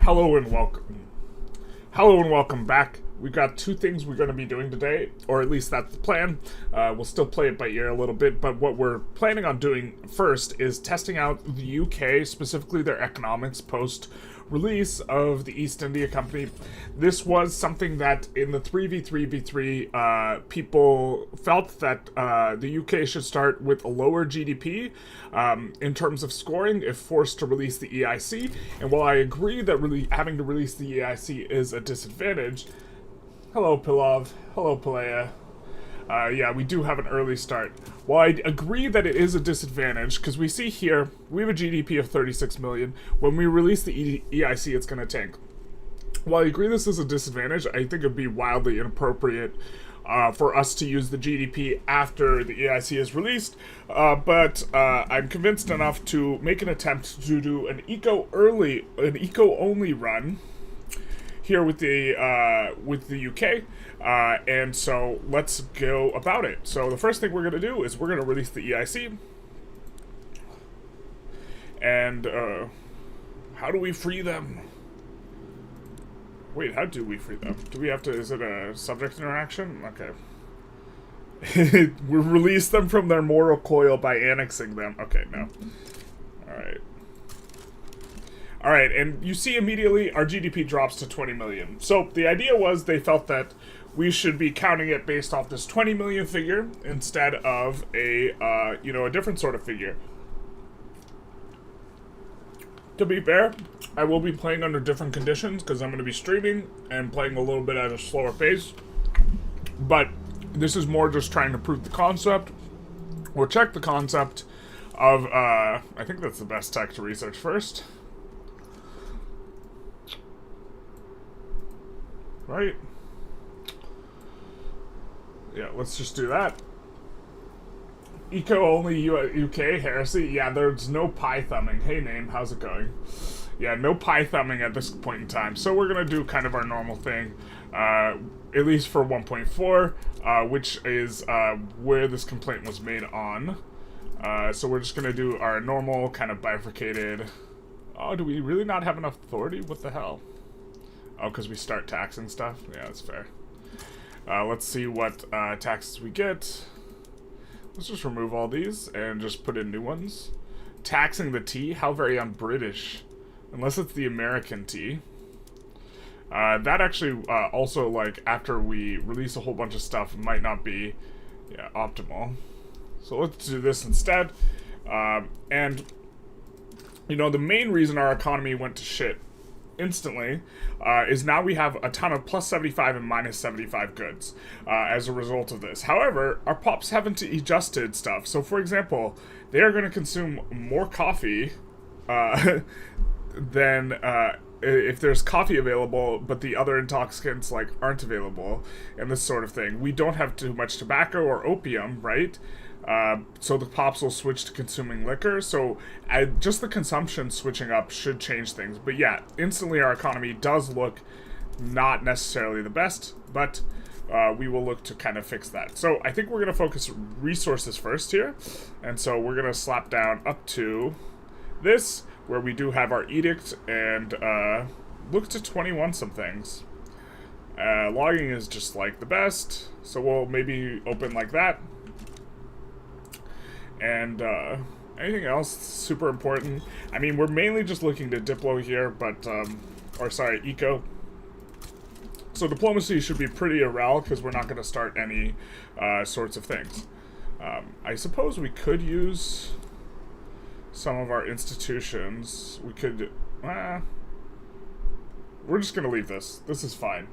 Hello and welcome. Hello and welcome back. We've got two things we're going to be doing today, or at least that's the plan. We'll still play it by ear a little bit, but what we're planning on doing first is testing out the UK, specifically their economics post-release of the East India Company. This was something that in the 3v3v3, people felt that the UK should start with a lower GDP in terms of scoring if forced to release the EIC. And while I agree that really having to release the EIC is a disadvantage, hello, Pilov. Hello, Palea. Yeah, we do have an early start. While I agree that it is a disadvantage, because we see here, we have a GDP of 36 million. When we release the EIC, it's going to tank. While I agree this is a disadvantage, I think it would be wildly inappropriate for us to use the GDP after the EIC is released. But I'm convinced enough to make an attempt to do an eco-only run here with the UK, and so let's go about it. So the first thing we're going to do is we're going to release the EIC, and how do we free them? Wait, how do we free them? Do we have to, is it a subject interaction? Okay. We release them from their mortal coil by annexing them. Okay, no. Alright. Alright, and you see immediately our GDP drops to 20 million. So the idea was they felt that we should be counting it based off this 20 million figure instead of a different sort of figure. To be fair, I will be playing under different conditions because I'm going to be streaming and playing a little bit at a slower pace. But this is more just trying to prove the concept, or check the concept of, I think that's the best tech to research first. Right? Yeah, let's just do that. Eco-only UK heresy? Yeah, there's no pie thumbing. Hey, name, how's it going? Yeah, no pie thumbing at this point in time. So we're going to do kind of our normal thing, at least for 1.4, which is where this complaint was made on. So we're just going to do our normal kind of bifurcated... Oh, do we really not have enough authority? What the hell? Oh, because we start taxing stuff? Yeah, that's fair. Let's see what taxes we get. Let's just remove all these and just put in new ones. Taxing the tea? How very un-British. Unless it's the American tea. That actually also, like, after we release a whole bunch of stuff, might not be optimal. So let's do this instead. And, you know, the main reason our economy went to shit instantly is now we have a ton of plus 75 and minus 75 goods as a result of this. However, our pops haven't adjusted stuff. So for example, they are going to consume more coffee than if there's coffee available, but the other intoxicants like aren't available and this sort of thing. We don't have too much tobacco or opium, right? So the pops will switch to consuming liquor. So just the consumption switching up should change things. But yeah, instantly our economy does look not necessarily the best, but we will look to kind of fix that. So I think we're going to focus resources first here. And so we're going to slap down up to this, where we do have our edict, and look to 21 some things. Logging is just like the best. So we'll maybe open like that. And anything else super important? I mean, we're mainly just looking to Diplo here, but, Eco. So diplomacy should be pretty irrel, because we're not going to start any sorts of things. I suppose we could use some of our institutions. We could, we're just going to leave this. This is fine.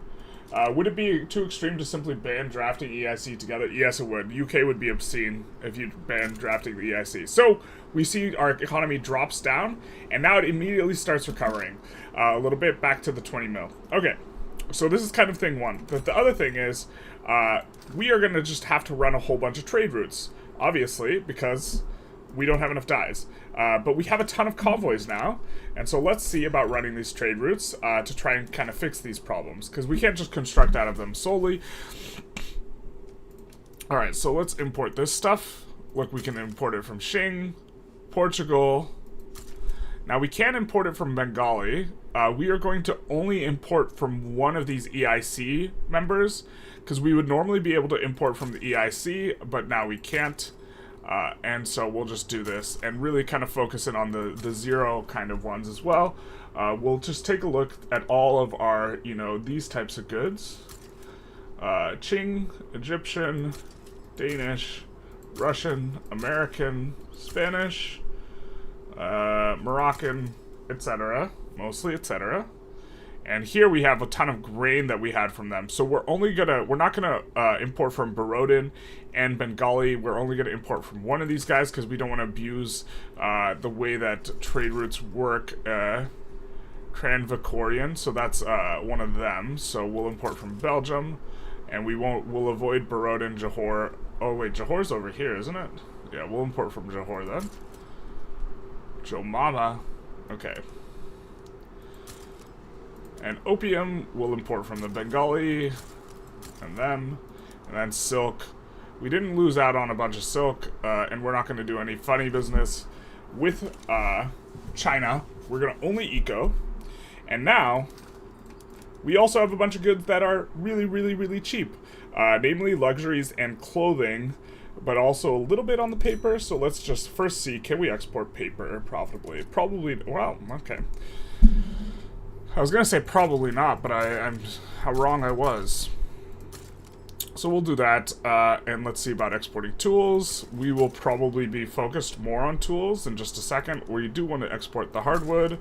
Would it be too extreme to simply ban drafting EIC together? Yes, it would. UK would be obscene if you banned drafting the EIC. So we see our economy drops down, and now it immediately starts recovering a little bit back to the 20 mil. Okay, so this is kind of thing one. But the other thing is, we are going to just have to run a whole bunch of trade routes, obviously, because we don't have enough dyes. But we have a ton of convoys now, and so let's see about running these trade routes to try and kind of fix these problems, because we can't just construct out of them solely. Alright, so let's import this stuff. Look, we can import it from Xing, Portugal, Now, we can import it from Bengali. We are going to only import from one of these EIC members, because we would normally be able to import from the EIC, but now we can't. And so we'll just do this and really kind of focus in on the zero kind of ones as well. We'll just take a look at all of our, these types of goods. Qing, Egyptian, Danish, Russian, American, Spanish, Moroccan, etc. Mostly, etc. And here we have a ton of grain that we had from them. So we're not gonna import from Borodin and Bengali. We're only gonna import from one of these guys because we don't want to abuse the way that trade routes work. Tranvicorian, so that's one of them. So we'll import from Belgium, and we'll avoid Borodin, Johor. Oh wait, Johor's over here, isn't it? Yeah, we'll import from Johor then. Jomama. Okay. And opium we'll import from the Bengali, and then silk. We didn't lose out on a bunch of silk, and we're not going to do any funny business with China. We're going to only eco. And now, we also have a bunch of goods that are really, really, really cheap. Namely luxuries and clothing, but also a little bit on the paper. So let's just first see, can we export paper profitably? Probably, well, okay. I was going to say probably not, but I'm how wrong I was. So we'll do that, and let's see about exporting tools. We will probably be focused more on tools in just a second. We do want to export the hardwood,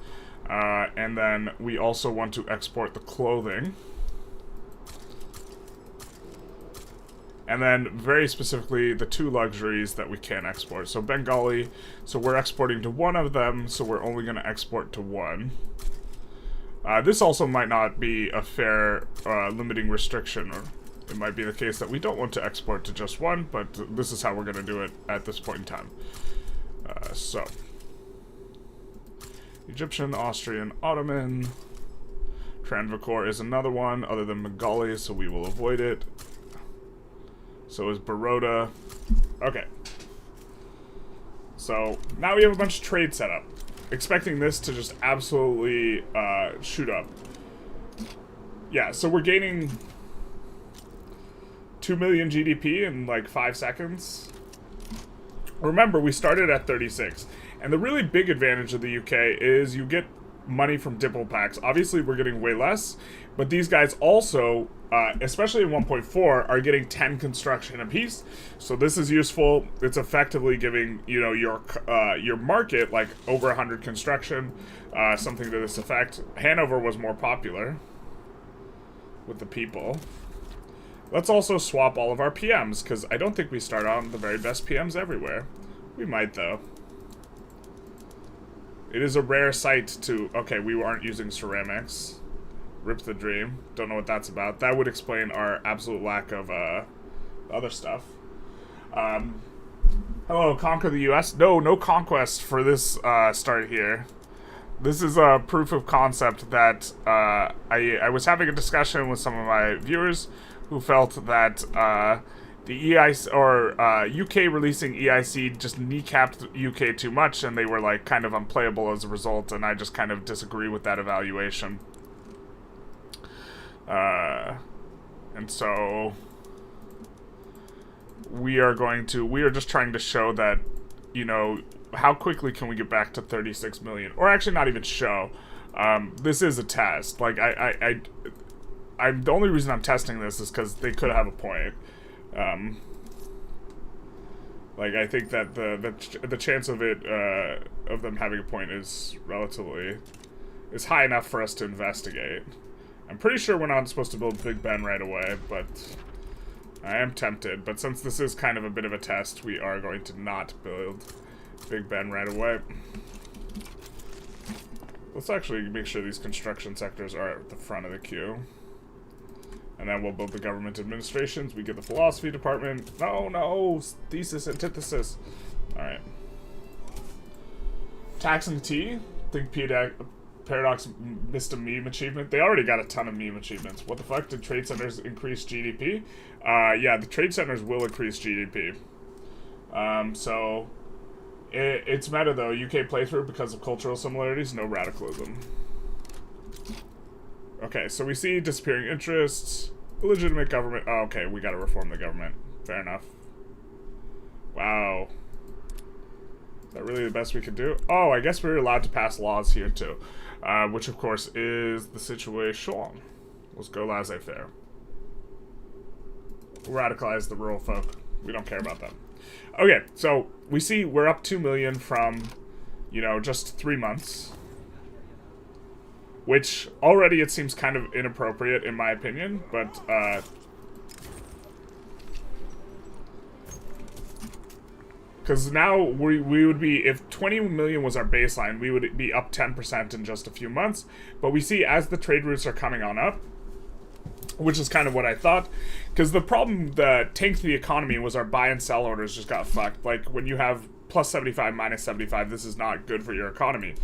and then we also want to export the clothing. And then, very specifically, the two luxuries that we can export. So Bengali, so we're exporting to one of them, so we're only going to export to one. This also might not be a fair limiting restriction, or it might be the case that we don't want to export to just one, but this is how we're going to do it at this point in time. So, Egyptian, Austrian, Ottoman. Tranvicor is another one other than Bengali, so we will avoid it. So is Baroda. Okay. So, now we have a bunch of trade set up. Expecting this to just absolutely shoot up. Yeah, so we're gaining 2 million GDP in like 5 seconds. Remember, we started at 36. And the really big advantage of the UK is you get money from diplo packs. Obviously, we're getting way less. But these guys also, especially in 1.4, are getting 10 construction apiece. So this is useful. It's effectively giving, your market like over 100 construction, something to this effect. Hanover was more popular with the people. Let's also swap all of our PMs, because I don't think we start on the very best PMs everywhere. We might, though. It is a rare sight to... Okay, we aren't using ceramics. Rip the dream. Don't know what that's about. That would explain our absolute lack of other stuff. Hello, conquer the US? No conquest for this start here. This is a proof of concept that I was having a discussion with some of my viewers who felt that the EIC or UK releasing EIC just kneecapped UK too much, and they were like kind of unplayable as a result, and I just kind of disagree with that evaluation. And so we are just trying to show that, how quickly can we get back to 36 million? Or actually not even show. This is a test. Like, the only reason I'm testing this is because they could have a point. Like, I think that the chance of them having a point is high enough for us to investigate. I'm pretty sure we're not supposed to build Big Ben right away, but I am tempted. But since this is kind of a bit of a test, we are going to not build Big Ben right away. Let's actually make sure these construction sectors are at the front of the queue. And then we'll build the government administrations. We get the philosophy department. No, thesis, antithesis. Alright. Tax and T. Think Paradox missed a meme achievement. They already got a ton of meme achievements. What the fuck? Did trade centers increase GDP? Yeah, the trade centers will increase GDP. So It's meta though. UK playthrough because of cultural similarities, no radicalism. Okay, so we see disappearing interests, illegitimate government. Oh, okay, we gotta reform the government. Fair enough. Wow. Is that really the best we could do? Oh, I guess we're allowed to pass laws here too. Which of course is the situation. Let's go laissez-faire. Radicalize the rural folk. We don't care about them. Okay, so we see we're up 2 million from, you know, just 3 months. Which already it seems kind of inappropriate in my opinion, but because now we would be, if 20 million was our baseline, we would be up 10% in just a few months. But we see as the trade routes are coming on up, which is kind of what I thought, because the problem that tanked the economy was our buy and sell orders just got fucked. Like when you have plus 75, minus 75, this is not good for your economy.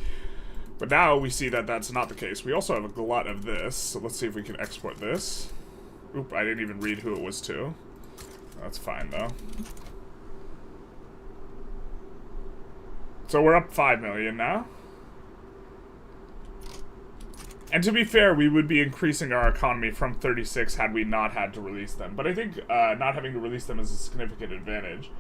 But now we see that that's not the case. We also have a glut of this, so let's see if we can export this. Oop, I didn't even read who it was to. That's fine though. So we're up 5 million now. And to be fair, we would be increasing our economy from 36 had we not had to release them. But I think not having to release them is a significant advantage.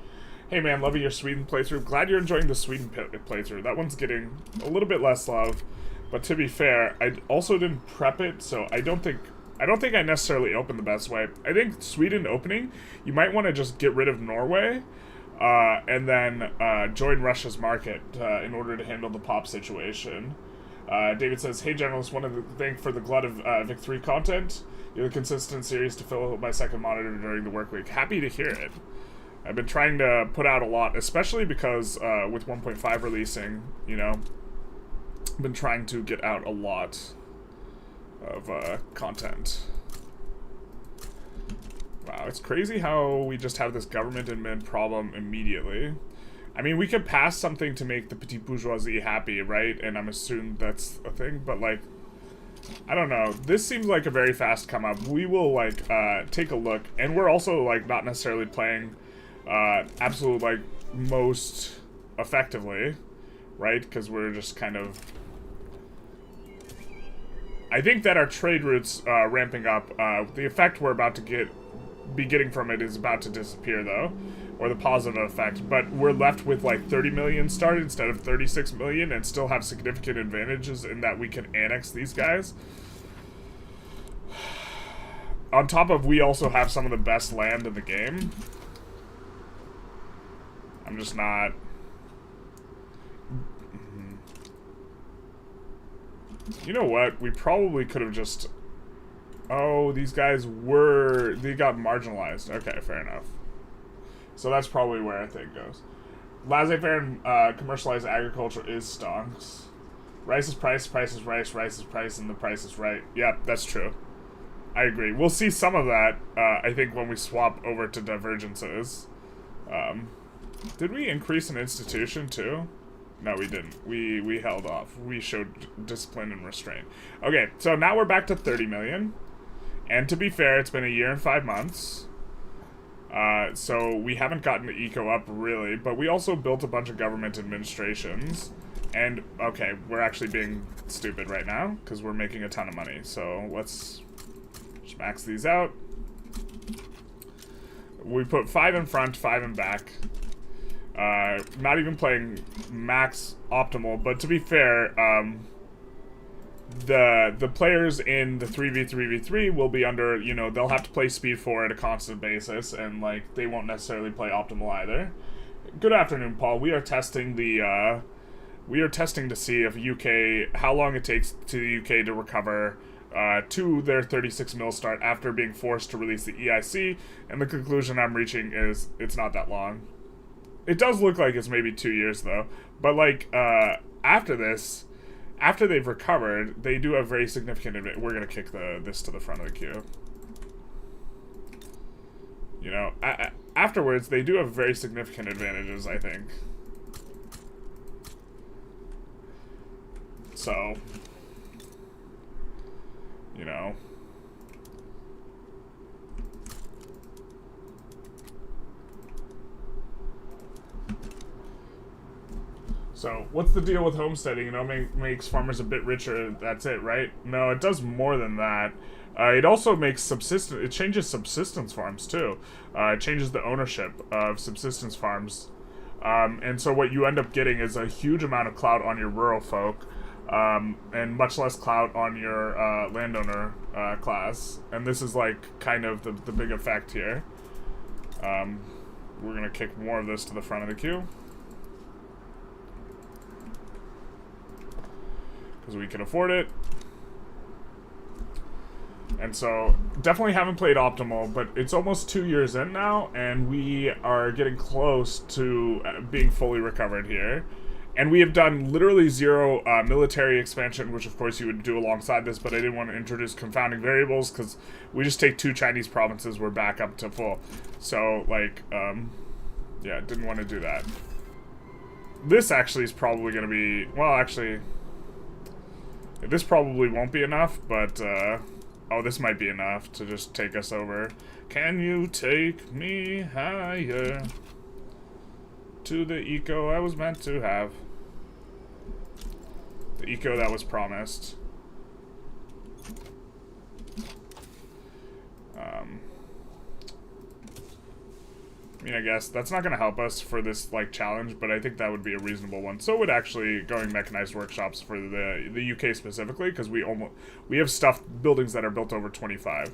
Hey man, loving your Sweden playthrough. Glad you're enjoying the Sweden playthrough. That one's getting a little bit less love. But to be fair, I also didn't prep it, so I don't think I necessarily opened the best way. I think Sweden opening, you might want to just get rid of Norway. And then join Russia's market in order to handle the pop situation. David says, hey Generalist, wanted to thank for the glut of Vic3 content. You're the consistent series to fill my second monitor during the work week. Happy to hear it. I've been trying to put out a lot, especially because with 1.5 releasing, you know, I've been trying to get out a lot of content. Wow, it's crazy how we just have this government admin problem immediately. I mean, we could pass something to make the petite bourgeoisie happy, right? And I'm assuming that's a thing, but like, I don't know. This seems like a very fast come up. We will like take a look, and we're also like not necessarily playing absolute like most effectively, right? Because we're just kind of. I think that our trade routes ramping up. The effect we're about to be getting from it is about to disappear, though, or the positive effect. But we're left with like 30 million started instead of 36 million, and still have significant advantages in that we can annex these guys. On top of, we also have some of the best land in the game. I'm just not. You know what? We probably could have just. Oh, these guys they got marginalized. Okay, fair enough. So that's probably where I think goes. Laissez-faire and commercialized agriculture is stonks. Rice is price is rice is price, and the price is right. Yeah, that's true. I agree. We'll see some of that, I think, when we swap over to Divergences. Did we increase an institution, too? No, we didn't. We held off. We showed discipline and restraint. Okay, so now we're back to 30 million. And to be fair, it's been a year and 5 months. So we haven't gotten the eco up, really. But we also built a bunch of government administrations. And, okay, we're actually being stupid right now, because we're making a ton of money. So let's just max these out. We put 5 in front, 5 in back. Not even playing max optimal, but to be fair, the players in the 3v3v3 will be under, you know, they'll have to play speed 4 at a constant basis, and like they won't necessarily play optimal either. Good afternoon, Paul. We are testing the to see if how long it takes to the UK to recover to their 36 mil start after being forced to release the EIC, and the conclusion I'm reaching is it's not that long. It does look like it's maybe 2 years, though. But, like, after this, after they've recovered, they do have very significant advantage. We're going to kick this to the front of the queue. You know, afterwards, they do have very significant advantages, I think. So, you know. So, what's the deal with homesteading? You know, makes farmers a bit richer. That's it, right? No, it does more than that. It also makes subsistence. It changes subsistence farms too. It changes the ownership of subsistence farms, and so what you end up getting is a huge amount of clout on your rural folk, and much less clout on your landowner class. And this is like kind of the big effect here. We're gonna kick more of this to the front of the queue. Because we can afford it. And so, definitely haven't played Optimal, but it's almost 2 years in now, and we are getting close to being fully recovered here. And we have done literally zero military expansion, which of course you would do alongside this, but I didn't want to introduce confounding variables, because we just take 2 Chinese provinces, we're back up to full. So, like, yeah, didn't want to do that. This actually is probably going to be, well, actually... this probably won't be enough, but, oh, this might be enough to just take us over. Can you take me higher to the eco I was meant to have? The eco that was promised. I mean, I guess that's not going to help us for this, like, challenge, but I think that would be a reasonable one. So would actually going mechanized workshops for the UK specifically, because we have stuff, buildings that are built over 25.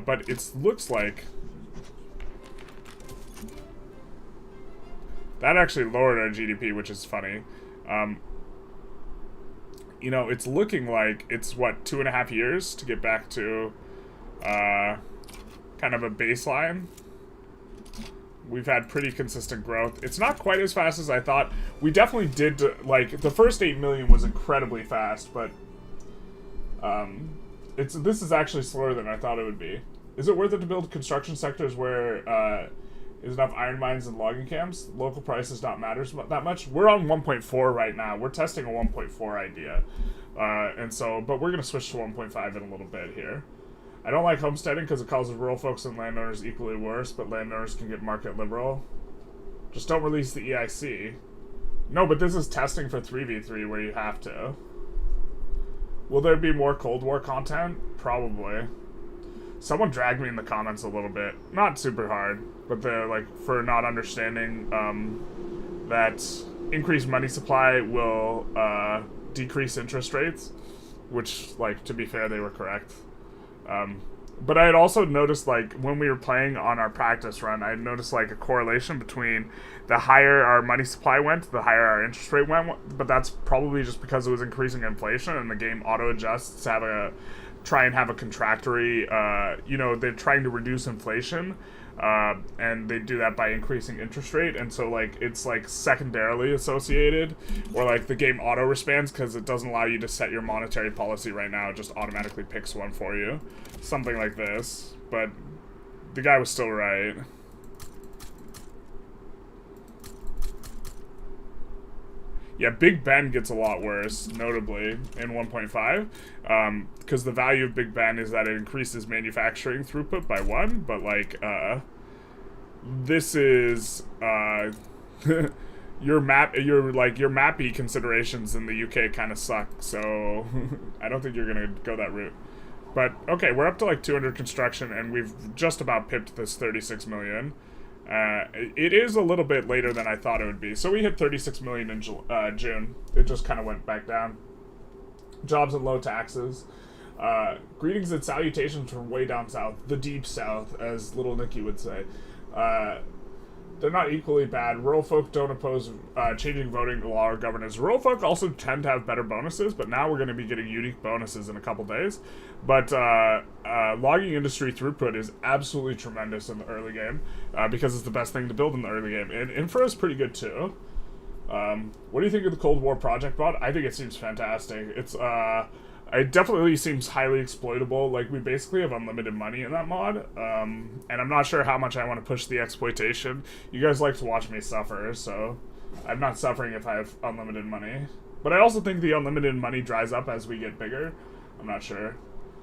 But it looks like that actually lowered our GDP, which is funny. You know, it's looking like it's, what, 2.5 years to get back to kind of a baseline. We've had pretty consistent growth. It's not quite as fast as I thought. We definitely did, like, the first 8 million was incredibly fast, but this is actually slower than I thought it would be. Is it worth it to build construction sectors where there's enough iron mines and logging camps? Local prices not matters that much. We're on 1.4 right now. We're testing a 1.4 idea. And so, but we're going to switch to 1.5 in a little bit here. I don't like homesteading because it causes rural folks and landowners equally worse, but landowners can get market liberal. Just don't release the EIC. No, but this is testing for 3v3 where you have to. Will there be more Cold War content? Probably. Someone dragged me in the comments a little bit. Not super hard, but they're like, for not understanding that increased money supply will decrease interest rates, which, like, to be fair, they were correct. But I had also noticed, like, when we were playing on our practice run, I had noticed, like, a correlation between the higher our money supply went, the higher our interest rate went, but that's probably just because it was increasing inflation, and the game auto-adjusts to try and have a contractory, you know, they're trying to reduce inflation, and they do that by increasing interest rate, and so, like, it's, like, secondarily associated, or, like, the game auto-responds because it doesn't allow you to set your monetary policy right now, it just automatically picks one for you. Something like this, but the guy was still right. Yeah, Big Ben gets a lot worse, notably, in 1.5, because the value of Big Ben is that it increases manufacturing throughput by 1, but, like, this is, your mappy considerations in the UK kind of suck, so I don't think you're gonna go that route. But, okay, we're up to, like, 200 construction, and we've just about pipped this 36 million. It is a little bit later than I thought it would be. So we hit 36 million in June. It just kind of went back down. Jobs and low taxes. Greetings and salutations from way down south. The deep south, as little Nicky would say. They're not equally bad. Rural folk don't oppose changing voting law or governance. Rural folk also tend to have better bonuses, but now we're going to be getting unique bonuses in a couple days. But logging industry throughput is absolutely tremendous in the early game because it's the best thing to build in the early game. And infra is pretty good too. What do you think of the Cold War project mod? I think it seems fantastic. It definitely seems highly exploitable. Like, we basically have unlimited money in that mod, and I'm not sure how much I want to push the exploitation. You guys like to watch me suffer, so I'm not suffering if I have unlimited money. But I also think the unlimited money dries up as we get bigger. I'm not sure.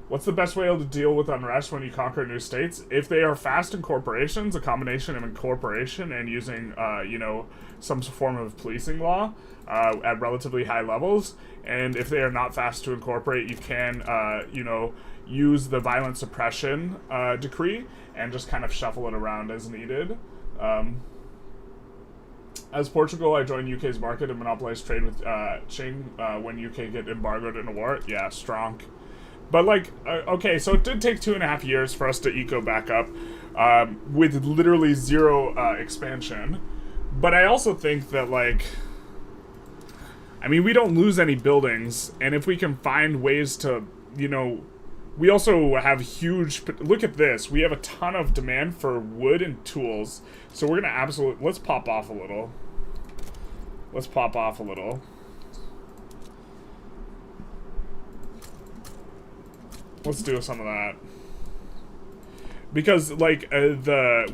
What's the best way to deal with unrest when you conquer new states? If they are fast incorporations, a combination of incorporation and using, you know, some form of policing law at relatively high levels. And if they are not fast to incorporate, you can, you know, use the violent suppression decree and just kind of shuffle it around as needed. As Portugal, I joined UK's market and monopolized trade with Qing when UK get embargoed in a war. Yeah, strong. But, like, okay, so it did take 2.5 years for us to eco back up with literally zero expansion. But I also think that, like, I mean, we don't lose any buildings, and if we can find ways to, you know, we also have huge, look at this, we have a ton of demand for wood and tools, so we're gonna let's pop off a little. Let's pop off a little. Let's do some of that. Because, like,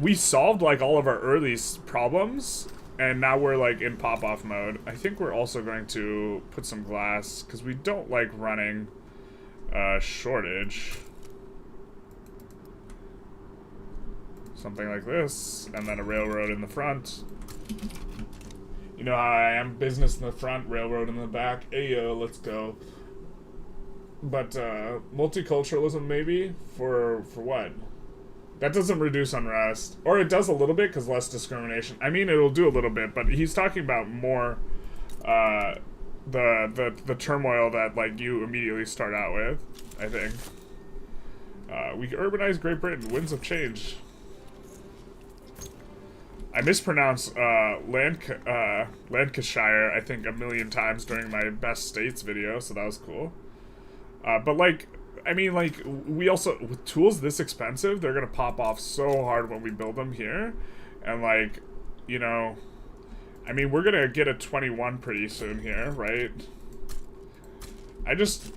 we solved, like, all of our early problems, and now we're, like, in pop-off mode. I think we're also going to put some glass, because we don't like running shortage. Something like this, and then a railroad in the front. You know how I am, business in the front, railroad in the back. Ayo, let's go. But multiculturalism maybe for what? That doesn't reduce unrest, or it does a little bit because less discrimination. I mean, it'll do a little bit, but he's talking about more the turmoil that like you immediately start out with. I think we urbanize Great Britain. Winds of change. I mispronounced Lancashire I think 1,000,000 times during my best states video, so that was cool. But, like, I mean, like, we also, with tools this expensive, they're gonna pop off so hard when we build them here. And, like, you know, I mean, we're gonna get a 21 pretty soon here, right? I just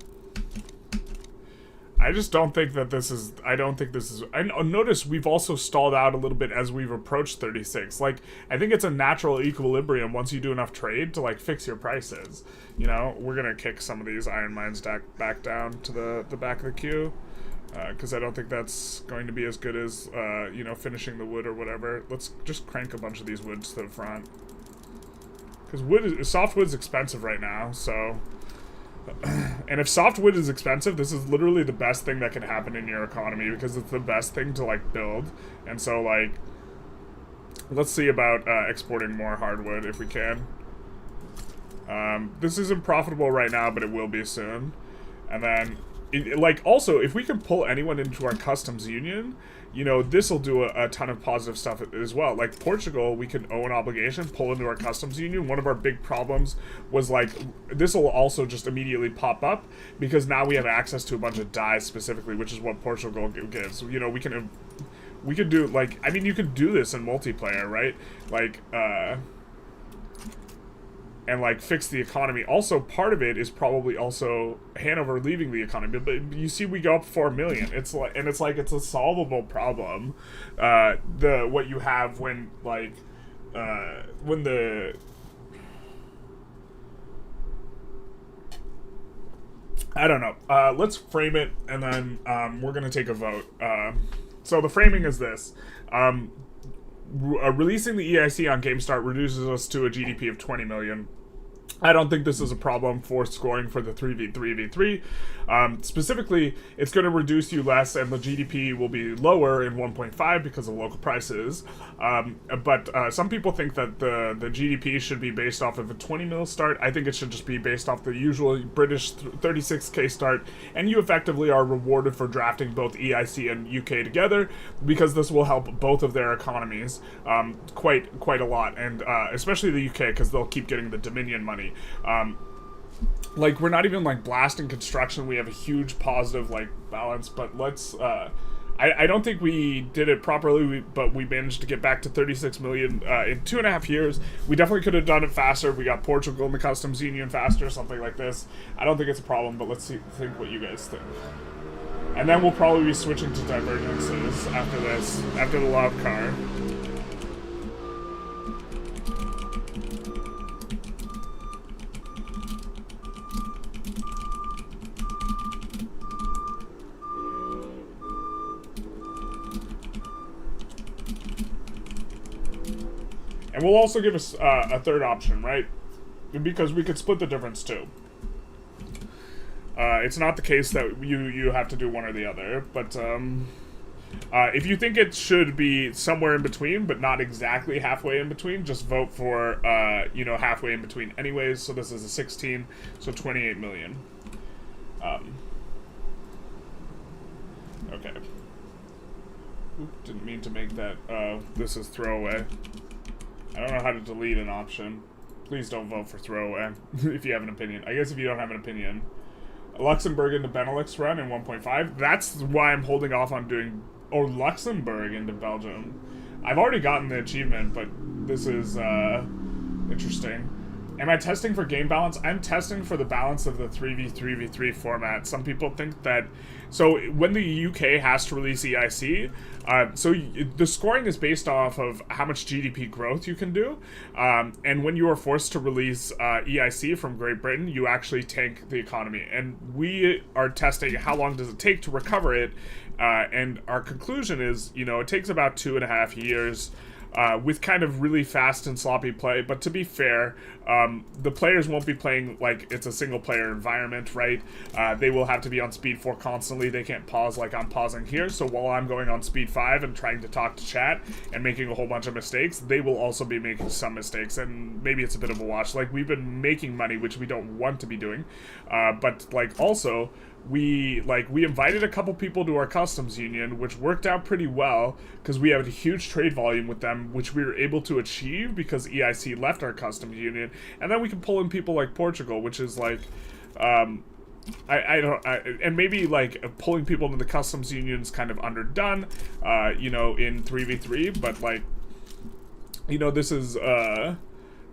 don't think that this is, I notice we've also stalled out a little bit as we've approached 36. Like, I think it's a natural equilibrium once you do enough trade to, like, fix your prices. You know, we're gonna kick some of these iron mines back down to the back of the queue. Because I don't think that's going to be as good as, you know, finishing the wood or whatever. Let's just crank a bunch of these woods to the front. Because softwood's expensive right now, so... And if softwood is expensive, this is literally the best thing that can happen in your economy because it's the best thing to, like, build. And so, like, let's see about exporting more hardwood if we can. This isn't profitable right now, but it will be soon. And then, like, also, if we can pull anyone into our customs union, you know, this will do a ton of positive stuff as well. Like, Portugal, we can owe an obligation, pull into our customs union. One of our big problems was, like, this will also just immediately pop up because now we have access to a bunch of dyes specifically, which is what Portugal gives. You know, we can do, like, I mean, you can do this in multiplayer, right? Like, and, like, fix the economy. Also, part of it is probably also Hanover leaving the economy. But you see, we go up 4 million. It's like, and it's like it's a solvable problem. What you have when, like, when the... I don't know. Let's frame it, and then we're gonna take a vote. So the framing is this. Releasing the EIC on GameStart reduces us to a GDP of 20 million. I don't think this is a problem for scoring for the 3v3v3. Specifically, it's going to reduce you less, and the GDP will be lower in 1.5 because of local prices. But some people think that the GDP should be based off of a 20 mil start. I think it should just be based off the usual British 36k start, and you effectively are rewarded for drafting both EIC and UK together because this will help both of their economies quite a lot, and especially the UK because they'll keep getting the Dominion money. Like, we're not even, like, blasting construction. We have a huge positive, like, balance, but let's, I don't think we did it properly, but we managed to get back to 36 million in 2.5 years. We definitely could have done it faster. We got Portugal in the customs union faster, something like this. I don't think it's a problem, but let's think what you guys think. And then we'll probably be switching to Divergences after this, after the law of Car. And we'll also give us a third option, right? Because we could split the difference too. It's not the case that you have to do one or the other, but if you think it should be somewhere in between, but not exactly halfway in between, just vote for, halfway in between anyways. So this is a 16, so 28 million. Okay. Oop, didn't mean to make that, this is throwaway. I don't know how to delete an option. Please don't vote for throwaway if you have an opinion. I guess if you don't have an opinion. Luxembourg into Benelux run in 1.5. That's why I'm holding off on doing... Oh, Luxembourg into Belgium. I've already gotten the achievement, but this is interesting. Am I testing for game balance? I'm testing for the balance of the 3v3v3 format. Some people think that... So when the UK has to release EIC, the scoring is based off of how much GDP growth you can do. And when you are forced to release EIC from Great Britain, you actually tank the economy. And we are testing how long does it take to recover it. And our conclusion is, it takes about 2.5 years. With kind of really fast and sloppy play, but to be fair, the players won't be playing like it's a single-player environment, right? They will have to be on speed 4 constantly. They can't pause like I'm pausing here, so while I'm going on speed 5 and trying to talk to chat and making a whole bunch of mistakes, they will also be making some mistakes, and maybe it's a bit of a wash. Like, we've been making money, which we don't want to be doing, but, like, also... We invited a couple people to our customs union, which worked out pretty well because we have a huge trade volume with them, which we were able to achieve because EIC left our customs union. And then we can pull in people like Portugal, which is like, and maybe like pulling people into the customs union is kind of underdone, in 3v3, but like,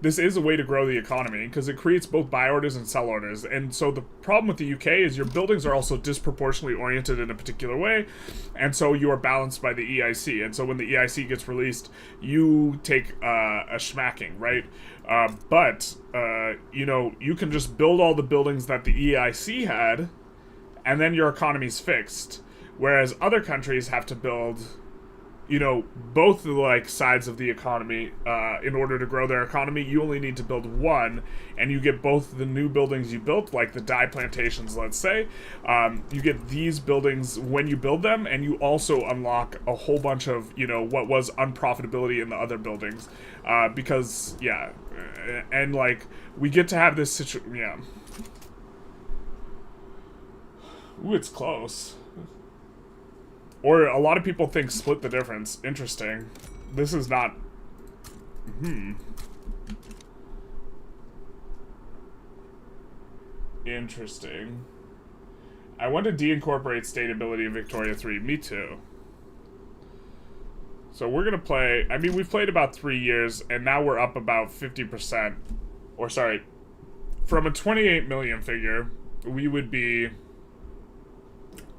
this is a way to grow the economy because it creates both buy orders and sell orders. And so the problem with the UK is your buildings are also disproportionately oriented in a particular way. And so you are balanced by the EIC. And so when the EIC gets released, you take a smacking, right? But you can just build all the buildings that the EIC had and then your economy's fixed. Whereas other countries have to build... both the like sides of the economy, in order to grow their economy. You only need to build one, and you get both the new buildings you built, like the dye plantations, let's say. You get these buildings when you build them, and you also unlock a whole bunch of, what was unprofitability in the other buildings. Because, yeah, and like, we get to have this situation, yeah. Ooh, it's close. Or a lot of people think split the difference. Interesting. This is not... Interesting. I want to deincorporate state ability in Victoria 3. Me too. So we're going to play... I mean, we've played about 3 years, and now we're up about 50%. Or, sorry. From a 28 million figure, we would be...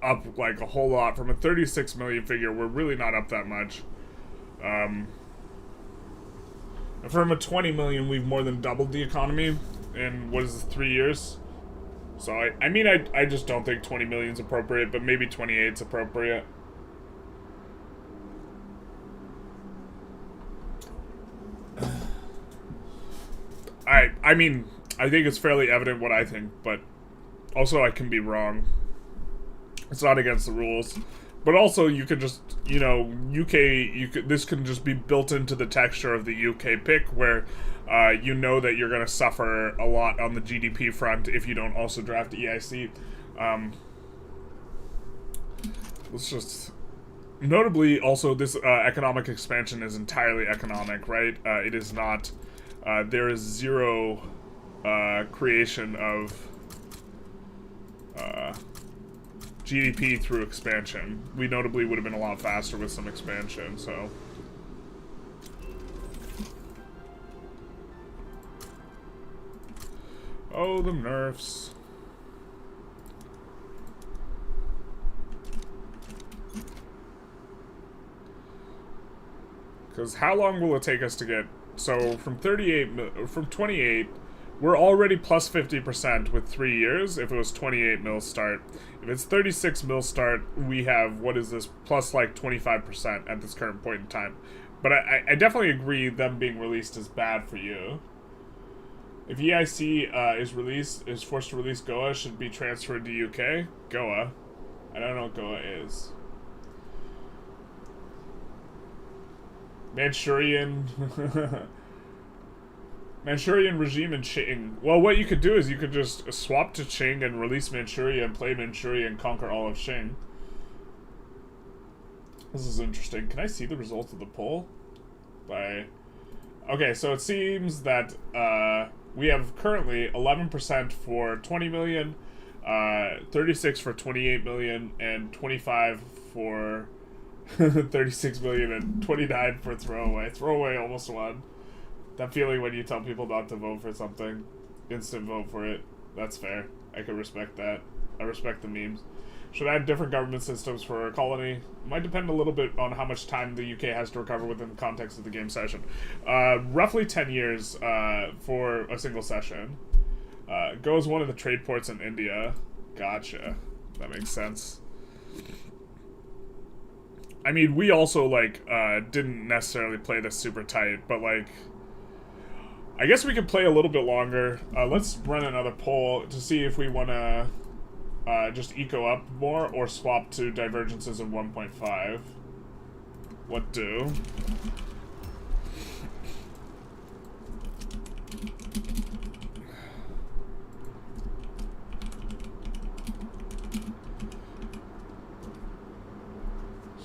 up like a whole lot. From a 36 million figure, we're really not up that much. From a 20 million, we've more than doubled the economy in, 3 years? So, I just don't think 20 million is appropriate, but maybe 28 is appropriate. I think it's fairly evident what I think, but also I can be wrong. It's not against the rules. But also, you could just, this can just be built into the texture of the UK pick, where you know that you're going to suffer a lot on the GDP front if you don't also draft EIC. Let's just... Notably, also, this economic expansion is entirely economic, right? It is not... there is zero creation of... GDP through expansion. We notably would have been a lot faster with some expansion, so... Oh, the nerfs. Because how long will it take us to get... So, from 28... We're already plus 50% with 3 years if it was 28 mil start. If it's 36 mil start, we have, what is this, plus like 25% at this current point in time. But I definitely agree them being released is bad for you. If EIC is forced to release Goa, should be transferred to UK. Goa. I don't know what Goa is. Manchurian regime in Qing. Well, what you could do is you could just swap to Qing and release Manchuria and play Manchuria and conquer all of Qing. This is interesting. Can I see the results of the poll? Okay, so it seems that we have currently 11% for 20 million, 36 for 28 million, and 25 for 36 million, and 29 for throwaway. Throwaway almost won. That feeling when you tell people not to vote for something, instant vote for it. That's fair. I can respect that. I respect the memes. Should I have different government systems for a colony? Might depend a little bit on how much time the UK has to recover within the context of the game session. Roughly 10 years for a single session. Go as one of the trade ports in India. Gotcha. That makes sense. I mean, we also, like, didn't necessarily play this super tight, but, like, I guess we could play a little bit longer. Let's run another poll to see if we want to just eco up more or swap to Divergences in 1.5. What do?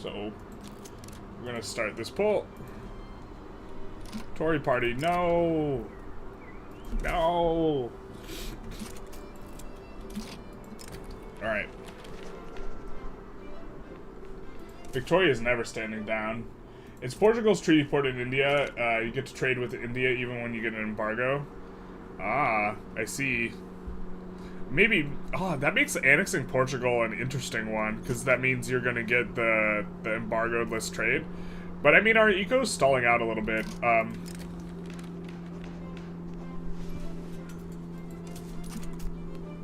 So, we're going to start this poll. Tory party, no! No! Alright. Victoria's never standing down. It's Portugal's treaty port in India. You get to trade with India even when you get an embargo. Ah, I see. Maybe... Oh, that makes annexing Portugal an interesting one, because that means you're going to get the embargoed list trade. But, I mean, our eco's stalling out a little bit.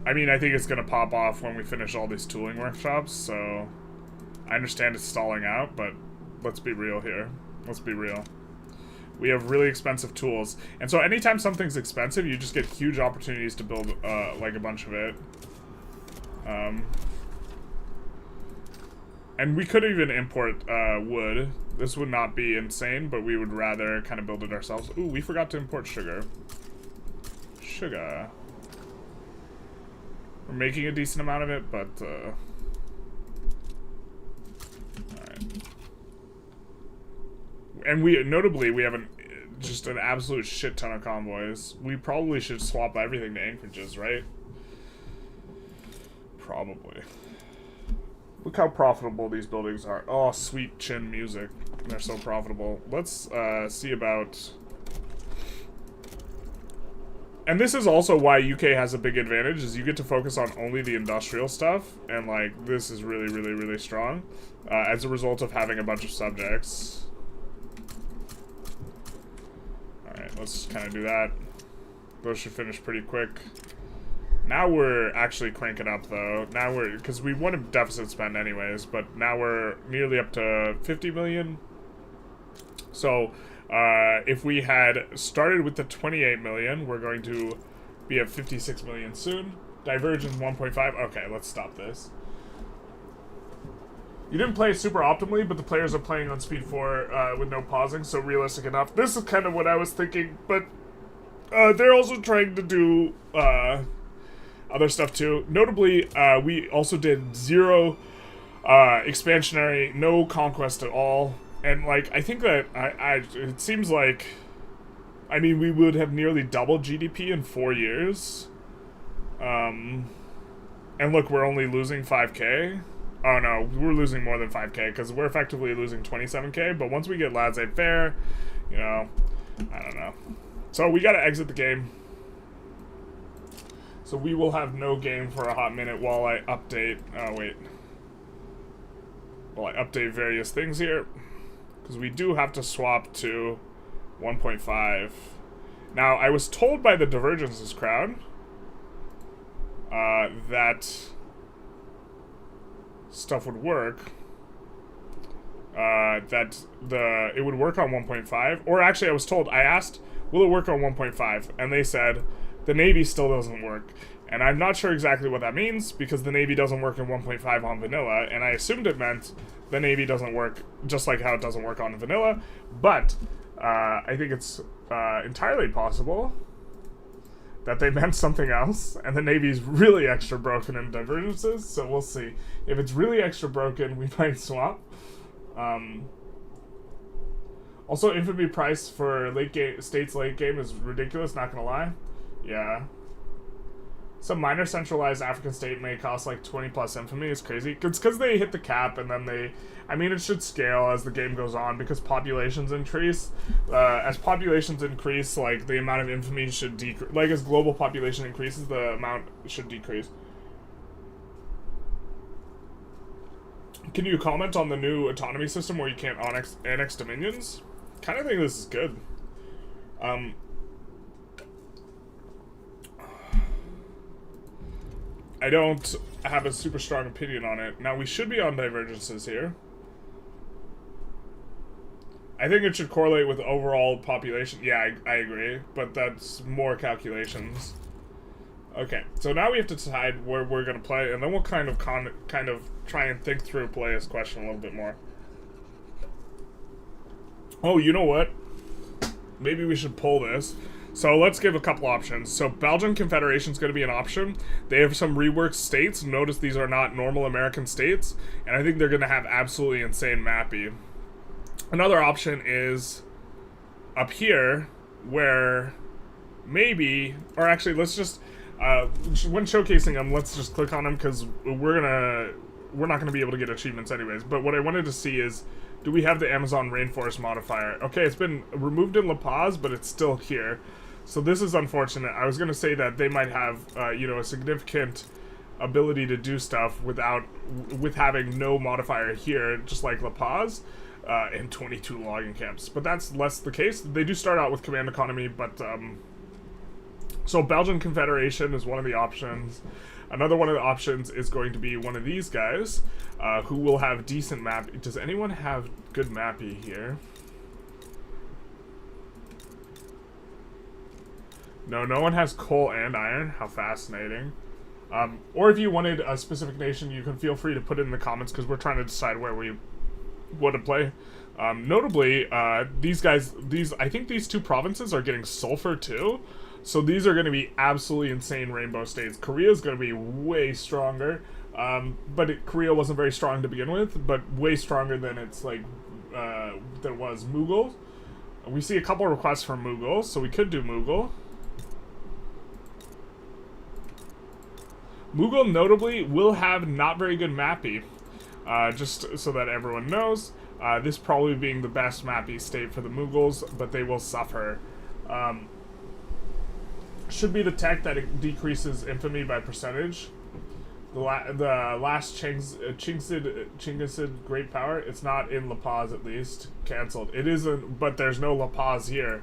I mean, I think it's going to pop off when we finish all these tooling workshops, so... I understand it's stalling out, but let's be real here. Let's be real. We have really expensive tools. And so anytime something's expensive, you just get huge opportunities to build, like, a bunch of it. And we could even import wood. This would not be insane, but we would rather kind of build it ourselves. Ooh, we forgot to import sugar. Sugar. We're making a decent amount of it, but... Alright. And notably, we have just an absolute shit ton of convoys. We probably should swap everything to anchorages, right? Probably. Look how profitable these buildings are. Oh, sweet chin music. They're so profitable. Let's see about... And this is also why UK has a big advantage, is you get to focus on only the industrial stuff. And, like, this is really, really, really strong. As a result of having a bunch of subjects. Alright, let's kind of do that. Those should finish pretty quick. Now we're actually cranking up, though. Now we're... Because we want to deficit spend anyways, but now we're nearly up to 50 million. So, if we had started with the 28 million, we're going to be at 56 million soon. Divergence 1.5. Okay, let's stop this. You didn't play super optimally, but the players are playing on speed 4 with no pausing, so realistic enough. This is kind of what I was thinking, but they're also trying to do other stuff too. Notably, we also did 0 expansionary, no conquest at all. And, like, I think that it seems like, I mean, we would have nearly doubled GDP in 4 years. And look, we're only losing 5k. Oh no, we're losing more than 5k, because we're effectively losing 27k, but once we get laissez-faire, you know, I don't know. So we gotta exit the game. So we will have no game for a hot minute while I update, while I update various things here. Because we do have to swap to 1.5. Now, I was told by the Divergences crowd that stuff would work. that it would work on 1.5. Or actually, I was told, I asked, will it work on 1.5? And they said, the Navy still doesn't work. And I'm not sure exactly what that means, because the Navy doesn't work in 1.5 on vanilla, and I assumed it meant the Navy doesn't work just like how it doesn't work on vanilla, but I think it's entirely possible that they meant something else, and the Navy's really extra broken in Divergences, so we'll see. If it's really extra broken, we might swap. Also, infamy price for states late game is ridiculous, not gonna lie. Yeah. Some minor centralized African state may cost like 20 plus infamy. It's crazy. It's because they hit the cap and then I mean, it should scale as the game goes on because populations increase. As populations increase, like the amount of infamy should decrease. Like as global population increases, the amount should decrease. Can you comment on the new autonomy system where you can't annex dominions? Kind of think this is good. I don't have a super strong opinion on it. Now, we should be on Divergences here. I think it should correlate with overall population. Yeah, I agree, but that's more calculations. Okay, so now we have to decide where we're going to play, and then we'll kind of try and think through Pelea's question a little bit more. Oh, you know what? Maybe we should pull this. So let's give a couple options. So Belgian Confederation is going to be an option. They have some reworked states. Notice these are not normal American states. And I think they're going to have absolutely insane mappy. Another option is up here where maybe, or actually let's just, when showcasing them, let's just click on them because we're not going to be able to get achievements anyways. But what I wanted to see is, do we have the Amazon rainforest modifier? Okay, it's been removed in La Paz, but it's still here. So this is unfortunate. I was going to say that they might have, you know, a significant ability to do stuff with having no modifier here, just like La Paz, and 22 logging camps. But that's less the case. They do start out with command economy, but so Belgian Confederation is one of the options. Another one of the options is going to be one of these guys, who will have decent map. Does anyone have good mappy here? No, no one has coal and iron. How fascinating. Or if you wanted a specific nation, you can feel free to put it in the comments because we're trying to decide where we want to play. Notably, these guys, I think these two provinces are getting sulfur too. So these are going to be absolutely insane rainbow states. Korea is going to be way stronger, but Korea wasn't very strong to begin with, but way stronger than it's like there was Mughal. We see a couple of requests from Mughal, so we could do Mughal. Mughal notably will have not very good mappy, just so that everyone knows. This probably being the best mappy state for the Mughals, but they will suffer. Should be the tech that it decreases infamy by percentage. The last Chinggisid Great Power, it's not in La Paz at least. Cancelled. It isn't, but there's no La Paz here.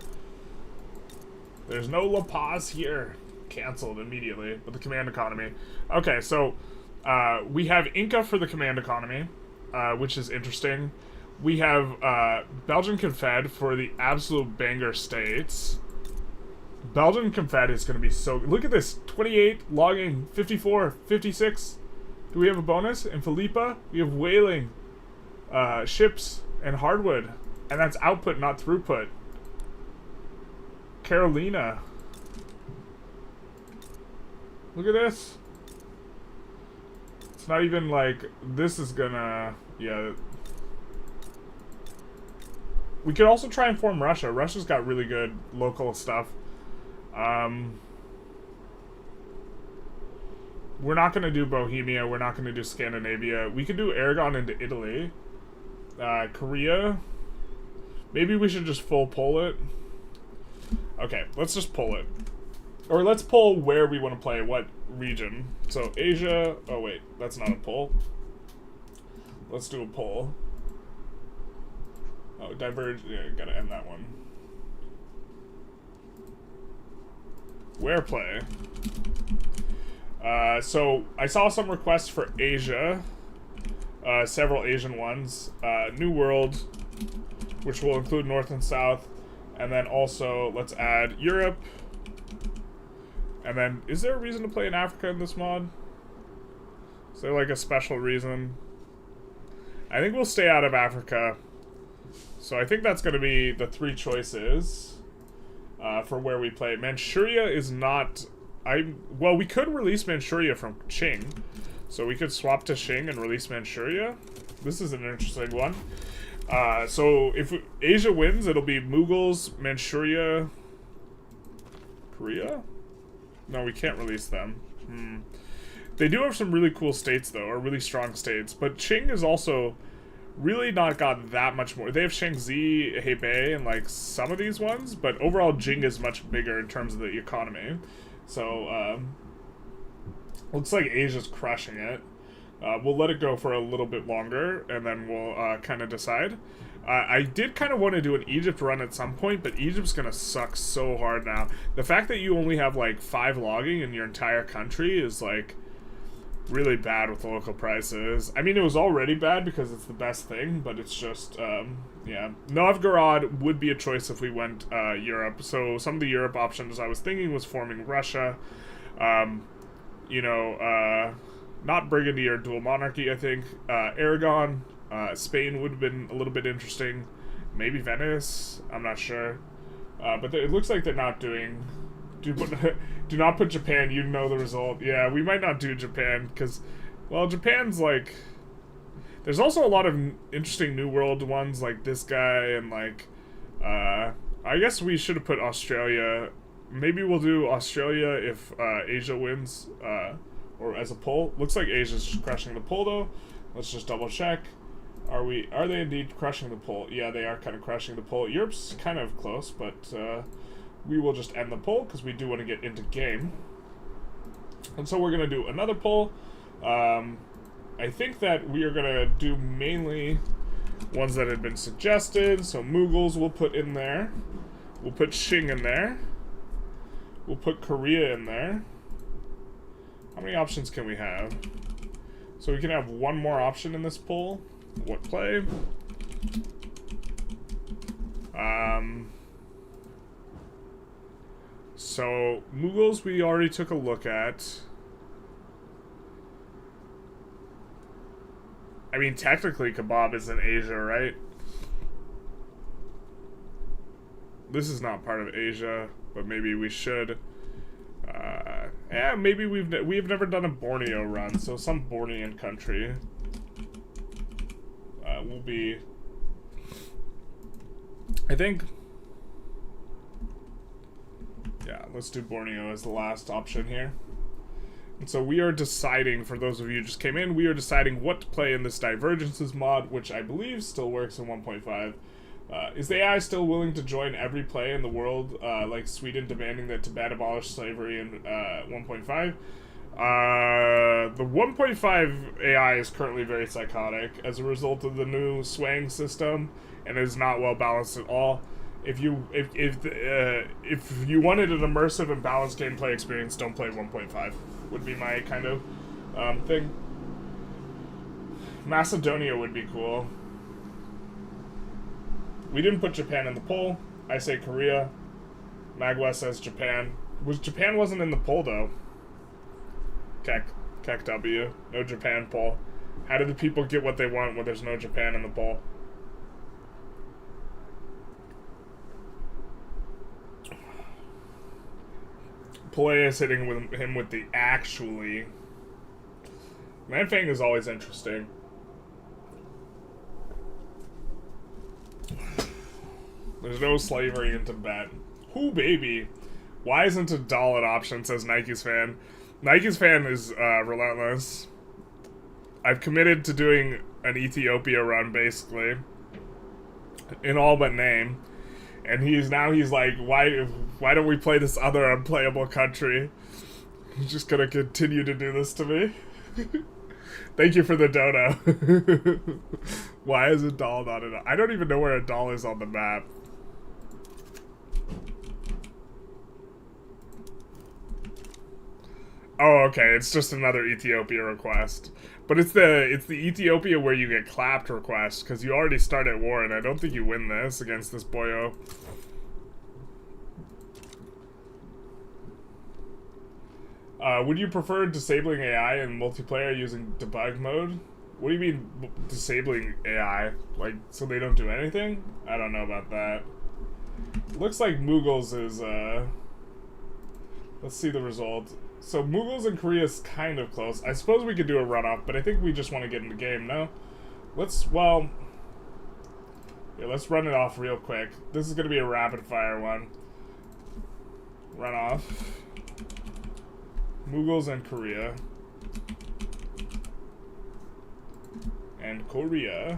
There's no La Paz here. Cancelled immediately with the command economy. Okay, so we have Inca for the command economy, which is interesting. We have Belgian Confed for the absolute banger states. Belgian Confed is going to be so... Look at this. 28, logging, 54, 56. Do we have a bonus? In Philippa, we have whaling, ships, and hardwood. And that's output, not throughput. Carolina. Look at this. It's not even like... This is gonna... Yeah. We could also try and form Russia. Russia's got really good local stuff. We're not going to do Bohemia. We're not going to do Scandinavia. We could do Aragon into Italy. Korea. Maybe we should just full pull it. Okay, let's just pull it. Or let's pull where we want to play, what region. So Asia. Oh wait, that's not a pull. Let's do a pull. Oh, diverge. Yeah, gotta end that one. Where play? So I saw some requests for Asia. several Asian ones. New World, which will include North and South. And then also, let's add Europe. And then, is there a reason to play in Africa in this mod? Is there like a special reason? I think we'll stay out of Africa. So I think that's going to be the 3 choices for where we play. Manchuria is not... well, we could release Manchuria from Qing. So we could swap to Qing and release Manchuria. This is an interesting one. So if Asia wins, it'll be Mughals, Manchuria, Korea? No, we can't release them. They do have some really cool states, though, or really strong states. But Qing is also really not got that much more. They have Shaanxi, Hebei, and like some of these ones, but overall Jing is much bigger in terms of the economy. So looks like Asia's crushing it. We'll let it go for a little bit longer, and then we'll kind of decide. I did kind of want to do an Egypt run at some point, but Egypt's gonna suck so hard now. The fact that you only have like 5 logging in your entire country is like really bad with local prices. I mean, it was already bad because it's the best thing, but it's just, yeah. Novgorod would be a choice if we went Europe. So some of the Europe options I was thinking was forming Russia. You know, not Burgundy or dual monarchy, I think. Aragon, Spain would have been a little bit interesting. Maybe Venice, I'm not sure. But it looks like they're not doing... Do not put Japan, you know the result. Yeah, we might not do Japan, because, well, Japan's like... There's also a lot of interesting New World ones, like this guy, and like... I guess we should have put Australia. Maybe we'll do Australia if Asia wins, or as a poll. Looks like Asia's crushing the poll, though. Let's just double check. Are they indeed crushing the poll? Yeah, they are kind of crushing the poll. Europe's kind of close, but... we will just end the poll because we do want to get into game. And so we're going to do another poll. I think that we are going to do mainly ones that had been suggested. So Mughals we'll put in there. We'll put Qing in there. We'll put Korea in there. How many options can we have? So we can have one more option in this poll. What play? So, Mughals we already took a look at. I mean, technically Kebab is in Asia, right? This is not part of Asia, but maybe we should. Yeah, maybe we've never done a Borneo run, so some Bornean country will be... I think... Yeah, let's do Borneo as the last option here. And so we are deciding, for those of you who just came in, we are deciding what to play in this Divergences mod, which I believe still works in 1.5. Is the AI still willing to join every play in the world, like Sweden demanding that Tibet abolish slavery in 1.5? The 1.5 AI is currently very psychotic as a result of the new swang system, and is not well balanced at all. If you wanted an immersive and balanced gameplay experience, don't play 1.5. Would be my kind of thing. Macedonia would be cool. We didn't put Japan in the poll. I say Korea. Magwa says Japan. Japan wasn't in the poll though. Kek W. No Japan poll. How do the people get what they want when there's no Japan in the poll? Polea is hitting him with the actually. Lanfang is always interesting. There's no slavery in Tibet. Who baby? Why isn't a doll an option, says Nike's fan. Nike's fan is relentless. I've committed to doing an Ethiopia run, basically. In all but name. And he's like, why don't we play this other unplayable country? He's just gonna continue to do this to me. Thank you for the dono. Why is a doll not an... I don't even know where a doll is on the map. Oh, okay. It's just another Ethiopia request, but it's the Ethiopia where you get clapped request because you already start at war, and I don't think you win this against this boyo. Would you prefer disabling AI in multiplayer using debug mode? What do you mean disabling AI? Like, so they don't do anything? I don't know about that. Looks like Mughals is, let's see the result. So Mughals and Korea is kind of close. I suppose we could do a runoff, but I think we just want to get in the game, no? Let's run it off real quick. This is going to be a rapid fire one. Runoff. Mughals and Korea. And Korea.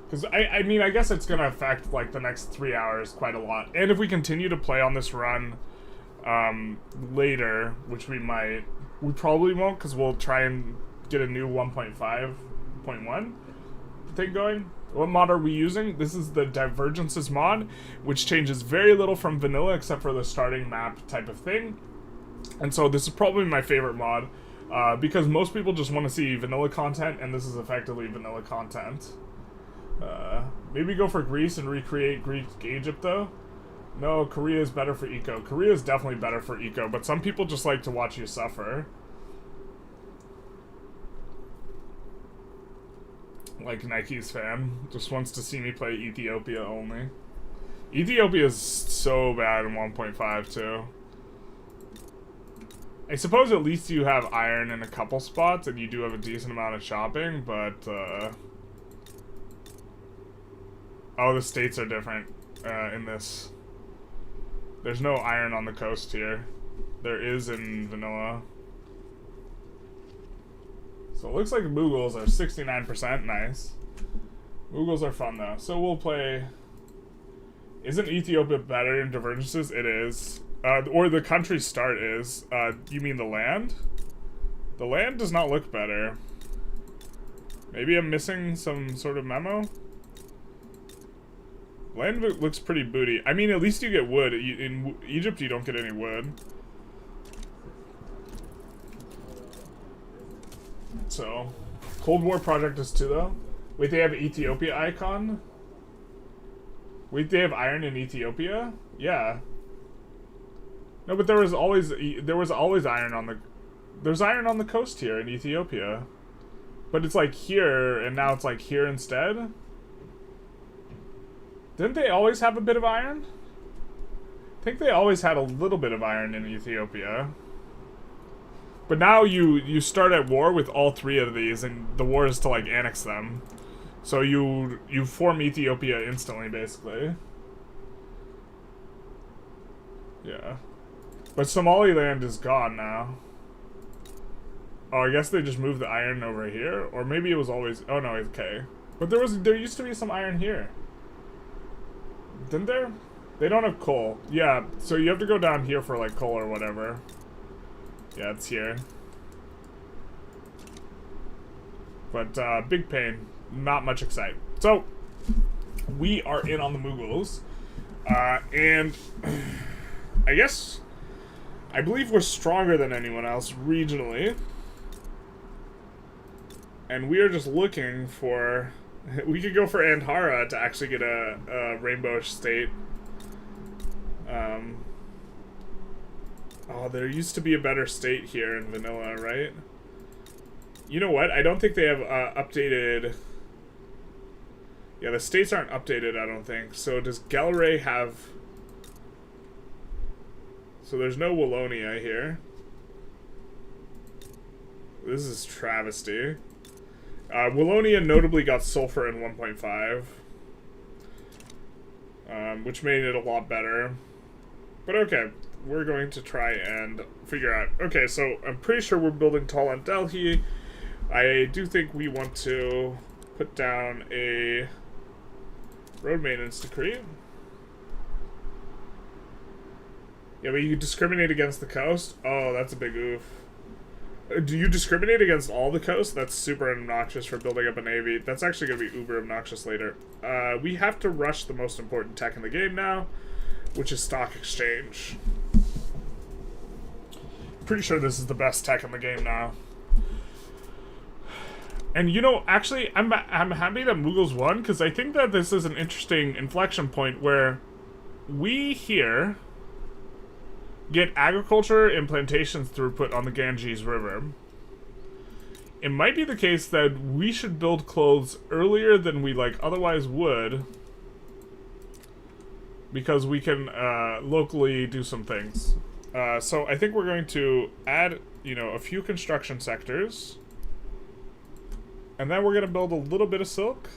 Because, I mean, I guess it's going to affect, like, the next 3 hours quite a lot. And if we continue to play on this run later, which we probably won't, because we'll try and get a new 1.5.1 thing going. What mod are we using? This is the Divergences mod, which changes very little from vanilla except for the starting map type of thing. And so this is probably my favorite mod, because most people just want to see vanilla content, and this is effectively vanilla content. Maybe go for Greece and recreate Greek Egypt, though. No, Korea is better for eco. Korea is definitely better for eco, but some people just like to watch you suffer. Like Nike's fan. Just wants to see me play Ethiopia only. Ethiopia is so bad in 1.5, too. I suppose at least you have iron in a couple spots, and you do have a decent amount of shopping, but, oh, the states are different, in this. There's no iron on the coast here. There is in vanilla. So it looks like Mughals are 69%, nice. Mughals are fun, though. So we'll play... Isn't Ethiopia better in Divergences? It is. Or the country start is. You mean the land? The land does not look better. Maybe I'm missing some sort of memo? Land looks pretty booty. I mean, at least you get wood. In Egypt, you don't get any wood. So, Cold War project is 2, though. Wait, they have Ethiopia icon? Wait, they have iron in Ethiopia? Yeah. No, but there was always iron on the... There's iron on the coast here in Ethiopia. But it's like here, and now it's like here instead? Didn't they always have a bit of iron? I think they always had a little bit of iron in Ethiopia. But now you start at war with all 3 of these, and the war is to, like, annex them. So you form Ethiopia instantly, basically. Yeah. But Somaliland is gone now. Oh, I guess they just moved the iron over here? Or maybe it was always... Oh, no, okay. But there used to be some iron here. Didn't there? They don't have coal. Yeah, so you have to go down here for, like, coal or whatever. Yeah, it's here. But, big pain. Not much excite. So, we are in on the Mughals. And I guess... I believe we're stronger than anyone else regionally. And we are just looking for... We could go for Andhara to actually get a rainbow state. Oh, there used to be a better state here in vanilla, right? You know what? I don't think they have updated... Yeah, the states aren't updated, I don't think. So does Galray have... So there's no Wallonia here. This is travesty. Wallonia notably got sulfur in 1.5. Which made it a lot better. But okay, we're going to try and figure out... Okay, so I'm pretty sure we're building Tall and Delhi. I do think we want to put down a road maintenance decree. Yeah, but you discriminate against the coast? Oh, that's a big oof. Do you discriminate against all the coast? That's super obnoxious for building up a navy. That's actually going to be uber obnoxious later. We have to rush the most important tech in the game now, which is stock exchange. pretty sure this is the best tech in the game now. And you know, actually, I'm happy that Mughals won, because I think that this is an interesting inflection point where we here get agriculture and plantations throughput on the Ganges River. It might be the case that we should build clothes earlier than we otherwise would, because we can locally do some things. So I think we're going to add, a few construction sectors. And then we're going to build a little bit of silk.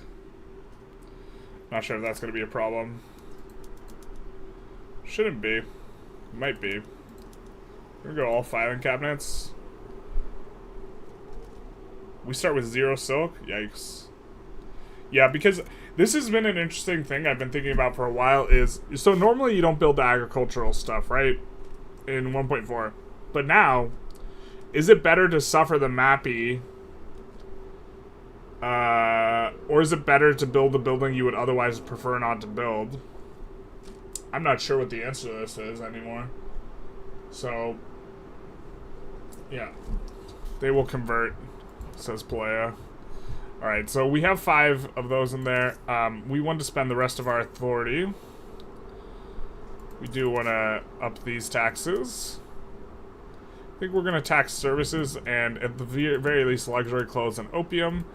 Not sure if that's going to be a problem. Shouldn't be. Might be. We're going to go all filing cabinets. We start with 0 silk? Yikes. Yeah, because this has been an interesting thing I've been thinking about for a while is... So normally you don't build the agricultural stuff, right? In 1.4. But now, is it better to suffer the mappy... or is it better to build the building you would otherwise prefer not to build? I'm not sure what the answer to this is anymore. So, yeah. They will convert, says Palea. Alright, so we have 5 of those in there. We want to spend the rest of our authority. We do want to up these taxes. I think we're going to tax services and, at the very least, luxury clothes and opium.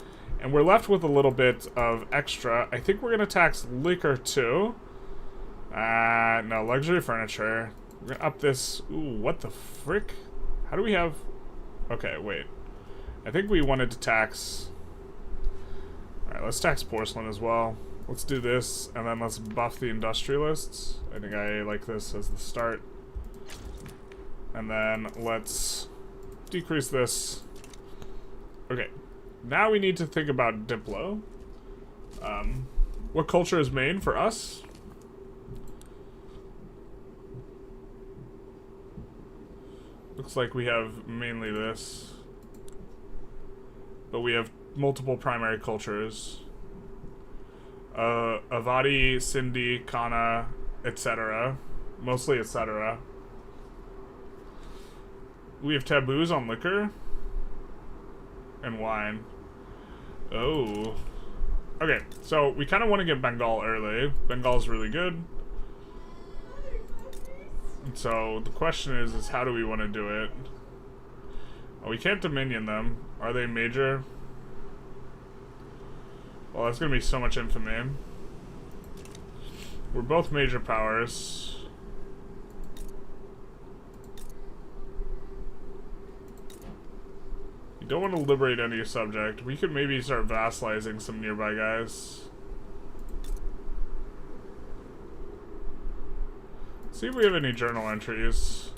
And we're left with a little bit of extra. I think we're going to tax liquor, too. No, luxury furniture. We're going to up this. Ooh, what the frick? How do we have... Okay, wait. I think we wanted to tax... Alright, let's tax porcelain as well. Let's do this, and then let's buff the Industrialists. I think I like this as the start. And then let's decrease this. Okay. Now we need to think about Diplo. What culture is main for us? Looks like we have mainly this. But we have multiple primary cultures. Avadi, Sindhi, Kana, etc. Mostly etc. We have taboos on liquor. And wine. Oh. Okay, so we kind of want to get Bengal early. Bengal's really good. And so the question is how do we want to do it? Oh, we can't dominion them. Are they major? Well, that's going to be so much infamy. We're both major powers. Don't want to liberate any subject. We could maybe start vassalizing some nearby guys. See if we have any journal entries.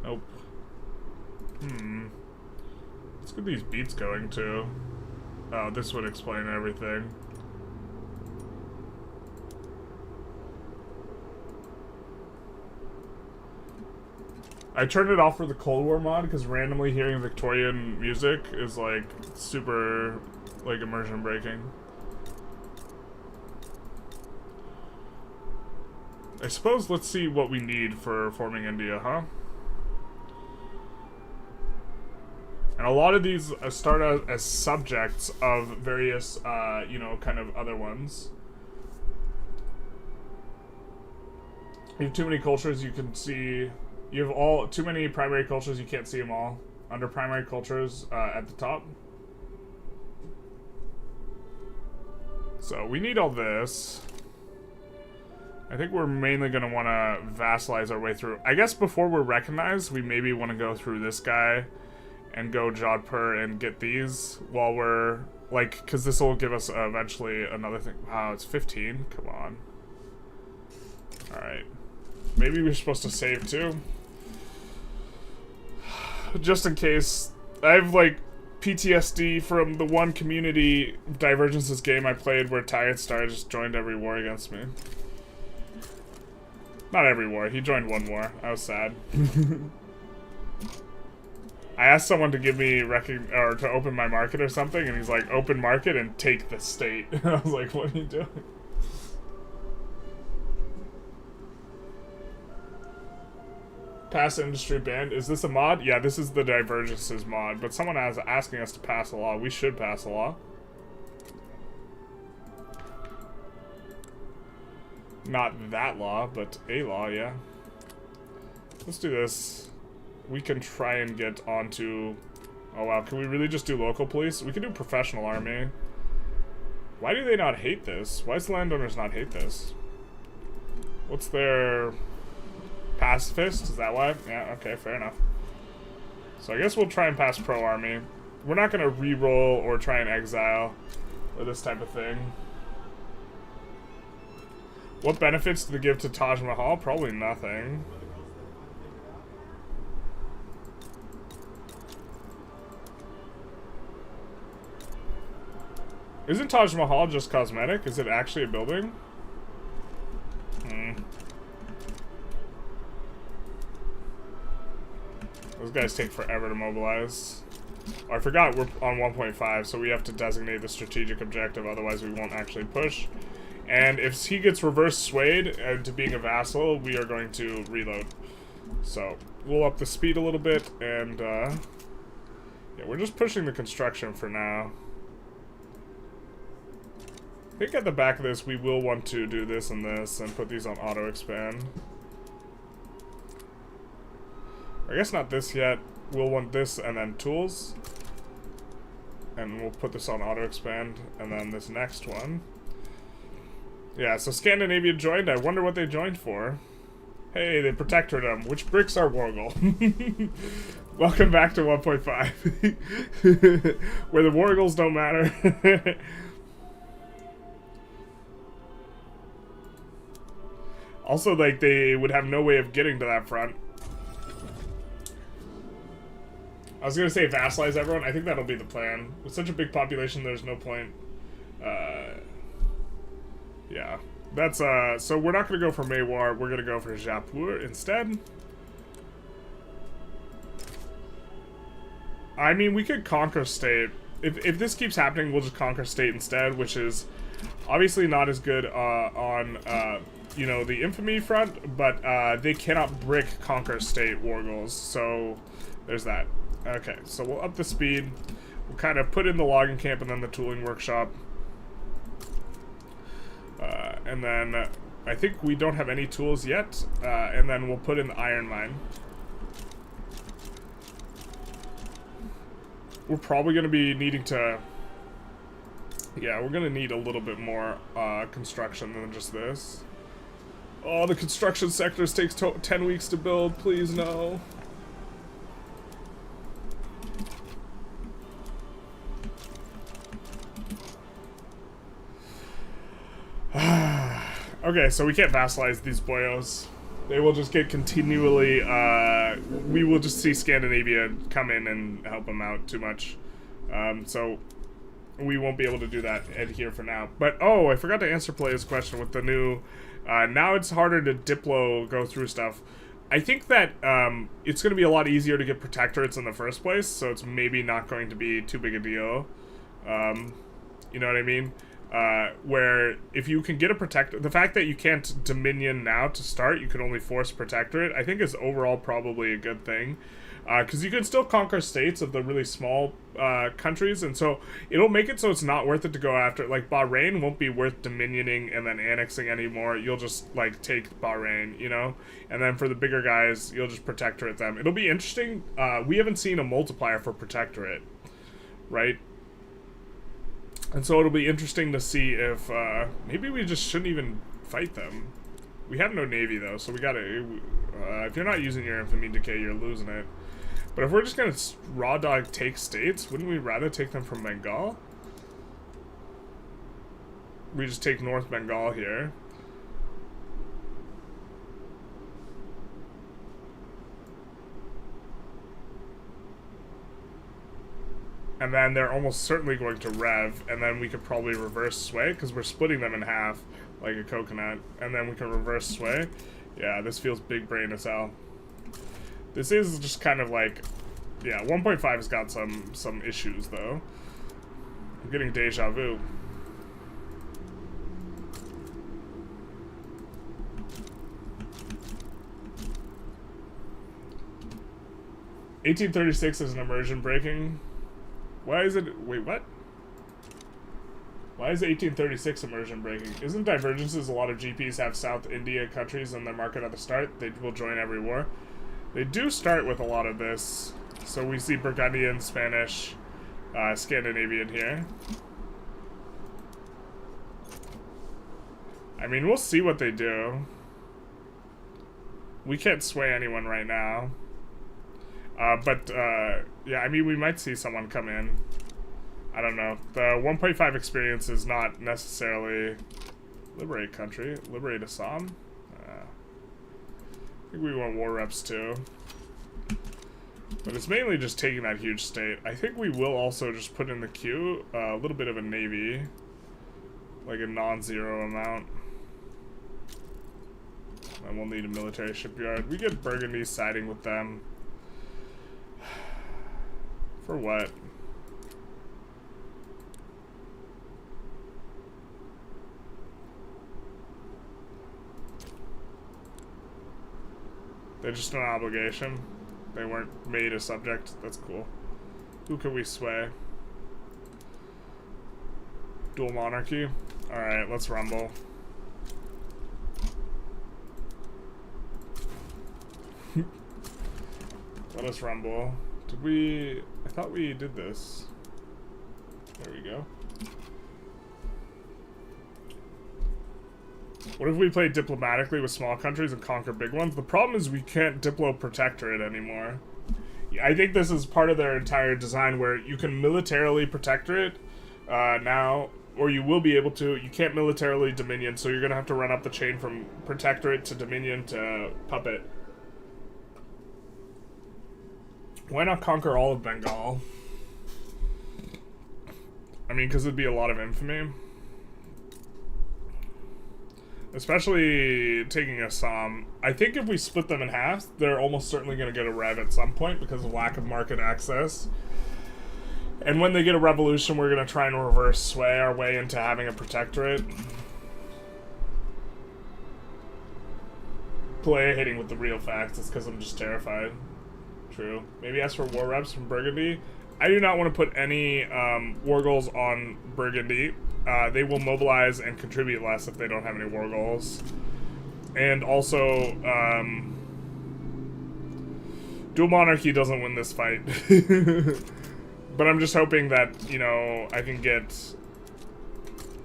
Nope. Let's get these beats going too. Oh, this would explain everything. I turned it off for the Cold War mod because randomly hearing Victorian music is super immersion breaking. I suppose let's see what we need for forming India, huh? And a lot of these start out as subjects of various, kind of other ones. You have too many cultures you can see. You have too many primary cultures, you can't see them all. Under primary cultures at the top. So we need all this. I think we're mainly going to want to vassalize our way through. I guess before we're recognized, we maybe want to go through this guy and go Jodhpur and get these while we're, because this will give us eventually another thing. Wow, it's 15? Come on. Alright. Maybe we're supposed to save too. Just in case. I have PTSD from the one community Divergences game I played where Tired Star just joined every war against me. Not every war, he joined one war. I was sad. I asked someone to give me or to open my market or something, and he's like, open market and take the state. I was like, what are you doing? Pass industry ban. Is this a mod? Yeah, this is the Divergences mod. But someone is asking us to pass a law. We should pass a law. Not that law, but a law, yeah. Let's do this. We can try and get onto... Oh wow, can we really just do local police? We can do professional army. Why do they not hate this? Why does the landowners not hate this? What's their... Pacifist? Is that why? Yeah, okay, fair enough. So I guess we'll try and pass pro-army. We're not going to re-roll or try and exile or this type of thing. What benefits do they give to Taj Mahal? Probably nothing. Isn't Taj Mahal just cosmetic? Is it actually a building? Those guys take forever to mobilize. Oh, I forgot we're on 1.5, so we have to designate the strategic objective, otherwise we won't actually push. And if he gets reverse swayed to being a vassal, we are going to reload. So, we'll up the speed a little bit, and yeah, we're just pushing the construction for now. I think at the back of this, we will want to do this and this, and put these on auto-expand. I guess not this yet. We'll want this and then tools. And we'll put this on auto-expand. And then this next one. Yeah, so Scandinavia joined. I wonder what they joined for. Hey, they protected them. Which bricks are Wargle? Welcome back to 1.5. Where the Wargles don't matter. Also, like, they would have no way of getting to that front. I was gonna say vassalize everyone. I think that'll be the plan. With such a big population, there's no point. Yeah. That's, so we're not gonna go for Maywar. We're gonna go for Jaipur instead. I mean, we could conquer state. If this keeps happening, we'll just conquer state instead, which is obviously not as good on, you know, the infamy front, but they cannot brick conquer state wargles, so there's that. Okay, so we'll up the speed. We'll kind of put in the logging camp and then the tooling workshop. And then I think we don't have any tools yet, and then we'll put in the iron mine. We're probably going to be needing to... Yeah, we're going to need a little bit more construction than just this. Oh, the construction sectors takes 10 weeks to build. Please, no. Okay, so we can't vassalize these boyos. They will just get continually, we will just see Scandinavia come in and help them out too much. So we won't be able to do that here for now. But, oh, I forgot to answer Player's question with the new, now it's harder to Diplo go through stuff. I think that it's going to be a lot easier to get protectorates in the first place, so it's maybe not going to be too big a deal. You know what I mean? Where if you can get a protector, the fact that you can't dominion now to start, you can only force protectorate, I think is overall probably a good thing. Because you can still conquer states of the really small countries, and so it'll make it so it's not worth it to go after. Like, Bahrain won't be worth dominioning and then annexing anymore. You'll just, like, take Bahrain, you know? And then for the bigger guys, you'll just protectorate them. It'll be interesting. We haven't seen a multiplier for protectorate, right? And so it'll be interesting to see if, maybe we just shouldn't even fight them. We have no navy, though, so we gotta, if you're not using your infamy decay, you're losing it. But if we're just gonna raw dog take states, wouldn't we rather take them from Bengal? We just take North Bengal here. And then they're almost certainly going to rev, and then we could probably reverse sway, because we're splitting them in half, like a coconut. And then we can reverse sway. Yeah, this feels big brain as hell. This is just kind of like, yeah, 1.5 has got some issues, though. I'm getting deja vu. 1836 is an immersion breaking. Why is it... Wait, what? Why is 1836 immersion breaking? Isn't Divergences a lot of GPs have South India countries in their market at the start? They will join every war. They do start with a lot of this. So we see Burgundian, Spanish, Scandinavian here. I mean, we'll see what they do. We can't sway anyone right now. Yeah, I mean, we might see someone come in. I don't know. The 1.5 experience is not necessarily... Liberate country. Liberate Assam? I think we want war reps too. But it's mainly just taking that huge state. I think we will also just put in the queue a little bit of a navy. Like a non-zero amount. And we'll need a military shipyard. We get Burgundy siding with them. For what? They're just an obligation. They weren't made a subject. That's cool. Who can we sway? Dual monarchy? Alright, let's rumble. Let us rumble. Did we... I thought we did this. There we go. What if we play diplomatically with small countries and conquer big ones? The problem is we can't diplo-protectorate anymore. I think this is part of their entire design where you can militarily protectorate now, or you will be able to. You can't militarily dominion, so you're going to have to run up the chain from protectorate to dominion to puppet. Why not conquer all of Bengal? I mean, because it'd be a lot of infamy. Especially taking Assam. I think if we split them in half, they're almost certainly going to get a rev at some point because of lack of market access. And when they get a revolution, we're going to try and reverse sway our way into having a protectorate. Play hitting with the real facts. It's because I'm just terrified. True. Maybe ask for war reps from Burgundy. I do not want to put any war goals on Burgundy. They will mobilize and contribute less if they don't have any war goals. And also, dual monarchy doesn't win this fight. But I'm just hoping that, you know, I can get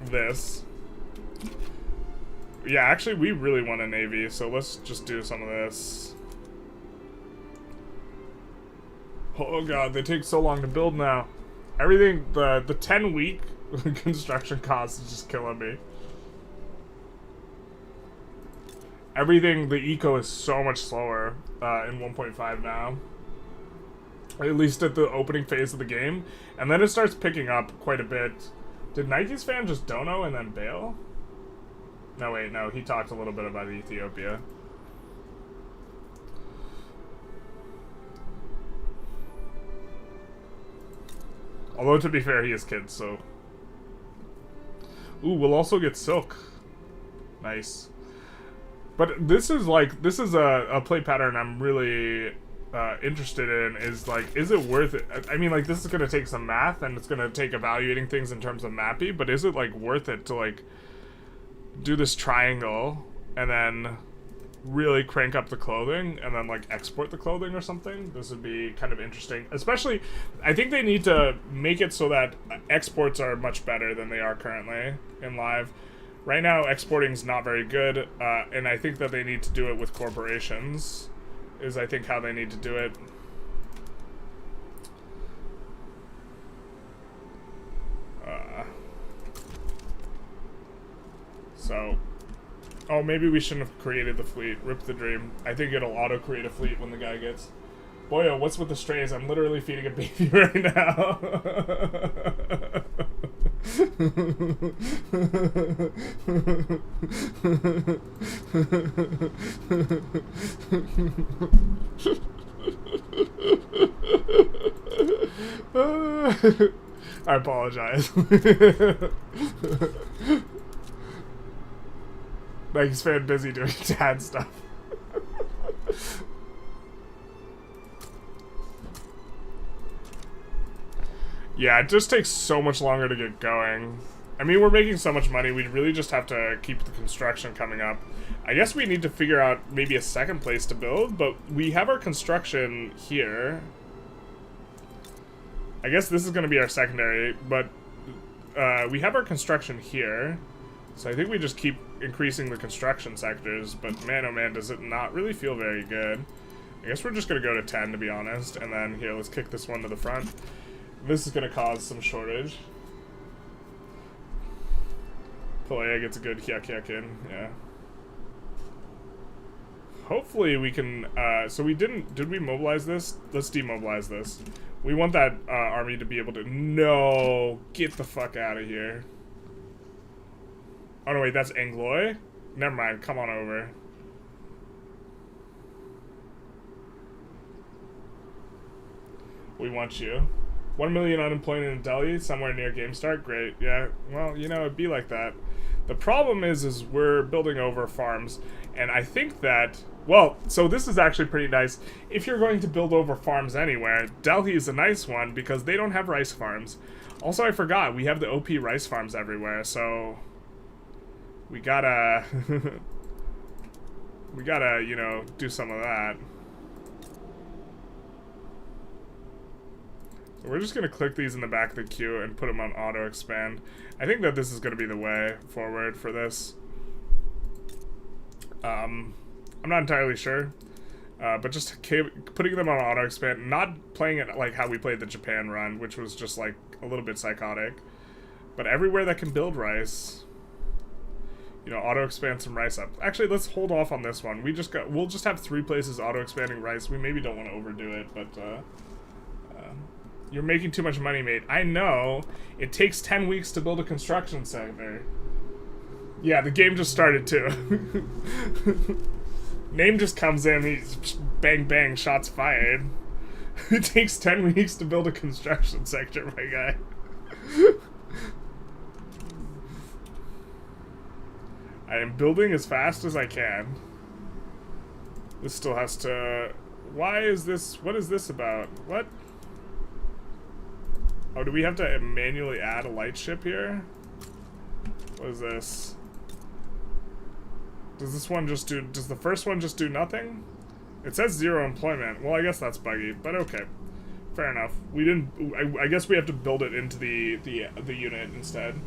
this. Yeah, actually, we really want a navy, so let's just do some of this. Oh god, they take so long to build now. Everything, the 10-week construction cost is just killing me. Everything, the eco is so much slower in 1.5 now. At least at the opening phase of the game. And then it starts picking up quite a bit. Did Nike's fan just dono and then bail? No, wait, no, he talked a little bit about Ethiopia. Although, to be fair, he has kids, so... Ooh, we'll also get silk. Nice. But this is, like, this is a play pattern I'm really interested in, is, like, is it worth it? I mean, like, this is going to take some math, and it's going to take evaluating things in terms of mappy, but is it, like, worth it to, like, do this triangle, and then really crank up the clothing and then like export the clothing or something? This would be kind of interesting. Especially, I think they need to make it so that exports are much better than they are currently in live. Right now, exporting is not very good, and I think that they need to do it with corporations, is I think how they need to do it. So... Oh, maybe we shouldn't have created the fleet. Rip the dream. I think it'll auto-create a fleet when the guy gets... Boyo, what's with the strays? I'm literally feeding a baby right now. I apologize. Nike's fan busy doing dad stuff. Yeah, it just takes so much longer to get going. I mean, we're making so much money, we really just have to keep the construction coming up. I guess we need to figure out maybe a second place to build, but we have our construction here. I guess this is going to be our secondary, but we have our construction here. So I think we just keep increasing the construction sectors, but man, oh man, does it not really feel very good. I guess we're just going to go to 10, to be honest, and then here, let's kick this one to the front. This is going to cause some shortage. Pelea gets a good hyuk in, yeah. Hopefully we can, so we did we mobilize this? Let's demobilize this. We want that army to be able to, no, get the fuck out of here. Oh no, wait, that's Angloy? Never mind, come on over. We want you. 1 million unemployment in Delhi, somewhere near game start, great, yeah. Well, you know, it'd be like that. The problem is we're building over farms, and I think that, well, so this is actually pretty nice. If you're going to build over farms anywhere, Delhi is a nice one because they don't have rice farms. Also, I forgot, we have the OP rice farms everywhere, so we gotta, we gotta, you know, do some of that. So we're just gonna click these in the back of the queue and put them on auto expand. I think that this is gonna be the way forward for this. I'm not entirely sure, but just putting them on auto expand, not playing it like how we played the Japan run, which was just like a little bit psychotic. But everywhere that can build rice, you know, auto expand some rice up. Actually, let's hold off on this one. We'll just have 3 places auto expanding rice. We maybe don't want to overdo it, but you're making too much money, mate. I know. It takes 10 weeks to build a construction center. Yeah, the game just started too. Name just comes in, he's bang bang, shots fired. It takes 10 weeks to build a construction sector, my guy. I am building as fast as I can. This still has to... Why is this... What is this about? What? Oh, do we have to manually add a light ship here? What is this? Does this one just do... Does the first one just do nothing? It says 0 employment. Well, I guess that's buggy, but okay. Fair enough. We didn't... I guess we have to build it into the unit instead.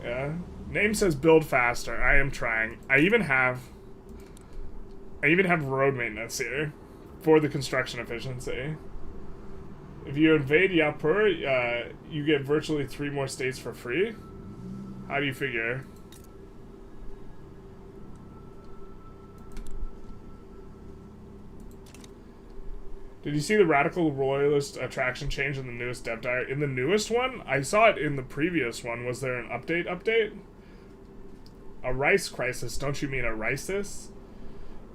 Yeah. Name says build faster. I am trying. I even have road maintenance here for the construction efficiency. If you invade Yapur, you get virtually 3 more states for free. How do you figure? Did you see the radical royalist attraction change in the newest dev diary? In the newest one? I saw it in the previous one. Was there an update? A rice crisis? Don't you mean a risis?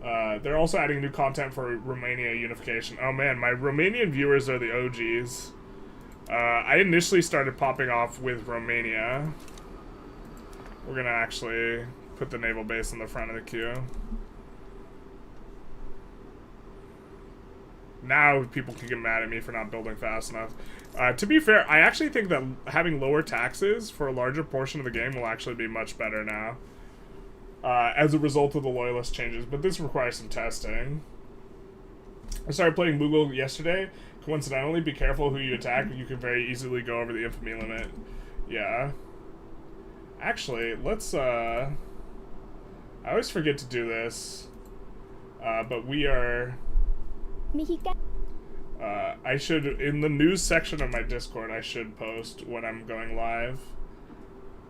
They're also adding new content for Romania unification. Oh man, my Romanian viewers are the OGs. I initially started popping off with Romania. We're gonna actually put the naval base in the front of the queue. Now people can get mad at me for not building fast enough. To be fair, I actually think that having lower taxes for a larger portion of the game will actually be much better now. As a result of the loyalist changes, but this requires some testing. I started playing Mughal yesterday. Coincidentally, be careful who you attack. You can very easily go over the infamy limit. Yeah. Actually, let's, I always forget to do this. But we are... I should, in the news section of my Discord, I should post when I'm going live.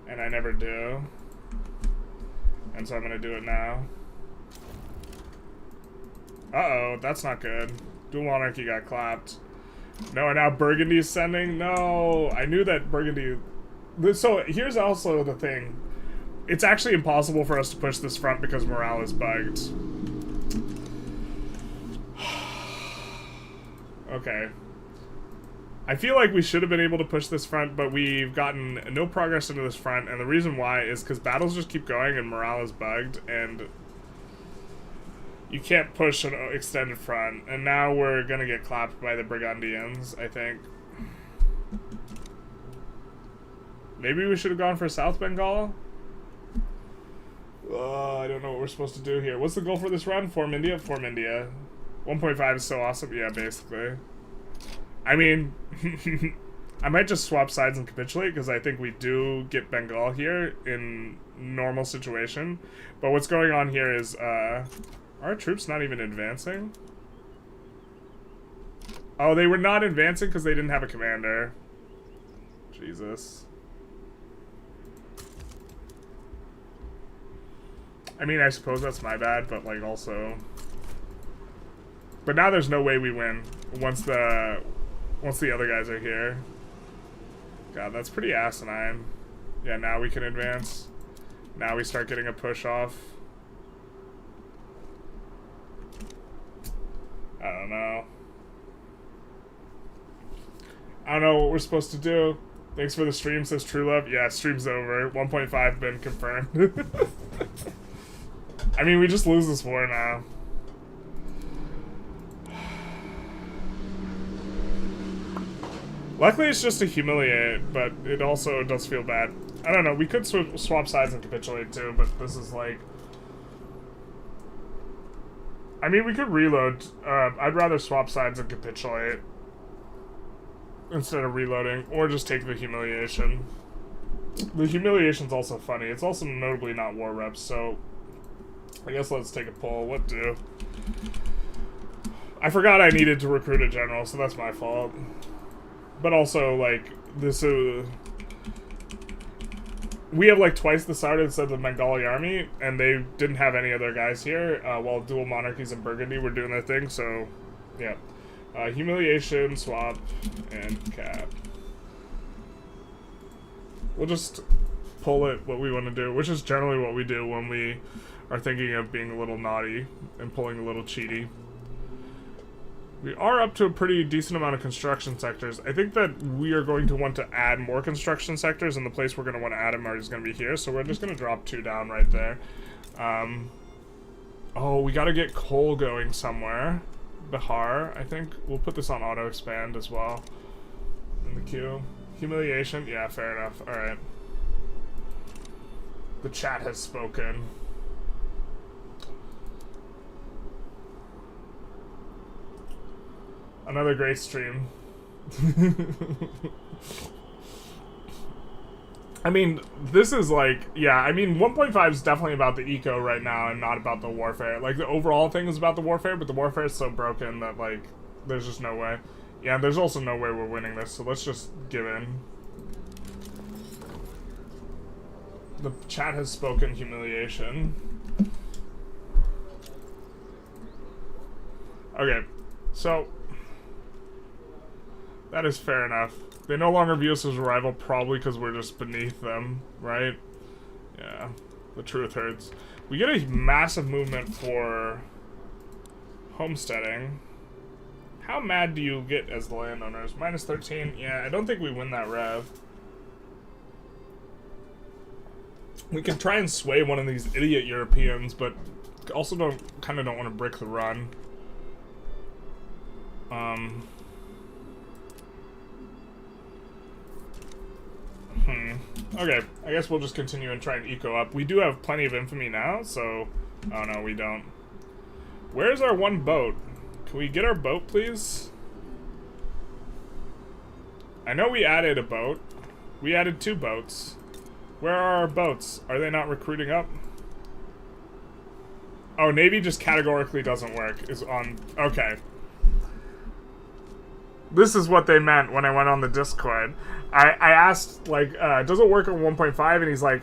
And I never do. And so I'm gonna do it now. Uh-oh, that's not good. Dual Monarchy got clapped. No, and now Burgundy's sending? No, I knew that Burgundy... So, here's also the thing. It's actually impossible for us to push this front because morale is bugged. Okay. I feel like we should have been able to push this front, but we've gotten no progress into this front, and the reason why is because battles just keep going and morale is bugged, and you can't push an extended front, and now we're gonna get clapped by the Burgundians, I think. Maybe we should have gone for South Bengal? I don't know what we're supposed to do here. What's the goal for this run? Form India? Form India. 1.5 is so awesome. Yeah, basically. I mean, I might just swap sides and capitulate, because I think we do get Bengal here in normal situation. But what's going on here is, are our troops not even advancing? Oh, they were not advancing because they didn't have a commander. Jesus. I mean, I suppose that's my bad, but, like, also... But now there's no way we win once the other guys are here. God, that's pretty asinine. Yeah, now we can advance. Now we start getting a push off. I don't know. I don't know what we're supposed to do. Thanks for the stream, says True Love. Yeah, stream's over. 1.5 been confirmed. I mean, we just lose this war now. Luckily, it's just to humiliate, but it also does feel bad. I don't know, we could swap sides and capitulate too, but this is like... I mean, we could reload. I'd rather swap sides and capitulate instead of reloading, or just take the humiliation. The humiliation's also funny. It's also notably not war reps, so... I guess let's take a poll. What do? I forgot I needed to recruit a general, so that's my fault. But also, like, this we have, like, twice the size of the Bengali army, and they didn't have any other guys here, while dual monarchies in Burgundy were doing their thing, so, yeah. Humiliation, swap, and cap. We'll just pull it what we want to do, which is generally what we do when we are thinking of being a little naughty and pulling a little cheaty. We are up to a pretty decent amount of construction sectors. I think that we are going to want to add more construction sectors, and the place we're going to want to add them is going to be here, so we're just going to drop 2 down right there. Oh, we got to get coal going somewhere. Bihar, I think. We'll put this on auto-expand as well in the queue. Humiliation? Yeah, fair enough. Alright. The chat has spoken. Another great stream. I mean, this is like, yeah, I mean, 1.5 is definitely about the eco right now and not about the warfare. Like, the overall thing is about the warfare, but the warfare is so broken that, like, there's just no way. Yeah, there's also no way we're winning this, so let's just give in. The chat has spoken humiliation. Okay, so... that is fair enough. They no longer view us as a rival, probably because we're just beneath them, right? Yeah, the truth hurts. We get a massive movement for homesteading. How mad do you get as the landowners? Minus 13? Yeah, I don't think we win that rev. We can try and sway one of these idiot Europeans, but also kind of don't want to brick the run. Okay, I guess we'll just continue and try and eco up. We do have plenty of infamy now, so... oh no, we don't. Where's our one boat? Can we get our boat, please? I know we added a boat. We added 2 boats. Where are our boats? Are they not recruiting up? Oh, Navy just categorically doesn't work. Is on... okay. This is what they meant when I went on the Discord. I asked, like, does it work on 1.5? And he's like,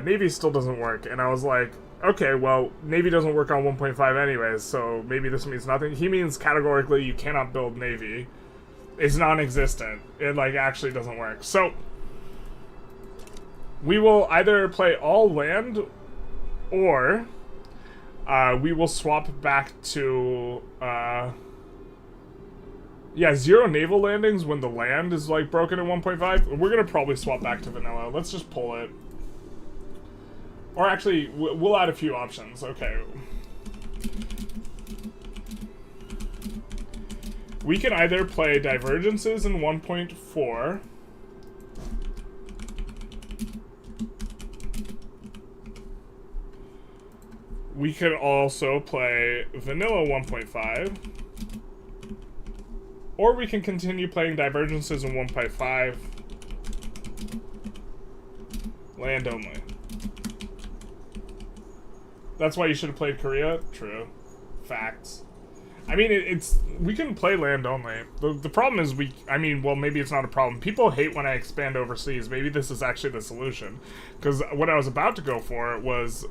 Navy still doesn't work. And I was like, okay, well, Navy doesn't work on 1.5 anyways, so maybe this means nothing. He means categorically you cannot build Navy. It's non-existent. It, like, actually doesn't work. So, we will either play all land, or we will swap back to... yeah, 0 naval landings when the land is, like, broken at 1.5. We're gonna probably swap back to vanilla. Let's just pull it. Or actually, we'll add a few options. Okay. We can either play Divergences in 1.4. We could also play Vanilla 1.5. Or we can continue playing Divergences in 1.5. Land only. That's why you should have played Korea? True. Facts. I mean, we can play land only. The problem is well, maybe it's not a problem. People hate when I expand overseas. Maybe this is actually the solution. Because what I was about to go for was,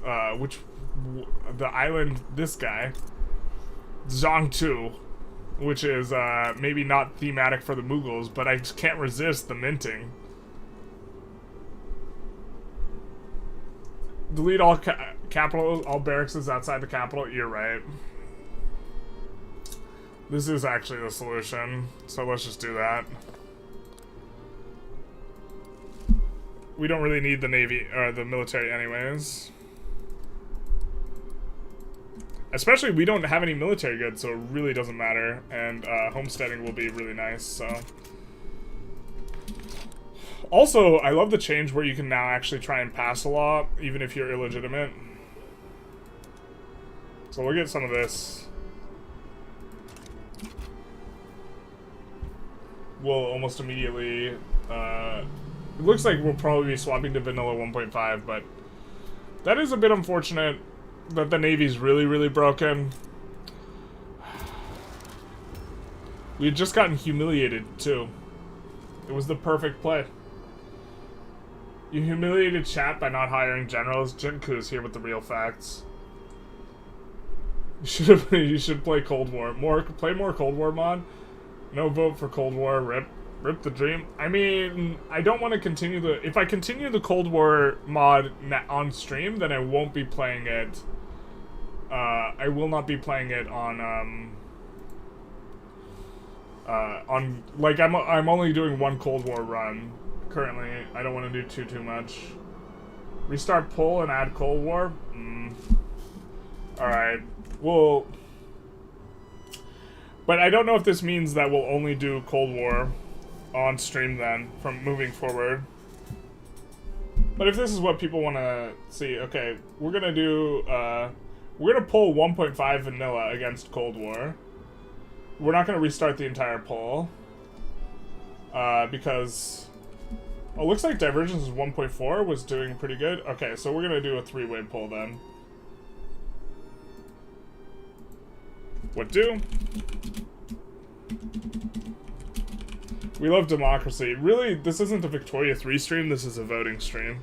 the island, this guy, Zhangtu, which is, maybe not thematic for the Mughals, but I just can't resist the minting. Delete all capitals, all barracks outside the capital. You're right. This is actually the solution, so let's just do that. We don't really need the navy or the military anyways. Especially we don't have any military goods, so it really doesn't matter. And homesteading will be really nice, so. Also, I love the change where you can now actually try and pass a law, even if you're illegitimate. So we'll get some of this. We'll almost immediately, it looks like we'll probably be swapping to Vanilla 1.5, but that is a bit unfortunate that the Navy's really, really broken. We had just gotten humiliated, too. It was the perfect play. You humiliated chat by not hiring generals. Jinku's here with the real facts. You should play Cold War. Play more Cold War mod. No vote for Cold War. Rip the dream. I mean, I don't want to continue the... If I continue the Cold War mod on stream, then I won't be playing it. I will not be playing it on like, I'm only doing one Cold War run currently. I don't want to do too much. Restart pull and add Cold War? Alright. Well... But I don't know if this means that we'll only do Cold War on stream then, from moving forward. But if this is what people want to see, okay, we're gonna do, we're gonna pull 1.5 vanilla against Cold War. We're not gonna restart the entire poll. Because... Oh, looks like Divergences 1.4 was doing pretty good. Okay, so we're gonna do a three-way poll then. What do? We love democracy. Really, this isn't a Victoria 3 stream, this is a voting stream.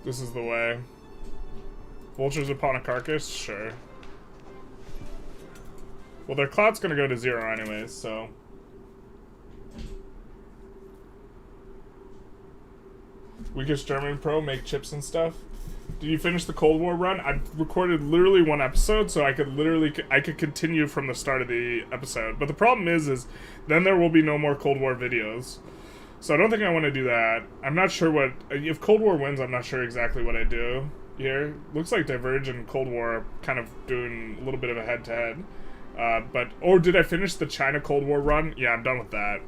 This is the way. Vultures upon a carcass? Sure. Well, their clout's gonna go to 0 anyways, so... Weakest German Pro, make chips and stuff. Did you finish the Cold War run? I recorded literally one episode, so I could continue from the start of the episode. But the problem is then there will be no more Cold War videos. So I don't think I want to do that. I'm not sure what... If Cold War wins, I'm not sure exactly what I do here. Looks like Diverge and Cold War kind of doing a little bit of a head-to-head. Or did I finish the China Cold War run? Yeah, I'm done with that.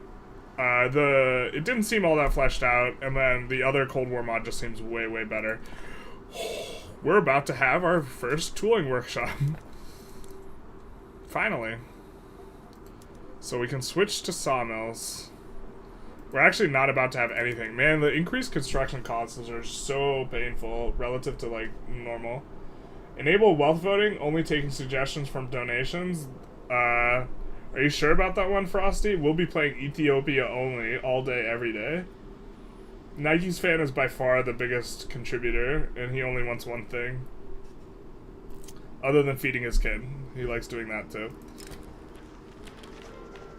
It didn't seem all that fleshed out, and then the other Cold War mod just seems way, way better. We're about to have our first tooling workshop. Finally. So we can switch to sawmills. We're actually not about to have anything. Man, the increased construction costs are so painful relative to, like, normal. Enable wealth voting, only taking suggestions from donations. Are you sure about that one, Frosty? We'll be playing Ethiopia only, all day, every day. Nike's fan is by far the biggest contributor, and he only wants one thing. Other than feeding his kid. He likes doing that, too.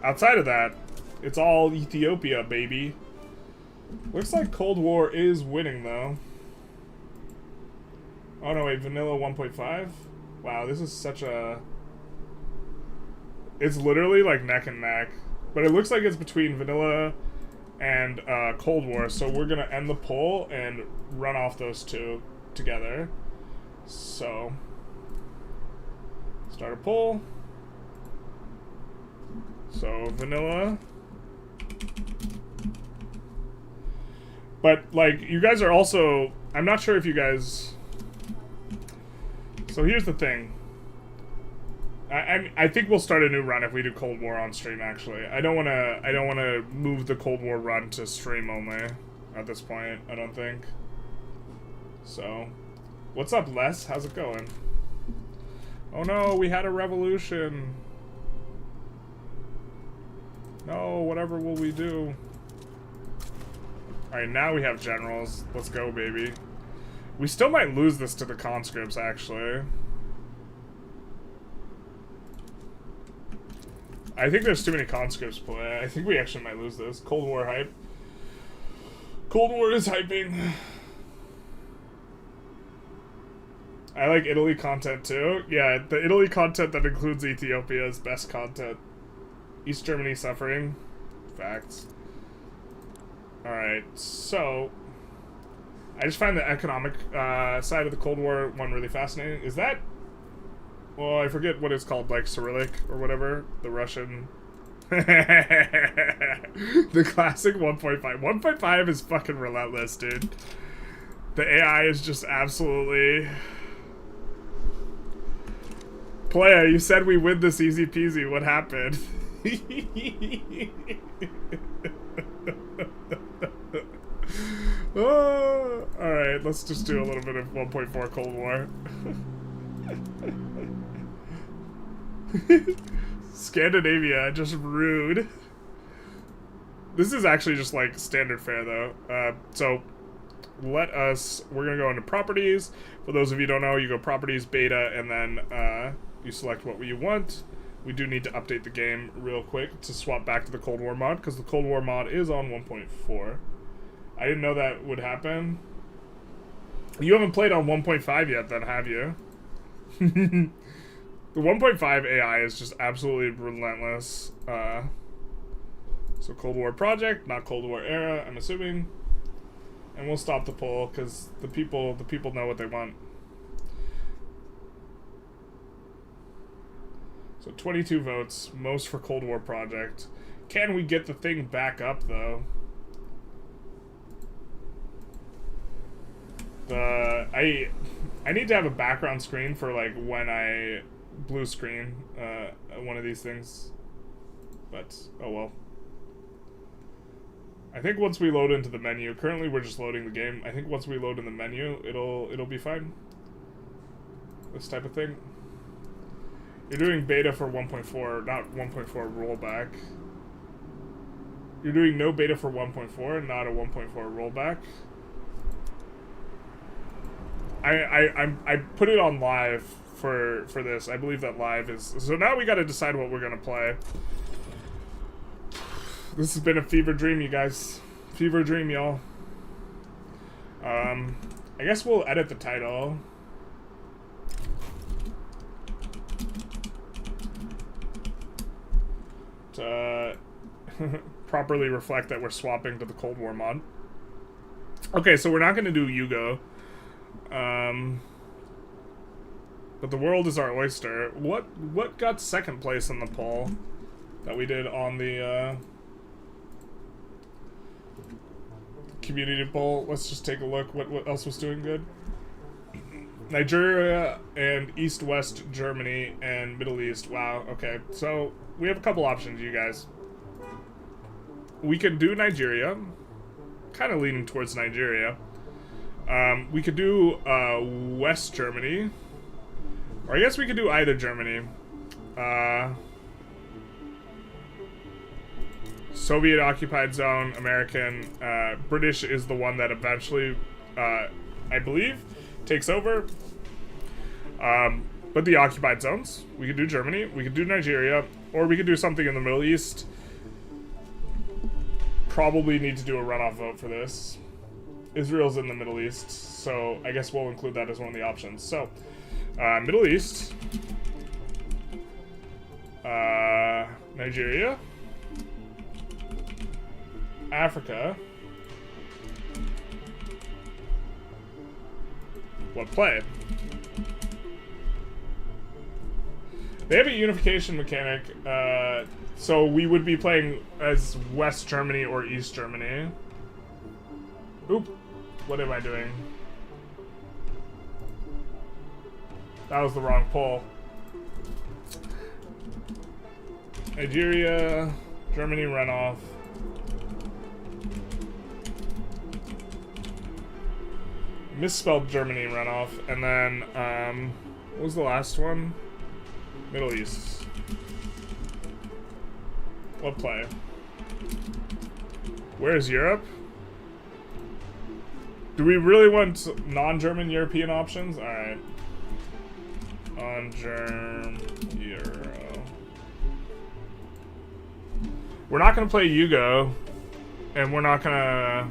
Outside of that, it's all Ethiopia, baby. Looks like Cold War is winning, though. Oh, no, wait, Vanilla 1.5? Wow, this is such a... It's literally, like, neck and neck. But it looks like it's between Vanilla and Cold War, so we're gonna end the poll and run off those two together. So, start a poll. So, vanilla. But, like, you guys are also... I'm not sure if you guys... So here's the thing. I think we'll start a new run if we do Cold War on stream, actually. I don't wanna move the Cold War run to stream only at this point, I don't think. So, what's up, Les? How's it going? Oh no, we had a revolution. No, whatever will we do? Alright, now we have generals. Let's go, baby. We still might lose this to the conscripts, actually. I think there's too many conscripts play. I think we actually might lose this. Cold War hype. Cold War is hyping. I like Italy content too. Yeah, the Italy content that includes Ethiopia is best content. East Germany suffering. Facts. Alright, so... I just find the economic side of the Cold War one really fascinating. Is that... Well, I forget what it's called, like Cyrillic or whatever. The Russian... the classic 1.5. 1.5 is fucking relentless, dude. The AI is just absolutely... Playa, you said we win this easy peasy. What happened? Oh, alright, let's just do a little bit of 1.4 Cold War. Scandinavia, just rude. This is actually just like standard fare though. So we're gonna go into properties. For those of you who don't know, you go properties, beta, and then you select what you want. We do need to update the game real quick to swap back to the Cold War mod, because the Cold War mod is on 1.4. I didn't know that would happen. You haven't played on 1.5 yet then, have you? The 1.5 AI is just absolutely relentless. So Cold War project, not Cold War era, I'm assuming. And we'll stop the poll, because the people know what they want. So 22 votes, most for Cold War project. Can we get the thing back up, though? I need to have a background screen for, like, when I blue screen one of these things. But, oh well. I think once we load into the menu, currently we're just loading the game. I think once we load in the menu, it'll be fine. This type of thing. You're doing beta for 1.4, not 1.4 rollback. You're doing no beta for 1.4, not a 1.4 rollback. I put it on live for this. I believe that live is... So now we gotta decide what we're gonna play. This has been a fever dream, you guys. Fever dream, y'all. I guess we'll edit the title. To properly reflect that we're swapping to the Cold War mod. Okay, so we're not gonna do Yugo. But the world is our oyster. What got second place in the poll that we did on the community poll? Let's just take a look. What else was doing good? Nigeria and East-West Germany and Middle East. Wow, okay. So we have a couple options, you guys. We could do Nigeria. Kind of leaning towards Nigeria. We could do West Germany. Or I guess we could do either Germany. Soviet-occupied zone, American. British is the one that eventually, I believe, takes over. But the occupied zones. We could do Germany. We could do Nigeria. Or we could do something in the Middle East. Probably need to do a runoff vote for this. Israel's in the Middle East, so I guess we'll include that as one of the options. So, Middle East, Nigeria, Africa. What play? They have a unification mechanic, so we would be playing as West Germany or East Germany. Oop. What am I doing? That was the wrong poll. Nigeria, Germany runoff. Misspelled Germany runoff, and then, what was the last one? Middle East. What play? Where's Europe? Do we really want non-German European options? Alright. Non-Germ Euro. We're not gonna play Yugo, and we're not gonna...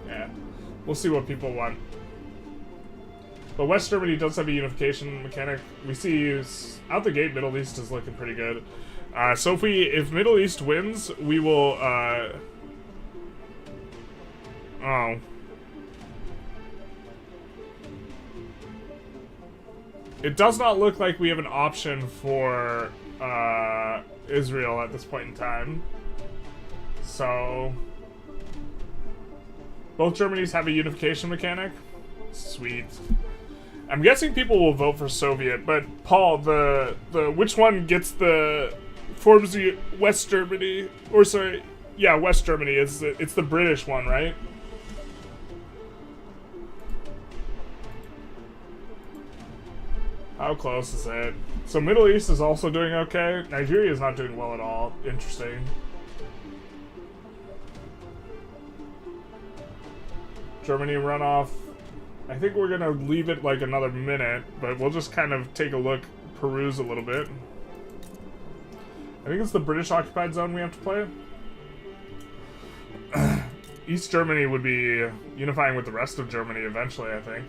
Yeah. We'll see what people want. But West Germany does have a unification mechanic. We see out the gate Middle East is looking pretty good. So if Middle East wins, we will oh. It does not look like we have an option for Israel at this point in time. So both Germanys have a unification mechanic. Sweet. I'm guessing people will vote for Soviet, but Paul, the which one gets the forms the West Germany, or sorry, yeah, West Germany is it's the British one, right? How close is it? So Middle East is also doing okay. Nigeria is not doing well at all. Interesting. Germany runoff. I think we're gonna leave it like another minute, but we'll just kind of take a look, peruse a little bit. I think it's the British occupied zone we have to play. East Germany would be unifying with the rest of Germany eventually, I think.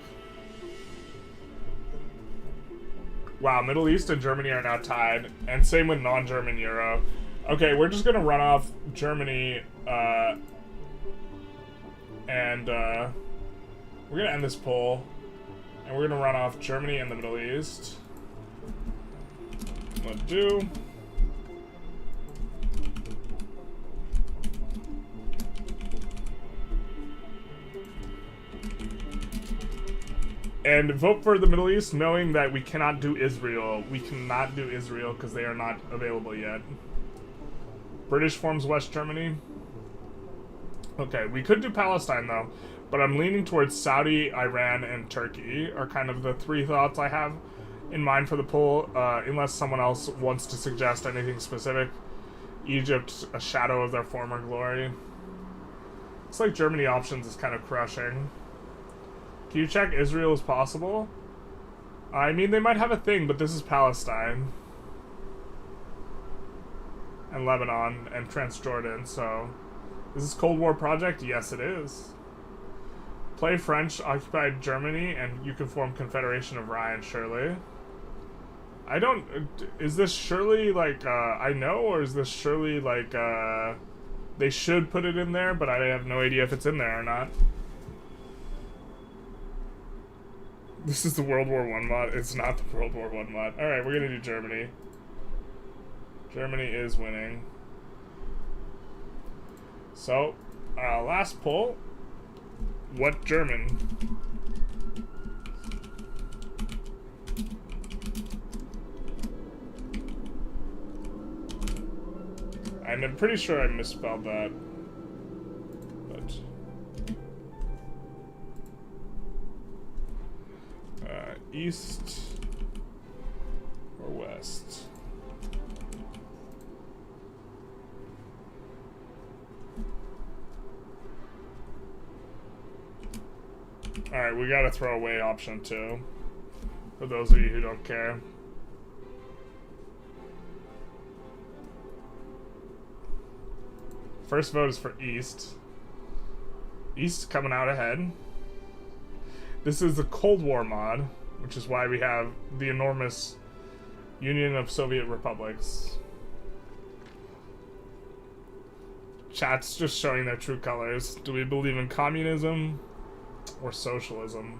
Wow, Middle East and Germany are now tied, and same with non-German Euro. Okay, we're just gonna run off Germany, and we're gonna end this poll, and we're gonna run off Germany and the Middle East. Let's do. And vote for the Middle East, knowing that we cannot do Israel. We cannot do Israel because they are not available yet. British forms West Germany. Okay, we could do Palestine though, but I'm leaning towards Saudi, Iran, and Turkey are kind of the three thoughts I have in mind for the poll, unless someone else wants to suggest anything specific. Egypt, a shadow of their former glory. Looks like Germany options is kind of crushing. Can you check Israel is possible? I mean, they might have a thing, but this is Palestine. And Lebanon, and Transjordan, so... Is this Cold War project? Yes, it is. Play French, occupied Germany, and you can form Confederation of Rhine, surely. I don't... Is this surely, like, I know, or is this surely, like, they should put it in there, but I have no idea if it's in there or not. This is the World War I mod. It's not the World War I mod. Alright, we're gonna do Germany. Germany is winning. So, last poll. What German? I'm pretty sure I misspelled that. But... East or West? Alright, we gotta throw away option 2. For those of you who don't care. First vote is for East. East coming out ahead. This is the Cold War mod, which is why we have the enormous Union of Soviet Republics. Chat's just showing their true colors. Do we believe in communism or socialism?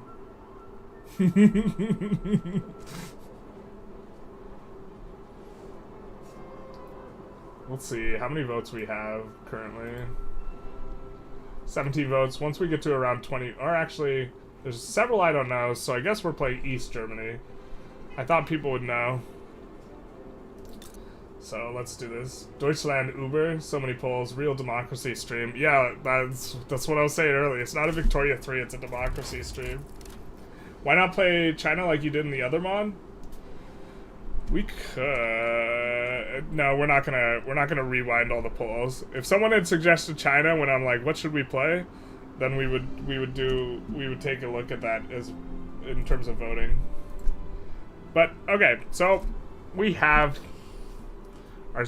Let's see how many votes we have currently. 17 votes. Once we get to around 20, or actually, there's several I don't know, so I guess we're playing East Germany. I thought people would know. So let's do this. Deutschland Uber, so many polls, real democracy stream. Yeah, that's what I was saying earlier. It's not a Victoria 3, it's a democracy stream. Why not play China like you did in the other mod? We could. No, we're not gonna rewind all the polls. If someone had suggested China when I'm like, what should we play? Then we would take a look at that as in terms of voting. But okay, so we have our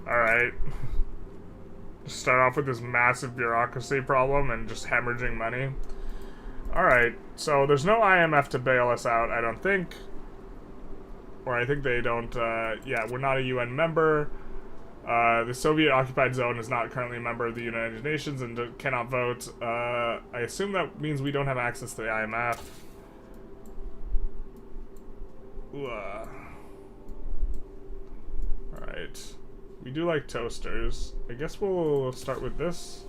alright. Start off with this massive bureaucracy problem and just hemorrhaging money. Alright, so there's no IMF to bail us out, I don't think. Or I think they don't, yeah, we're not a UN member. The Soviet-occupied zone is not currently a member of the United Nations and cannot vote. I assume that means we don't have access to the IMF. Alright. We do like toasters. I guess we'll start with this.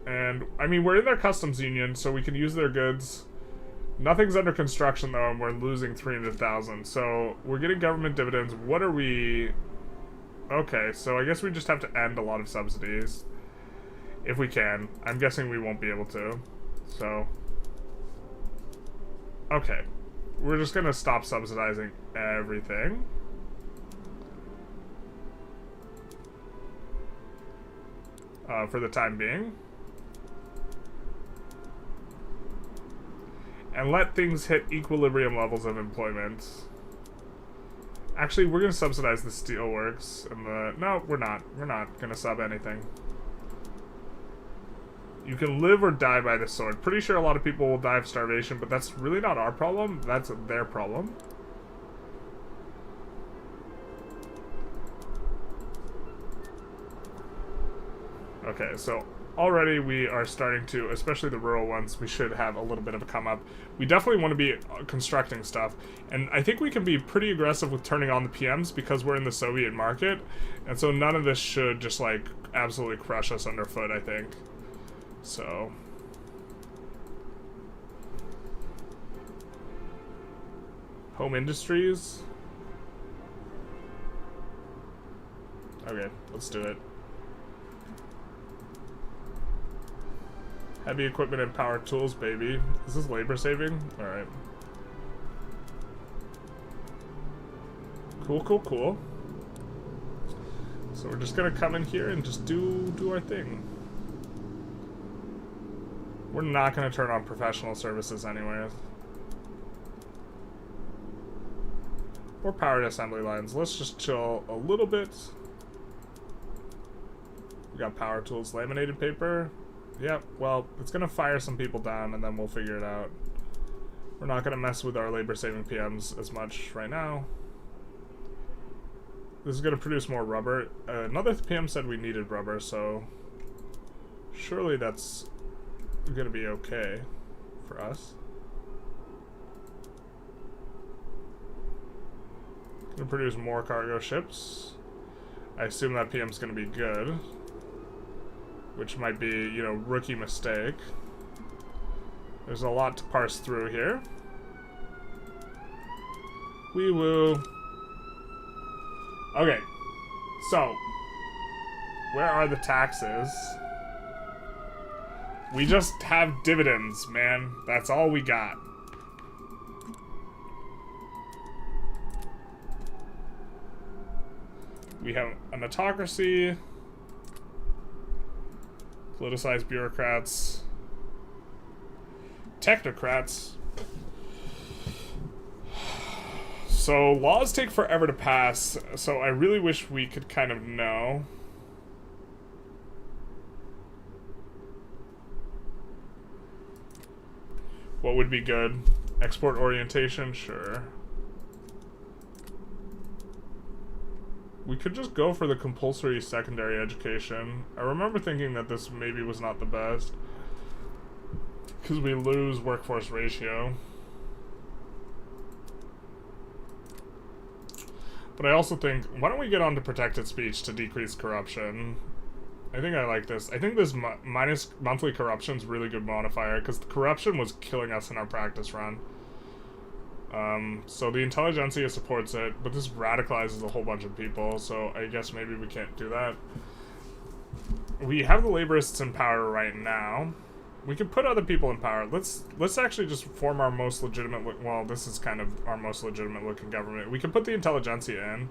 And, I mean, we're in their customs union, so we can use their goods. Nothing's under construction, though, and we're losing 300,000. So, we're getting government dividends. What are we... Okay, so I guess we just have to end a lot of subsidies. If we can. I'm guessing we won't be able to. So... Okay. We're just gonna stop subsidizing everything. For the time being. And let things hit equilibrium levels of employment. Actually, we're gonna subsidize the steelworks and the... No, we're not. We're not gonna sub anything. You can live or die by the sword. Pretty sure a lot of people will die of starvation, but that's really not our problem. That's their problem. Okay, so already we are starting to, especially the rural ones, we should have a little bit of a come up. We definitely want to be constructing stuff, and I think we can be pretty aggressive with turning on the PMs because we're in the Soviet market, and so none of this should just like absolutely crush us underfoot, I think. So... Home industries? Okay, let's do it. Heavy equipment and power tools, baby. Is this labor saving? Alright. Cool, cool, cool. So we're just gonna come in here and just do our thing. We're not gonna turn on professional services anyways. Or powered assembly lines. Let's just chill a little bit. We got power tools, laminated paper. Yep, well, it's gonna fire some people down and then we'll figure it out. We're not gonna mess with our labor-saving PMs as much right now. This is gonna produce more rubber. Another PM said we needed rubber, so... surely that's gonna be okay for us. Gonna produce more cargo ships. I assume that PM's gonna be good. Which might be, you know, rookie mistake. There's a lot to parse through here. Wee woo. Okay. So, where are the taxes? We just have dividends, man. That's all we got. We have an autocracy. Politicized bureaucrats. Technocrats. So, laws take forever to pass, so I really wish we could kind of know. What would be good? Export orientation? Sure. We could just go for the compulsory secondary education. I remember thinking that this maybe was not the best. Because we lose workforce ratio. But I also think, why don't we get on to protected speech to decrease corruption? I think I like this. I think this minus monthly corruption is really good modifier, because the corruption was killing us in our practice run. So the Intelligentsia supports it, but this radicalizes a whole bunch of people, so I guess maybe we can't do that. We have the laborists in power right now. We could put other people in power. Let's actually just form our most legitimate well, this is kind of our most legitimate looking government. We could put the Intelligentsia in.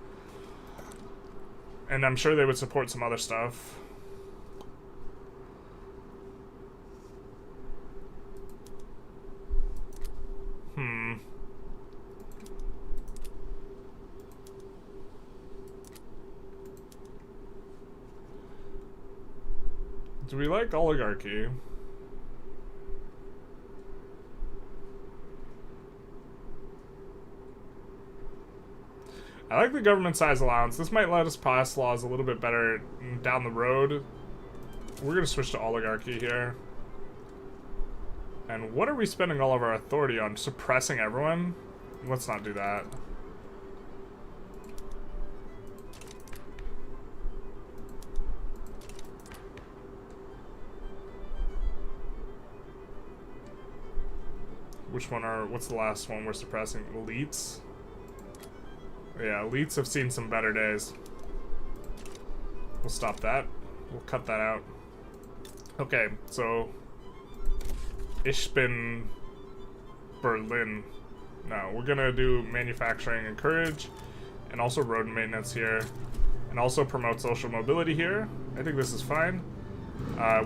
And I'm sure they would support some other stuff. Do we like oligarchy? I like the government size allowance. This might let us pass laws a little bit better down the road. We're gonna switch to oligarchy here. And what are we spending all of our authority on? Suppressing everyone? Let's not do that. What's the last one we're suppressing? Elites? Yeah, elites have seen some better days. We'll stop that. We'll cut that out. Okay, so Ich bin Berlin. No, we're gonna do manufacturing and courage, and also road maintenance here, and also promote social mobility here. I think this is fine,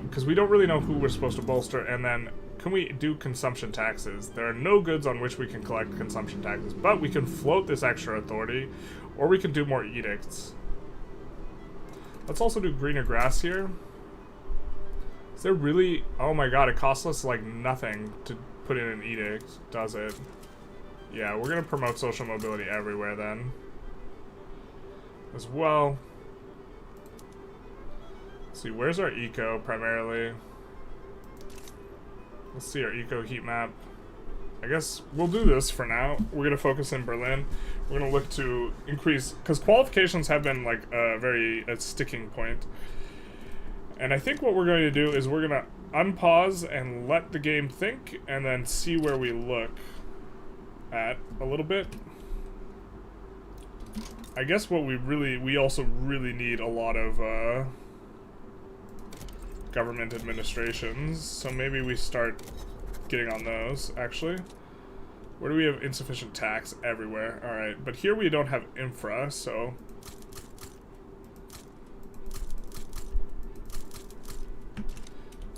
because we don't really know who we're supposed to bolster. And then, can we do consumption taxes? There are no goods on which we can collect consumption taxes, but we can float this extra authority, or we can do more edicts. Let's also do greener grass here. Is there really... Oh my god, it costs us like nothing to put in an edict, does it? Yeah, we're gonna promote social mobility everywhere then. As well. Let's see, where's our eco primarily? Let's see our eco heat map. I guess we'll do this for now. We're gonna focus in Berlin. We're gonna look to increase, because qualifications have been like a sticking point. And I think what we're going to do is we're gonna unpause and let the game think, and then see where we look at a little bit. I guess what we also really need a lot of government administrations, so maybe we start getting on those, actually. Where do we have insufficient tax? Everywhere. Alright, but here we don't have infra, so...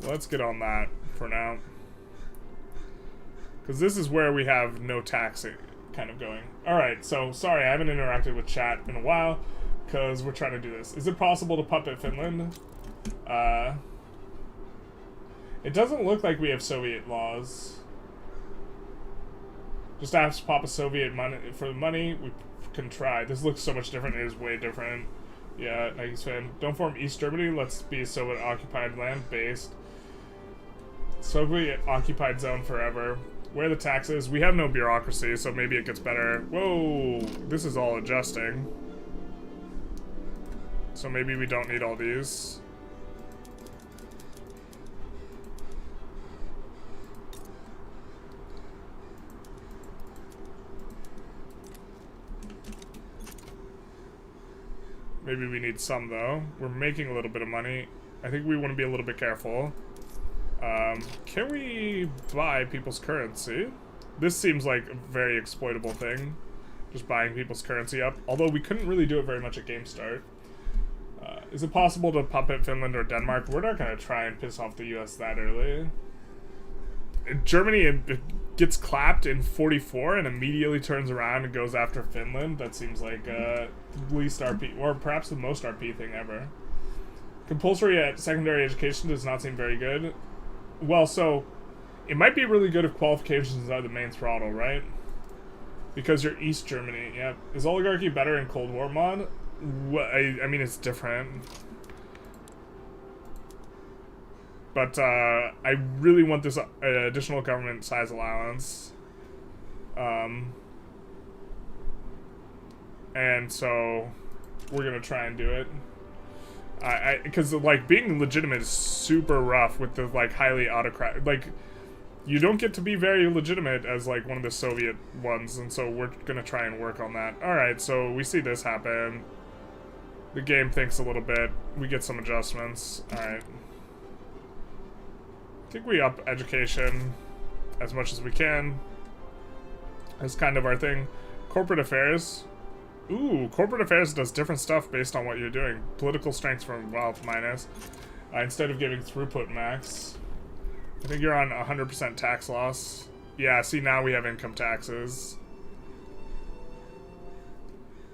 let's get on that for now. Because this is where we have no taxing kind of going. Alright, so sorry, I haven't interacted with chat in a while, because we're trying to do this. Is it possible to puppet Finland? It doesn't look like we have Soviet laws. Just ask Papa Soviet money for the money. We can try. This looks so much different. It is way different. Yeah, Nike's fan. Don't form East Germany. Let's be Soviet occupied land based. Soviet occupied zone forever. Where are the taxes? We have no bureaucracy, so maybe it gets better. Whoa, this is all adjusting. So maybe we don't need all these. Maybe we need some, though. We're making a little bit of money. I think we want to be a little bit careful. Can we buy people's currency? This seems like a very exploitable thing. Just buying people's currency up. Although we couldn't really do it very much at game start. Is it possible to puppet Finland or Denmark? We're not going to try and piss off the US that early. Germany it gets clapped in 44 and immediately turns around and goes after Finland. That seems like the least RP, or perhaps the most RP thing ever. Compulsory at secondary education does not seem very good. Well, so it might be really good if qualifications are the main throttle, right? Because you're East Germany. Yeah. Is oligarchy better in Cold War mod? Well, I mean, it's different. But I really want this additional government size allowance. And And so we're gonna try and do it. Because like being legitimate is super rough with the like highly autocratic. Like you don't get to be very legitimate as like one of the Soviet ones, and so we're gonna try and work on that. All right, so we see this happen. The game thinks a little bit. We get some adjustments. All right. I think we up education as much as we can. That's kind of our thing. Corporate affairs. Ooh, corporate affairs does different stuff based on what you're doing. Political strength from wealth minus. Instead of giving throughput max. I think you're on 100% tax loss. Yeah, see now we have income taxes.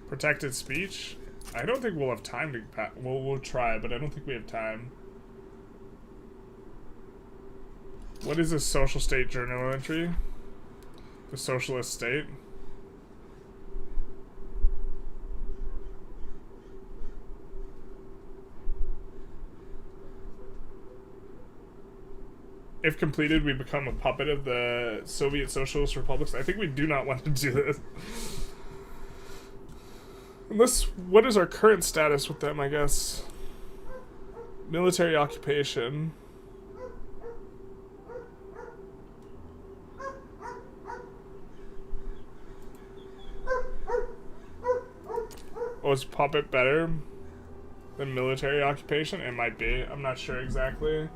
Protected speech. I don't think we'll have time to... We'll try, but I don't think we have time. What is a social state journal entry? The socialist state? If completed, we become a puppet of the Soviet Socialist Republics. I think we do not want to do this. Unless, what is our current status with them, I guess? Military occupation. Oh, is puppet better than military occupation? It might be. I'm not sure exactly.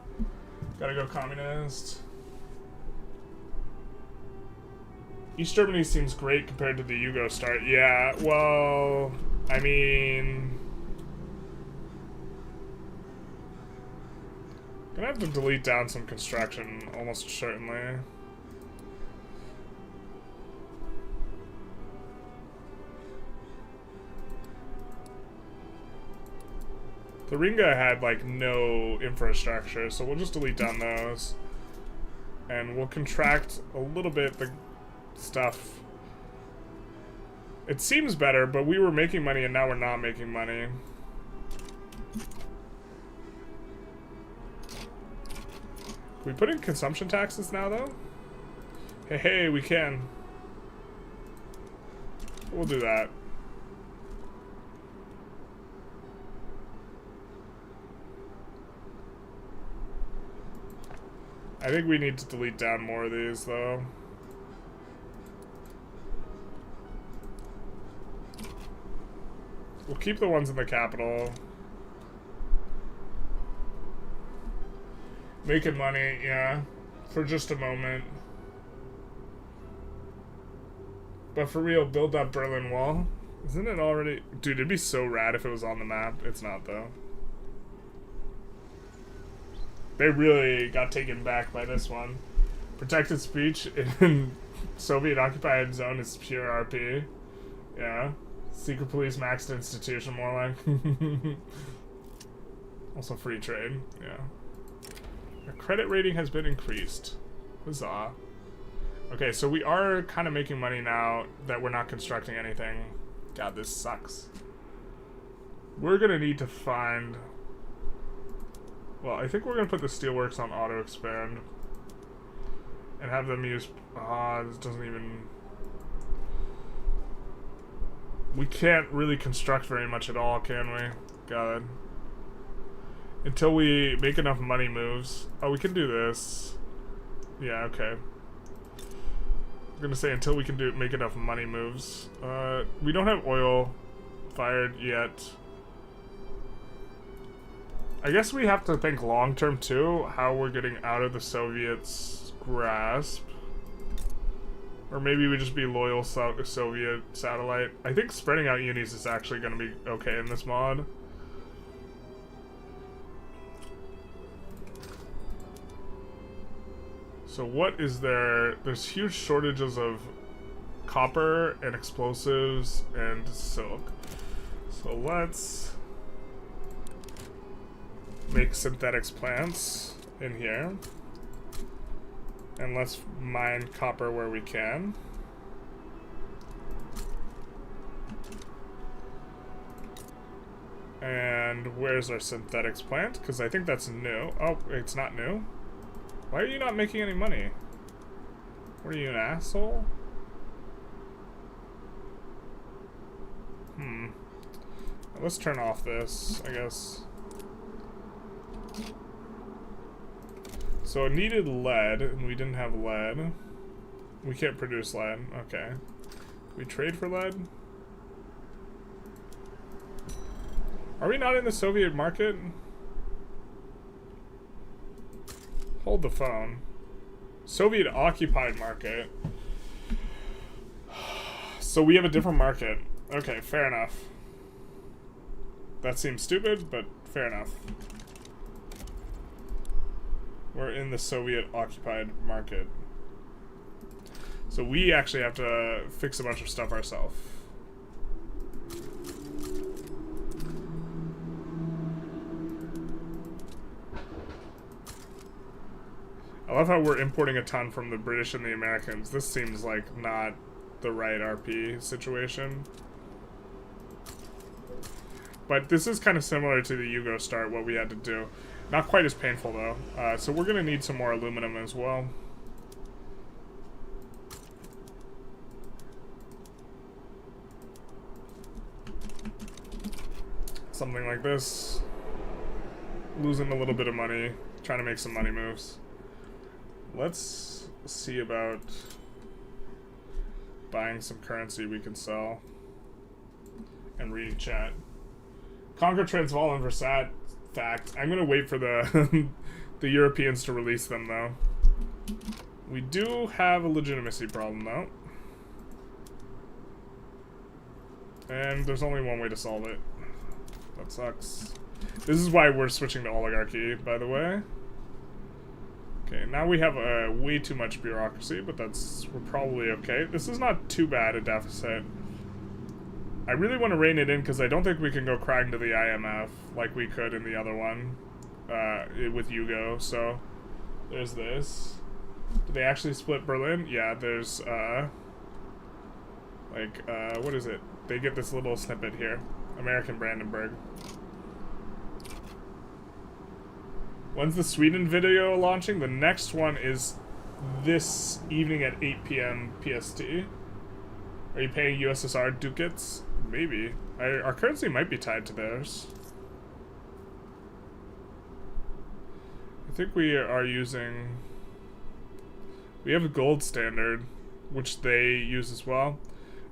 Gotta go communist. East Germany seems great compared to the Yugo start. Yeah, well, I mean... Gonna have to delete down some construction, almost certainly. The Ringa had, like, no infrastructure, so we'll just delete down those. And we'll contract a little bit the stuff. It seems better, but we were making money and now we're not making money. Can we put in consumption taxes now, though? Hey, we can. We'll do that. I think we need to delete down more of these, though. We'll keep the ones in the capital. Making money, yeah, for just a moment. But for real, build that Berlin Wall. Isn't it already... Dude, it'd be so rad if it was on the map. It's not, though. They really got taken back by this one. Protected speech in Soviet-occupied zone is pure RP. Yeah. Secret police maxed institution, more like. Also free trade, yeah. Our credit rating has been increased. Huzzah. Okay, so we are kind of making money now that we're not constructing anything. God, this sucks. We're gonna need to find... Well, I think we're gonna put the steelworks on auto expand and have them use. This doesn't even. We can't really construct very much at all, can we? God. Until we make enough money moves. Oh, we can do this. Yeah, okay. I'm gonna say until we can make enough money moves. We don't have oil fired yet. I guess we have to think long-term, too, how we're getting out of the Soviets' grasp. Or maybe we just be loyal Soviet satellite. I think spreading out unis is actually going to be okay in this mod. So what is there? There's huge shortages of copper and explosives and silk. So let's... make synthetics plants in here. And let's mine copper where we can. And where's our synthetics plant? Because I think that's new. Oh, it's not new. Why are you not making any money? What are you, an asshole? Let's turn off this, I guess. So it needed lead, and we didn't have lead. We can't produce lead. Okay. We trade for lead? Are we not in the Soviet market? Hold the phone. Soviet occupied market. So we have a different market. Okay, fair enough. That seems stupid, but fair enough. We're in the Soviet occupied market. So we actually have to fix a bunch of stuff ourselves. I love how we're importing a ton from the British and the Americans. This seems like not the right RP situation. But this is kind of similar to the Yugo start, what we had to do. Not quite as painful, though. So we're going to need some more aluminum as well. Something like this. Losing a little bit of money. Trying to make some money moves. Let's see about buying some currency we can sell. And reading chat. Conquer Transvaal and Versat. Fact. I'm gonna wait for the the Europeans to release them, though. We do have a legitimacy problem, though. And there's only one way to solve it. That sucks. This is why we're switching to oligarchy, by the way. Okay, now we have way too much bureaucracy, but we're probably okay. This is not too bad a deficit. I really want to rein it in because I don't think we can go crying to the IMF like we could in the other one with Yugo. So there's this. Did they actually split Berlin? Yeah, there's what is it? They get this little snippet here. American Brandenburg. When's the Sweden video launching? The next one is this evening at 8 p.m. PST. Are you paying USSR ducats? Maybe. Our currency might be tied to theirs. I think we are using... We have a gold standard, which they use as well.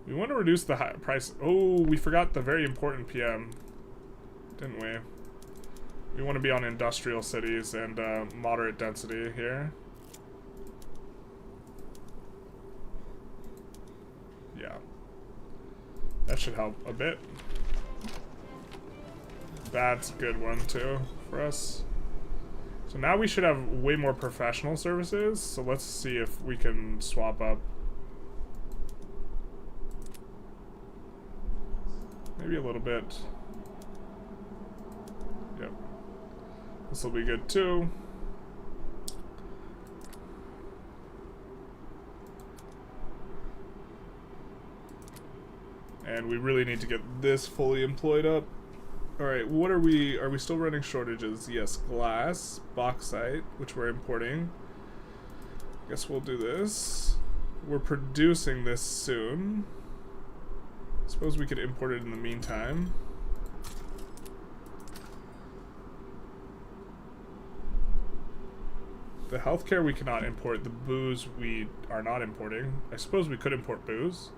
We want to reduce the price... Oh, we forgot the very important PM. Didn't we? We want to be on industrial cities and moderate density here. Yeah. That should help a bit. That's a good one, too, for us. So now we should have way more professional services. So let's see if we can swap up. Maybe a little bit. Yep. This will be good, too. And we really need to get this fully employed up. Alright, what are we still running shortages? Yes, glass, bauxite, which we're importing. Guess we'll do this. We're producing this soon. Suppose we could import it in the meantime. The healthcare we cannot import. The booze we are not importing. I suppose we could import booze.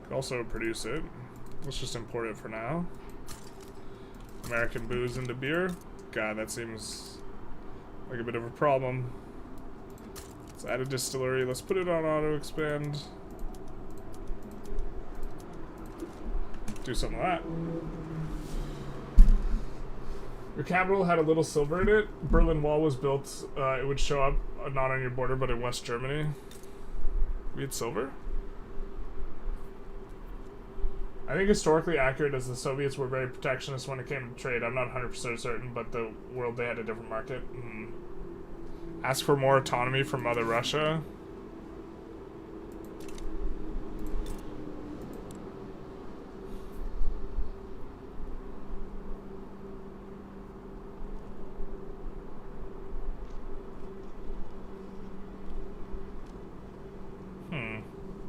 Could also produce it. Let's just import it for now. American booze into beer. God, that seems like a bit of a problem. Let's add a distillery. Let's put it on auto expand. Do some of that. Your capital had a little silver in it. Berlin Wall was built. It would show up not on your border, but in West Germany. We had silver? I think historically accurate as the Soviets were very protectionist when it came to trade. I'm not 100% certain, but the world, they had a different market. Ask for more autonomy from Mother Russia.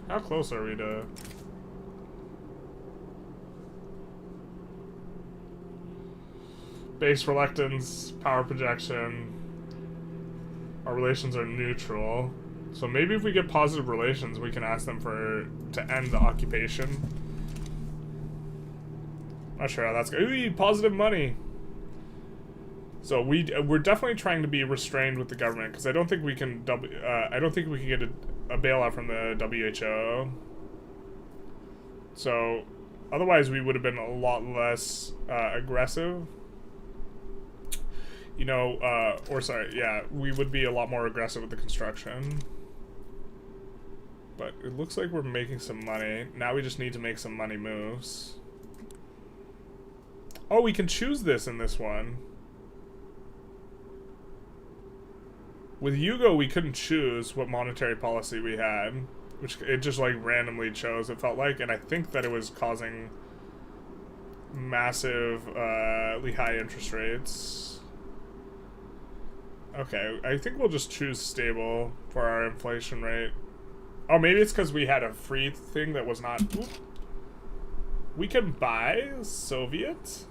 How close are we to... Base reluctance, power projection. Our relations are neutral. So maybe if we get positive relations, we can ask them to end the occupation. Not sure how that's going. Ooh, positive money. So we're definitely trying to be restrained with the government because I don't think we can I don't think we can get a bailout from the WHO. So otherwise we would have been a lot less aggressive. You know, we would be a lot more aggressive with the construction. But it looks like we're making some money. Now we just need to make some money moves. Oh, we can choose this in this one. With Yugo, we couldn't choose what monetary policy we had, which it just like randomly chose, it felt like, and I think that it was causing massively high interest rates. Okay, I think we'll just choose stable for our inflation rate. Oh, maybe it's because we had a free thing that was not... Oop. We can buy Soviet.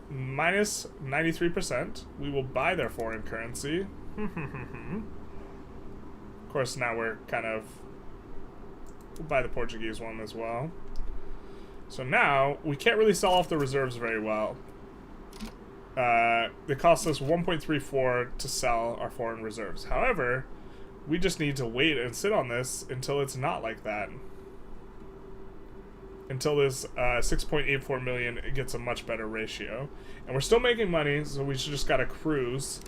Minus 93%. We will buy their foreign currency. Of course, now we're kind of... We'll buy the Portuguese one as well. So now, we can't really sell off the reserves very well. It costs us 1.34 to sell our foreign reserves. However, we just need to wait and sit on this until it's not like that. Until this 6.84 million gets a much better ratio. And we're still making money, so we just gotta cruise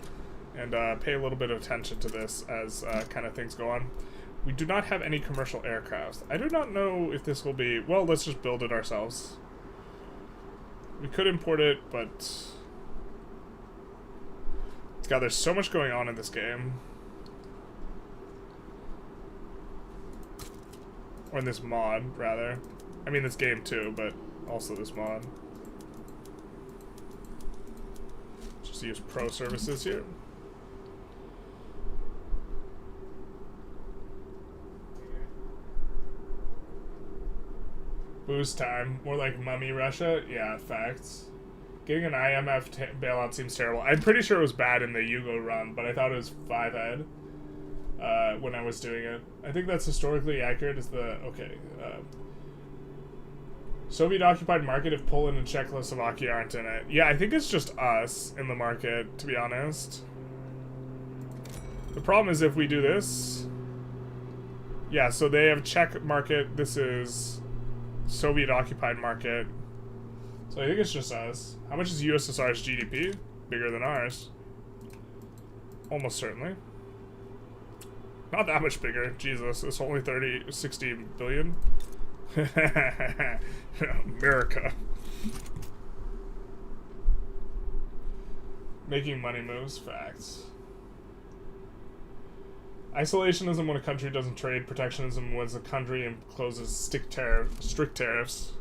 and pay a little bit of attention to this as kind of things go on. We do not have any commercial aircrafts. I do not know if this will be... Well, let's just build it ourselves. We could import it, but... God, there's so much going on in this game. Or in this mod, rather. I mean, this game too, but also this mod. Just use pro services here. Boost time. More like Mummy Russia? Yeah, facts. Getting an IMF bailout seems terrible. I'm pretty sure it was bad in the Yugo run, but I thought it was 5-head when I was doing it. I think that's historically accurate is the... Okay. Soviet-occupied market if Poland and Czechoslovakia aren't in it. Yeah, I think it's just us in the market, to be honest. The problem is if we do this... Yeah, so they have Czech market. This is Soviet-occupied market. So I think it's just us. How much is USSR's GDP? Bigger than ours. Almost certainly. Not that much bigger. Jesus, it's only 60 billion. America. Making money moves, facts. Isolationism when a country doesn't trade. Protectionism when a country imposes strict tariffs.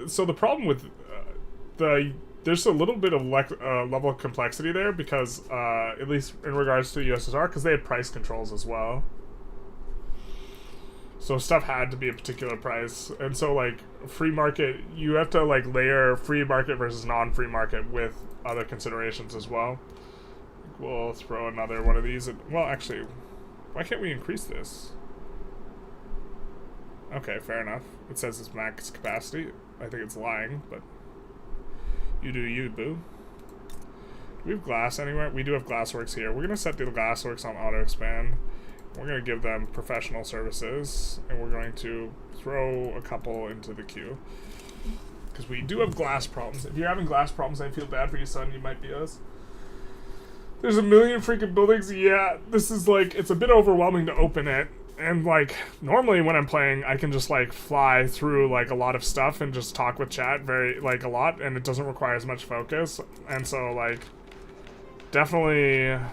So the problem with there's a little bit of level of complexity there because, at least in regards to the USSR, because they had price controls as well. So stuff had to be a particular price. And so, like, free market, you have to, like, layer free market versus non-free market with other considerations as well. We'll throw another one of these. Well, actually, why can't we increase this? Okay, fair enough. It says it's max capacity. I think it's lying, but you do you, boo. Do we have glass anywhere? We do have glassworks here. We're going to set the glassworks on auto expand. We're going to give them professional services, and we're going to throw a couple into the queue. Because we do have glass problems. If you're having glass problems, I feel bad for you, son. You might be us. There's a million freaking buildings. Yeah, this is like, it's a bit overwhelming to open it. And, like, normally when I'm playing, I can just, like, fly through, like, a lot of stuff and just talk with chat a lot, and it doesn't require as much focus. And so, like, definitely,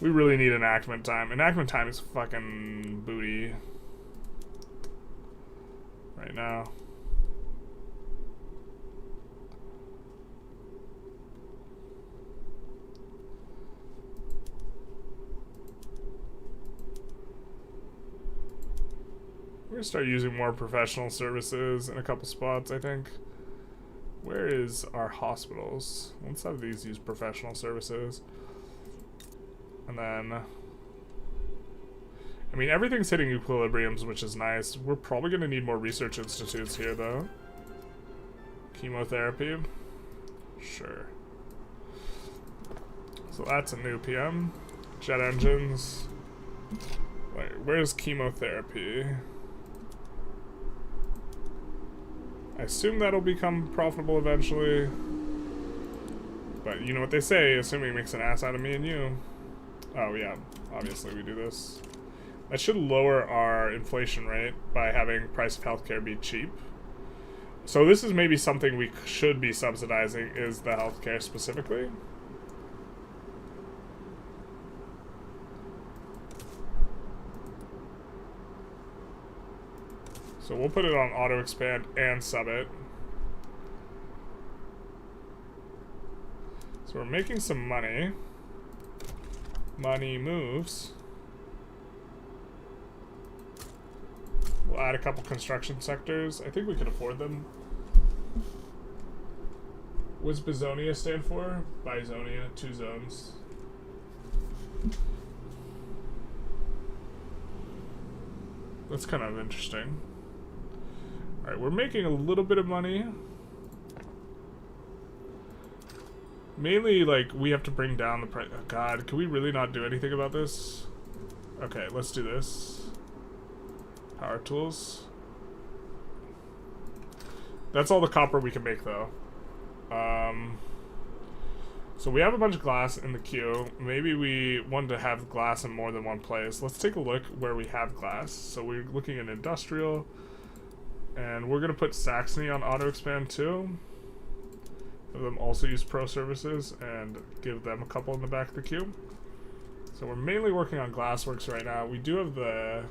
we really need enactment time. Enactment time is fucking booty right now. We're gonna start using more professional services in a couple spots, I think. Where is our hospitals? Let's have these use professional services. And then... I mean, everything's hitting equilibriums, which is nice. We're probably going to need more research institutes here, though. Chemotherapy. Sure. So that's a new PM. Jet engines. Wait, where's chemotherapy? I assume that'll become profitable eventually. But you know what they say, assuming makes an ass out of me and you. Oh yeah, obviously we do this. That should lower our inflation rate by having price of healthcare be cheap. So this is maybe something we should be subsidizing, is the healthcare specifically. So we'll put it on auto expand and sub it. So we're making some money. Money moves. We'll add a couple construction sectors. I think we can afford them. What's Bizonia stand for? Bizonia, 2 zones. That's kind of interesting. Alright, we're making a little bit of money. Mainly, like, we have to bring down the price. Oh, God, can we really not do anything about this? Okay, let's do this. Power tools. That's all the copper we can make, though. So we have a bunch of glass in the queue. Maybe we want to have glass in more than one place. Let's take a look where we have glass. So we're looking at industrial. And we're going to put Saxony on auto expand too. Have them also use pro services and give them a couple in the back of the queue. So we're mainly working on glassworks right now. We do have the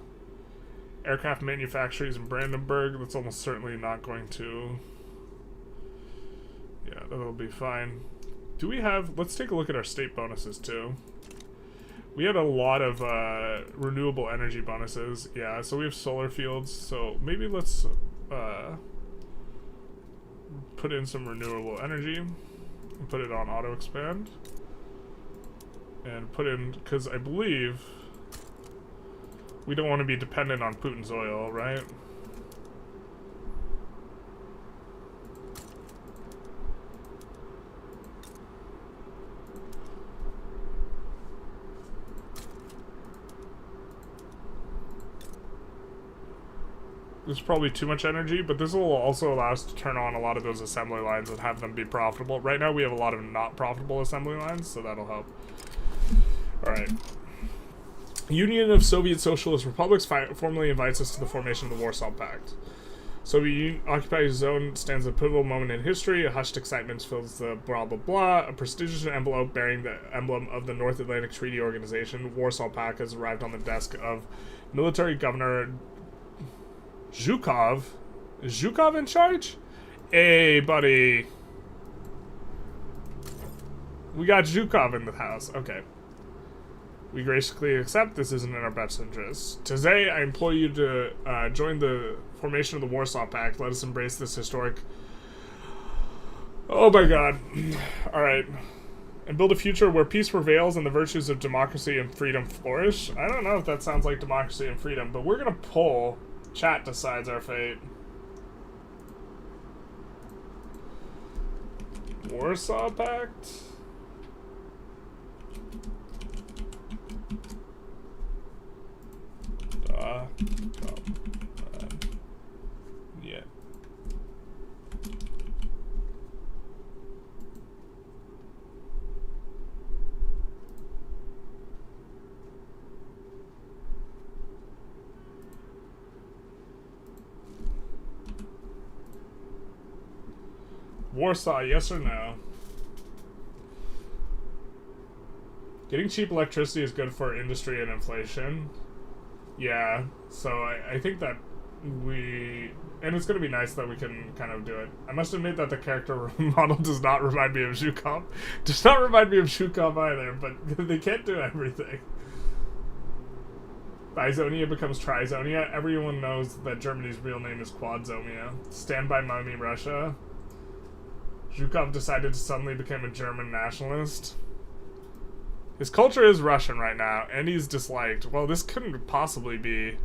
aircraft manufacturers in Brandenburg. That's almost certainly not going to... Yeah, that'll be fine. Do we have... Let's take a look at our state bonuses too. We had a lot of renewable energy bonuses. Yeah, so we have solar fields. So maybe let's put in some renewable energy and put it on auto expand. And put in... Because I believe we don't want to be dependent on Putin's oil, right? There's probably too much energy, but this will also allow us to turn on a lot of those assembly lines and have them be profitable. Right now we have a lot of not profitable assembly lines, so that'll help. Alright. Union of Soviet Socialist Republics formally invites us to the formation of the Warsaw Pact. Soviet occupied zone stands at a pivotal moment in history. A hushed excitement fills the blah blah blah. A prestigious envelope bearing the emblem of the North Atlantic Treaty Organization, Warsaw Pact, has arrived on the desk of military governor Zhukov. Is Zhukov in charge? Hey, buddy. We got Zhukov in the house. Okay. We graciously accept this isn't in our best interest. Today, I implore you to join the formation of the Warsaw Pact. Let us embrace this historic... Oh my god. Alright. And build a future where peace prevails and the virtues of democracy and freedom flourish. I don't know if that sounds like democracy and freedom, but we're gonna pull... Chat decides our fate. Warsaw Pact? Yeah. Warsaw, yes or no? Getting cheap electricity is good for industry and inflation. Yeah, so I think that we... And it's going to be nice that we can kind of do it. I must admit that the character model does not remind me of Zhukov. Does not remind me of Zhukov either, but they can't do everything. Bizonia becomes Trizonia. Everyone knows that Germany's real name is Quadzomia. Stand by Mommy Russia. Zhukov decided to suddenly become a German nationalist. His culture is Russian right now, and he's disliked. Well, this couldn't possibly be.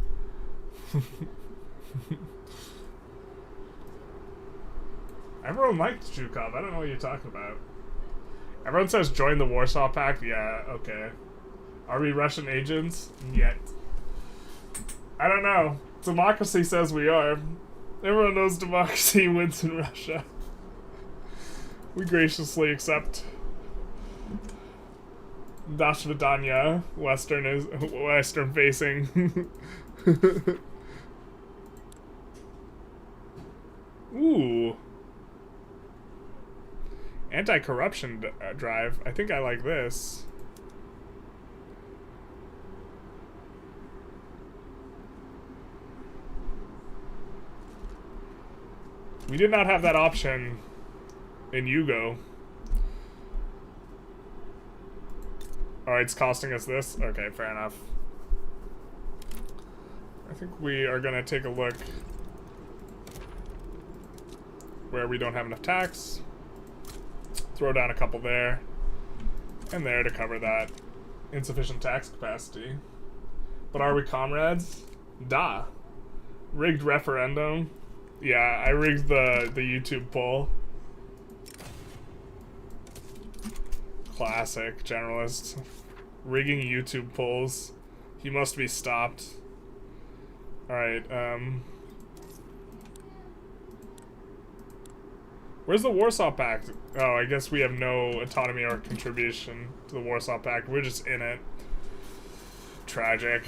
Everyone liked Zhukov. I don't know what you're talking about. Everyone says join the Warsaw Pact. Yeah, okay. Are we Russian agents? Yet. I don't know. Democracy says we are. Everyone knows democracy wins in Russia. We graciously accept. Dashvidanya, Western facing. Ooh. Anti-corruption drive. I think I like this. We did not have that option in Yugo. Alright, it's costing us this? Okay, fair enough. I think we are gonna take a look where we don't have enough tax. Throw down a couple there. And there to cover that insufficient tax capacity. But are we comrades? Da. Rigged referendum. Yeah, I rigged the YouTube poll. Classic generalist. Rigging YouTube polls. He must be stopped. Alright, where's the Warsaw Pact? Oh, I guess we have no autonomy or contribution to the Warsaw Pact. We're just in it. Tragic.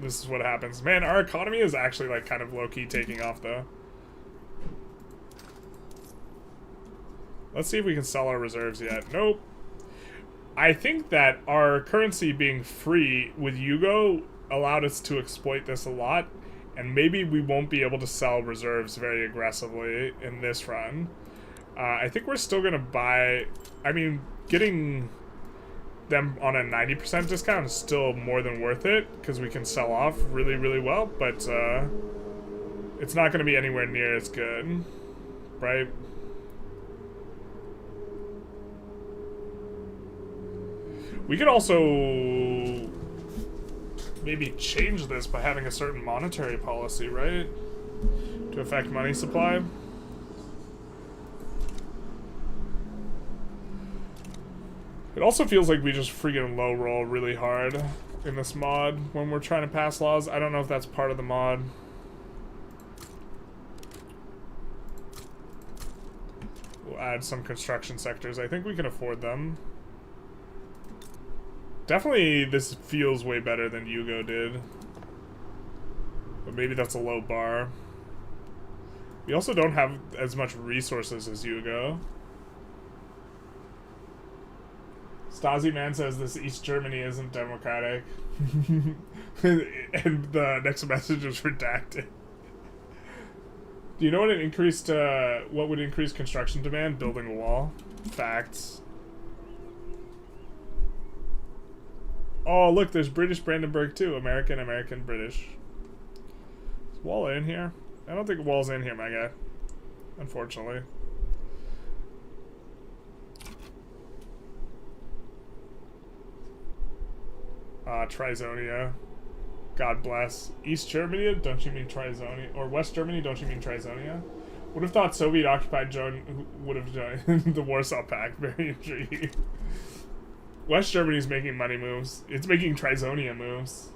This is what happens. Man, our economy is actually like kind of low-key taking off though. Let's see if we can sell our reserves yet. Nope. I think that our currency being free with Yugo allowed us to exploit this a lot, and maybe we won't be able to sell reserves very aggressively in this run. I think we're still gonna buy. I mean, getting them on a 90% discount is still more than worth it because we can sell off really, really well, but it's not going to be anywhere near as good, right? We could also maybe change this by having a certain monetary policy, right? To affect money supply. It also feels like we just freaking low roll really hard in this mod when we're trying to pass laws. I don't know if that's part of the mod. We'll add some construction sectors. I think we can afford them. Definitely this feels way better than Yugo did. But maybe that's a low bar. We also don't have as much resources as Yugo. Stasi Man says this East Germany isn't democratic. And the next message is redacted. Do you know what what would increase construction demand? Building a wall. Facts. Oh, look, there's British Brandenburg too. American, British. Is Wall in here? I don't think Wall's in here, my guy. Unfortunately. Trizonia. God bless. East Germany, don't you mean Trizonia? Or West Germany, don't you mean Trizonia? Would have thought Soviet-occupied would have joined the Warsaw Pact. Very intriguing. West Germany's making money moves. It's making Trizonia moves.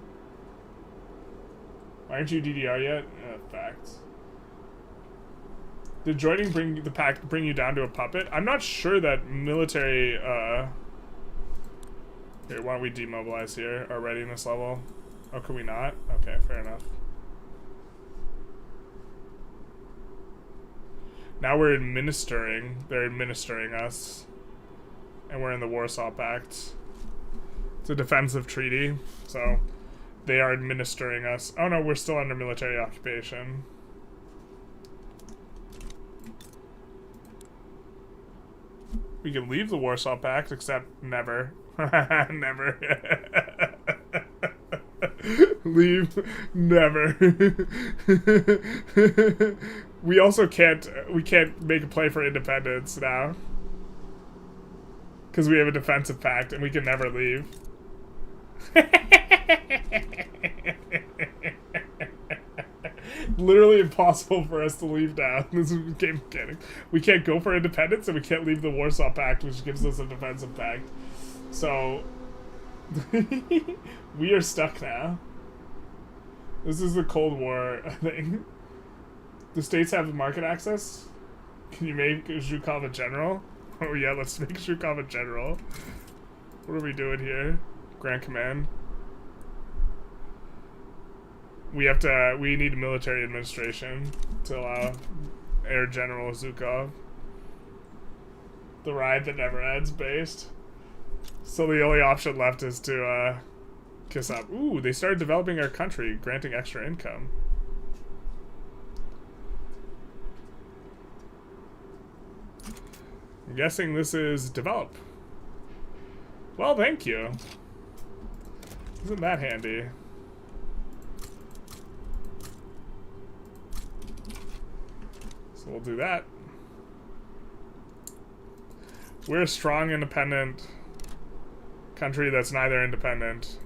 Why aren't you DDR yet? Facts. Did joining the pact bring you down to a puppet? I'm not sure that military, Here, why don't we demobilize here? Our readiness level. Oh, can we not? Okay, fair enough. Now we're administering. They're administering us. And we're in the Warsaw Pact. It's a defensive treaty, so they are administering us. Oh no, we're still under military occupation. We can leave the Warsaw Pact, except never. Never. Leave. Never. We also can't make a play for independence now. Because we have a defensive pact and we can never leave. Literally impossible for us to leave now. This is game mechanics. We can't go for independence and we can't leave the Warsaw Pact, which gives us a defensive pact. So we are stuck now. This is the Cold War thing. The states have market access. Can you make Zhukov a general? Oh yeah, let's make Zhukov a general. What are we doing here? Grand Command. We need a military administration to allow Air General Zhukov. The ride that never ends based. So the only option left is to kiss up. Ooh, they started developing our country, granting extra income. I'm guessing this is develop. Well, thank you. Isn't that handy? So we'll do that. We're a strong, independent country that's neither independent.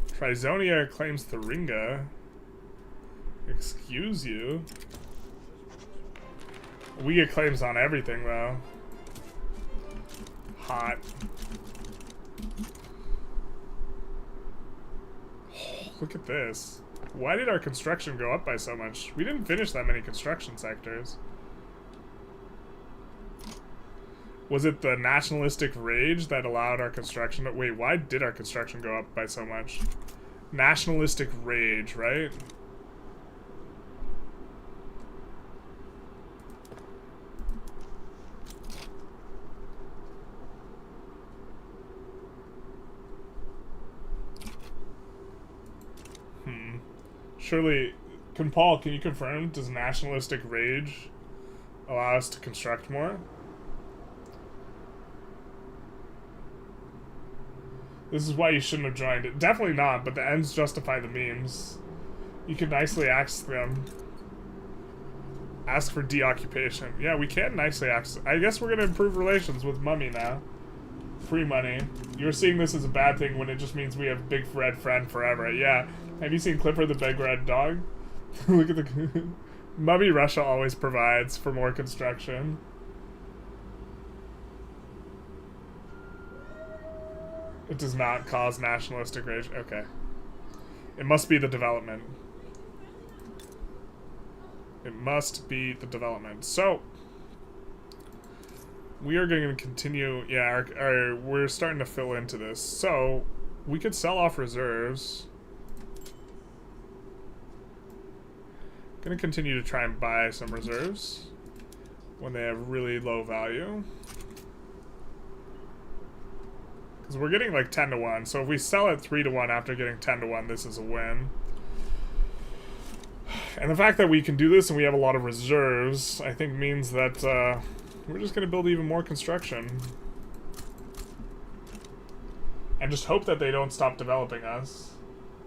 Trizonia claims Thuringia. Excuse you. We get claims on everything, though. Hot. Oh, look at this. Why did our construction go up by so much? We didn't finish that many construction sectors. Was it the nationalistic rage that allowed our construction to... Wait, why did our construction go up by so much? Nationalistic rage, right? Surely, Paul, can you confirm, does nationalistic rage allow us to construct more? This is why you shouldn't have joined it. Definitely not, but the ends justify the means. You can nicely ask them. Ask for deoccupation. Yeah, we can nicely ask. I guess we're going to improve relations with Mummy now. Free money. You're seeing this as a bad thing when it just means we have big red friend forever. Yeah. Have you seen Clipper the big red dog? Look at the... Mummy Russia always provides for more construction. It does not cause nationalistic rage. Okay. It must be the development. It must be the development. So, we are going to continue... Yeah, we're starting to fill into this. So, we could sell off reserves. Gonna continue to try and buy some reserves when they have really low value. Because we're getting like 10 to 1. So if we sell at 3 to 1 after getting 10 to 1, this is a win. And the fact that we can do this and we have a lot of reserves, I think means that we're just going to build even more construction. And just hope that they don't stop developing us.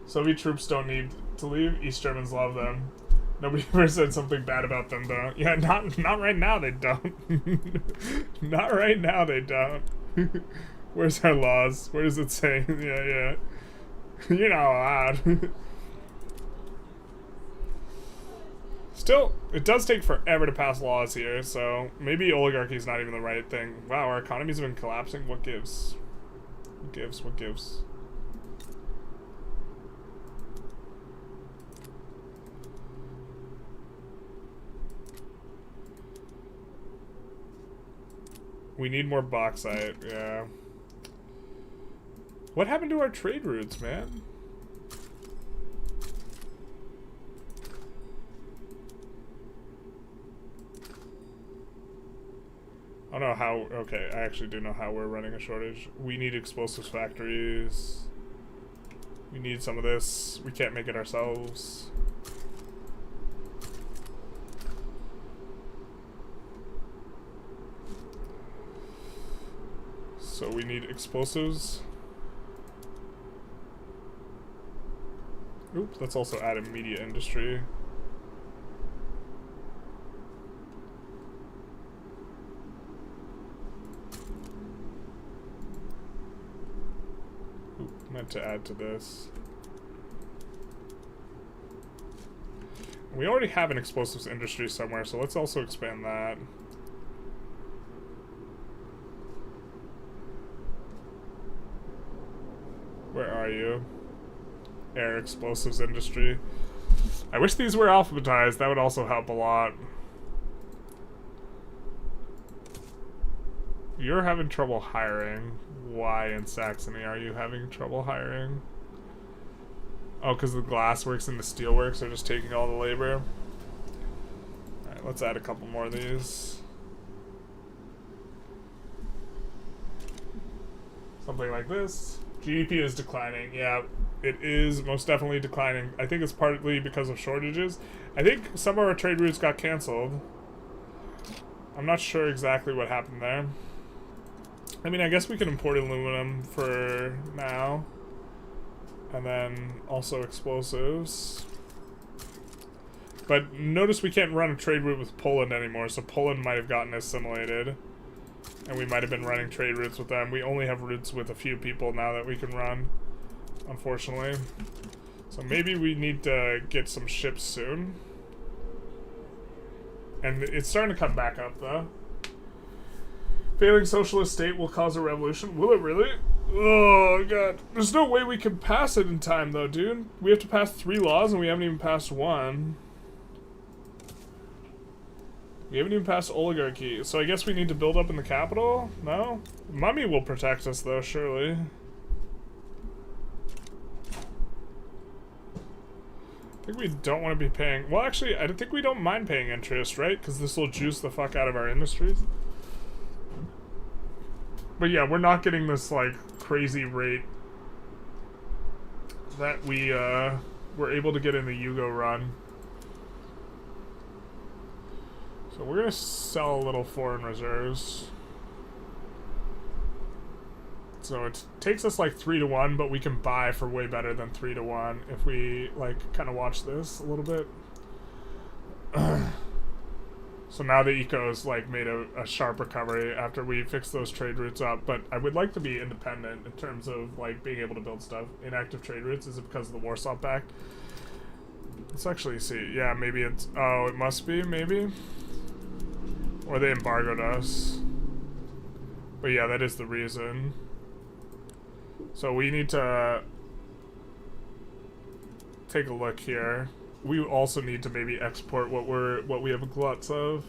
Soviet troops don't need to leave. East Germans love them. Nobody ever said something bad about them, though. Yeah, not right now, they don't. Not right now, they don't. Where's our laws? Where does it say? Yeah. You're not allowed. Still, it does take forever to pass laws here, so maybe oligarchy is not even the right thing. Wow, our economies have been collapsing. What gives? What gives? What gives? We need more bauxite, yeah. What happened to our trade routes, man? I don't know how... Okay, I actually do know how we're running a shortage. We need explosives factories. We need some of this. We can't make it ourselves. So we need explosives. Oops, let's also add a media industry. meant to add to this. We already have an explosives industry somewhere, so let's also expand that. Where are you? Air explosives industry. I wish these were alphabetized. That would also help a lot. You're having trouble hiring. Why in Saxony are you having trouble hiring? Oh, because the glass works and the steel works are just taking all the labor. Alright, let's add a couple more of these. Something like this. GDP is declining. Yeah, it is most definitely declining. I think it's partly because of shortages. I think some of our trade routes got canceled. I'm not sure exactly what happened there. I mean, I guess we can import aluminum for now. And then also explosives. But notice we can't run a trade route with Poland anymore, so Poland might have gotten assimilated. And we might have been running trade routes with them. We only have routes with a few people now that we can run, unfortunately. So maybe we need to get some ships soon. And it's starting to come back up, though. Failing socialist state will cause a revolution. Will it really? Oh, God. There's no way we can pass it in time, though, dude. We have to pass 3 laws, and we haven't even passed 1. We haven't even passed oligarchy. So I guess we need to build up in the capital? No? Mummy will protect us, though, surely. I think we don't want to be paying... Well, actually, I think we don't mind paying interest, right? Because this will juice the fuck out of our industries. But yeah, we're not getting this, like, crazy rate that we were able to get in the Yugo run. So we're going to sell a little foreign reserves. So it takes us like 3 to 1, but we can buy for way better than 3 to 1 if we, like, kind of watch this a little bit. So now the eco's like made a sharp recovery after we fixed those trade routes up, but I would like to be independent in terms of like being able to build stuff. Inactive trade routes, is it because of the Warsaw Pact? Let's actually see. Yeah, maybe it's, oh, it must be, maybe? Or they embargoed us. But yeah, that is the reason. So we need to take a look here. We also need to maybe export what we have gluts of.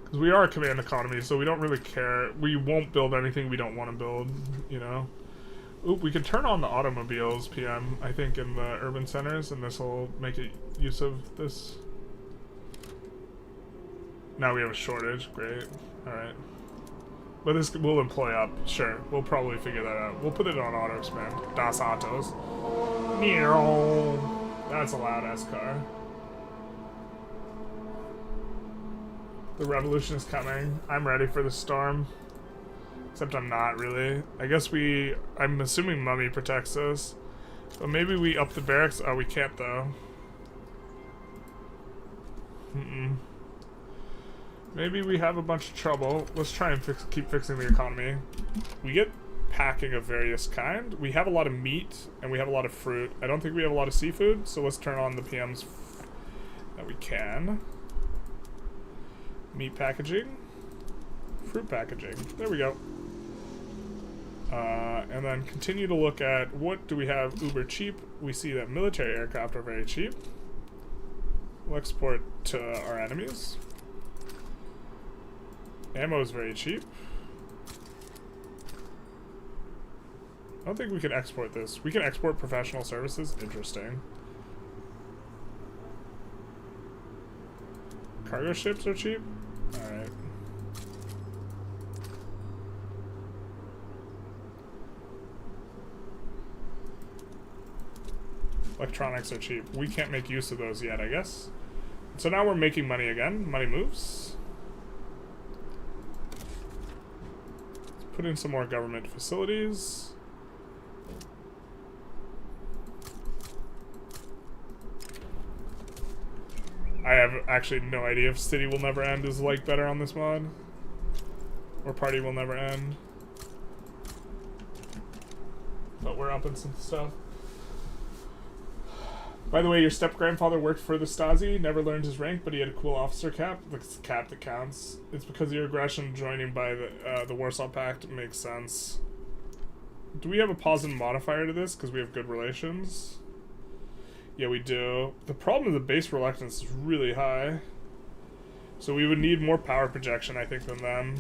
Because we are a command economy, so we don't really care. We won't build anything we don't want to build, you know. Oop, we can turn on the automobiles, PM, I think, in the urban centers, and this will make it use of this. Now we have a shortage, great, alright. But this will employ up, sure. We'll probably figure that out. We'll put it on auto expand. Das Autos. That's a loud ass car. The revolution is coming. I'm ready for the storm. Except I'm not really. I guess I'm assuming Mummy protects us. But maybe we up the barracks. Oh, we can't though. Maybe we have a bunch of trouble. Let's try and keep fixing the economy. We get packing of various kind. We have a lot of meat, and we have a lot of fruit. I don't think we have a lot of seafood, so let's turn on the PMs that we can. Meat packaging. Fruit packaging. There we go. And then continue to look at what do we have uber cheap. We see that military aircraft are very cheap. We'll export to our enemies. Ammo is very cheap. I don't think we can export this. We can export professional services. Interesting. Cargo ships are cheap? Alright. Electronics are cheap. We can't make use of those yet, I guess. So now we're making money again. Money moves. Put in some more government facilities. I have actually no idea if City Will Never End is like better on this mod. Or party will never end. But we're up in some stuff. By the way, your step-grandfather worked for the Stasi, never learned his rank, but he had a cool officer cap. The cap that counts. It's because of your aggression joining by the Warsaw Pact makes sense. Do we have a positive modifier to this? Because we have good relations. Yeah, we do. The problem is the base reluctance is really high. So we would need more power projection, I think, than them.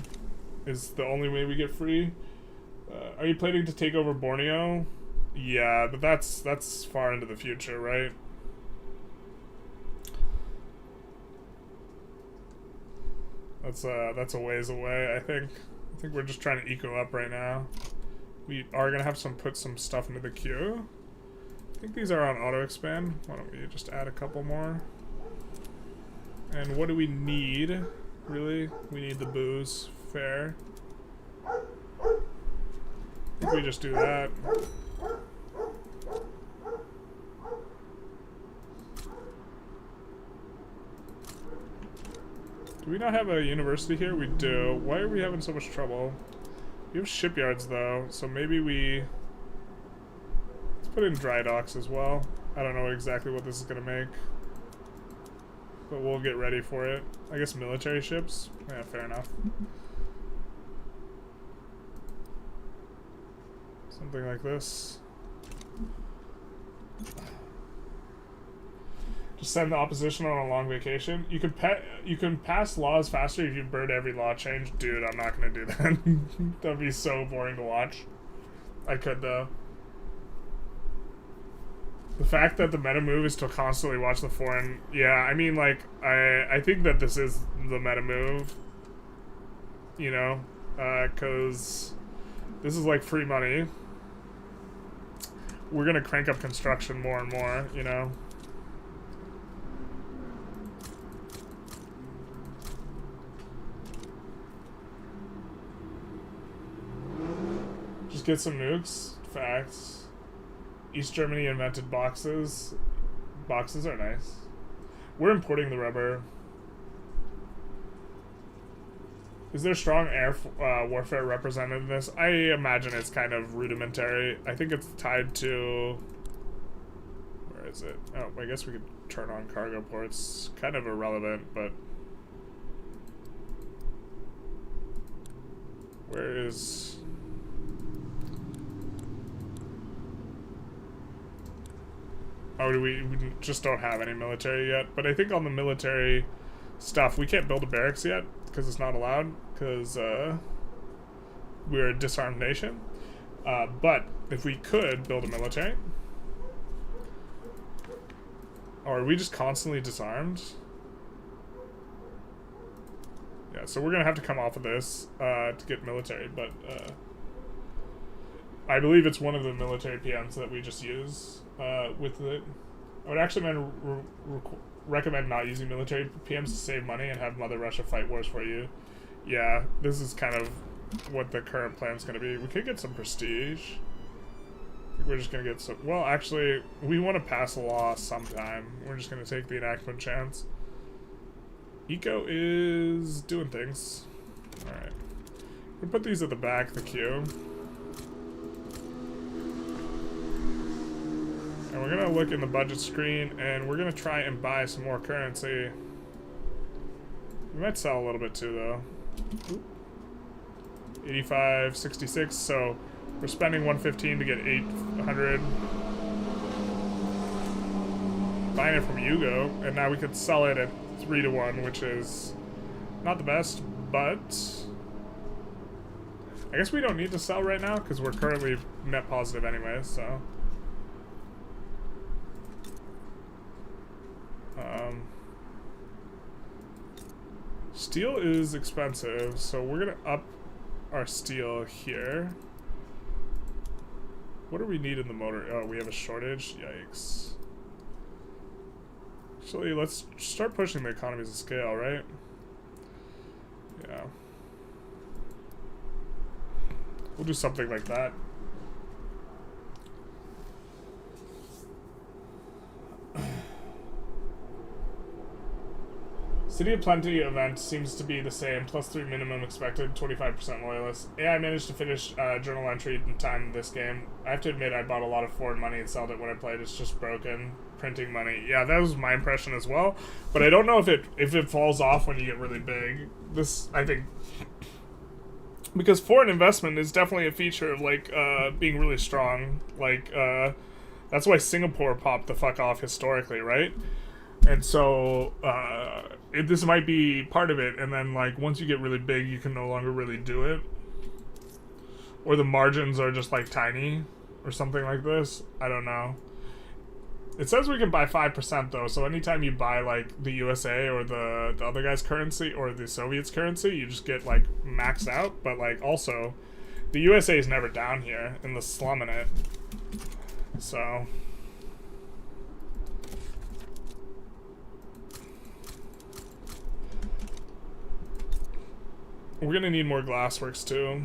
Is the only way we get free. Are you planning to take over Borneo? Yeah, but that's far into the future, right? That's a ways away, I think. I think we're just trying to eco up right now. We are gonna have put some stuff into the queue. I think these are on auto expand. Why don't we just add a couple more? And what do we need? Really? We need the booze. Fair. I think we just do that. Do we not have a university here? We do. Why are we having so much trouble? We have shipyards though, so maybe let's put in dry docks as well. I don't know exactly what this is gonna make, but we'll get ready for it. I guess military ships? Yeah, fair enough. Something like this. Just send the opposition on a long vacation. You can pass laws faster if you burn every law change. Dude, I'm not gonna do that. That'd be so boring to watch. I could though. The fact that the meta move is to constantly watch the foreign... Yeah, I mean, like, I think that this is the meta move. You know? Because this is like free money. We're gonna crank up construction more and more, you know? Just get some nukes. Facts. East Germany invented boxes. Boxes are nice. We're importing the rubber. Is there strong air warfare represented in this? I imagine it's kind of rudimentary. I think it's tied to... Where is it? Oh, I guess we could turn on cargo ports. Kind of irrelevant, but... Where is... Oh, we just don't have any military yet. But I think on the military stuff, we can't build a barracks yet because it's not allowed because we're a disarmed nation. But if we could build a military, or are we just constantly disarmed? Yeah, so we're gonna have to come off of this to get military, but I believe it's one of the military PMs that we just use with it. I would actually recommend not using military PMs to save money and have Mother Russia fight wars for you. Yeah, this is kind of what the current plan's going to be. We could get some prestige. I think we're just going to get some... Well, actually, we want to pass a law sometime. We're just going to take the enactment chance. Eco is doing things. Alright. We'll put these at the back of the queue. And we're gonna look in the budget screen and we're gonna try and buy some more currency. We might sell a little bit too though. 85.66, so we're spending 115 to get 800. Buying it from Yugo, and now we could sell it at 3-1, which is not the best, but I guess we don't need to sell right now because we're currently net positive anyway, so. Steel is expensive, so we're gonna up our steel here. What do we need in the motor? Oh, we have a shortage? Yikes. Actually, let's start pushing the economies of scale, right? Yeah. We'll do something like that. City of Plenty event seems to be the same. +3 minimum expected, 25% loyalist. Yeah, I managed to finish journal entry in time this game. I have to admit I bought a lot of foreign money and sold it when I played. It's just broken. Printing money. Yeah, that was my impression as well. But I don't know if it falls off when you get really big. This, I think... Because foreign investment is definitely a feature of, like, being really strong. Like, that's why Singapore popped the fuck off historically, right? And so, this might be part of it, and then, like, once you get really big, you can no longer really do it. Or the margins are just, like, tiny, or something like this. I don't know. It says we can buy 5%, though, so anytime you buy, like, the USA or the other guy's currency, or the Soviets' currency, you just get, like, maxed out. But, like, also, the USA is never down here in the slum in it. So... we're gonna need more glassworks, too.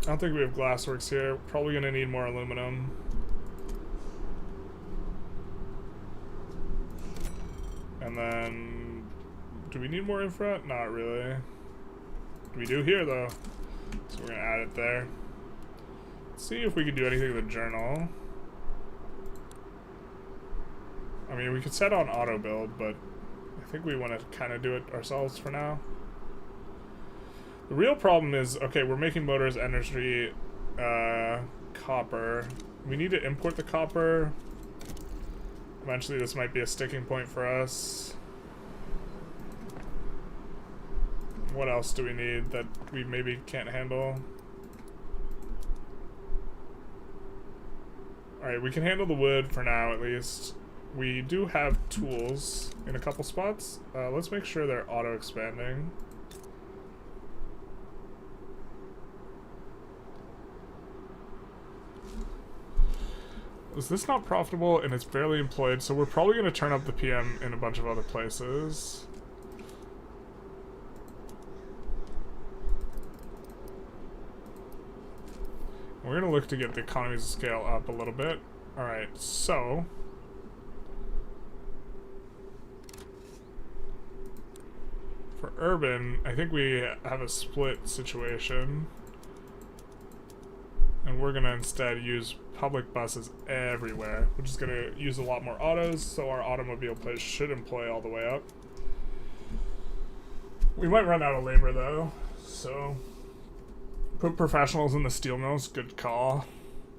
I don't think we have glassworks here. Probably gonna need more aluminum. And then... do we need more infra? Not really. We do here, though. So we're gonna add it there. Let's see if we can do anything with the journal. I mean, we could set on auto build, but I think we want to kind of do it ourselves for now. The real problem is, okay, we're making motors, energy, copper. We need to import the copper. Eventually this might be a sticking point for us. What else do we need that we maybe can't handle? Alright, we can handle the wood for now at least. We do have tools in a couple spots. Let's make sure they're auto-expanding. Is this not profitable? And it's barely employed, so we're probably going to turn up the PM in a bunch of other places. We're going to look to get the economies of scale up a little bit. Alright, so... for urban, I think we have a split situation. And we're going to instead use public buses everywhere, which is going to use a lot more autos, so our automobile place should employ all the way up. We might run out of labor, though, so... put professionals in the steel mills, good call.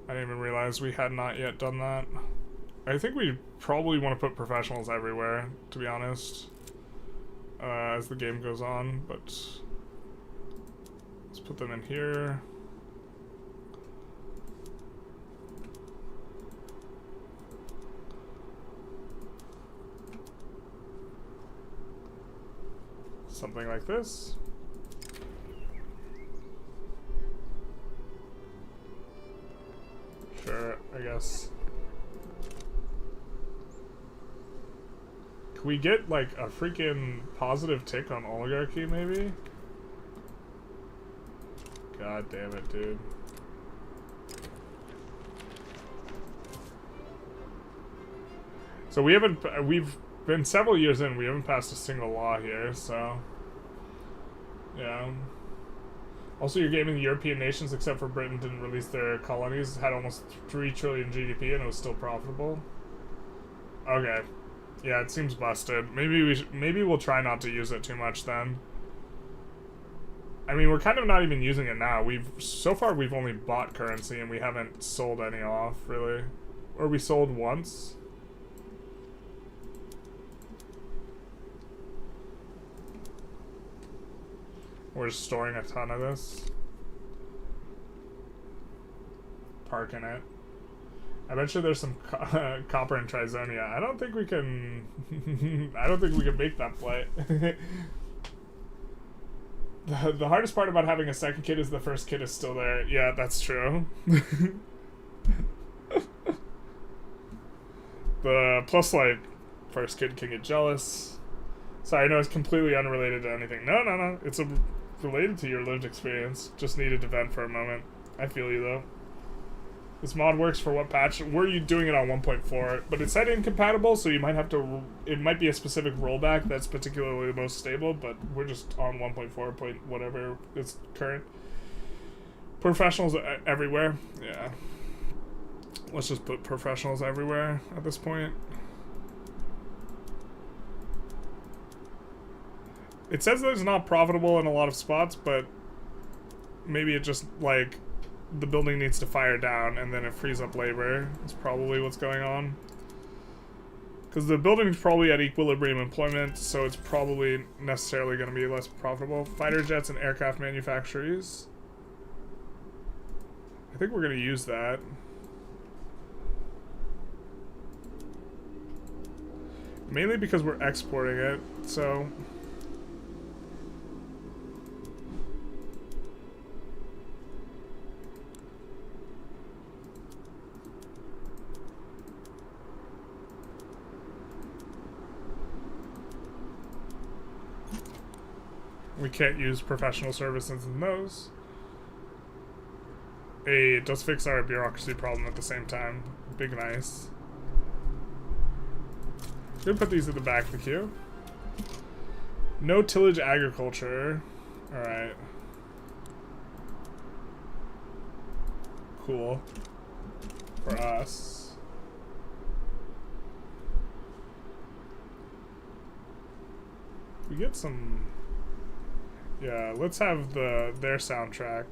I didn't even realize we had not yet done that. I think we probably want to put professionals everywhere, to be honest. As the game goes on, but let's put them in here. Something like this. Sure, I guess. Can we get, like, a freaking positive tick on oligarchy, maybe? God damn it, dude. So we've been several years in, we haven't passed a single law here, so... yeah. Also, your game in the European nations, except for Britain, didn't release their colonies, had almost 3 trillion GDP and it was still profitable. Okay. Yeah, it seems busted. Maybe we'll try not to use it too much then. I mean, we're kind of not even using it now. So far we've only bought currency and we haven't sold any off, really. Or we sold once. We're just storing a ton of this. Parking it. I bet you there's some copper in Trizonia. I don't think we can... I don't think we can make that play. The hardest part about having a second kid is the first kid is still there. Yeah, that's true. The plus, like, first kid can get jealous. Sorry, no, it's completely unrelated to anything. No. It's related to your lived experience. Just needed to vent for a moment. I feel you, though. This mod works for what patch? We're doing it on 1.4, but it said incompatible, so you might have to... It might be a specific rollback that's particularly the most stable, but we're just on 1.4 point whatever is current. Professionals everywhere. Yeah. Let's just put professionals everywhere at this point. It says that it's not profitable in a lot of spots, but maybe it just, like, the building needs to fire down and then it frees up labor. That's probably what's going on. Because the building's probably at equilibrium employment, so it's probably necessarily going to be less profitable. Fighter jets and aircraft manufactories. I think we're going to use that. Mainly because we're exporting it, so... We can't use professional services in those. Hey, it does fix our bureaucracy problem at the same time. Big nice. Gonna put these at the back of the queue. No tillage agriculture. Alright. Cool. For us. We get some... Yeah, let's have their soundtrack.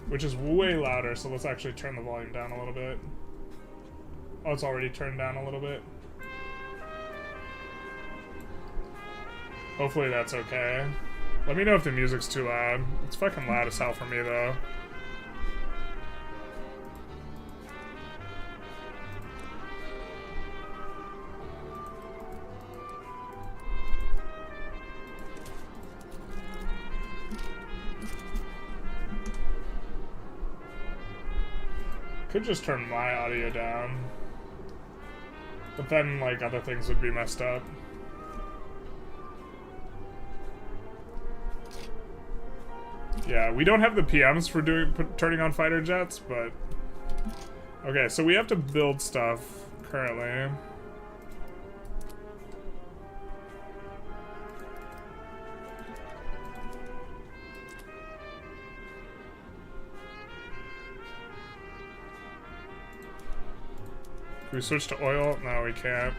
Which is way louder, so let's actually turn the volume down a little bit. Oh, it's already turned down a little bit. Hopefully that's okay. Let me know if the music's too loud. It's fucking loud as hell for me, though. Could just turn my audio down. But then, like, other things would be messed up. Yeah, we don't have the PMs for turning on fighter jets, but... Okay, so we have to build stuff currently. Can we switch to oil? No, we can't.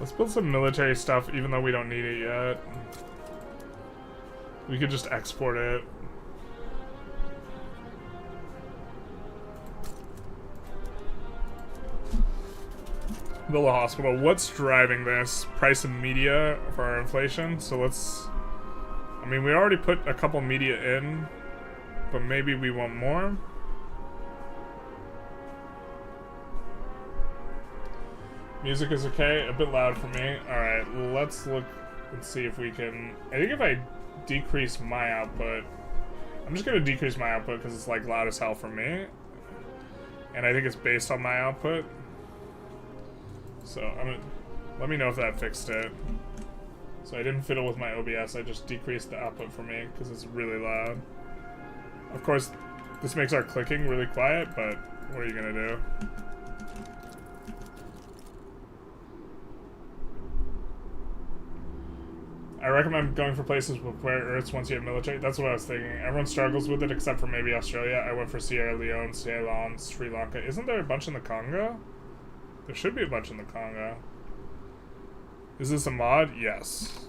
Let's build some military stuff, even though we don't need it yet. We could just export it. Build a hospital. What's driving this? Price of media for our inflation? So let's... I mean, we already put a couple media in, but maybe we want more. Music is okay, a bit loud for me. Alright, let's look and see if we can... I think if I decrease my output... I'm just gonna decrease my output because it's like loud as hell for me. And I think it's based on my output. So, let me know if that fixed it. So I didn't fiddle with my OBS, I just decreased the output for me because it's really loud. Of course, this makes our clicking really quiet, but what are you gonna do? I recommend going for places with rare earths once you have military. That's what I was thinking. Everyone struggles with it except for maybe Australia. I went for Sierra Leone, Ceylon, Sri Lanka. Isn't there a bunch in the Congo? There should be a bunch in the Congo. Is this a mod? Yes.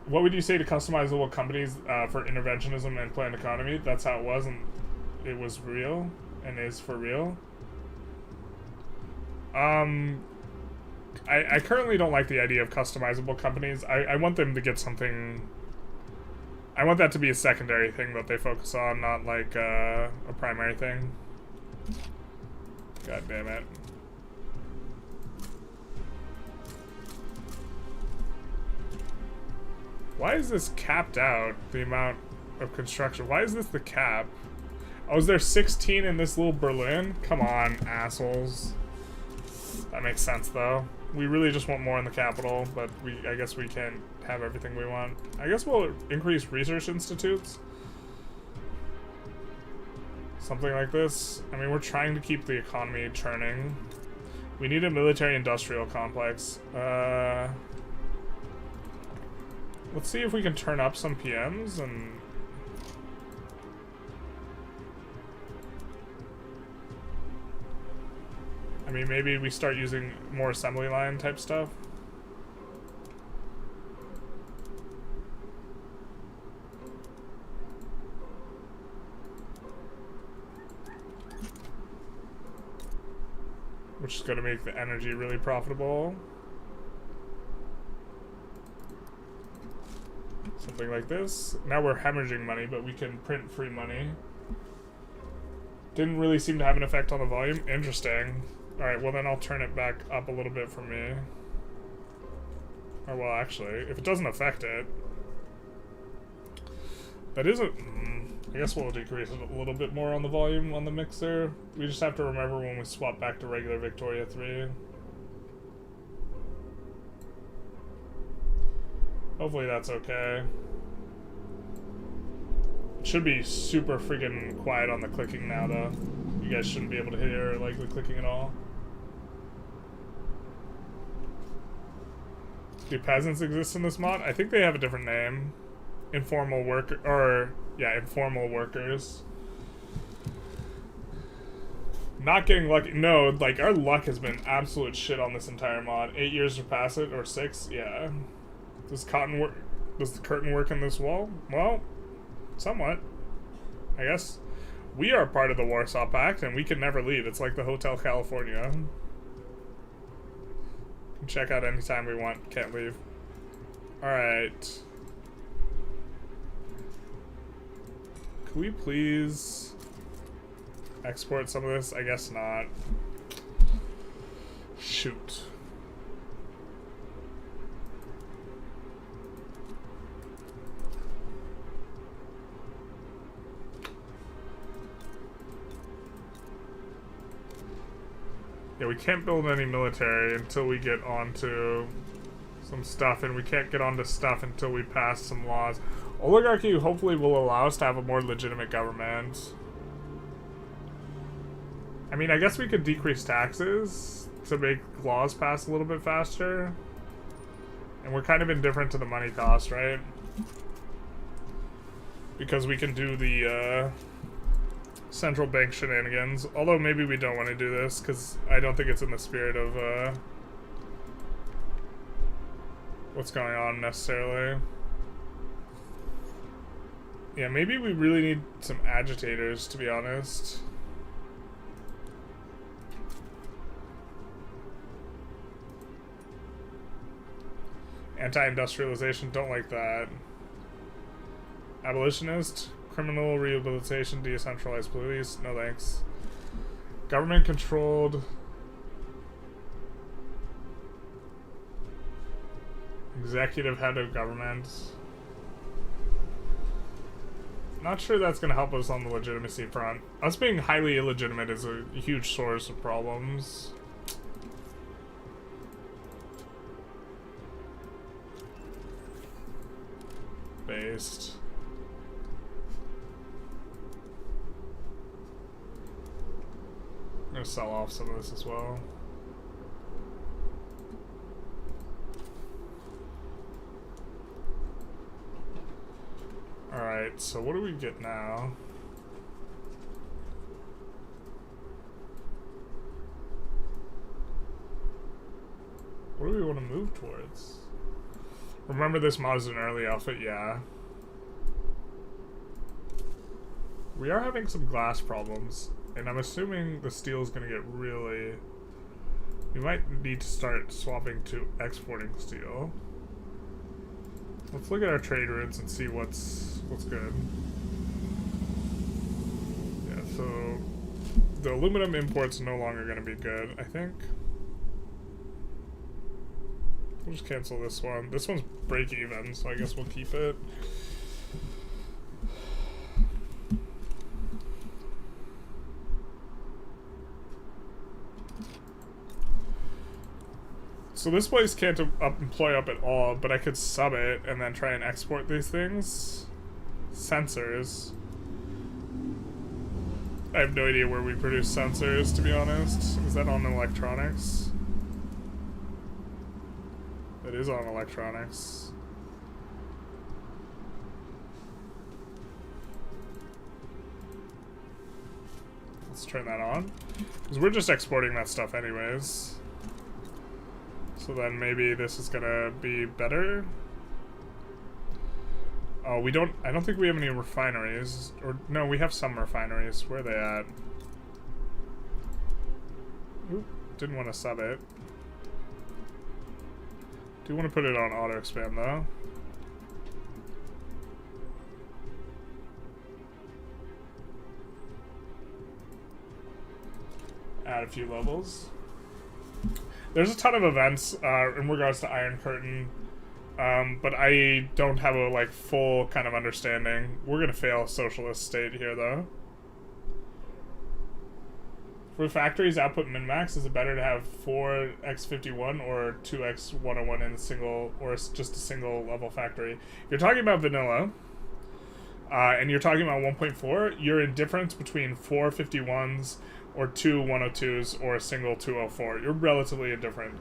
What would you say to customizable companies for interventionism and planned economy? That's how it was, and it was real and is for real. I currently don't like the idea of customizable companies. I want them to get something... I want that to be a secondary thing that they focus on, not like a primary thing. God damn it. Why is this capped out, the amount of construction? Why is this the cap? Oh, is there 16 in this little Berlin? Come on, assholes. That makes sense, though. We really just want more in the capital, but I guess we can't have everything we want. I guess we'll increase research institutes. Something like this. I mean, we're trying to keep the economy churning. We need a military-industrial complex. Let's see if we can turn up some PMs and... I mean, maybe we start using more assembly line type stuff. Which is going to make the energy really profitable. Something like this. Now we're hemorrhaging money, but we can print free money. Didn't really seem to have an effect on the volume. Interesting. Alright, well then I'll turn it back up a little bit for me. Or well, actually, if it doesn't affect it... That isn't... I guess we'll decrease it a little bit more on the volume on the mixer. We just have to remember when we swap back to regular Victoria 3. Hopefully that's okay. It should be super freaking quiet on the clicking now, though. You guys shouldn't be able to hear, like, the clicking at all. Do peasants exist in this mod? I think they have a different name. Informal worker, or, yeah, informal workers. Not getting lucky. No, like, our luck has been absolute shit on this entire mod. 8 years to pass it, or 6, yeah. Does the curtain work in this wall? Well, somewhat. I guess we are part of the Warsaw Pact, and we can never leave. It's like the Hotel California. Can check out anytime we want. Can't leave. Alright. Can we please export some of this? I guess not. Shoot. Yeah, we can't build any military until we get onto some stuff, and we can't get onto stuff until we pass some laws. Oligarchy hopefully will allow us to have a more legitimate government. I mean, I guess we could decrease taxes to make laws pass a little bit faster. And we're kind of indifferent to the money cost, right? Because we can do the central bank shenanigans. Although maybe we don't want to do this, because I don't think it's in the spirit of what's going on necessarily. Yeah, maybe we really need some agitators, to be honest. Anti-industrialization, don't like that. Abolitionist, criminal rehabilitation, decentralized police, no thanks. Government controlled. Executive head of government. Not sure that's going to help us on the legitimacy front. Us being highly illegitimate is a huge source of problems. Based. I'm going to sell off some of this as well. Alright, so what do we get now? What do we want to move towards? Remember, this mod is an early alpha, yeah. We are having some glass problems, and I'm assuming the steel is going to get really... We might need to start swapping to exporting steel. Let's look at our trade routes and see what's good. Yeah, so The aluminum import's no longer going to be good, I think. We'll just cancel this one. This one's break even, so I guess we'll keep it. So this place can't employ up at all, but I could sub it and then try and export these things. Sensors. I have no idea where we produce sensors, to be honest. Is that on electronics? It is on electronics. Let's turn that on. Because we're just exporting that stuff anyways. So then maybe this is gonna be better. Oh, I don't think we have any refineries. Or, no, we have some refineries. Where are they at? Oop, didn't want to sub it. Do want to put it on auto expand though. Add a few levels. There's a ton of events in regards to Iron Curtain, but I don't have a like full kind of understanding. We're gonna fail socialist state here though. For factories output min-max, is it better to have 4x51 or 2x101 in a single, or just a single level factory? If you're talking about vanilla, and you're talking about 1.4, you're indifferent between 4 51s or 2 102s or a single 204. You're relatively indifferent.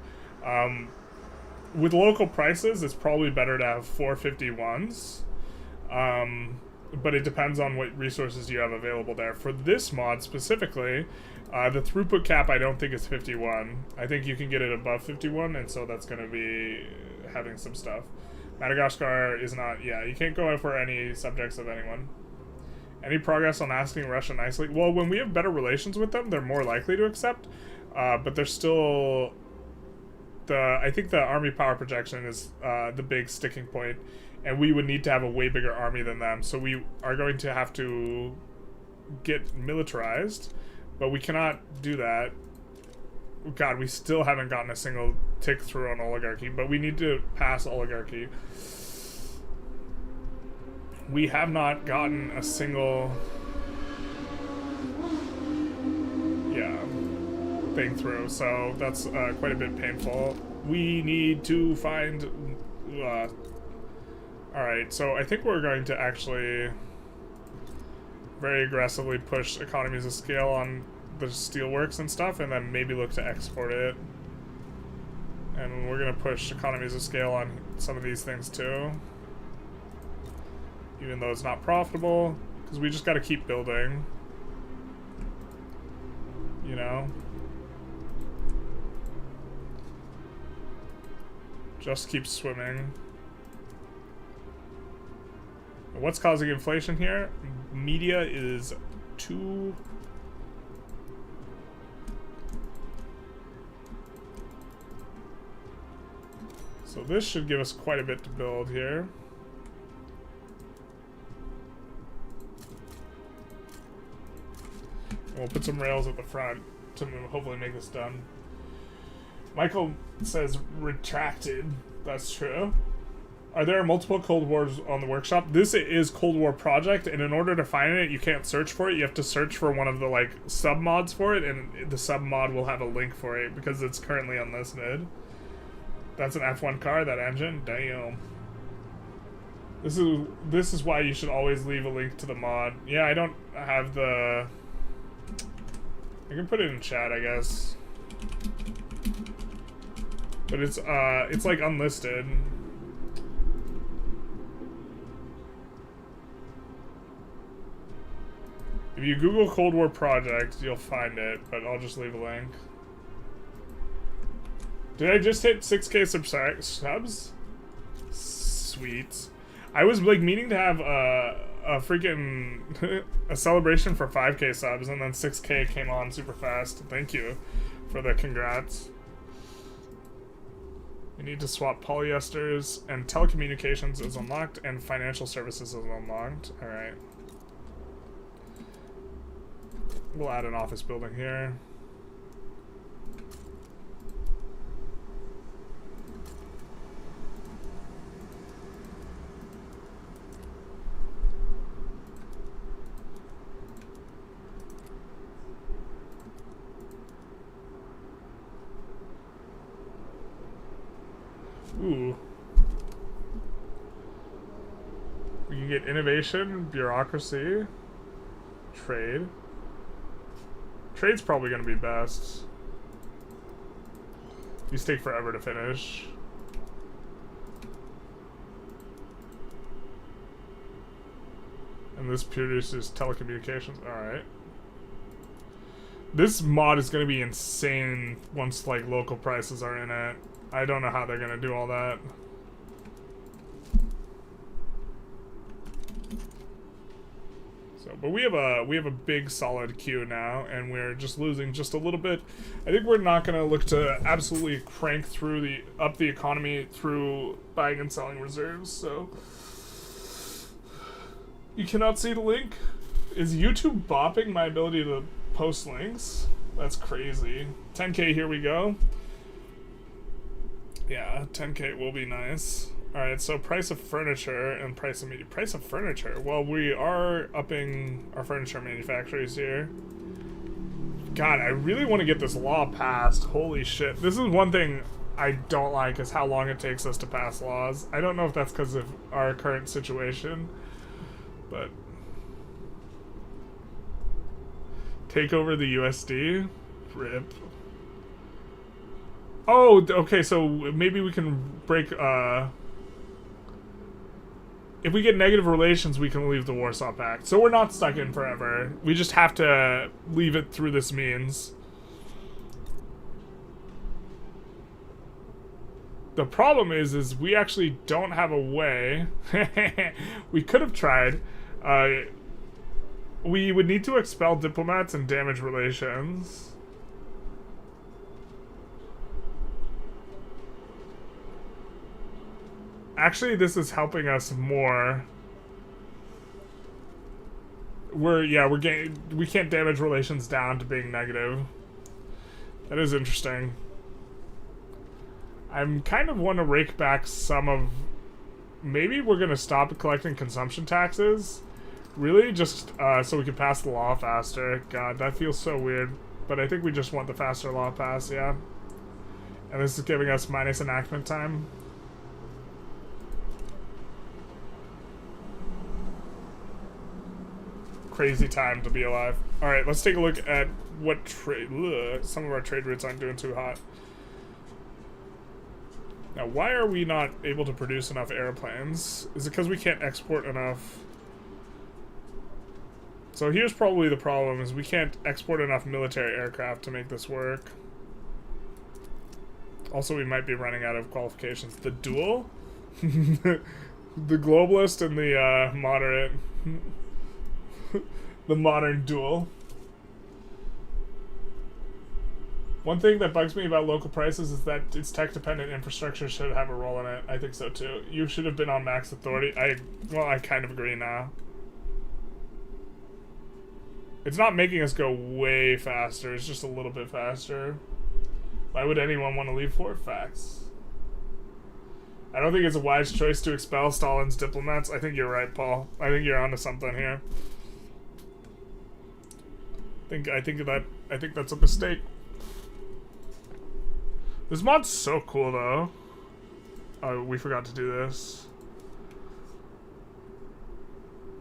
With local prices, it's probably better to have 4 51s, but it depends on what resources you have available there. For this mod specifically, the throughput cap I don't think is 51. I think you can get it above 51, and so that's going to be having some stuff. Madagascar is not, yeah, you can't go for any subjects of anyone. Any progress on asking Russia nicely? Well, when we have better relations with them, they're more likely to accept, but they're still... I think the army power projection is the big sticking point, and we would need to have a way bigger army than them, so we are going to have to get militarized, but we cannot do that. God, we still haven't gotten a single tick through on oligarchy, but we need to pass oligarchy. We have not gotten a single thing through, so that's quite a bit painful. We need to find alright, so I think we're going to actually very aggressively push economies of scale on the steelworks and stuff, and then maybe look to export it. And we're gonna push economies of scale on some of these things too, even though it's not profitable, because we just got to keep building, you know. Just keep swimming. What's causing inflation here? Media is too... So this should give us quite a bit to build here. We'll put some rails at the front to hopefully make this done. Michael says retracted. That's true. Are there multiple Cold Wars on the workshop? This is Cold War Project, and in order to find it, you can't search for it. You have to search for one of the like sub mods for it, and the sub mod will have a link for it because it's currently unlisted. That's an F1 car, that engine? Damn. This is why you should always leave a link to the mod. Yeah, I don't have the... I can put it in chat, I guess. But it's like unlisted. If you Google Cold War Project, you'll find it, but I'll just leave a link. Did I just hit 6K subs? Sweet. I was like meaning to have a freaking a celebration for 5K subs, and then 6K came on super fast. Thank you for the congrats. We need to swap polyesters, and telecommunications is unlocked, and financial services is unlocked. Alright. We'll add an office building here. Ooh. We can get innovation, bureaucracy, trade. Trade's probably going to be best. These take forever to finish. And this produces telecommunications. Alright. This mod is going to be insane once, like, local prices are in it. I don't know how they're going to do all that. But we have a big solid queue now, and we're just losing just a little bit. I think we're not going to look to absolutely crank through up the economy through buying and selling reserves. So you cannot see the link. Is YouTube bopping my ability to post links? That's crazy. 10K, here we go. Yeah, 10K will be nice. Alright, so price of furniture and price of media. Price of furniture. Well, we are upping our furniture manufacturers here. God, I really want to get this law passed. Holy shit. This is one thing I don't like, is how long it takes us to pass laws. I don't know if that's because of our current situation, but... Take over the USD? Rip. Oh, okay, so maybe we can break, if we get negative relations, we can leave the Warsaw Pact. So we're not stuck in forever. We just have to leave it through this means. The problem is we actually don't have a way. We could have tried. We would need to expel diplomats and damage relations. Actually, this is helping us more. We can't damage relations down to being negative. That is interesting. I'm kind of want to rake back some of... Maybe we're going to stop collecting consumption taxes. Really? Just so we can pass the law faster. God, that feels so weird. But I think we just want the faster law pass, yeah. And this is giving us minus enactment time. Crazy time to be alive. Alright, let's take a look at what trade... Some of our trade routes aren't doing too hot. Now, why are we not able to produce enough airplanes? Is it because we can't export enough? So here's probably the problem, is we can't export enough military aircraft to make this work. Also, we might be running out of qualifications. The dual? The globalist and the moderate... The modern duel. One thing that bugs me about local prices is that its tech-dependent infrastructure should have a role in it. I think so too. You should have been on max authority. Well, I kind of agree now. It's not making us go way faster. It's just a little bit faster. Why would anyone want to leave for? Facts. I don't think it's a wise choice to expel Stalin's diplomats. I think you're right, Paul. I think you're onto something here. I think that's a mistake. This mod's so cool, though. Oh, we forgot to do this.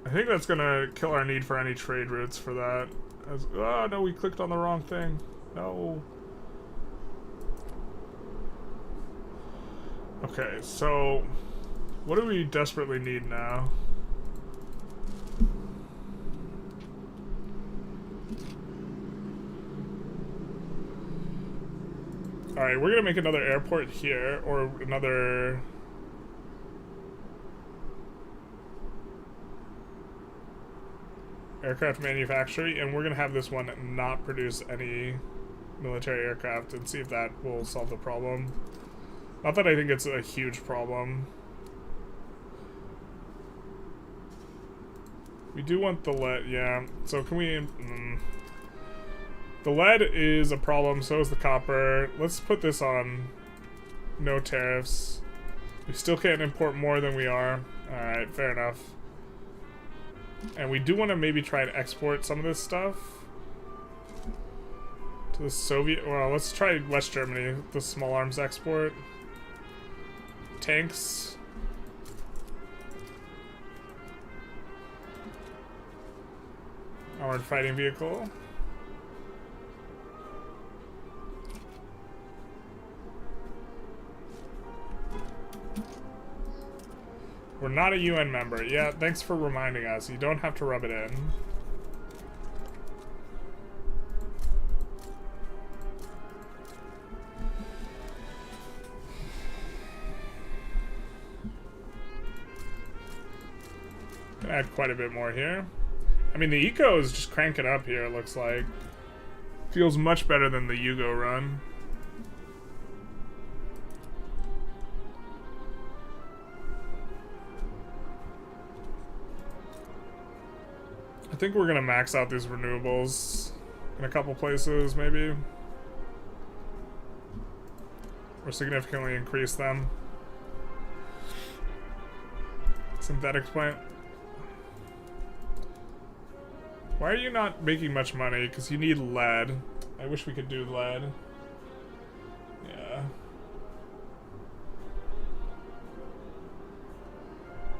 I think that's gonna kill our need for any trade routes for that. Oh no, we clicked on the wrong thing. No. Okay, so what do we desperately need now? Alright, we're gonna make another airport here, or another... aircraft manufacturing, and we're gonna have this one not produce any military aircraft and see if that will solve the problem. Not that I think it's a huge problem. We do want the yeah, so can we... The lead is a problem, so is the copper. Let's put this on no tariffs. We still can't import more than we are. Alright, fair enough. And we do want to maybe try and export some of this stuff to the Soviet... Well, let's try West Germany, the small arms export. Tanks. Armored fighting vehicle. We're not a UN member. Yeah, thanks for reminding us. You don't have to rub it in. Gonna add quite a bit more here. I mean, the eco is just cranking up here, it looks like. Feels much better than the Yugo run. I think we're gonna max out these renewables in a couple places, maybe. Or significantly increase them. Synthetics plant. Why are you not making much money? Because you need lead. I wish we could do lead. Yeah.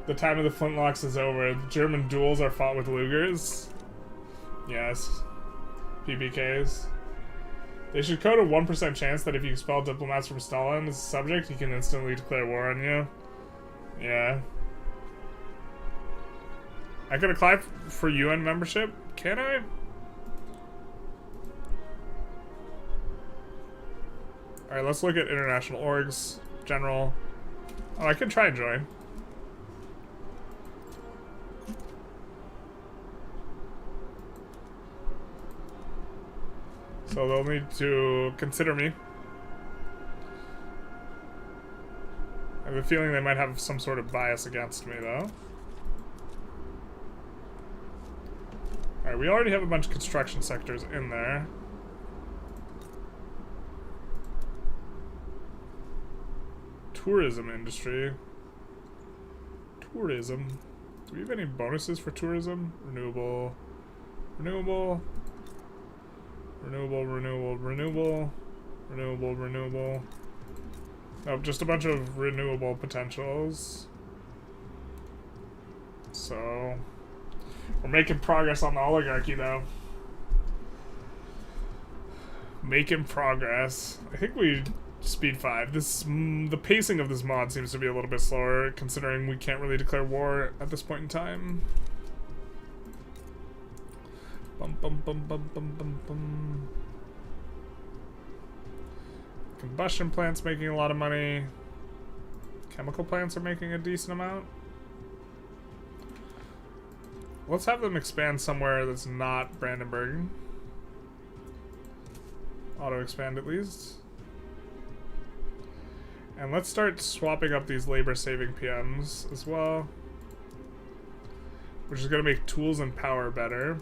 The time of the flintlocks is over. German duels are fought with Lugers. Yes. PPKs. They should code a 1% chance that if you expel diplomats from Stalin as a subject, he can instantly declare war on you. Yeah. I could apply for UN membership. Can I? Alright, let's look at international orgs. General. Oh, I can try and join. So they'll need to consider me. I have a feeling they might have some sort of bias against me, though. Alright, we already have a bunch of construction sectors in there. Tourism industry. Tourism. Do we have any bonuses for tourism? Renewable. Renewable. Renewable, renewable, renewable. Renewable, renewable. Nope, just a bunch of renewable potentials. So... we're making progress on the oligarchy, though. Making progress. I think we speed 5. This the pacing of this mod seems to be a little bit slower, considering we can't really declare war at this point in time. Bum bum bum bum bum bum bum. Combustion plants making a lot of money. Chemical plants are making a decent amount. Let's have them expand somewhere that's not Brandenburg. Auto expand at least. And let's start swapping up these labor saving PMs as well. Which is going to make tools and power better.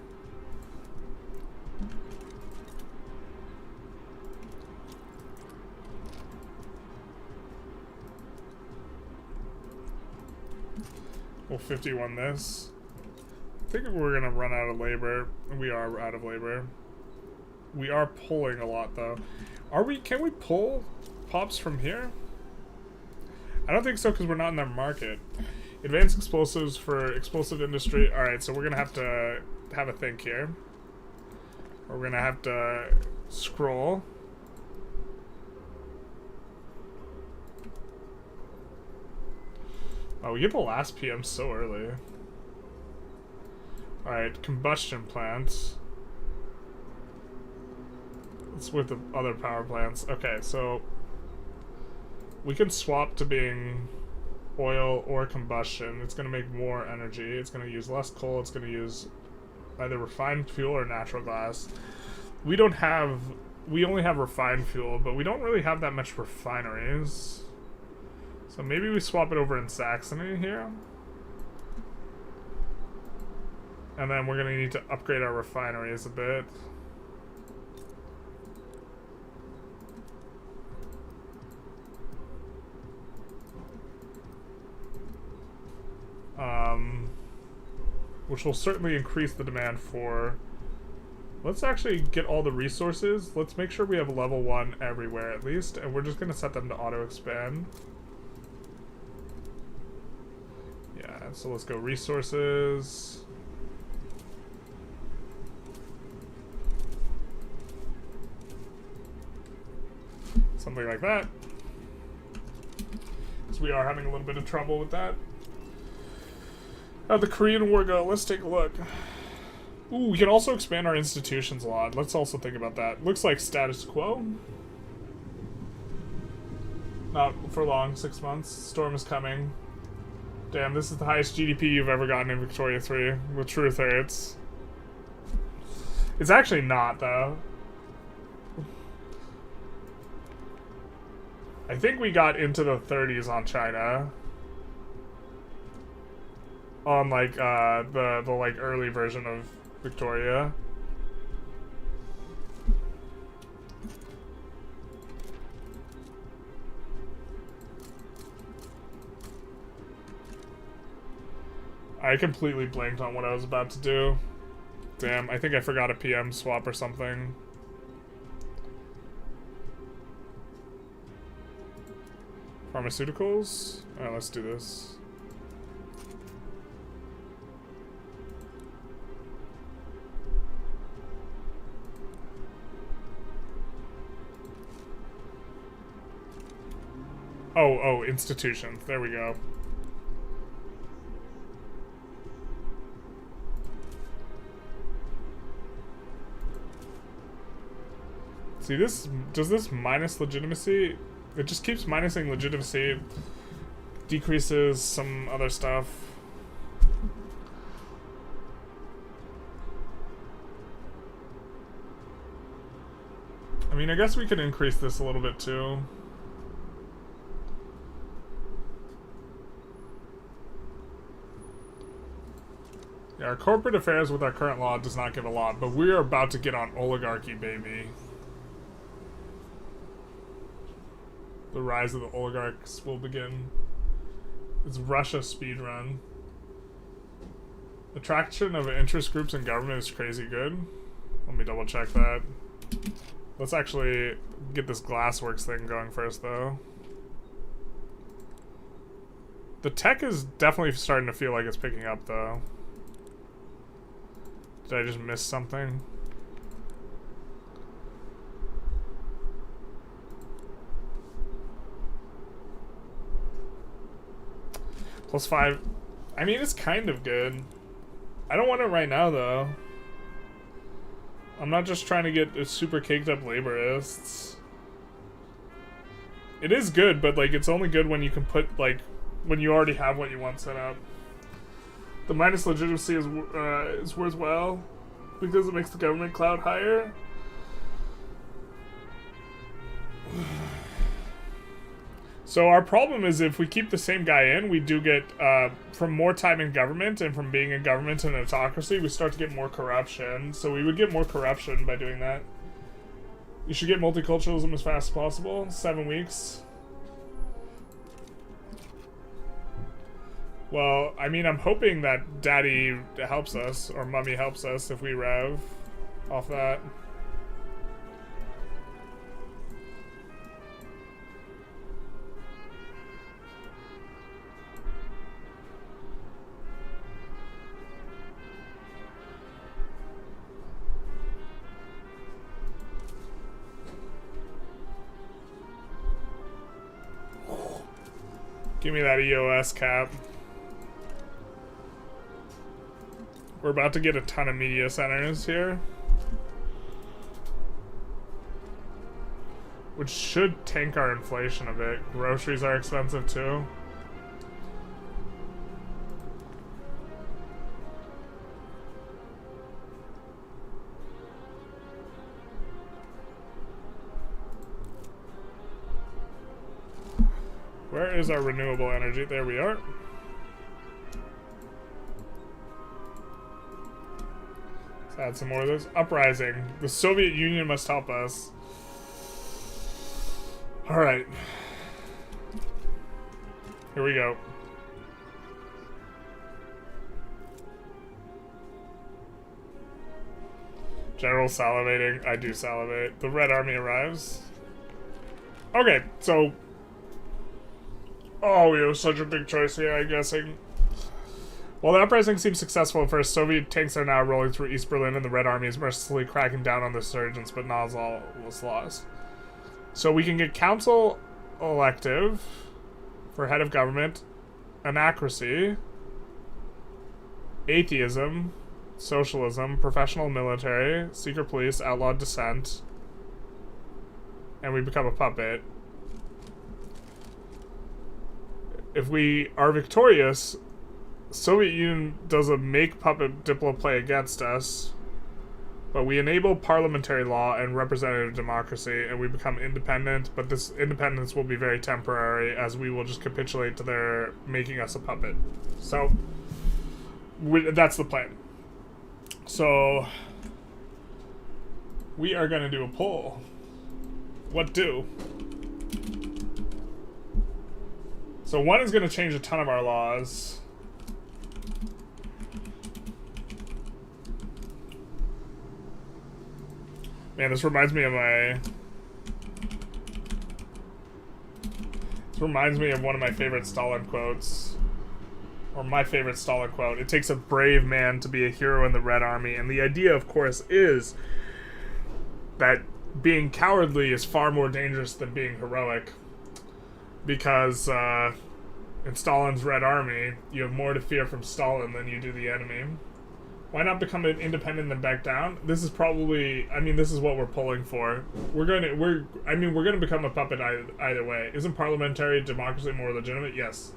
We'll 51 this. I think we're gonna run out of labor. We are out of labor. We are pulling a lot though. Are we? Can we pull pops from here? I don't think so because we're not in their market. Advanced explosives for explosive industry. Alright, so we're gonna have to have a think here. We're gonna have to scroll. Oh, we get the last PM so early. Alright, combustion plants. It's with the other power plants. Okay, so we can swap to being oil or combustion. It's going to make more energy. It's going to use less coal. It's going to use either refined fuel or natural gas. We don't have... we only have refined fuel, but we don't really have that much refineries. So maybe we swap it over in Saxony here. And then we're going to need to upgrade our refineries a bit. which will certainly increase the demand for... Let's actually get all the resources. Let's make sure we have level 1 everywhere at least, and we're just going to set them to auto-expand. Yeah, so let's go resources. Something like that. Because we are having a little bit of trouble with that. How'd the Korean War go? Let's take a look. Ooh, we can also expand our institutions a lot. Let's also think about that. Looks like status quo. Not for long, 6 months. Storm is coming. Damn, this is the highest GDP you've ever gotten in Victoria 3 with Truther. It's actually not, though. I think we got into the 30s on China. On, like, the like, early version of Victoria. I completely blanked on what I was about to do. Damn, I think I forgot a PM swap or something. Pharmaceuticals? Alright, let's do this. Oh, institutions. There we go. See, does this minus legitimacy? It just keeps minusing legitimacy. Decreases some other stuff. I mean, I guess we could increase this a little bit too. Yeah, our corporate affairs with our current law does not give a lot, but we are about to get on oligarchy, baby. The rise of the oligarchs will begin. It's Russia speedrun. Attraction of interest groups in government is crazy good. Let me double check that. Let's actually get this Glassworks thing going first, though. The tech is definitely starting to feel like it's picking up, though. Did I just miss something? +5. I mean, it's kind of good. I don't want it right now, though. I'm not just trying to get super caked up laborists. It is good, but like it's only good when you can put like when you already have what you want set up. The minus legitimacy is worthwhile because it makes the government cloud higher. So our problem is if we keep the same guy in, we do get, from more time in government and from being in government and autocracy, we start to get more corruption. So we would get more corruption by doing that. You should get multiculturalism as fast as possible. 7 weeks. Well, I mean, I'm hoping that Daddy helps us, or Mummy helps us if we rev off that. Give me that EOS cap. We're about to get a ton of media centers here, which should tank our inflation a bit. Groceries are expensive too. Where is our renewable energy? There we are. Let's add some more of those. Uprising. The Soviet Union must help us. Alright. Here we go. General salivating. I do salivate. The Red Army arrives. Okay, so... Oh, we have such a big choice here, I'm guessing. While the uprising seems successful at first, Soviet tanks are now rolling through East Berlin and the Red Army is mercilessly cracking down on the insurgents, but not all was lost. So we can get council elective for head of government, anacracy, atheism, socialism, professional military, secret police, outlawed dissent, and we become a puppet. If we are victorious, Soviet Union does a make puppet diplo play against us, but we enable parliamentary law and representative democracy, and we become independent, but this independence will be very temporary, as we will just capitulate to their making us a puppet. So, that's the plan. So, we are going to do a poll. What do? So one is going to change a ton of our laws. Man, this reminds me of one of my favorite Stalin quotes. Or my favorite Stalin quote. It takes a brave man to be a hero in the Red Army. And the idea, of course, is that being cowardly is far more dangerous than being heroic. Because in Stalin's Red Army, you have more to fear from Stalin than you do the enemy. Why not become an independent and back down? This is probably, this is what we're pulling for. We're gonna become a puppet either way. Isn't parliamentary democracy more legitimate? Yes.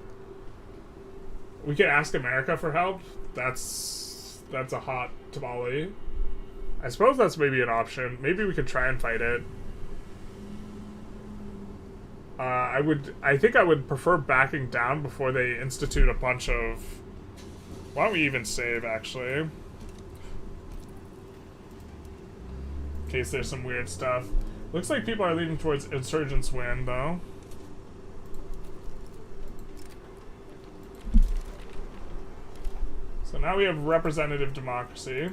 We could ask America for help. That's a hot tamale. I suppose that's maybe an option. Maybe we could try and fight it. I think I would prefer backing down before they institute a bunch of... Why don't we even save, actually? In case there's some weird stuff. Looks like people are leaning towards insurgents win, though. So now we have representative democracy.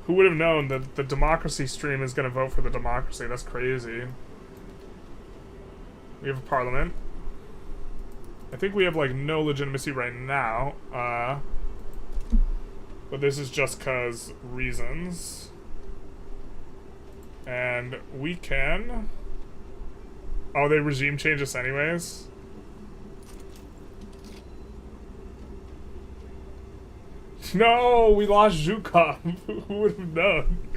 Who would have known that the democracy stream is going to vote for the democracy? That's crazy. We have a parliament. I think we have, like, no legitimacy right now. But this is just because reasons. And we can... Oh, they regime change us anyways? No, we lost Zhukov. Who would have known?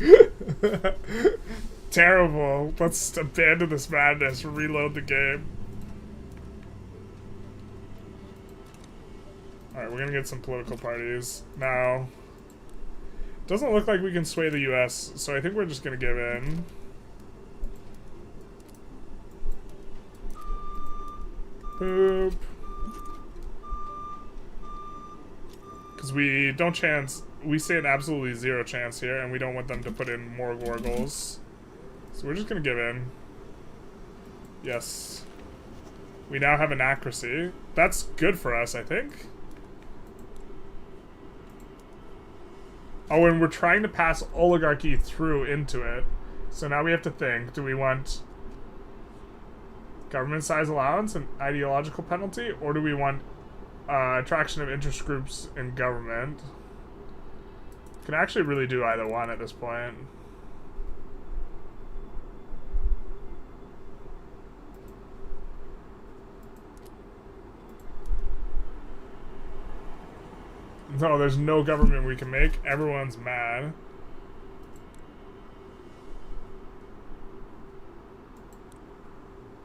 Terrible. Let's abandon this madness. Reload the game. Alright, we're gonna get some political parties. Now, doesn't look like we can sway the US, so I think we're just gonna give in. Boop. Because we don't chance, we stand absolutely zero chance here, and we don't want them to put in more Gorgles. So we're just gonna give in. Yes. We now have anacracy. That's good for us, I think. Oh, and we're trying to pass oligarchy through into it. So now we have to think, do we want government size allowance and ideological penalty, or do we want attraction of interest groups in government? Can actually really do either one at this point. No, there's no government we can make. Everyone's mad.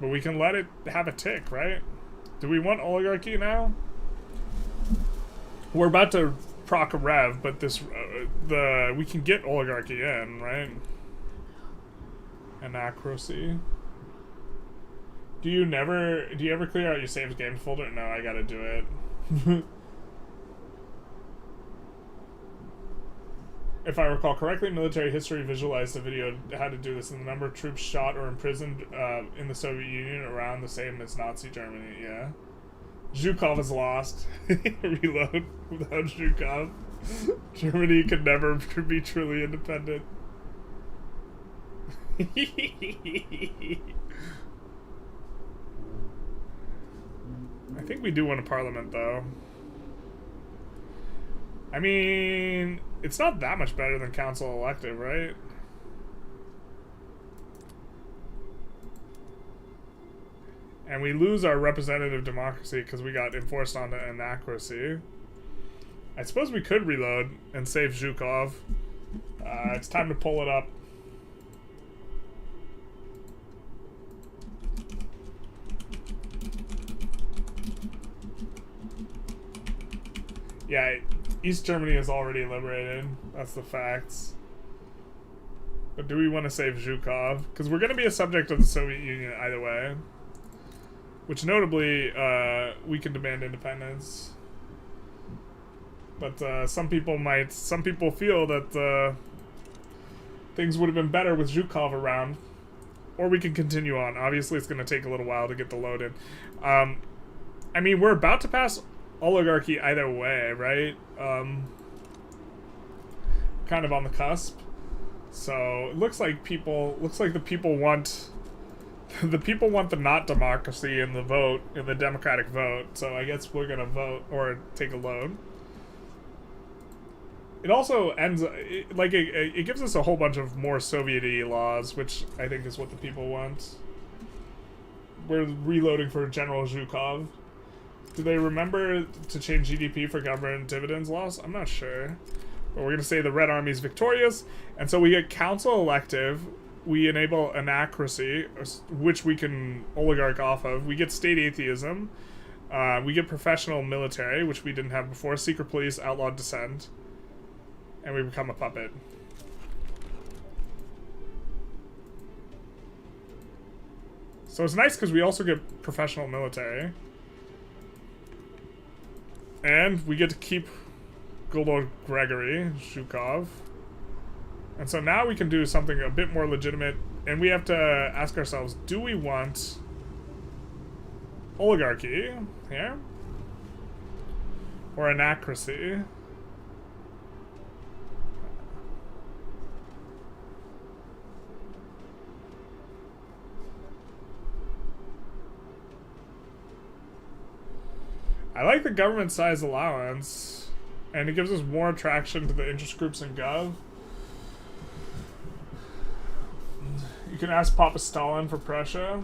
But we can let it have a tick, right? Do we want oligarchy now? We're about to proc a rev, but this we can get oligarchy in, right? Anacracy. Do you ever clear out your saved games folder? No, I gotta do it. If I recall correctly, Military History visualized the video how to do this, and the number of troops shot or imprisoned in the Soviet Union around the same as Nazi Germany, yeah. Zhukov is lost. Reload without Zhukov. Germany could never be truly independent. I think we do want a parliament, though. I mean, it's not that much better than council elective, right? And we lose our representative democracy because we got enforced on inaccuracy. I suppose we could reload and save Zhukov. It's time to pull it up. Yeah, East Germany is already liberated. That's the facts. But do we want to save Zhukov? Because we're going to be a subject of the Soviet Union either way. Which notably, we can demand independence. But some people feel that things would have been better with Zhukov around. Or we can continue on. Obviously, it's going to take a little while to get the load in. I mean, we're about to pass oligarchy either way, right? Kind of on the cusp. So it looks like the people want the not democracy in the vote, in the democratic vote. So I guess we're gonna vote or take a load. It also ends it gives us a whole bunch of more Soviet-y laws, which I think is what the people want. We're reloading for General Zhukov. Do they remember to change GDP for government dividends laws? I'm not sure. But we're going to say the Red Army is victorious. And so we get council elective. We enable anacracy, which we can oligarch off of. We get state atheism. We get professional military, which we didn't have before. Secret police, outlawed dissent. And we become a puppet. So it's nice because we also get professional military. And we get to keep good old Gregory Zhukov. And so now we can do something a bit more legitimate. And we have to ask ourselves, do we want oligarchy here? Or anacracy? I like the government size allowance, and it gives us more attraction to the interest groups in Gov. You can ask Papa Stalin for Prussia.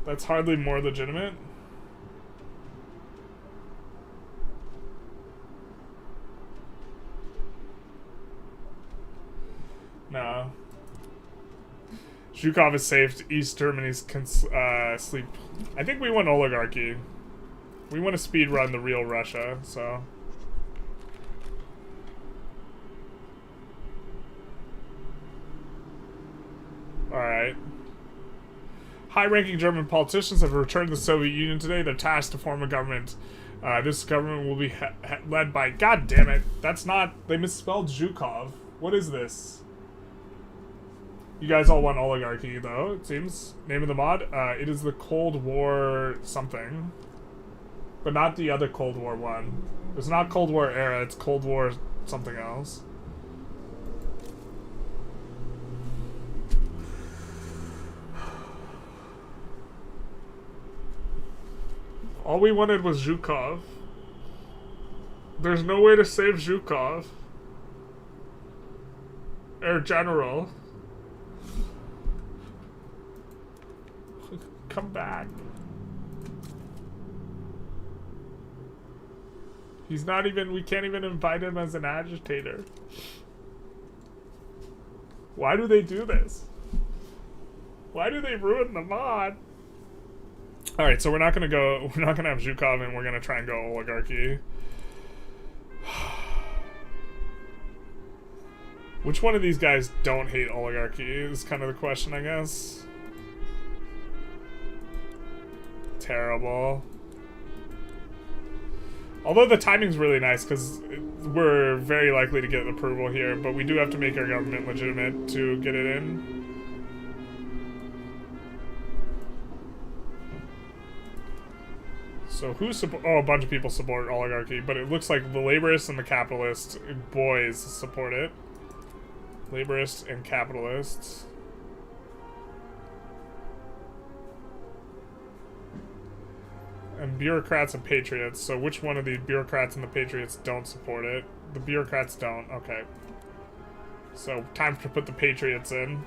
That's hardly more legitimate. No. Zhukov has saved East Germany's sleep. I think we want oligarchy. We want to speed run the real Russia, so. Alright. High-ranking German politicians have returned to the Soviet Union today. They're tasked to form a government. This government will be led by... God damn it. That's not... They misspelled Zhukov. What is this? You guys all want oligarchy, though, it seems. Name of the mod? It is the Cold War something. But not the other Cold War one. It's not Cold War era, it's Cold War something else. All we wanted was Zhukov. There's no way to save Zhukov. Air General. Come back. He's not even, we can't even invite him as an agitator. Why do they do this? Why do they ruin the mod? Alright, so we're not gonna have Zhukov and we're gonna try and go oligarchy. Which one of these guys don't hate oligarchy is kind of the question, I guess. Terrible. Although the timing's really nice because we're very likely to get approval here, but we do have to make our government legitimate to get it in. So who support? Oh, a bunch of people support oligarchy, but it looks like the laborists and the capitalists boys support it. Laborists and capitalists. And bureaucrats and patriots. So which one of the bureaucrats and the patriots don't support it? The bureaucrats don't. Okay. So time to put the patriots in.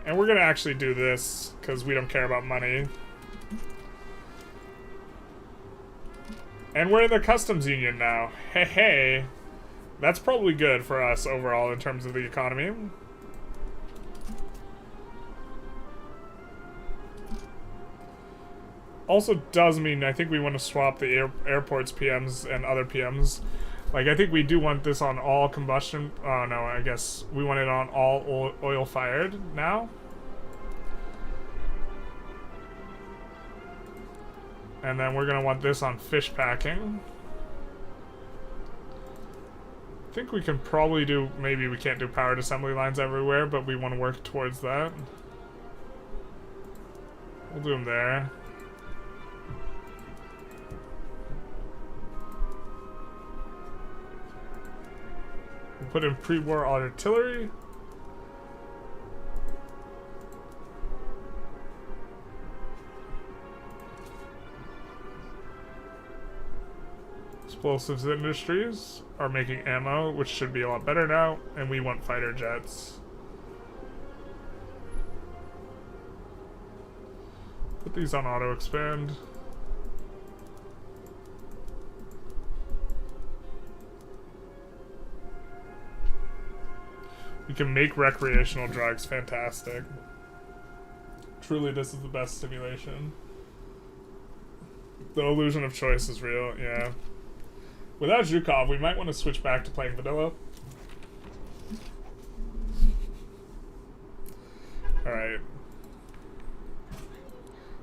And we're gonna actually do this because we don't care about money. And we're in the customs union now. Hey, hey. That's probably good for us overall in terms of the economy. Also does mean I think we want to swap the airports PMs and other PMs. Like, I think we do want this on all combustion. Oh, no, I guess we want it on all oil-fired now. And then we're going to want this on fish packing. I think we can probably do... Maybe we can't do powered assembly lines everywhere, but we want to work towards that. We'll do them there. We'll put in pre-war artillery. Explosives industries are making ammo, which should be a lot better now, and we want fighter jets. Put these on auto expand. We can make recreational drugs. Fantastic. Truly, this is the best stimulation. The illusion of choice is real, yeah. Without Zhukov, we might want to switch back to playing vanilla. Alright.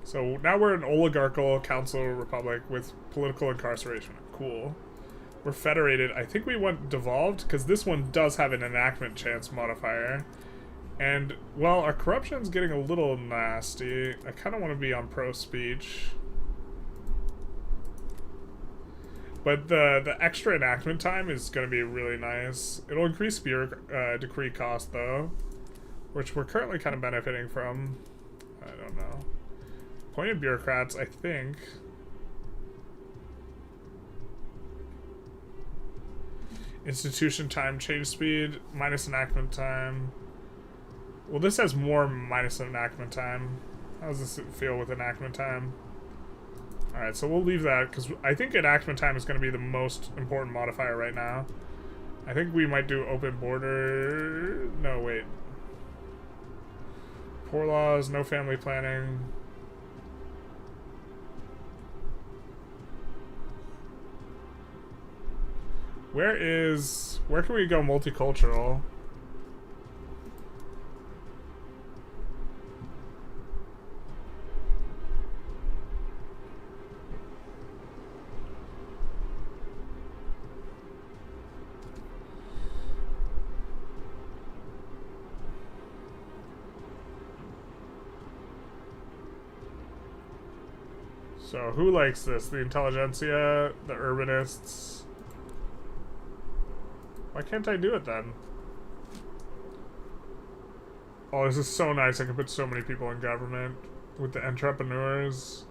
So now we're an oligarchical council republic with political incarceration. Cool. We're federated. I think we want devolved, because this one does have an enactment chance modifier. And, well, our corruption's getting a little nasty. I kind of want to be on pro-speech. But the extra enactment time is going to be really nice. It'll increase decree cost, though, which we're currently kind of benefiting from. I don't know. Appointed bureaucrats, I think... Institution time, change speed, minus enactment time. Well, this has more minus enactment time. How does this feel with enactment time? Alright, so we'll leave that, because I think enactment time is going to be the most important modifier right now. I think we might do open border... No, wait. Poor laws, no family planning... Where can we go multicultural? So who likes this? The Intelligentsia, the Urbanists. Why can't I do it then? Oh, this is so nice. I can put so many people in government with the entrepreneurs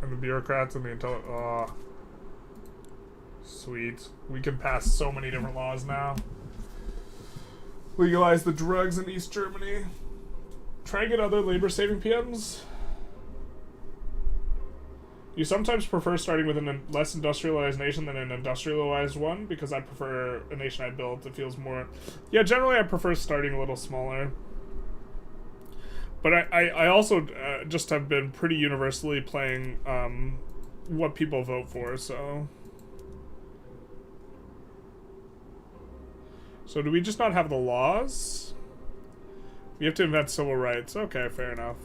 and the bureaucrats and the oh, sweet. We can pass so many different laws now. Legalize the drugs in East Germany. Try and get other labor-saving PMs. You sometimes prefer starting with a less industrialized nation than an industrialized one, because I prefer a nation I built. It feels more... Yeah, generally I prefer starting a little smaller. But I also just have been pretty universally playing what people vote for, so... So do we just not have the laws? We have to invent civil rights. Okay, fair enough.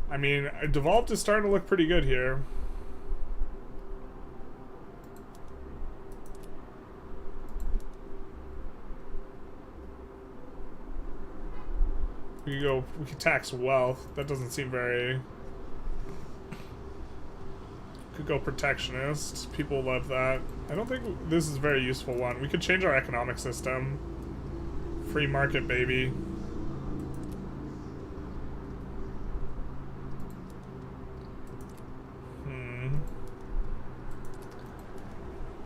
I mean, Devolved is starting to look pretty good here. We could tax wealth. That doesn't seem very... Could go protectionist. People love that. I don't think this is a very useful one. We could change our economic system. Free market, baby.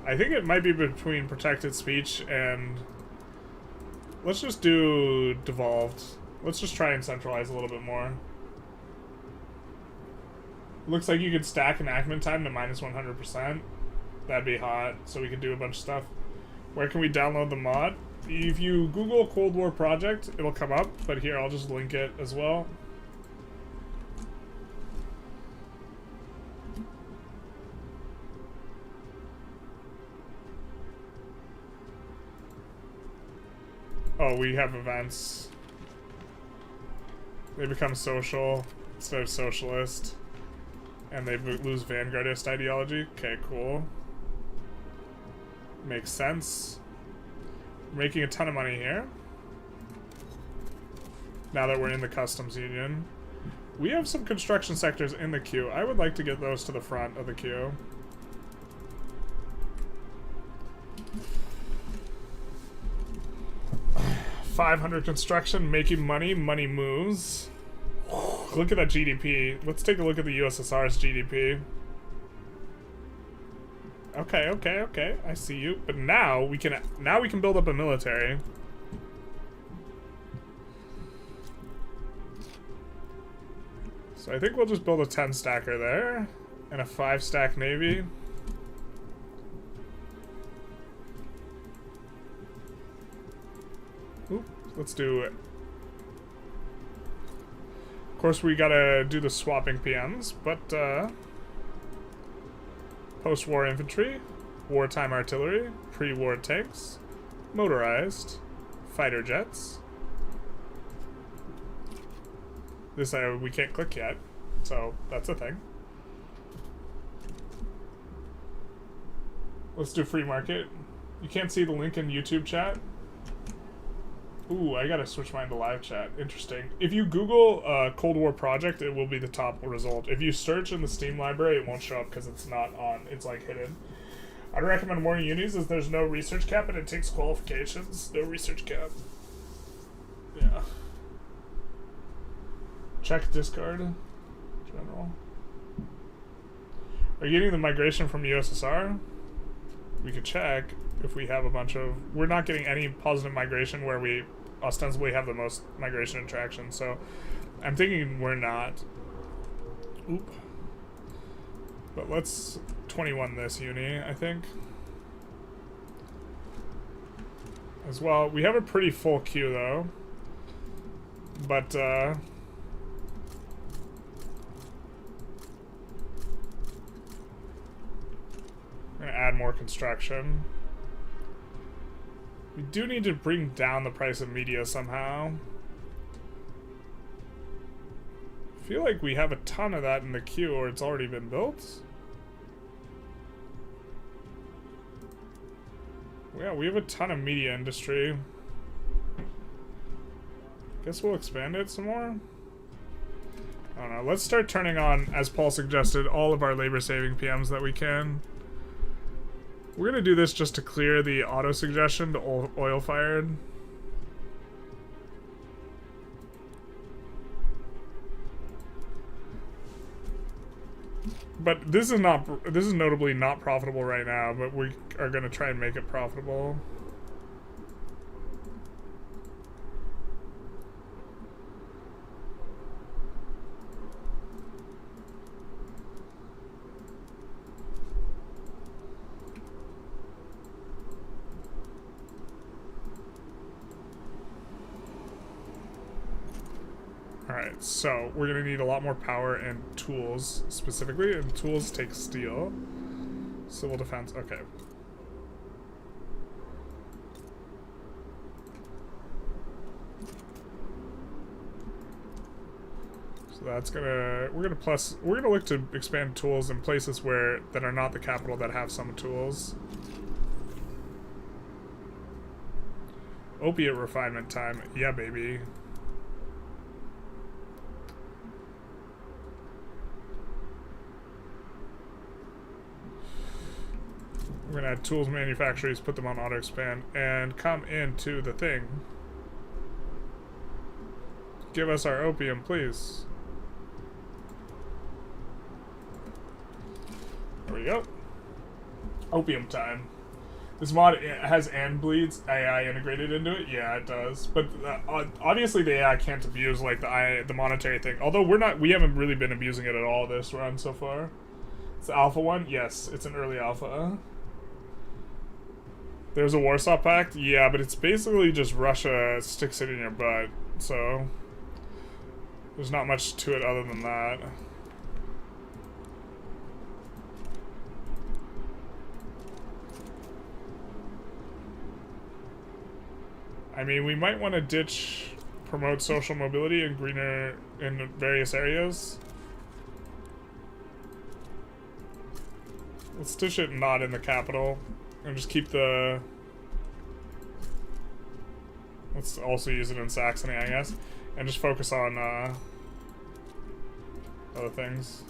I think it might be between protected speech and... Let's just do devolved. Let's just try and centralize a little bit more. Looks like you could stack enactment time to minus 100%. That'd be hot, so we could do a bunch of stuff. Where can we download the mod? If you Google Cold War Project, it'll come up, but here, I'll just link it as well. Oh, we have events. They become social instead of socialist. And they lose vanguardist ideology. Okay, cool. Makes sense. We're making a ton of money here. Now that we're in the customs union. We have some construction sectors in the queue. I would like to get those to the front of the queue. $500 construction, making money, money moves. Look at that GDP. Let's take a look at the USSR's GDP. Okay. I see you. But now we can build up a military. So I think we'll just build a 10 stacker there and a 5 stack navy. Oop, let's do it. Of course, we gotta do the swapping PMs, but post-war infantry, wartime artillery, pre-war tanks, motorized, fighter jets. This we can't click yet, so that's a thing. Let's do free market. You can't see the link in YouTube chat. Ooh, I gotta switch mine to live chat. Interesting. If you Google Cold War Project, it will be the top result. If you search in the Steam library, it won't show up because it's not on. It's like hidden. I'd recommend warning unis as there's no research cap and it takes qualifications. No research cap. Yeah. Check discard. General. Are you getting the migration from USSR? We could check if we have a bunch of... We're not getting any positive migration where we ostensibly have the most migration attraction, so I'm thinking we're not. Oop. But let's 21 this uni, I think. As well. We have a pretty full queue, though. But, I'm gonna add more construction. We do need to bring down the price of media somehow. I feel like we have a ton of that in the queue, or it's already been built. Yeah, we have a ton of media industry. Guess we'll expand it some more. I don't know. Let's start turning on, as Paul suggested, all of our labor-saving PMs that we can. We're gonna do this just to clear the auto-suggestion to oil-fired. But this is notably not profitable right now, but we are gonna try and make it profitable. Alright, so we're gonna need a lot more power and tools, specifically, and tools take steel. Civil defense, okay. So that's gonna, we're gonna look to expand tools in places that are not the capital that have some tools. Opiate refinement time, yeah baby. We're gonna add tools manufacturers, put them on auto expand, and come into the thing. Give us our opium, please. There we go. Opium time. This mod has and bleeds AI integrated into it. Yeah, it does. But obviously the AI can't abuse like the monetary thing. Although we haven't really been abusing it at all this run so far. It's the alpha one. Yes, it's an early alpha. There's a Warsaw Pact. Yeah, but it's basically just Russia sticks it in your butt. So there's not much to it other than that. I mean, we might want to promote social mobility and greener in various areas. Let's dish it not in the capital, and just keep the... Let's also use it in Saxony, I guess, and just focus on other things.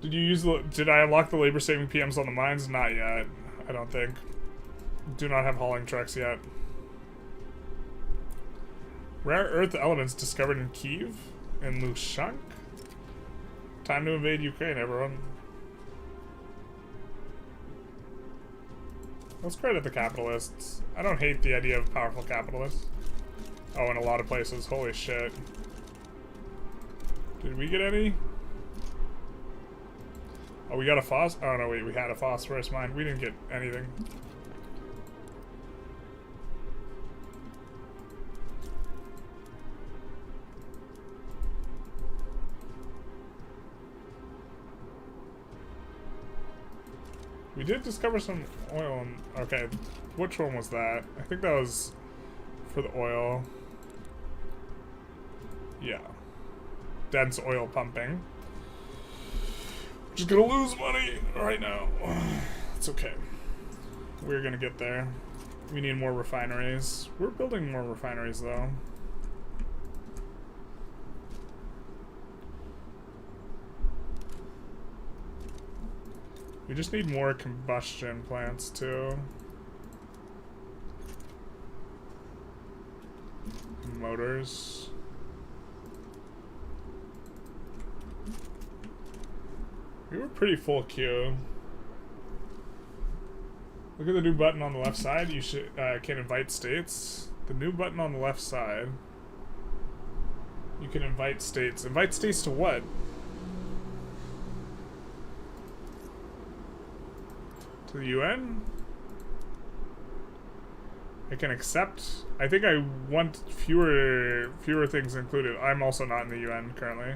Did I unlock the labor-saving PMs on the mines? Not yet. I don't think. Do not have hauling trucks yet. Rare earth elements discovered in Kyiv and Lushank. Time to invade Ukraine, everyone. Let's credit the capitalists. I don't hate the idea of powerful capitalists. Oh, in a lot of places. Holy shit. Did we get any? Oh, we got a oh no, wait, we had a phosphorus mine. We didn't get anything. We did discover some oil. Okay, which one was that? I think that was for the oil. Yeah. Dense oil pumping. Just gonna lose money right now. It's okay. We're gonna get there. We need more refineries. We're building more refineries though. We just need more combustion plants too. Motors. We were pretty full queue. Look at the new button on the left side. You should can invite states. The new button on the left side. You can invite states. Invite states to what? To the UN? I can accept. I think I want fewer things included. I'm also not in the UN currently.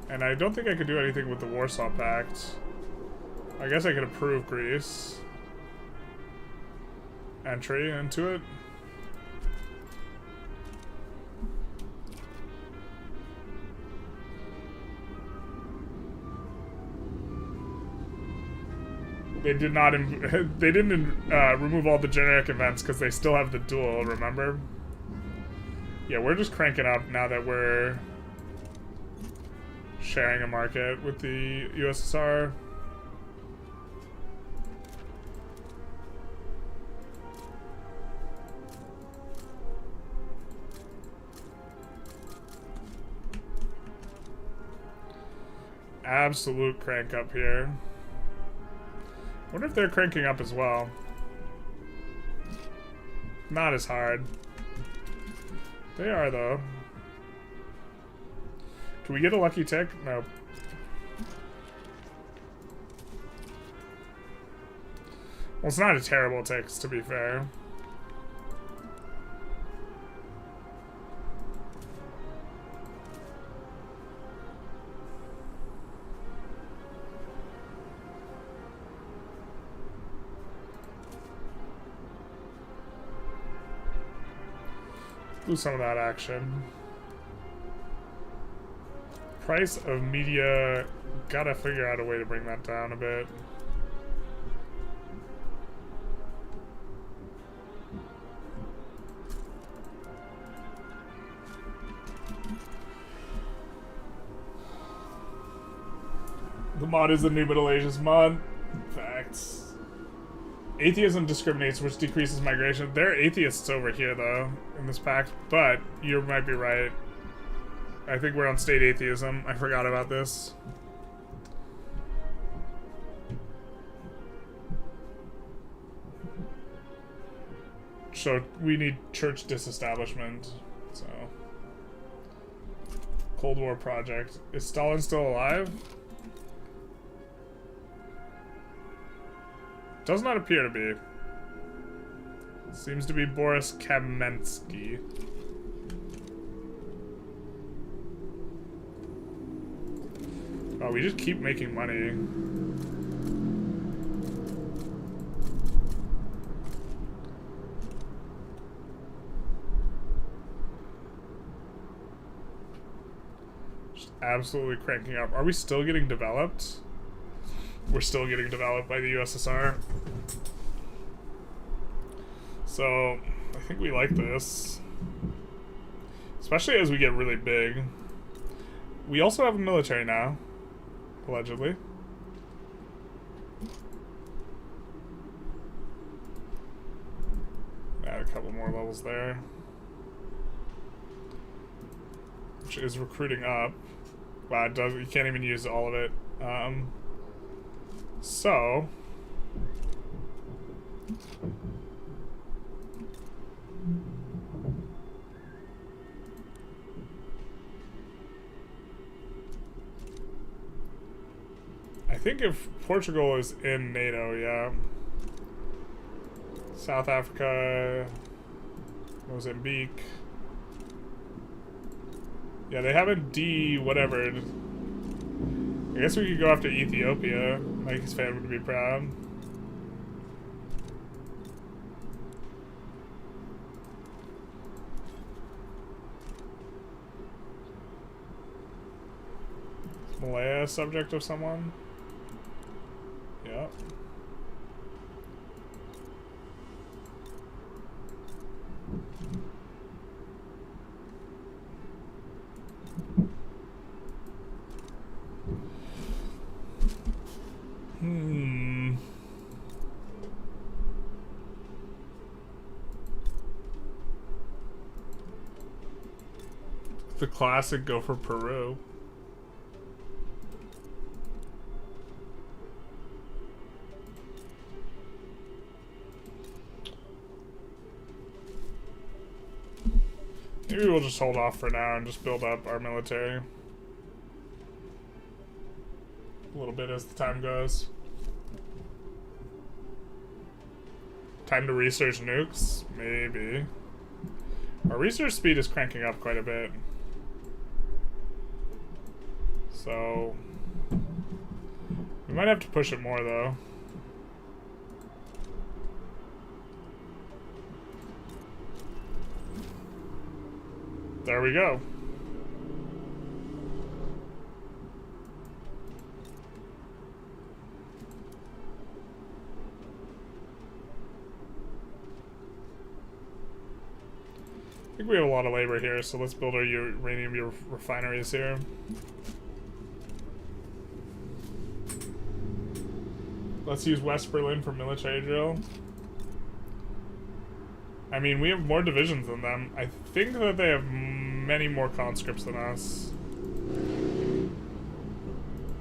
And I don't think I could do anything with the Warsaw Pact. I guess I could approve Greece. Entry into it. They did not. They didn't remove all the generic events because they still have the dual. Remember? Yeah, we're just cranking up now that we're sharing a market with the USSR. Absolute crank up here. Wonder if they're cranking up as well. Not as hard. They are, though. Can we get a lucky tick? Nope. Well, it's not a terrible tick, to be fair. Do some of that action. Price of media, gotta figure out a way to bring that down a bit. The mod is the new Middle Ages mod. Facts. Atheism discriminates, which decreases migration. There are atheists over here, though, in this pact, but you might be right. I think we're on state atheism. I forgot about this. So we need church disestablishment. So Cold War project. Is Stalin still alive? Does not appear to be. Seems to be Boris Kamensky. Oh, we just keep making money. Just absolutely cranking up. Are we still getting developed? We're still getting developed by the USSR. So, I think we like this. Especially as we get really big. We also have a military now. Allegedly. Add a couple more levels there. Which is recruiting up. Wow, it does, you can't even use all of it. So I think if Portugal is in NATO, yeah. South Africa, Mozambique. Yeah, they haven't whatever. I guess we could go after Ethiopia. Mike's family would be proud. Is Malaya a subject of someone? Yeah. The classic go for Peru. Maybe we'll just hold off for now and just build up our military a little bit as the time goes. Time to research nukes? Maybe. Our research speed is cranking up quite a bit. So we might have to push it more though. There we go. I think we have a lot of labor here, so let's build our uranium refineries here. Let's use West Berlin for military drill. I mean, we have more divisions than them. I think that they have many more conscripts than us.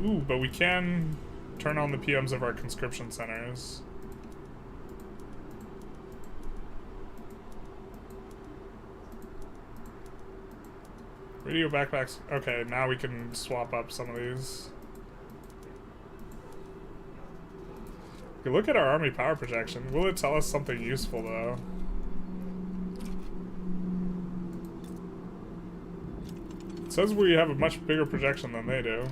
Ooh, but we can turn on the PMs of our conscription centers. Radio backpacks. Okay, now we can swap up some of these. Okay, look at our army power projection. Will it tell us something useful, though? It says we have a much bigger projection than they do.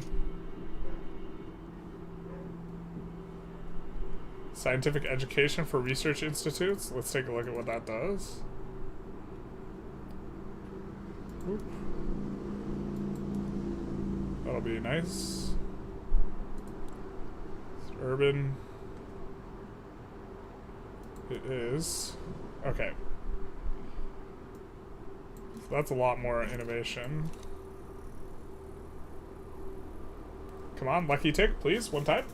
Scientific education for research institutes. Let's take a look at what that does. Oop. That'll be nice. It's urban. It is. Okay. So that's a lot more innovation. Come on, lucky tick, please, one time.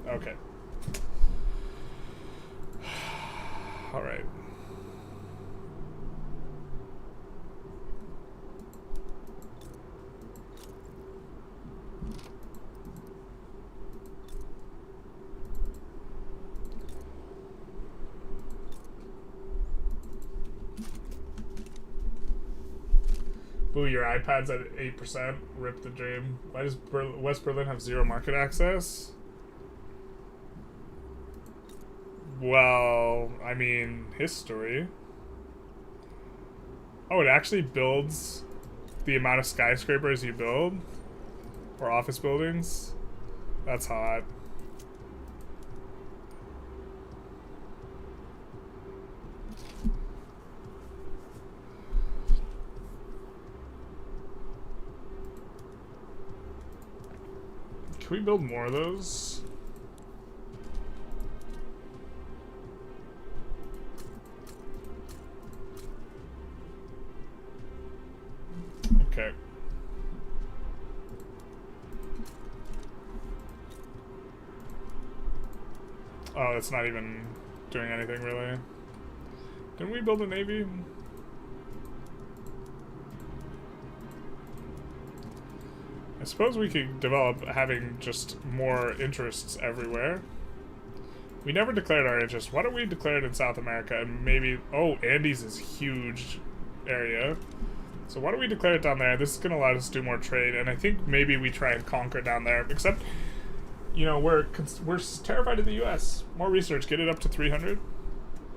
Okay. Alright. Boo, your iPad's at 8%. Rip the dream. Why does West Berlin have zero market access? Well, I mean, history. Oh, it actually builds the amount of skyscrapers you build? Or office buildings? That's hot. Can we build more of those? Okay. Oh, it's not even doing anything really. Didn't we build a navy? I suppose we could develop having just more interests everywhere. We never declared our interest. Why don't we declare it in South America and maybe... Oh, Andes is huge area. So why don't we declare it down there? This is going to allow us to do more trade, and I think maybe we try and conquer down there. Except, you know, we're terrified of the U.S. More research. Get it up to 300.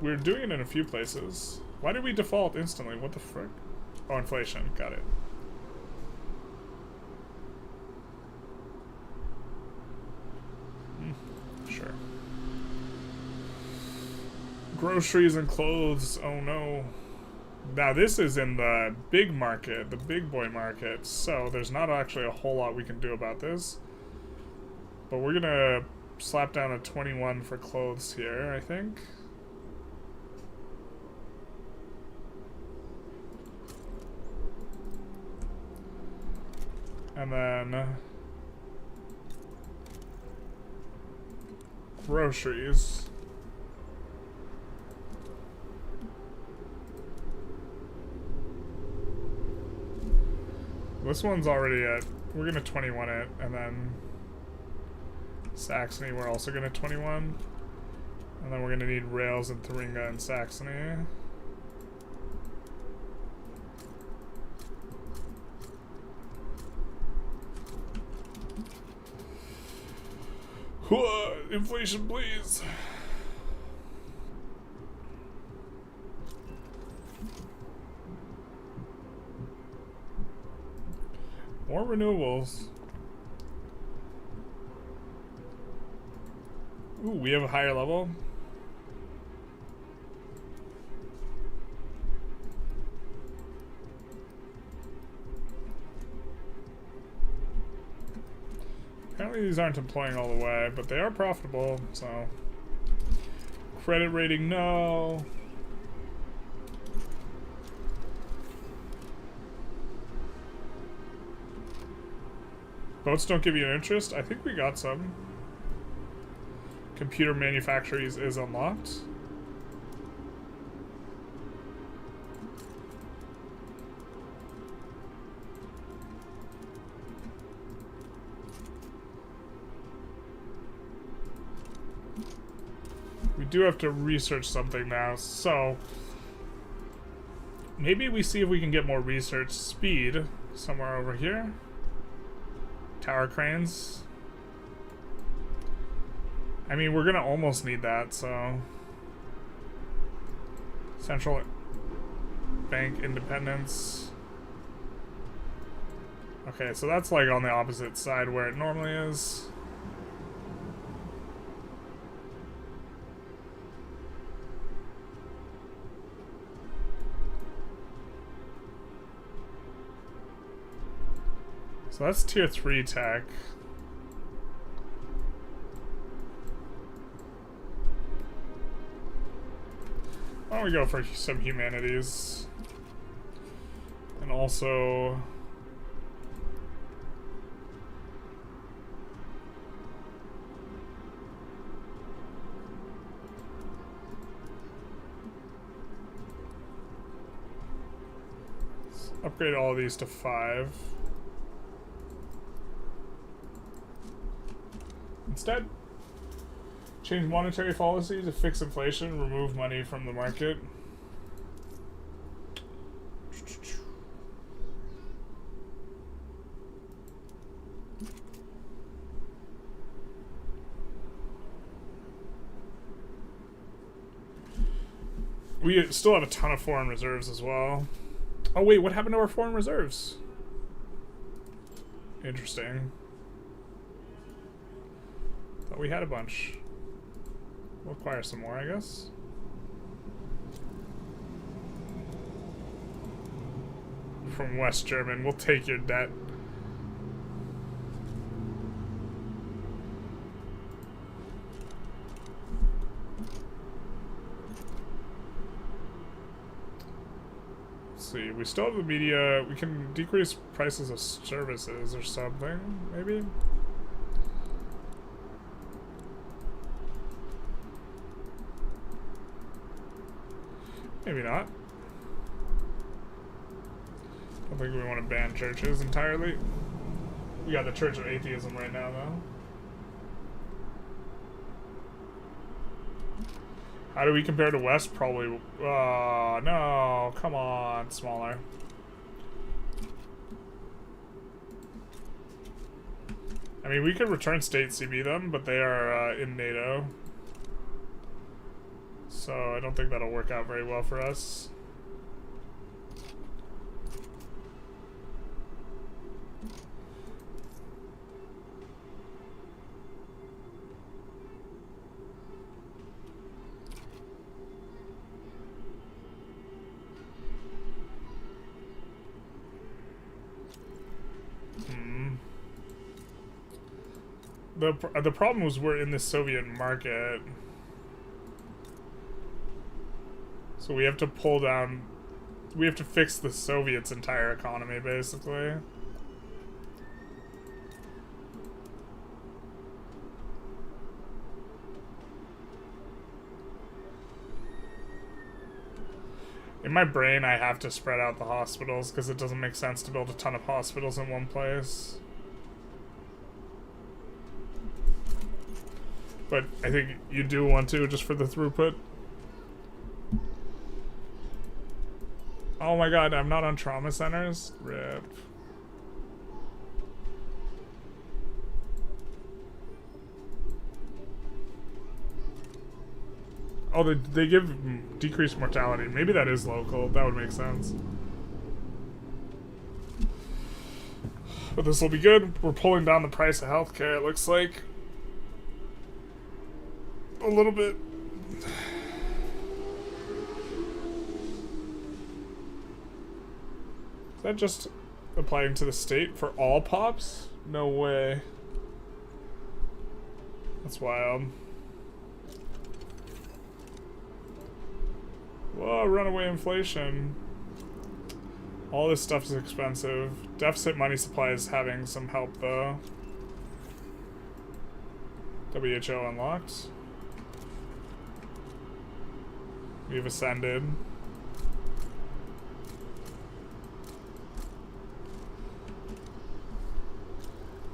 We're doing it in a few places. Why did we default instantly? What the frick? Oh, inflation. Got it. Sure. Groceries and clothes. Oh no. Now this is in the big market, the big boy market, so there's not actually a whole lot we can do about this. But we're gonna slap down a 21 for clothes here, I think. And then groceries. This one's already at, we're gonna 21 it, and then Saxony we're also gonna 21. And then we're gonna need rails in Thuringia and Saxony. Inflation, please. More renewables. Ooh, we have a higher level. Apparently these aren't employing all the way, but they are profitable, so... Credit rating, no. Boats don't give you an interest? I think we got some. Computer manufacturing is unlocked. We do have to research something now, so maybe we see if we can get more research speed somewhere over here. Tower cranes. I mean, we're gonna almost need that, so... Central bank independence. Okay, so that's like on the opposite side where it normally is. So that's tier 3 tech. Why don't we go for some humanities? And also... Upgrade all of these to 5. Instead, change monetary policy to fix inflation, remove money from the market. We still have a ton of foreign reserves as well. Oh wait, what happened to our foreign reserves? Interesting. Thought we had a bunch. We'll acquire some more, I guess. From West German, we'll take your debt. See, we still have the media. We can decrease prices of services or something, maybe? Maybe not. I don't think we want to ban churches entirely. We got the Church of Atheism right now, though. How do we compare to West? Probably. No, come on, smaller. I mean, we could return state CB them, but they are in NATO. So I don't think that'll work out very well for us. The problem was we're in the Soviet market. So we have to pull down... We have to fix the Soviets' entire economy, basically. In my brain, I have to spread out the hospitals, because it doesn't make sense to build a ton of hospitals in one place. But I think you do want to, just for the throughput. Oh my god, I'm not on trauma centers? RIP. Oh, they give decreased mortality. Maybe that is local. That would make sense. But this will be good. We're pulling down the price of healthcare, it looks like. A little bit. Is that just applying to the state for all pops? No way. That's wild. Whoa, runaway inflation. All this stuff is expensive. Deficit money supply is having some help though. WHO unlocked. We've ascended.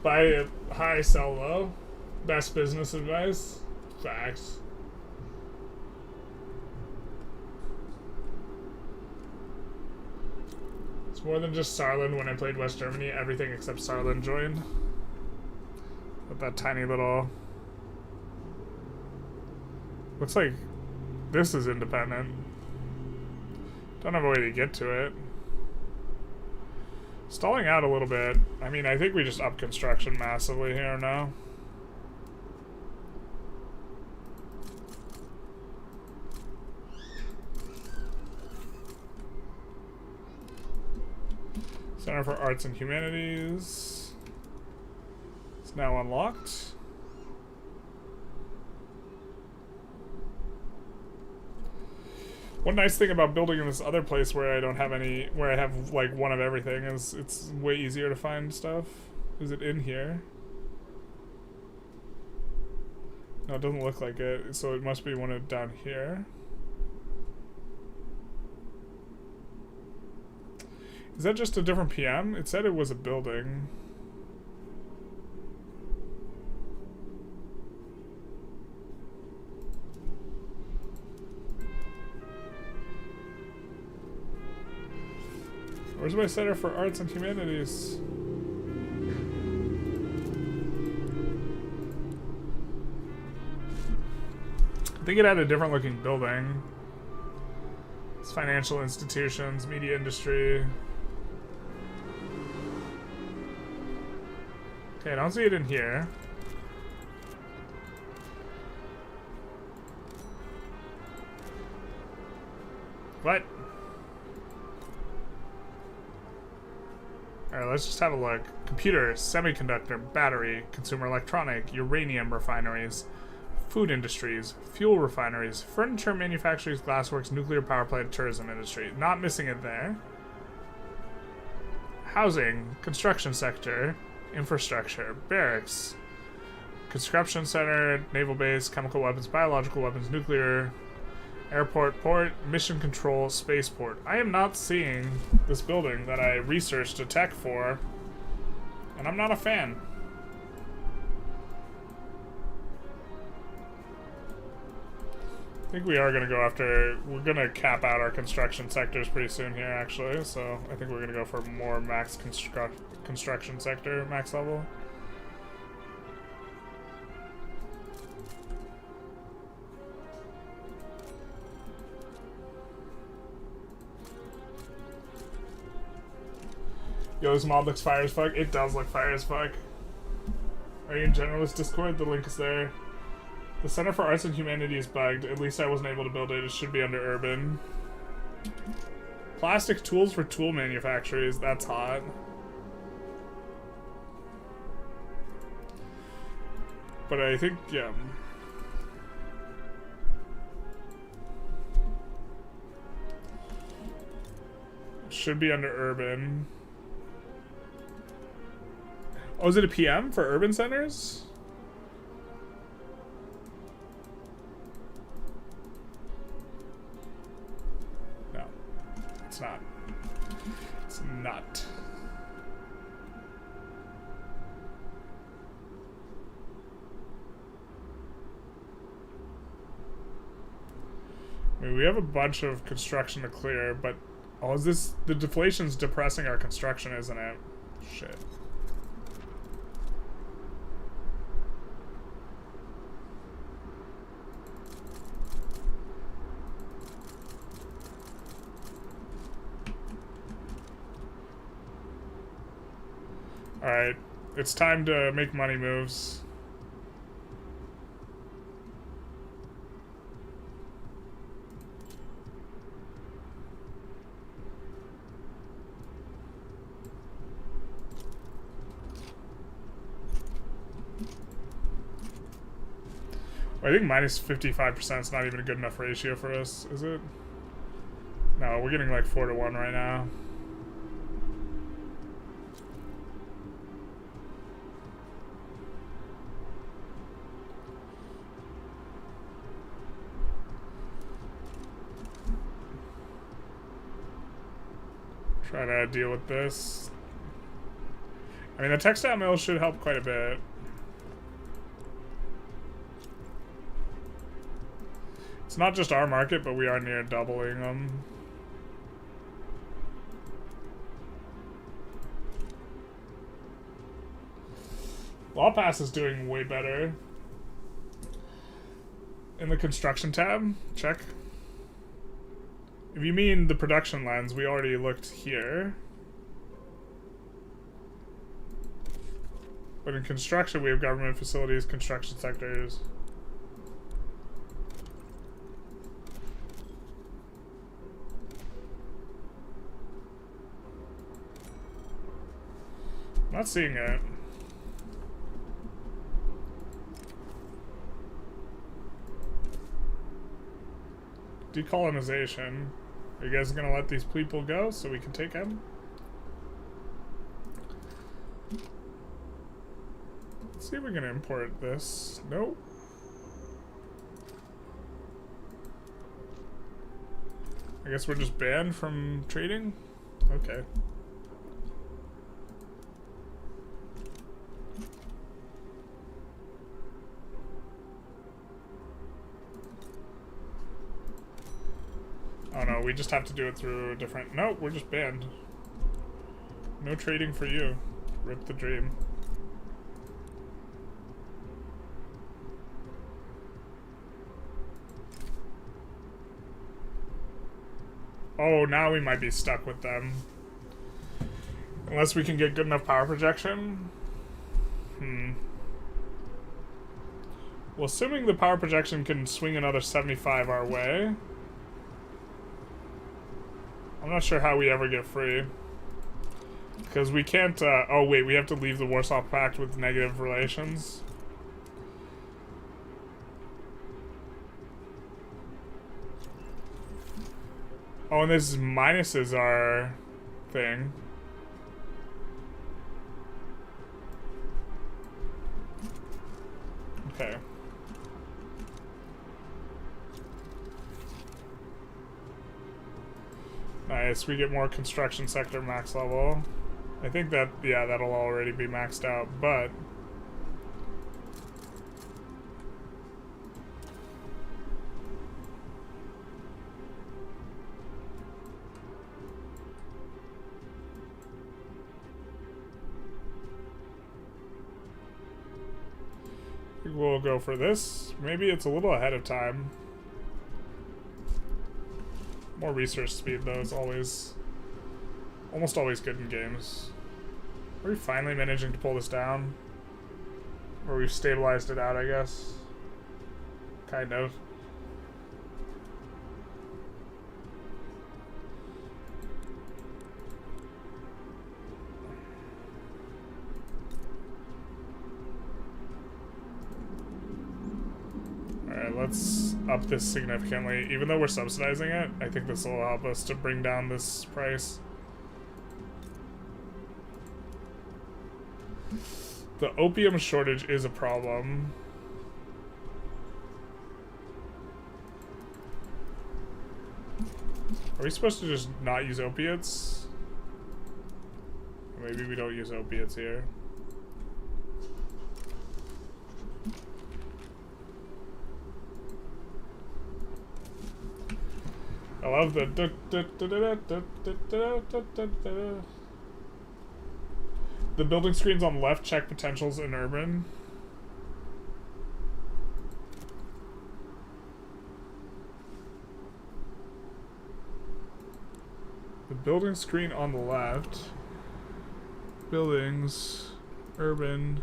Buy high, sell low. Best business advice. Facts. It's more than just Saarland. When I played West Germany, everything except Saarland joined. With that tiny little... Looks like this is independent. Don't have a way to get to it. Stalling out a little bit. I mean, I think we just up construction massively here now. Center for Arts and Humanities. It's now unlocked. One nice thing about building in this other place where I don't have any, where I have like one of everything, is it's way easier to find stuff. Is it in here? No, it doesn't look like it, so it must be one of down here. Is that just a different PM? It said it was a building. Where's my Center for Arts and Humanities? I think it had a different looking building. It's financial institutions, media industry. Okay, I don't see it in here. What? Alright, let's just have a look. Computer, semiconductor, battery, consumer electronic, uranium refineries, food industries, fuel refineries, furniture manufacturers, glassworks, nuclear power plant, tourism industry. Not missing it there. Housing, construction sector, infrastructure, barracks, conscription center, naval base, chemical weapons, biological weapons, nuclear, airport, port, mission control, spaceport. I am not seeing this building that I researched a tech for, and I'm not a fan. I think we are going to go after... We're going to cap out our construction sectors pretty soon here, actually, so I think we're going to go for more max construction sector, max level. Yo, this mod looks fire as fuck. It does look fire as fuck. Are you in Generalist Discord? The link is there. The Center for Arts and Humanity is bugged. At least I wasn't able to build it. It should be under Urban. Plastic tools for tool manufacturers. That's hot. But I think, yeah. Should be under Urban. Oh, is it a PM for urban centers? No, it's not. It's not. I mean, we have a bunch of construction to clear, but oh, is this the deflation's depressing our construction, isn't it? Shit. Alright, it's time to make money moves. I think minus 55% is not even a good enough ratio for us, is it? No, we're getting like 4-to-1 right now. Try to deal with this. I mean, the textile mill should help quite a bit. It's not just our market, but we are near doubling them. Law Pass is doing way better. In the construction tab, check. If you mean the production lens, we already looked here. But in construction, we have government facilities, construction sectors. Not seeing it. Decolonization. Are you guys gonna let these people go so we can take them? Let's see if we can import this. Nope. I guess we're just banned from trading? Okay. Oh no, we just have to do it through a different... No, we're just banned. No trading for you. Rip the dream. Oh, now we might be stuck with them. Unless we can get good enough power projection. Well, assuming the power projection can swing another 75 our way. I'm not sure how we ever get free. Because we can't, oh wait, we have to leave the Warsaw Pact with negative relations. Oh, and this minuses our thing. Okay. Nice, we get more construction sector max level. I think that, yeah, that'll already be maxed out, but... we'll go for this. Maybe it's a little ahead of time. More research speed, though, is always... almost always good in games. Are we finally managing to pull this down? Or we've stabilized it out, I guess. Kind of. Alright, let's up this significantly. Even though we're subsidizing it, I think this will help us to bring down this price. The opium shortage is a problem. Are we supposed to just not use opiates? Maybe we don't use opiates here. I love the building screens on the left check potentials in urban. The building screen on the left. Buildings, urban.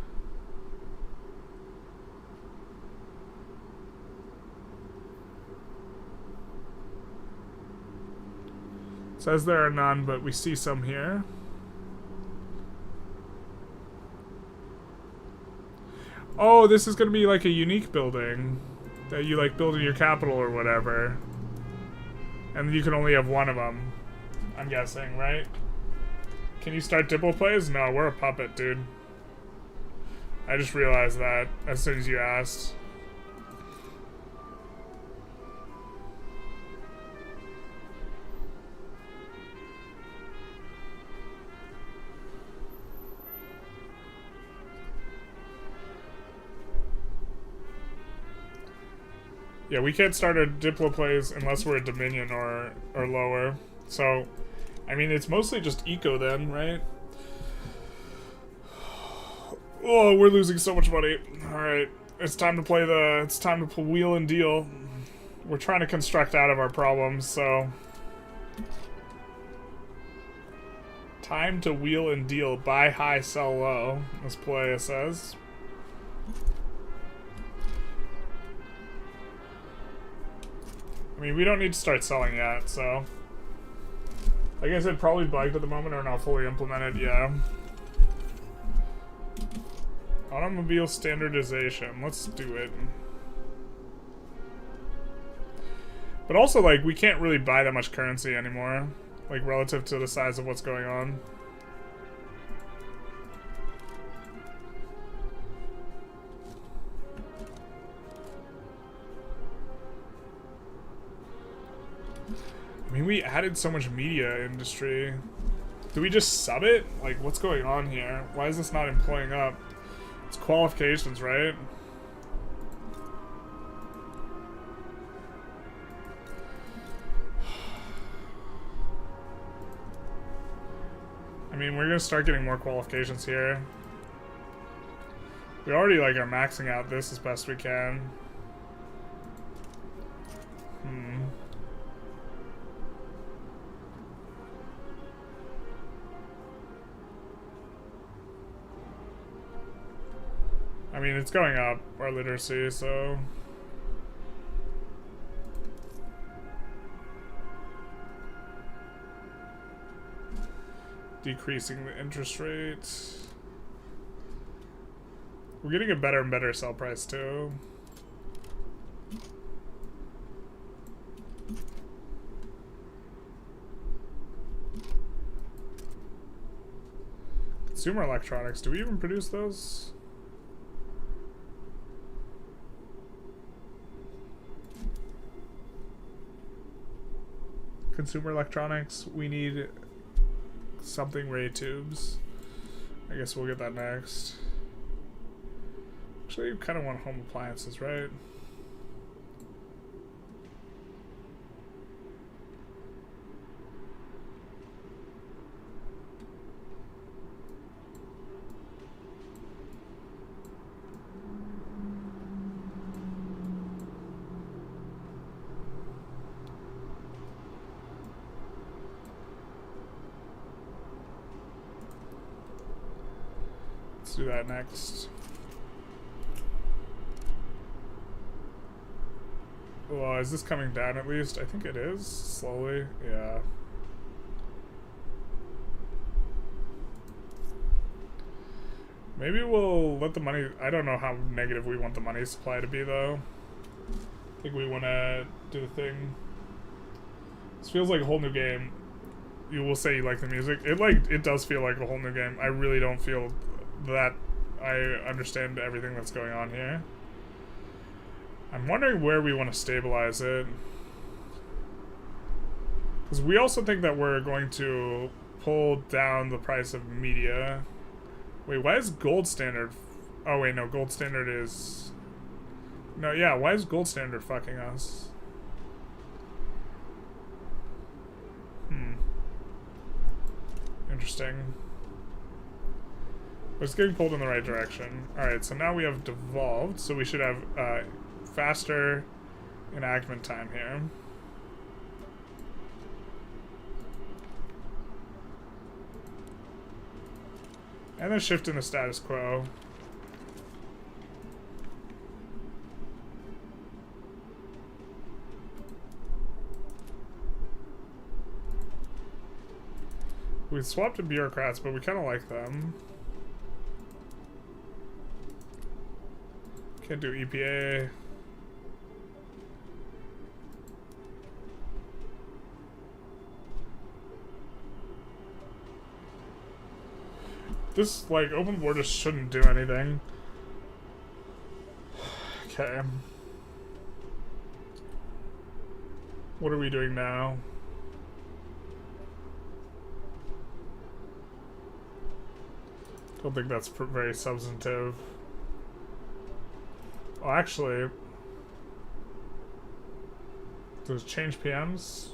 Says there are none, but we see some here. Oh, this is gonna be like a unique building that you like build in your capital or whatever. And you can only have one of them, I'm guessing, right? Can you start Diplo plays? No, we're a puppet, dude. I just realized that as soon as you asked. Yeah, we can't start our Diplo plays unless we're a Dominion or lower. So, I mean, it's mostly just eco then, right? Oh, we're losing so much money. Alright, it's time to play it's time to wheel and deal. We're trying to construct out of our problems, so... Time to wheel and deal. Buy high, sell low, as Playa says. I mean, we don't need to start selling yet, so... Like I said, probably bugged at the moment or not fully implemented, yeah. Automobile standardization, let's do it. But also, like, we can't really buy that much currency anymore. Like, relative to the size of what's going on. I mean, we added so much media industry. Do we just sub it? Like, what's going on here? Why is this not employing up? It's qualifications, right? mean, we're gonna start getting more qualifications here. We already like are maxing out this as best we can. I mean, it's going up, our literacy, so... Decreasing the interest rate. We're getting a better and better sell price, too. Consumer electronics, do we even produce those? Consumer electronics, we need something ray tubes. I guess we'll get that next. Actually, you kind of want home appliances, right? Let's do that next. Well, is this coming down at least? I think it is. Slowly. Yeah. Maybe we'll let the money... I don't know how negative we want the money supply to be, though. I think we want to do the thing. This feels like a whole new game. You will say you like the music. It does feel like a whole new game. I really don't feel that I understand everything that's going on here. I'm wondering where we want to stabilize it. Because we also think that we're going to pull down the price of media. Wait, why is gold standard... Oh wait, no, gold standard is... No, yeah, why is gold standard fucking us? Interesting. But it's getting pulled in the right direction. Alright, so now we have devolved, so we should have faster enactment time here. And then shift in the status quo. We swapped to bureaucrats, but we kind of like them. Can't do EPA. This, like, open borders shouldn't do anything. Okay. What are we doing now? Don't think that's very substantive. Well, actually, does change PMs?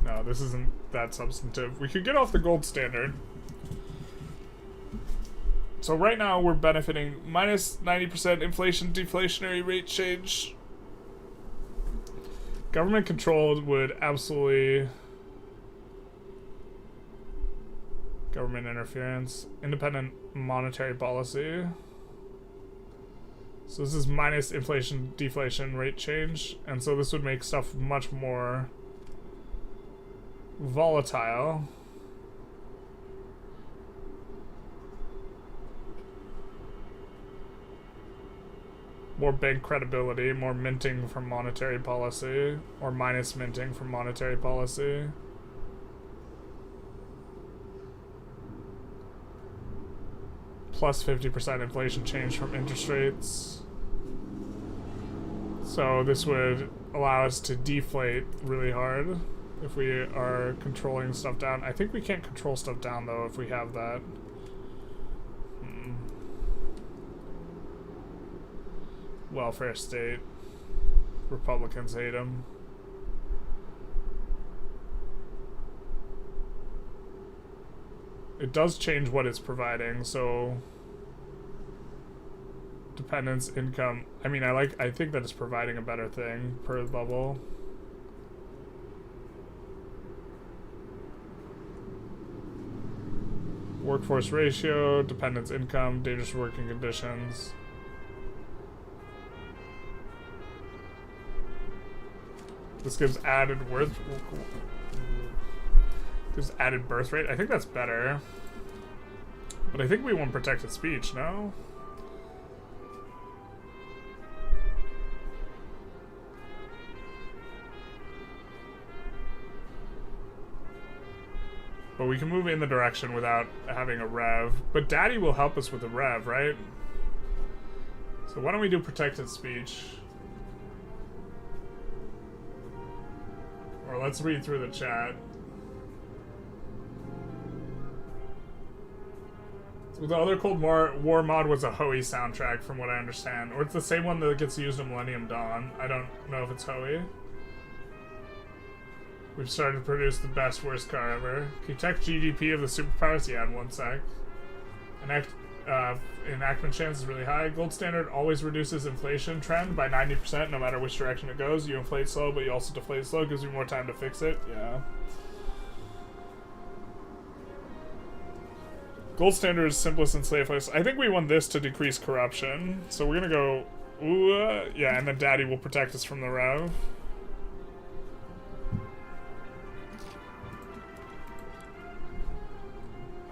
No, this isn't that substantive. We could get off the gold standard. So right now we're benefiting minus 90% inflation deflationary rate change. Government controlled would absolutely... Government interference. Independent monetary policy. So this is minus inflation deflation rate change. And so this would make stuff much more volatile. More bank credibility, more minting from monetary policy, or minus minting from monetary policy. Plus 50% inflation change from interest rates. So this would allow us to deflate really hard if we are controlling stuff down. I think we can't control stuff down though if we have that. Welfare state. Republicans hate him. It does change what it's providing, so dependence, income. I mean, I think that it's providing a better thing per level. Workforce ratio, dependence, income, dangerous working conditions. This gives added gives added birth rate. I think that's better. But I think we want protected speech, no? But we can move in the direction without having a rev. But Daddy will help us with the rev, right? So why don't we do protected speech? Or let's read through the chat. So the other Cold War mod was a Hoey soundtrack, from what I understand. Or it's the same one that gets used in Millennium Dawn. I don't know if it's Hoey. We've started to produce the best worst car ever. Can you check GDP of the superpowers? Yeah, in 1 sec. Enactment chance is really high. Gold standard always reduces inflation trend by 90% no matter which direction it goes. You inflate slow, but you also deflate slow. Gives you more time to fix it. Yeah. Gold standard is simplest and safest. I think we want this to decrease corruption. So we're gonna go... Ooh, yeah, and then Daddy will protect us from the rev.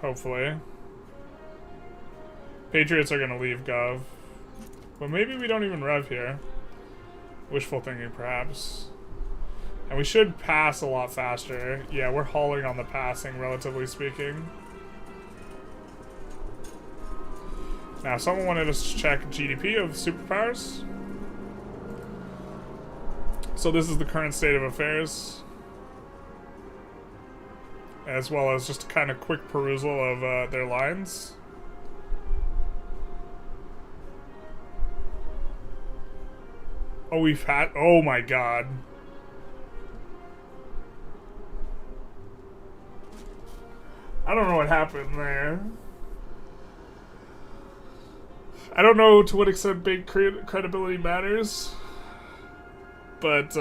Hopefully. Patriots are gonna leave Gov. But maybe we don't even rev here. Wishful thinking, perhaps. And we should pass a lot faster. Yeah, we're hauling on the passing, relatively speaking. Now, someone wanted us to check GDP of superpowers. So this is the current state of affairs. As well as just a kind of quick perusal of their lines. Oh, we've had... Oh my god. I don't know what happened there. I don't know to what extent big credibility matters. But,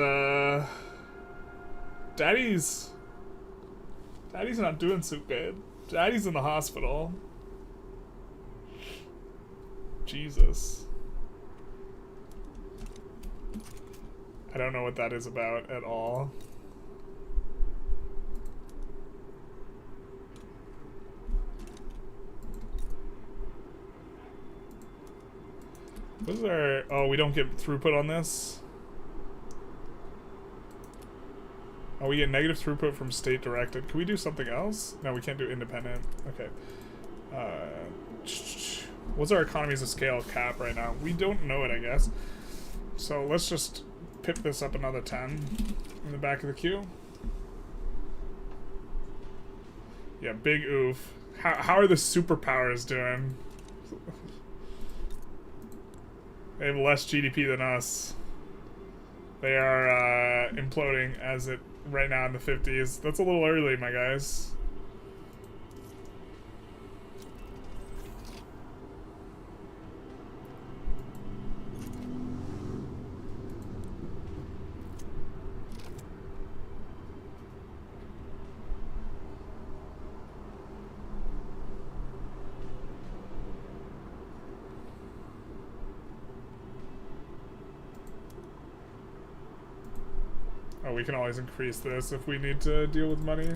Daddy's not doing so good. Daddy's in the hospital. Jesus. I don't know what that is about at all. What is our... Oh, we don't get throughput on this? Oh, we get negative throughput from state directed. Can we do something else? No, we can't do independent. Okay. What's our economies of scale cap right now? We don't know it, I guess. So let's just pip this up another 10 in the back of the queue. Yeah, big oof. How are the superpowers doing? They have less GDP than us. They are imploding as it right now in the 50s. That's a little early, my guys. Oh, we can always increase this if we need to deal with money.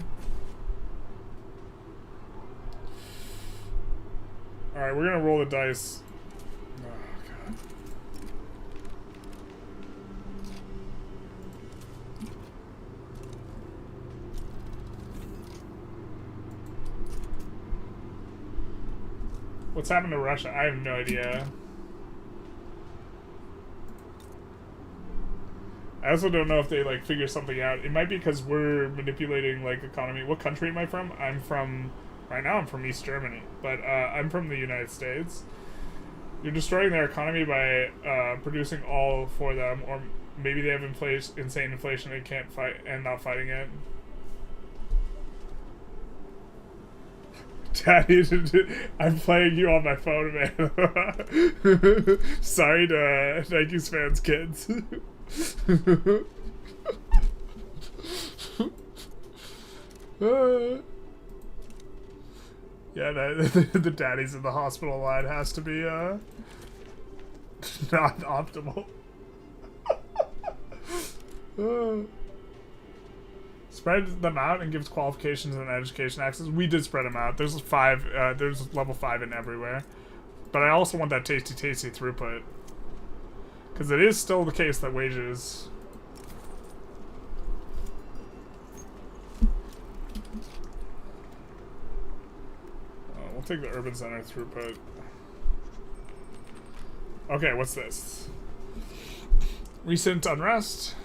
Alright, we're gonna roll the dice. Oh, God. What's happened to Russia? I have no idea. I also don't know if they, like, figure something out. It might be because we're manipulating, like, economy. What country am I from? Right now I'm from East Germany. But, I'm from the United States. You're destroying their economy by, producing all for them. Or maybe they have insane inflation they can't fight and not fighting it. Daddy, I'm playing you on my phone, man. Sorry to Nike's fans, kids. Yeah, the daddies in the hospital line has to be not optimal. Spread them out and gives qualifications and education access. We did spread them out. There's 5. There's level 5 in everywhere. But I also want that tasty throughput, because it is still the case that wages. We'll take the urban center throughput. Okay, what's this? Recent unrest.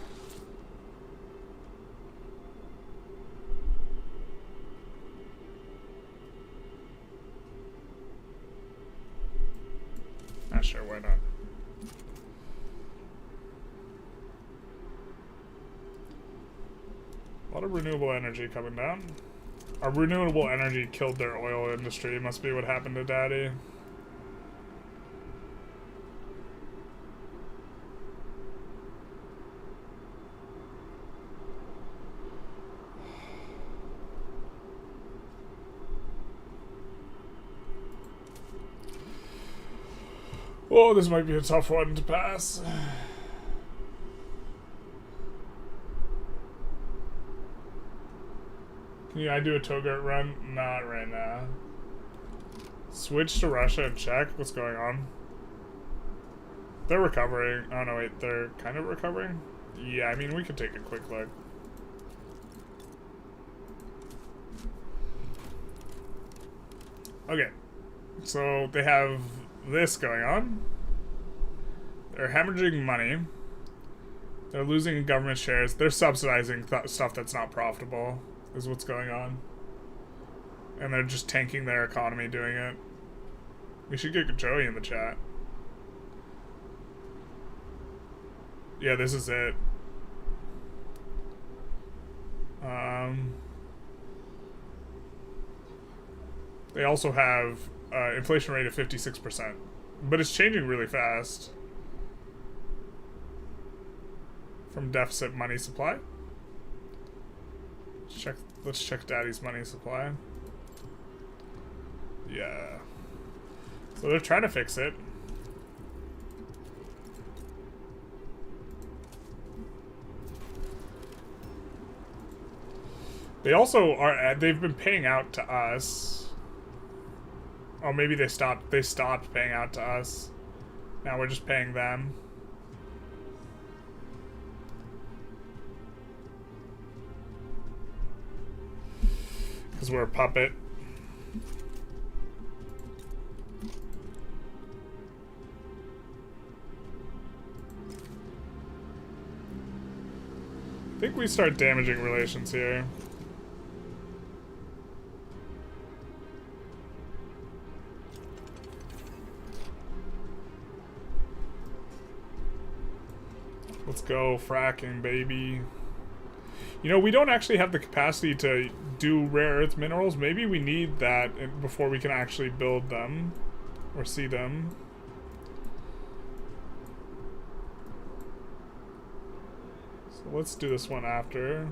Sure, why not? A lot of renewable energy coming down. Our renewable energy killed their oil industry. Must be what happened to Daddy. Oh, this might be a tough one to pass. Can I do a Togurt run? Not right now. Switch to Russia and check what's going on. They're recovering. Oh no, wait, they're kind of recovering? Yeah, I mean, we could take a quick look. Okay, so they have this going on. They're hemorrhaging money. They're losing government shares. They're subsidizing stuff that's not profitable, is what's going on. And they're just tanking their economy doing it. We should get Joey in the chat. Yeah, this is it. They also have inflation rate of 56%, but it's changing really fast. From deficit money supply. Let's check Daddy's money supply. Yeah. So they're trying to fix it. They also are. They've been paying out to us. Oh, maybe they stopped. They stopped paying out to us. Now we're just paying them. Because we're a puppet. I think we start damaging relations here. Let's go fracking, baby. You know, we don't actually have the capacity to do rare earth minerals. Maybe we need that before we can actually build them or see them. So let's do this one after.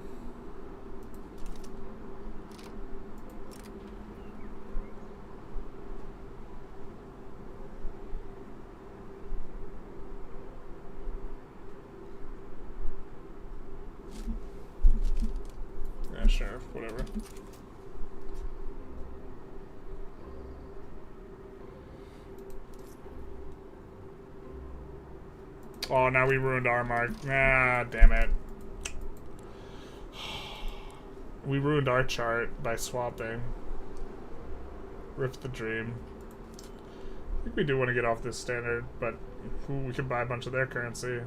Yeah, sure, whatever. Oh, now we ruined our mark. Ah, damn it. We ruined our chart by swapping. Ripped the dream. I think we do want to get off this standard, but we can buy a bunch of their currency.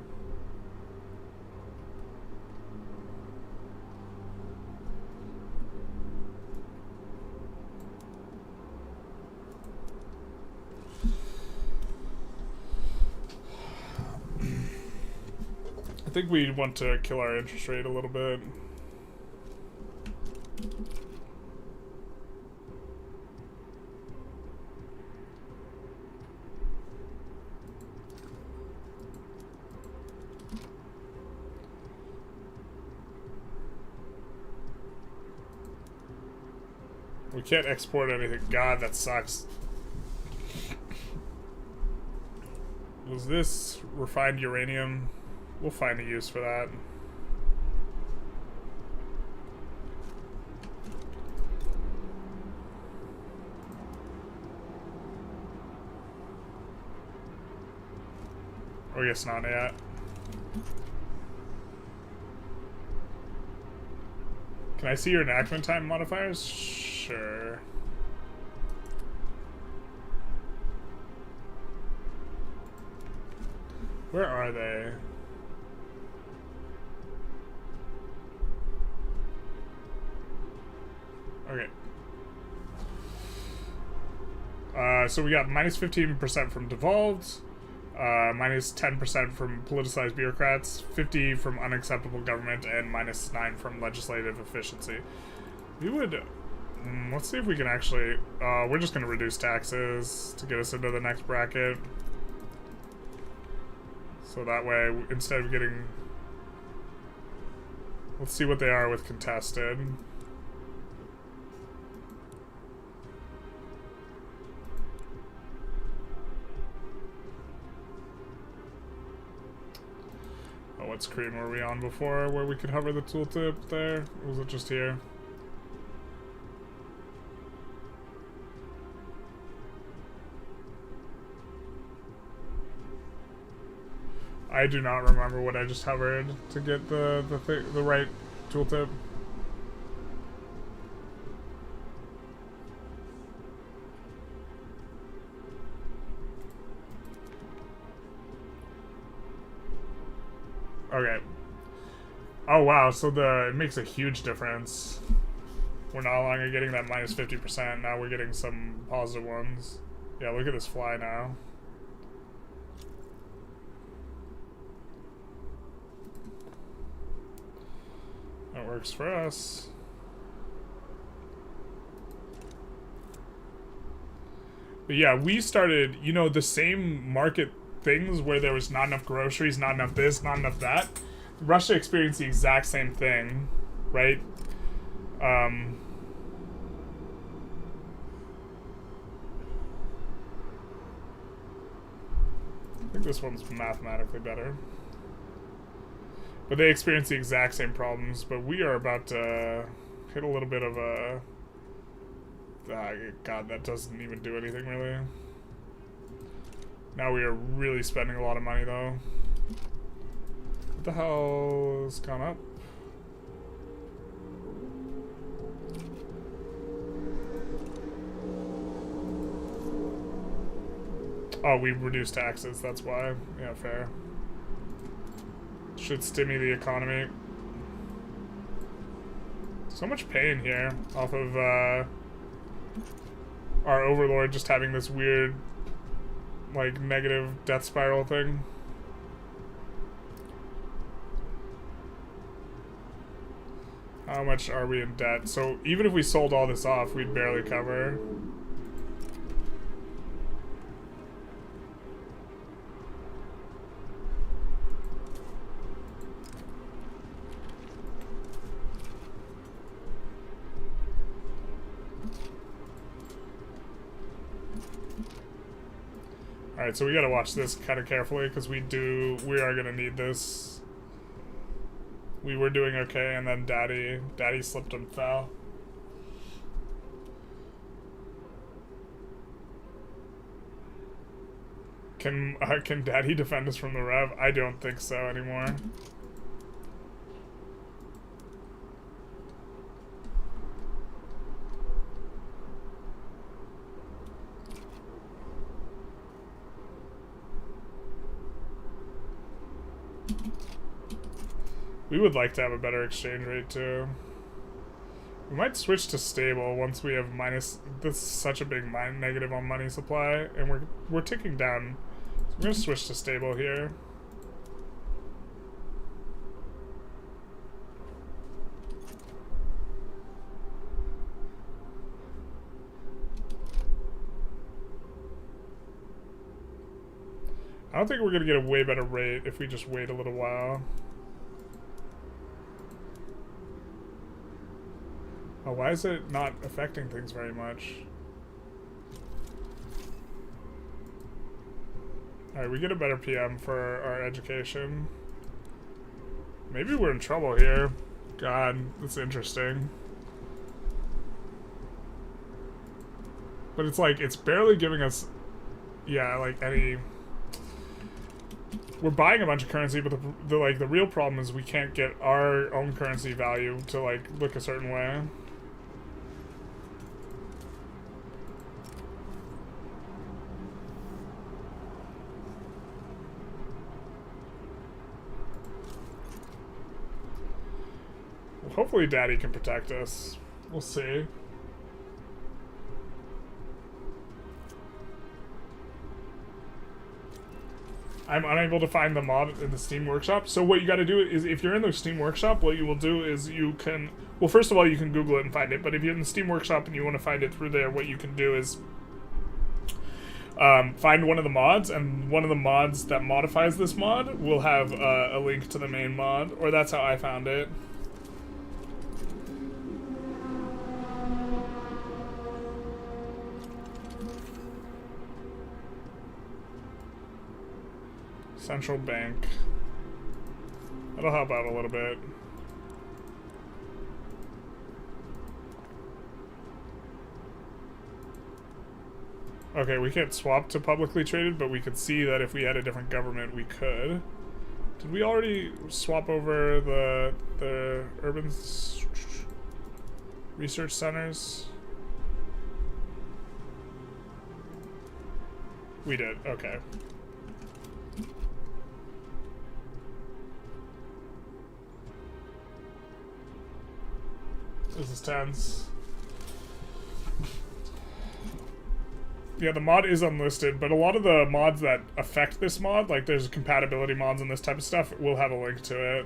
I think we want to kill our interest rate a little bit. We can't export anything. God, that sucks. Was this refined uranium? We'll find a use for that. I guess not yet. Can I see your enactment time modifiers? Sure. Where are they? Okay. So we got minus 15% from devolved, minus 10% from politicized bureaucrats, 50 from unacceptable government, and minus 9 from legislative efficiency. We would... let's see if we can actually... we're just going to reduce taxes to get us into the next bracket. So that way, instead of getting... Let's see what they are with contested. Oh, what screen were we on before where we could hover the tooltip there? Or was it just here? I do not remember what I just hovered to get the right tooltip. Okay. Oh wow, so it makes a huge difference. We're no longer getting that minus 50%, now we're getting some positive ones. Yeah, look at this fly now. That works for us. But yeah, we started, you know, the same market things where there was not enough groceries, not enough this, not enough that. Russia experienced the exact same thing, right? I think this one's mathematically better. But they experience the exact same problems, but we are about to hit a little bit of a... God, that doesn't even do anything, really. Now we are really spending a lot of money, though. What the hell has gone up? Oh, we reduced taxes, that's why. Yeah, fair. Should stimulate the economy. So much pain here off of our overlord just having this weird, like, negative death spiral thing. How much are we in debt? So even if we sold all this off, we'd barely cover. Alright, so we gotta watch this kind of carefully, because we are gonna need this. We were doing okay, and then Daddy slipped and fell. Can Daddy defend us from the Rev? I don't think so anymore. We would like to have a better exchange rate too. We might switch to stable once we have minus. This is such a big negative on money supply, and we're ticking down. So I'm gonna switch to stable here. I don't think we're gonna get a way better rate if we just wait a little while. Oh, why is it not affecting things very much? Alright, we get a better PM for our education. Maybe we're in trouble here. God, that's interesting. But it's like, it's barely giving us, yeah, like any... We're buying a bunch of currency, but the real problem is we can't get our own currency value to, like, look a certain way. Well, hopefully Daddy can protect us. We'll see. I'm unable to find the mod in the Steam Workshop. So what you gotta do is, if you're in the Steam Workshop, what you will do is you can... Well, first of all, you can Google it and find it, but if you're in the Steam Workshop and you want to find it through there, what you can do is find one of the mods, and one of the mods that modifies this mod will have a link to the main mod, or that's how I found it. Central bank. That'll help out a little bit. Okay, we can't swap to publicly traded, but we could see that if we had a different government, we could. Did we already swap over the urban research centers? We did, okay. This is tense. Yeah, the mod is unlisted, but a lot of the mods that affect this mod, like there's compatibility mods and this type of stuff, will have a link to it.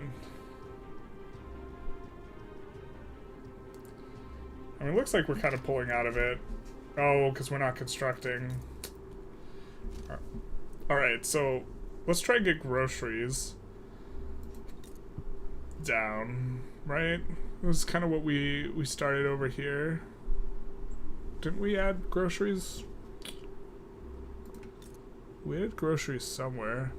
I mean, it looks like we're kind of pulling out of it. Oh, because we're not constructing. Alright, so let's try and get groceries down, right? This is kind of what we started over here. Didn't we add groceries? We added groceries somewhere.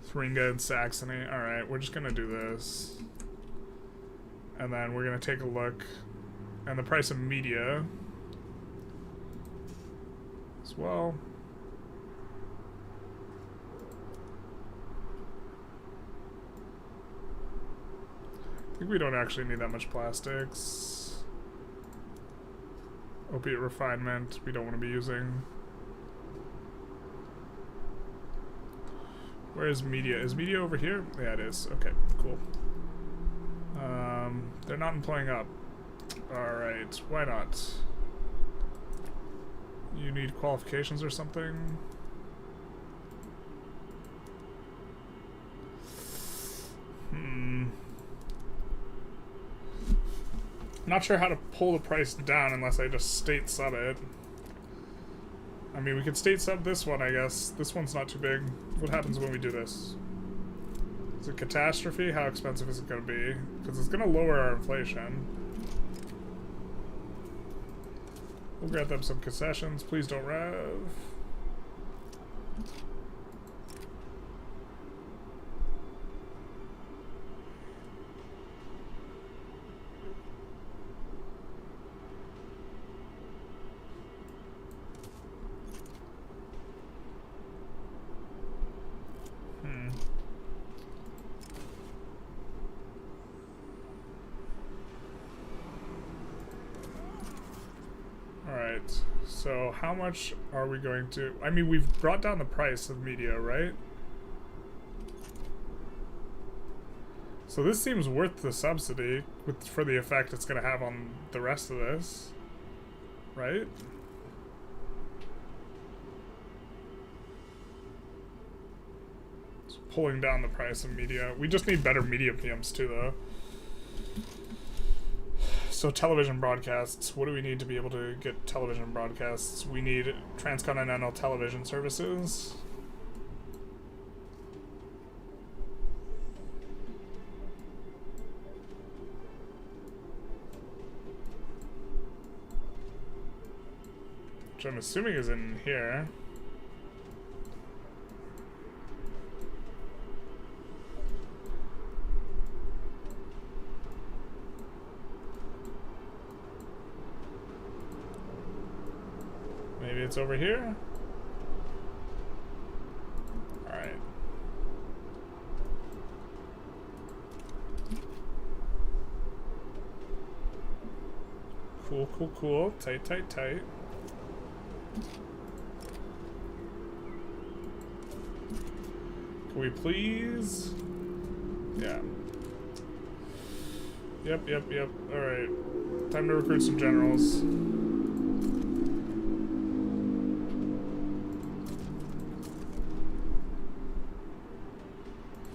Thuringia and Saxony. Alright, we're just gonna do this. And then we're gonna take a look. And the price of media as well. I think we don't actually need that much plastics. Opiate refinement, we don't want to be using. Where is media? Is media over here? Yeah, it is. Okay, cool. They're not employing up. Alright, why not? You need qualifications or something? Not sure how to pull the price down unless I just state sub it. I mean, we could state sub this one, I guess. This one's not too big. What happens when we do this? Is it catastrophe? How expensive is it going to be? Because it's going to lower our inflation. We'll grant them some concessions. Please don't rev. So how much are we going to... I mean, we've brought down the price of media, right? So this seems worth the subsidy for the effect it's going to have on the rest of this, right? It's pulling down the price of media. We just need better media PMs too, though. So television broadcasts, what do we need to be able to get television broadcasts? We need transcontinental television services. which I'm assuming is in here. Maybe it's over here? Alright. Cool, cool, cool. Tight, tight, tight. Can we please? Yeah. Yep, yep, yep. Alright. Time to recruit some generals.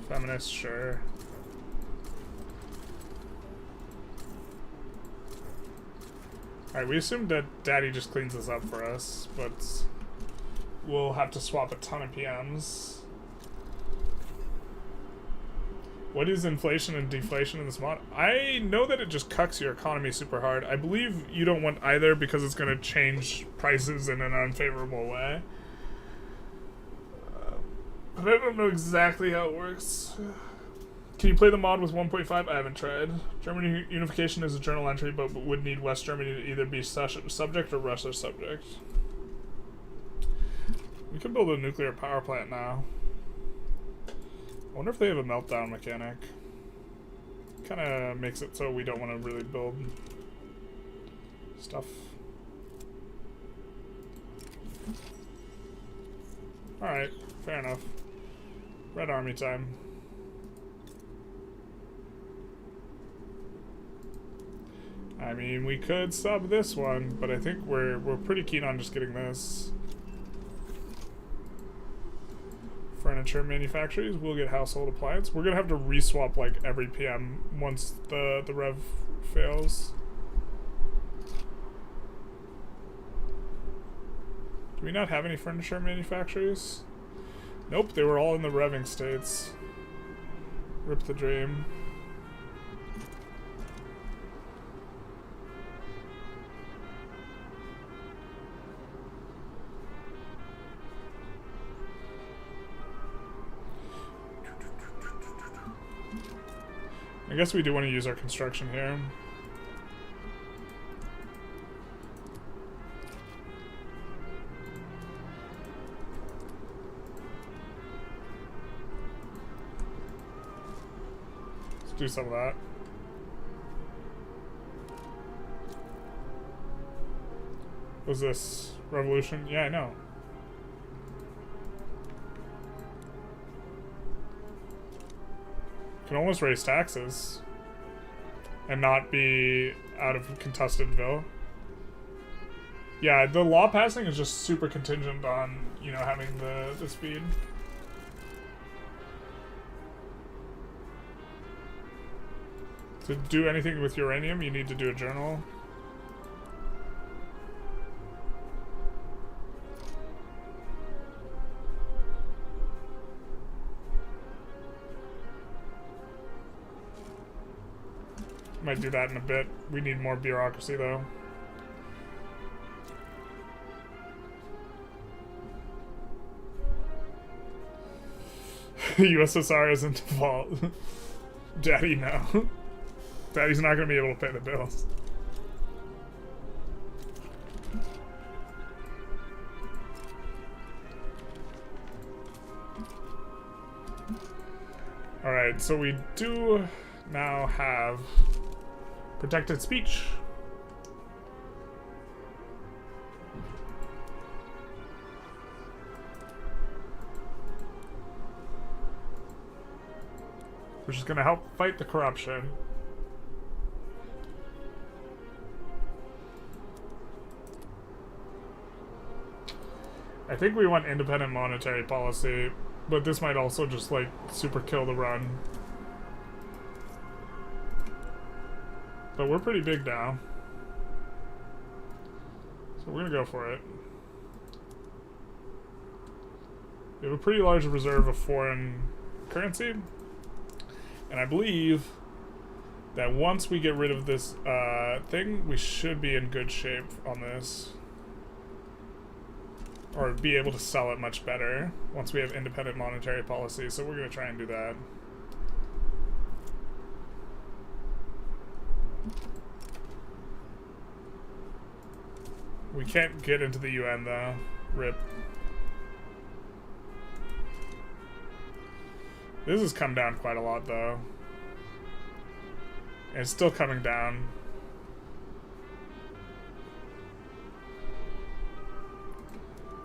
Feminist, sure. Alright, we assumed that Daddy just cleans this up for us, but we'll have to swap a ton of PMs. What is inflation and deflation in this mod? I know that it just cucks your economy super hard. I believe you don't want either because it's going to change prices in an unfavorable way. But I don't know exactly how it works. Can you play the mod with 1.5? I haven't tried. Germany unification is a journal entry, but would need West Germany to either be subject or Russia subject. We could build a nuclear power plant now. I wonder if they have a meltdown mechanic. Kind of makes it so we don't want to really build stuff. Alright, fair enough. Red Army time. I mean, we could sub this one, but I think we're pretty keen on just getting this. Furniture manufacturers, we'll get household appliance. We're gonna have to reswap like every PM once the rev fails. Do we not have any furniture manufacturers? Nope, they were all in the revving states. Rip the dream. I guess we do want to use our construction here. Let's do some of that. Was this revolution? Yeah, I know. Can almost raise taxes and not be out of Contestedville. Yeah, the law passing is just super contingent on, you know, having the speed. To do anything with uranium, you need to do a journal. Might do that in a bit. We need more bureaucracy, though. USSR is in default. Daddy, no. Daddy's not going to be able to pay the bills. Alright, so we do now have protected speech. Which is going to help fight the corruption. I think we want independent monetary policy, but this might also just like super kill the run. But we're pretty big now. So we're gonna go for it. We have a pretty large reserve of foreign currency. And I believe that once we get rid of this thing, we should be in good shape on this. or be able to sell it much better once we have independent monetary policy. So we're going to try and do that. We can't get into the UN though. RIP. This has come down quite a lot though. And it's still coming down.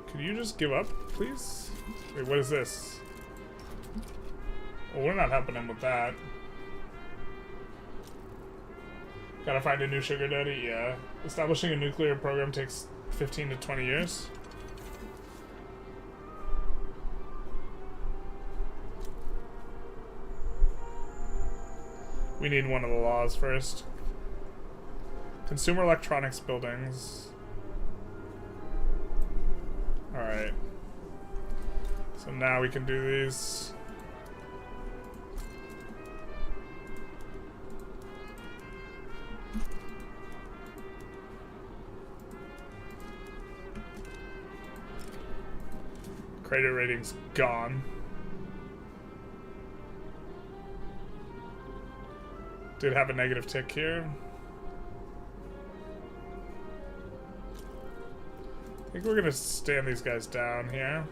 Can you just give up, please? Wait, what is this? Well, we're not helping him with that. Gotta find a new sugar daddy? Yeah. Establishing a nuclear program takes 15 to 20 years. We need one of the laws first. Consumer electronics buildings. Alright. So now we can do these. Credit rating's gone. Did have a negative tick here. I think we're gonna stand these guys down here.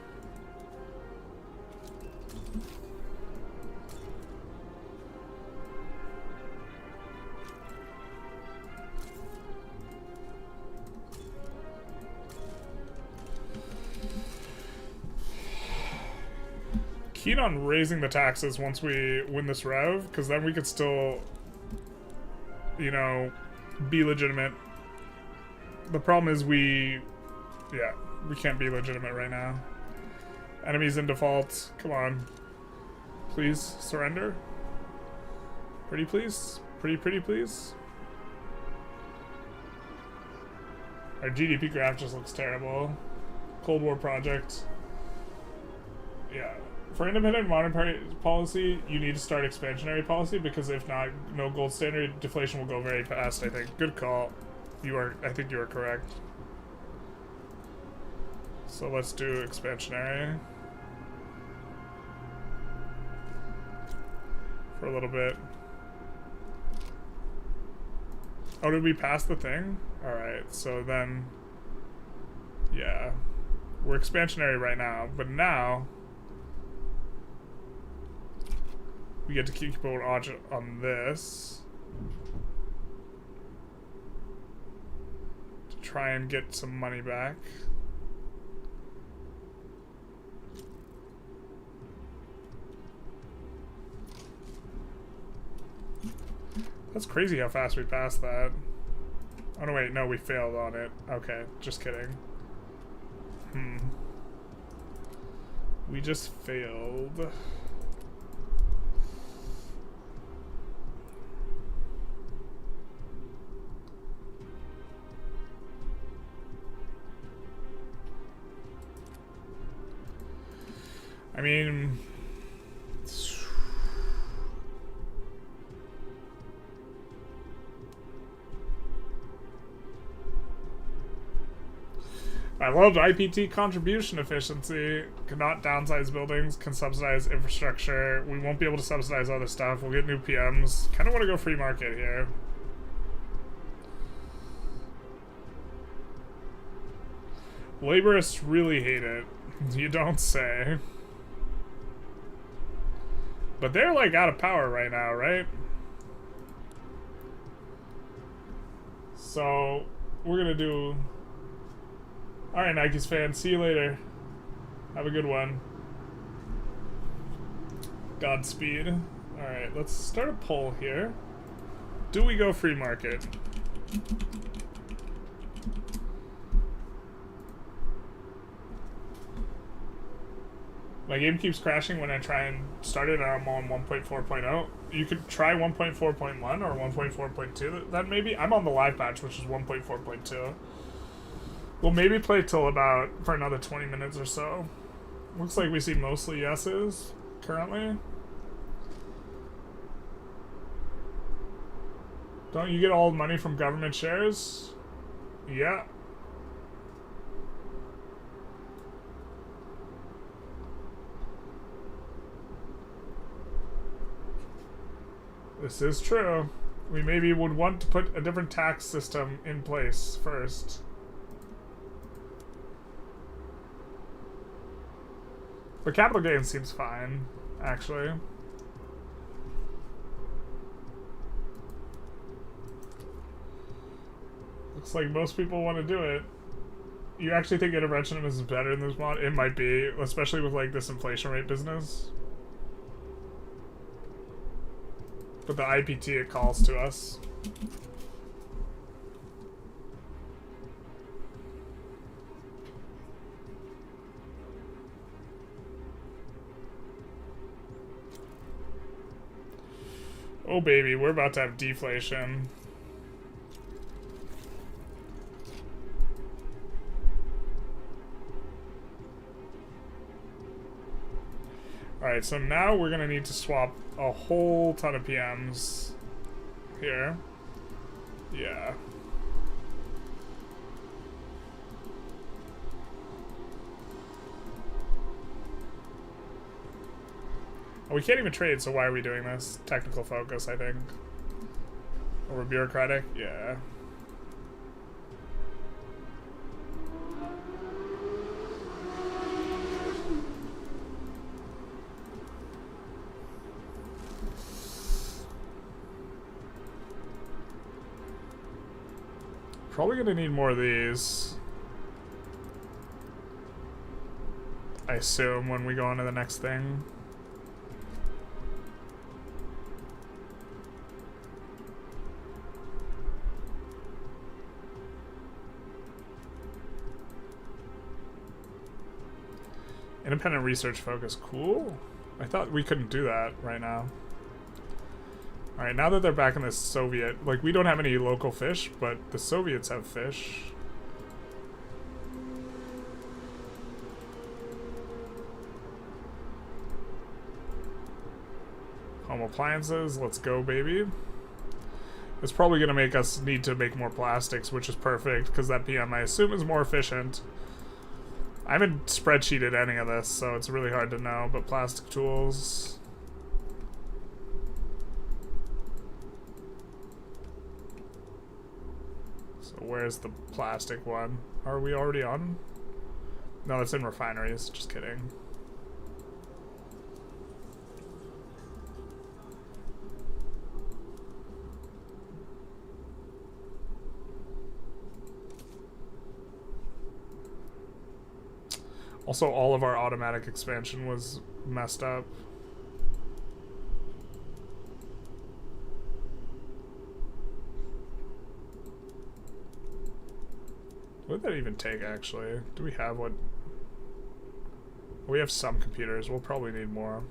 Keen on raising the taxes once we win this rev, because then we could still, you know, be legitimate. The problem is we can't be legitimate right now. Enemies in default. Come on. Please surrender. Pretty please. Pretty please. Our GDP graph just looks terrible. Cold War project. Yeah. For independent monetary policy, you need to start expansionary policy, because if not, no gold standard, deflation will go very fast, I think. Good call. I think you are correct. So let's do expansionary. For a little bit. Oh, did we pass the thing? Alright, so then... yeah. We're expansionary right now, but now... we get to keep an watch on this. To try and get some money back. That's crazy how fast we passed that. Oh no, wait, no, we failed on it. Okay, just kidding. We just failed. I mean... I loved IPT contribution efficiency. Cannot downsize buildings, can subsidize infrastructure. We won't be able to subsidize other stuff. We'll get new PMs. Kind of want to go free market here. Laborists really hate it. You don't say. But they're like out of power right now, right? So we're gonna do... alright, Nikes fans, see you later. Have a good one. Godspeed. Alright, let's start a poll here. Do we go free market? My game keeps crashing when I try and start it, and I'm on 1.4.0. You could try 1.4.1 or 1.4.2. That maybe... I'm on the live patch, which is 1.4.2. We'll maybe play till about... for another 20 minutes or so. Looks like we see mostly yeses, currently. Don't you get all money from government shares? Yeah. This is true. We maybe would want to put a different tax system in place first. But capital gains seems fine, actually. Looks like most people want to do it. You actually think interventionism is better in this mod? It might be, especially with like this inflation rate business. But the IPT, it calls to us. Oh baby, we're about to have deflation. Alright, so now we're gonna need to swap a whole ton of PMs here. Yeah. Oh, we can't even trade, so why are we doing this? Technical focus, I think. Over bureaucratic? Yeah. Probably gonna need more of these. I assume when we go on to the next thing. Independent research focus, cool. I thought we couldn't do that right now. Alright, now that they're back in the Soviet, like, we don't have any local fish, but the Soviets have fish. Home appliances, let's go, baby. It's probably going to make us need to make more plastics, which is perfect, because that PM, I assume, is more efficient. I haven't spreadsheeted any of this, so it's really hard to know, but plastic tools... Where's the plastic one? Are we already on? No, it's in refineries. Just kidding. Also, all of our automatic expansion was messed up. What would that even take, actually? Do we have what? We have some computers. We'll probably need more.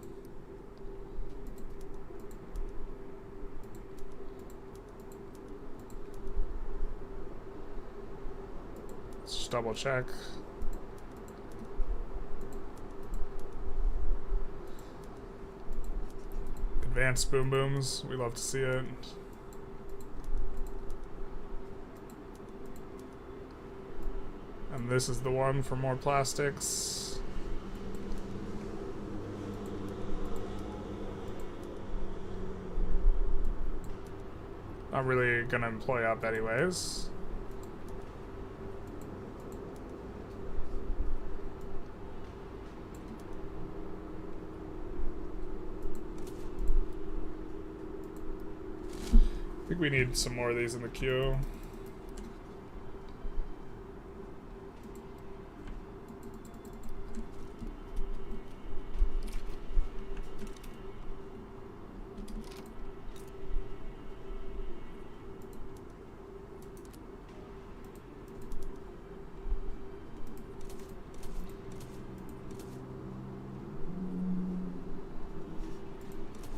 Let's just double check. Advanced boom booms. We love to see it. And this is the one for more plastics. Not really gonna employ up anyways. I think we need some more of these in the queue.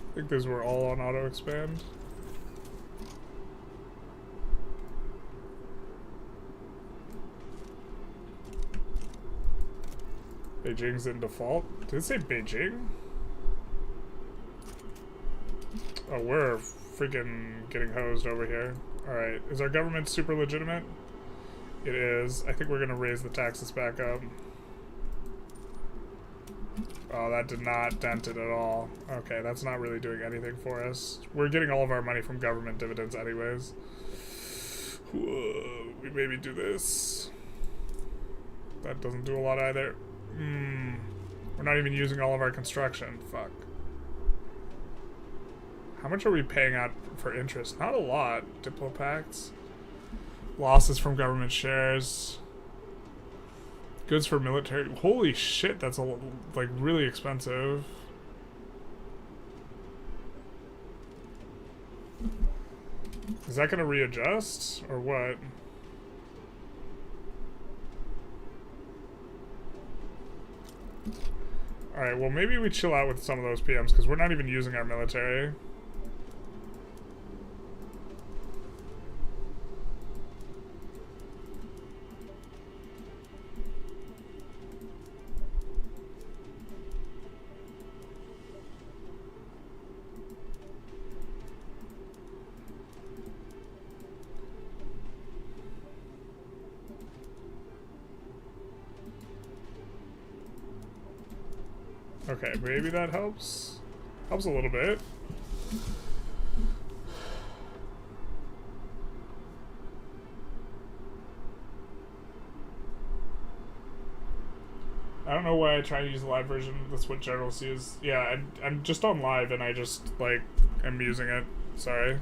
I think those were all on auto expand. Beijing's in default. Did it say Beijing? Oh, we're freaking getting hosed over here. Alright, is our government super legitimate? It is. I think we're gonna raise the taxes back up. Oh, that did not dent it at all. Okay, that's not really doing anything for us. We're getting all of our money from government dividends anyways. Whoa, we maybe do this. That doesn't do a lot either. We're not even using all of our construction. Fuck. How much are we paying out for interest? Not a lot. Diplo pacts. Losses from government shares. Goods for military. Holy shit, that's like really expensive. Is that gonna readjust or what? Alright, well maybe we chill out with some of those PMs because we're not even using our military. Okay, maybe that helps. Helps a little bit. I don't know why I try to use the live version. That's what Generalist is. Yeah, I'm just on live and I just, like, am using it. Sorry.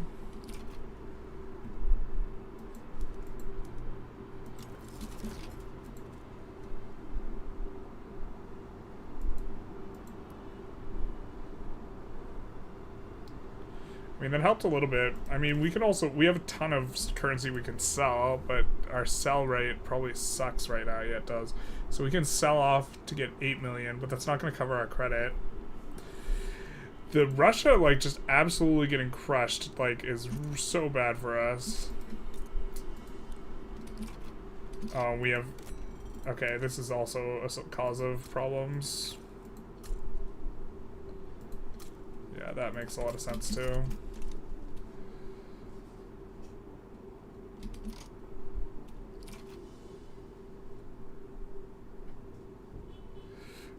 I mean, that helped a little bit. I mean, we have a ton of currency we can sell, but our sell rate probably sucks right now. Yeah, it does. So we can sell off to get 8 million, but that's not going to cover our credit. The Russia, like, just absolutely getting crushed, like, is so bad for us. We have... Okay, this is also a cause of problems. Yeah, that makes a lot of sense, too.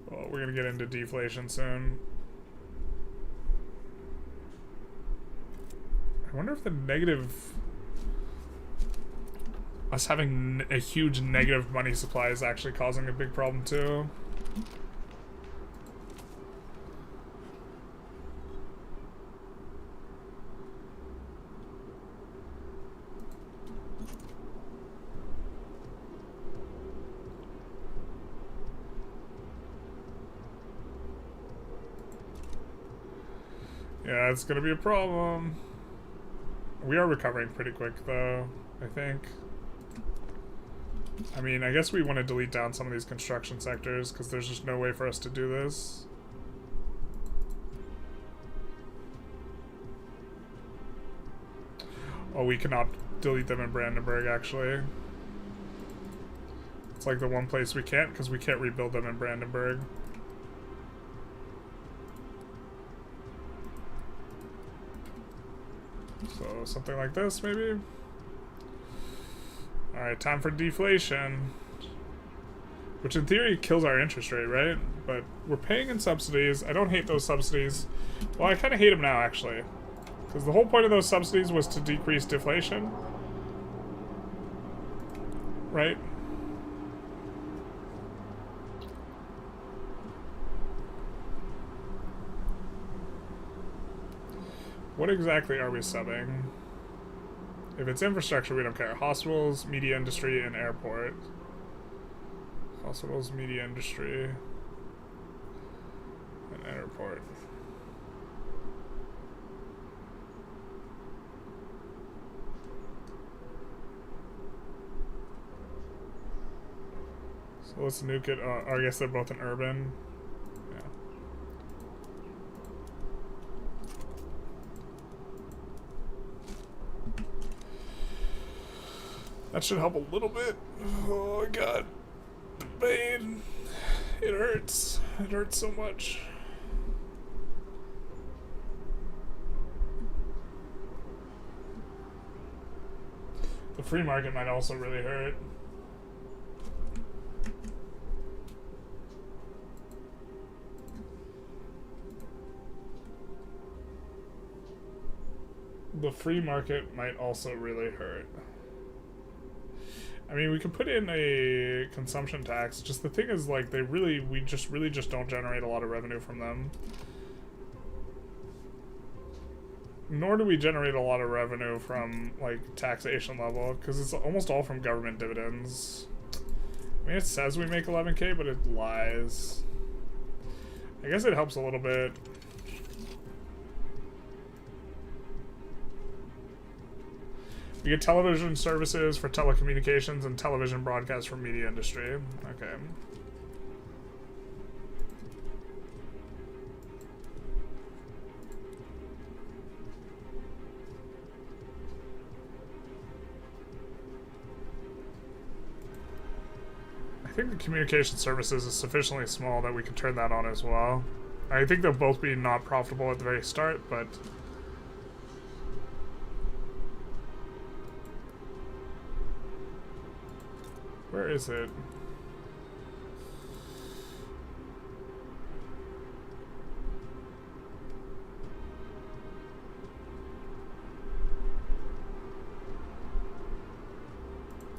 Well, we're gonna get into deflation soon. I wonder if the negative... us having a huge negative money supply is actually causing a big problem, too. Yeah, it's gonna be a problem. We are recovering pretty quick, though, I think. I mean, I guess we want to delete down some of these construction sectors, because there's just no way for us to do this. Oh, we cannot delete them in Brandenburg, actually. It's like the one place we can't, because we can't rebuild them in Brandenburg. So, something like this, maybe? Alright, time for deflation. Which in theory kills our interest rate, right? But we're paying in subsidies. I don't hate those subsidies. Well, I kind of hate them now, actually. Because the whole point of those subsidies was to decrease deflation. Right? What exactly are we subbing? If it's infrastructure, we don't care. Hospitals, media industry, and airport. Hospitals, media industry, and airport. So let's nuke it. I guess they're both in urban. Yeah. That should help a little bit. Oh my god. The pain. It hurts. It hurts so much. The free market might also really hurt. the free market might also really hurt. I mean, we could put in a consumption tax. Just the thing is, like, we really just don't generate a lot of revenue from them. Nor do we generate a lot of revenue from, like, taxation level, because it's almost all from government dividends. I mean, it says we make 11K, but it lies. I guess it helps a little bit. We get television services for telecommunications and television broadcasts for media industry. Okay. I think the communication services is sufficiently small that we can turn that on as well. I think they'll both be not profitable at the very start, but... Where is it?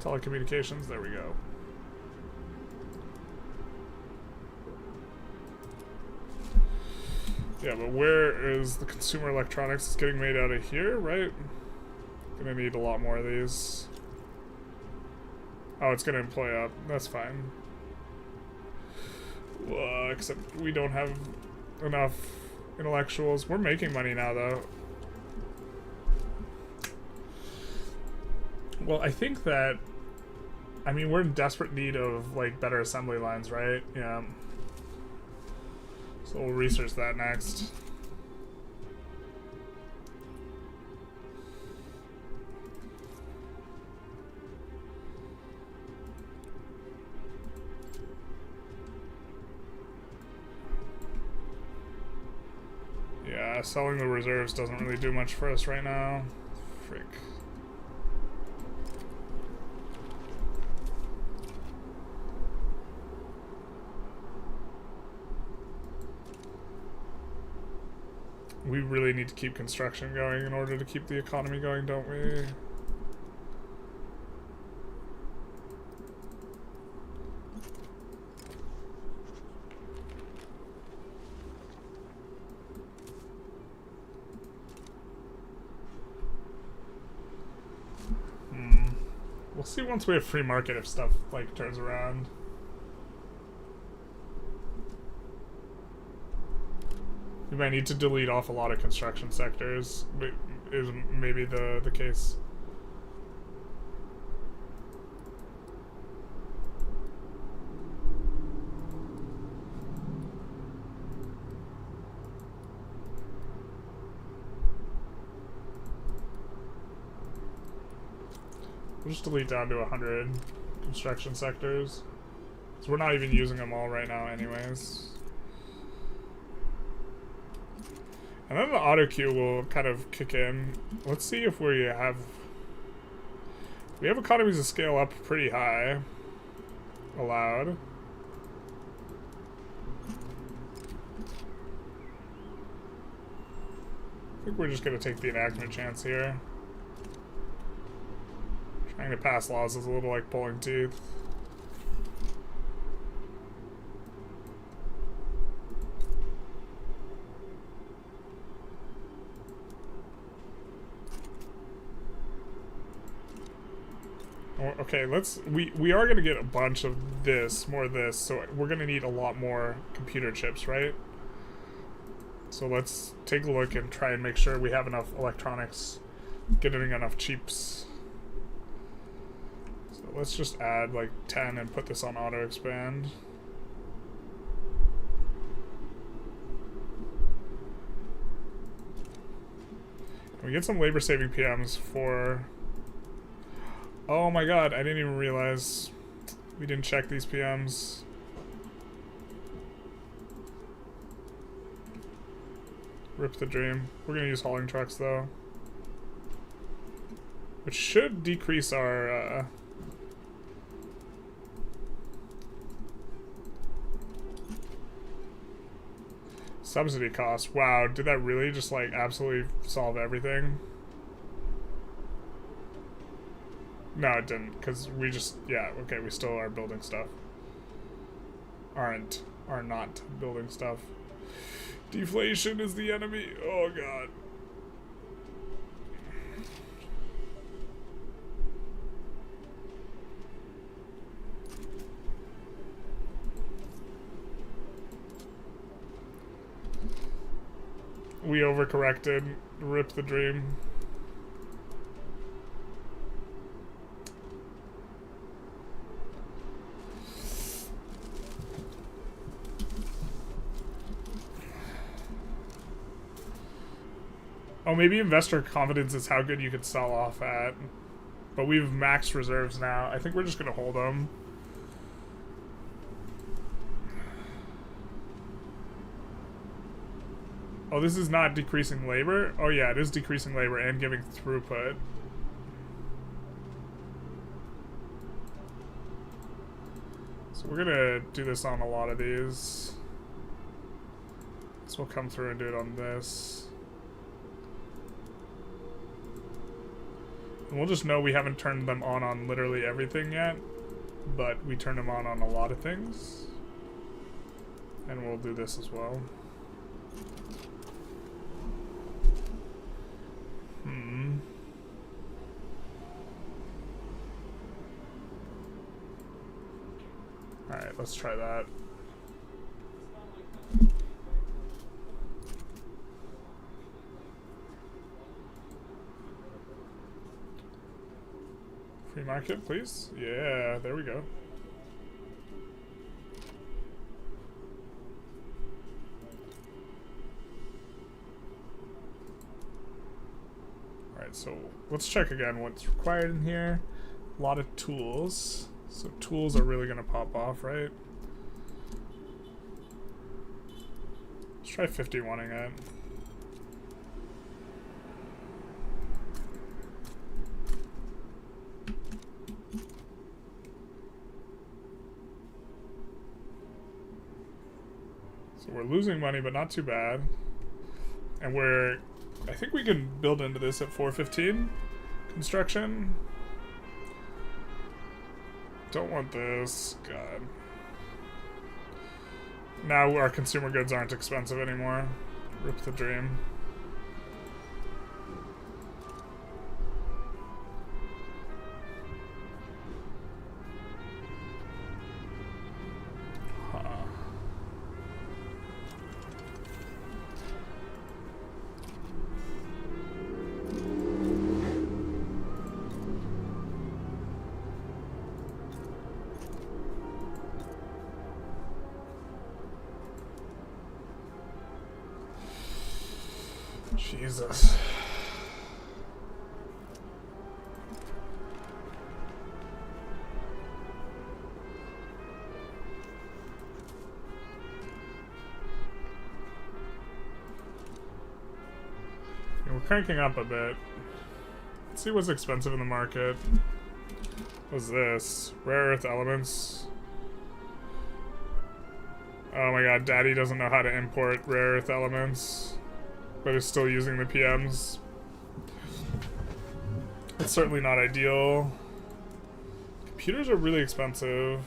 Telecommunications, there we go. Yeah, but where is the consumer electronics? It's getting made out of here, right? Gonna need a lot more of these. Oh, it's gonna employ up. That's fine. Except we don't have enough intellectuals. We're making money now, though. Well, I think that... I mean, we're in desperate need of, like, better assembly lines, right? Yeah. So we'll research that next. Yeah, selling the reserves doesn't really do much for us right now. Frick. We really need to keep construction going in order to keep the economy going, don't we? We'll see once we have free market if stuff, like, turns around. We might need to delete off a lot of construction sectors, is maybe the case. We'll just delete down to 100 construction sectors. So we're not even using them all right now anyways. And then the auto queue will kind of kick in. Let's see if we have economies of scale up pretty high. Allowed. I think we're just gonna take the enactment chance here. Trying to pass laws is a little like pulling teeth. Okay, we are gonna get a bunch of this, more of this, so we're gonna need a lot more computer chips, right? So let's take a look and try and make sure we have enough electronics, getting enough cheaps. So let's just add like 10 and put this on auto expand. Can we get some labor saving PMs for... Oh my god, I didn't even realize we didn't check these PMs. Rip the dream. We're gonna use hauling trucks though. Which should decrease our subsidy costs. Wow, did that really just like absolutely solve everything? No, it didn't, because we just, yeah, okay, we still are building stuff. Are not building stuff. Deflation is the enemy. Oh, God. We overcorrected. Rip the dream. Oh, maybe investor confidence is how good you could sell off at. But we've maxed reserves now. I think we're just going to hold them. Oh, this is not decreasing labor? Oh yeah, it is decreasing labor and giving throughput. So we're gonna do this on a lot of these. So we'll come through and do it on this. And we'll just know we haven't turned them on literally everything yet, but we turned them on a lot of things. And we'll do this as well. Alright, let's try that. Free market, please? Yeah, there we go. Alright, so let's check again what's required in here. A lot of tools. So tools are really gonna pop off, right? Let's try 51ing it. So we're losing money, but not too bad. And I think we can build into this at 415 construction. Don't want this. God. Now our consumer goods aren't expensive anymore. Rip the dream. Jesus. We're cranking up a bit. Let's see what's expensive in the market. What's this? Rare earth elements. Oh my god, Daddy doesn't know how to import rare earth elements, but is still using the PMs. It's certainly not ideal. Computers are really expensive.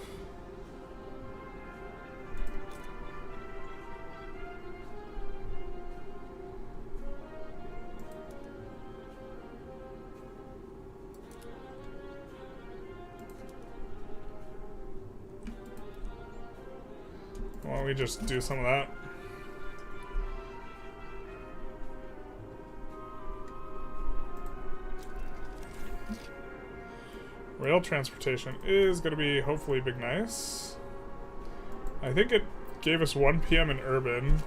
Why don't we just do some of that? Rail transportation is going to be hopefully big nice. I think it gave us 1 PM in urban.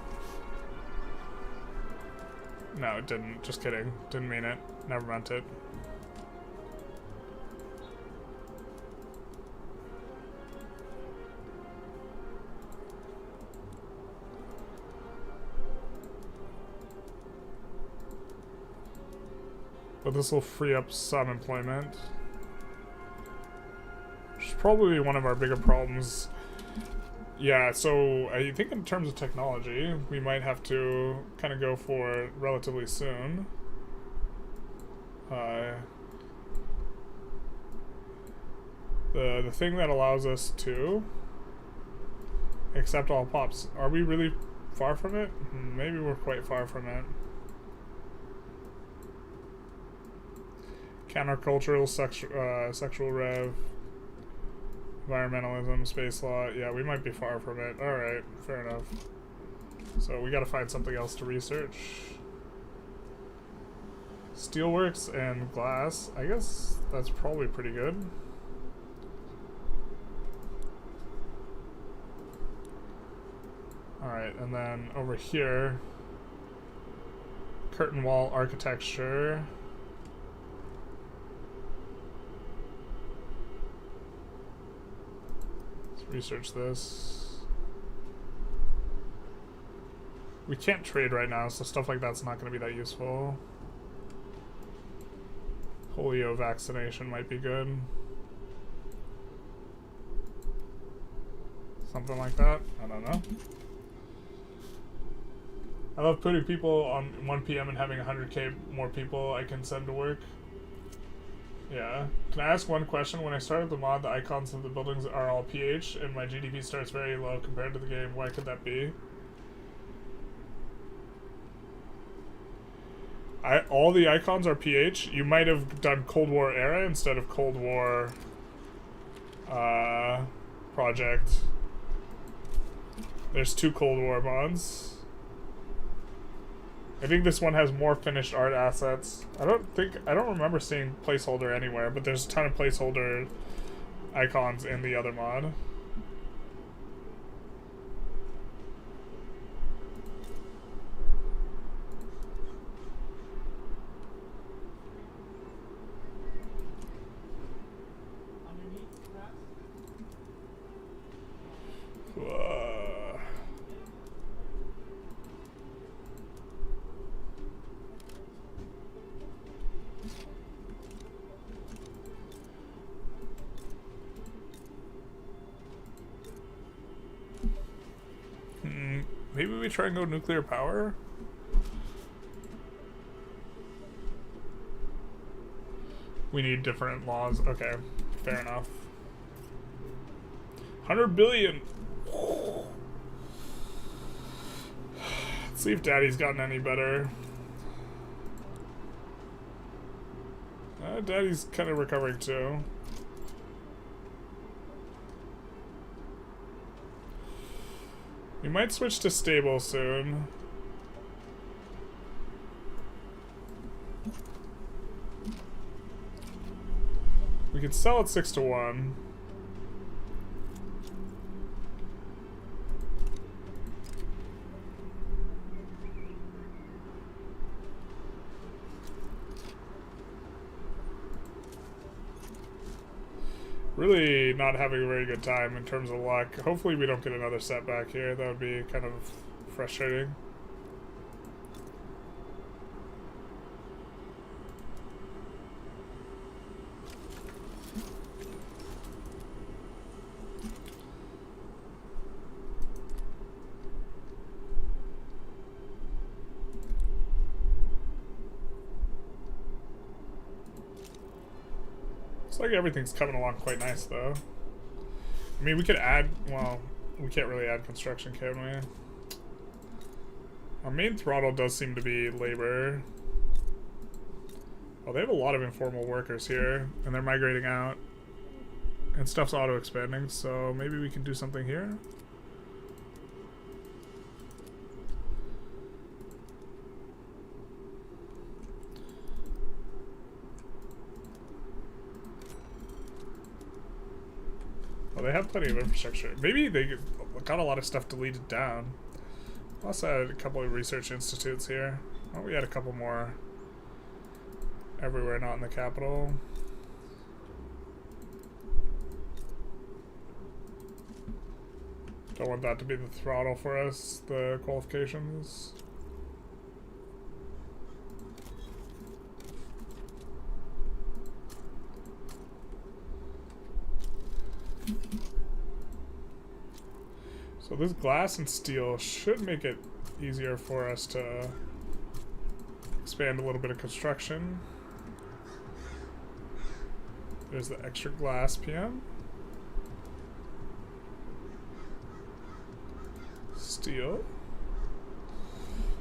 No, it didn't. Just kidding. Didn't mean it. Never meant it. But this will free up some employment. Which is probably one of our bigger problems. Yeah, so I think in terms of technology, we might have to kind of go for it relatively soon. The thing that allows us to accept all pops. Are we really far from it? Maybe we're quite far from it. Countercultural, sexual rev, environmentalism, space law. Yeah, we might be far from it. Alright, fair enough. So we gotta find something else to research. Steelworks and glass. I guess that's probably pretty good. Alright, and then over here, curtain wall architecture. Let's research this. We can't trade right now, so stuff like that's not going to be that useful. Polio vaccination might be good. Something like that. I don't know. I love putting people on 1 PM and having 100k more people I can send to work. Yeah. Can I ask one question? When I started the mod, the icons of the buildings are all PH, and my GDP starts very low compared to the game. Why could that be? All the icons are PH. You might have done Cold War era instead of Cold War project. There's 2 Cold War mods. I think this one has more finished art assets. I don't remember seeing placeholder anywhere, but there's a ton of placeholder icons in the other mod. Maybe we try and go nuclear power? We need different laws. Okay, fair enough. 100 billion! Let's see if Daddy's gotten any better. Daddy's kind of recovering too. We might switch to stable soon. We could sell at 6-1. Really not having a very good time in terms of luck. Hopefully we don't get another setback here. That would be kind of frustrating. Looks like everything's coming along quite nice, though. I mean, we could add... Well, we can't really add construction, can we? Our main throttle does seem to be labor. Oh, they have a lot of informal workers here, and they're migrating out. And stuff's auto-expanding, so maybe we can do something here? Well, they have plenty of infrastructure. Maybe they got a lot of stuff deleted down. Also had a couple of research institutes here. Oh, we had a couple more everywhere, not in the capital. Don't want that to be the throttle for us, the qualifications. So this glass and steel should make it easier for us to expand a little bit of construction. There's the extra glass PM. steel.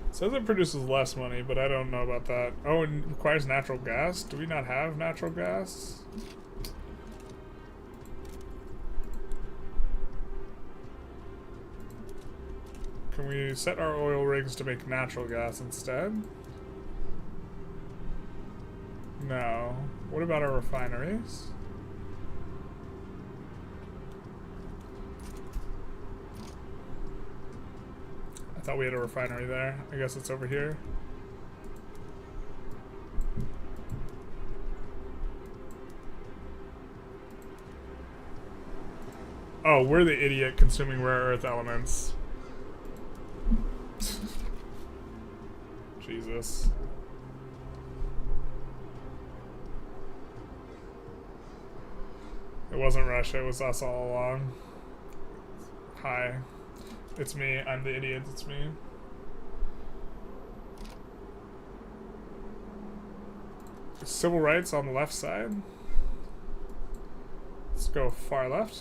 It says it produces less money, but I don't know about that. Oh, it requires natural gas? Do we not have natural gas? Can we set our oil rigs to make natural gas instead? No. What about our refineries? I thought we had a refinery there. I guess it's over here. Oh, we're the idiot consuming rare earth elements. Jesus. It wasn't Russia, it was us all along. Hi. It's me, I'm the idiot, it's me. Civil rights on the left side. Let's go far left.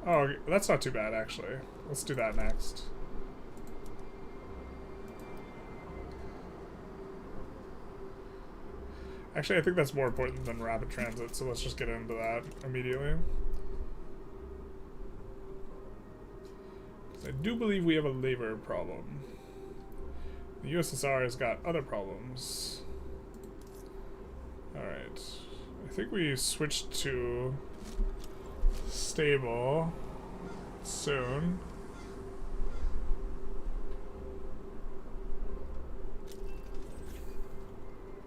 Oh, that's not too bad actually. Let's do that next. Actually, I think that's more important than rapid transit, so let's just get into that immediately. I do believe we have a labor problem. The USSR has got other problems. Alright. I think we switched to stable soon.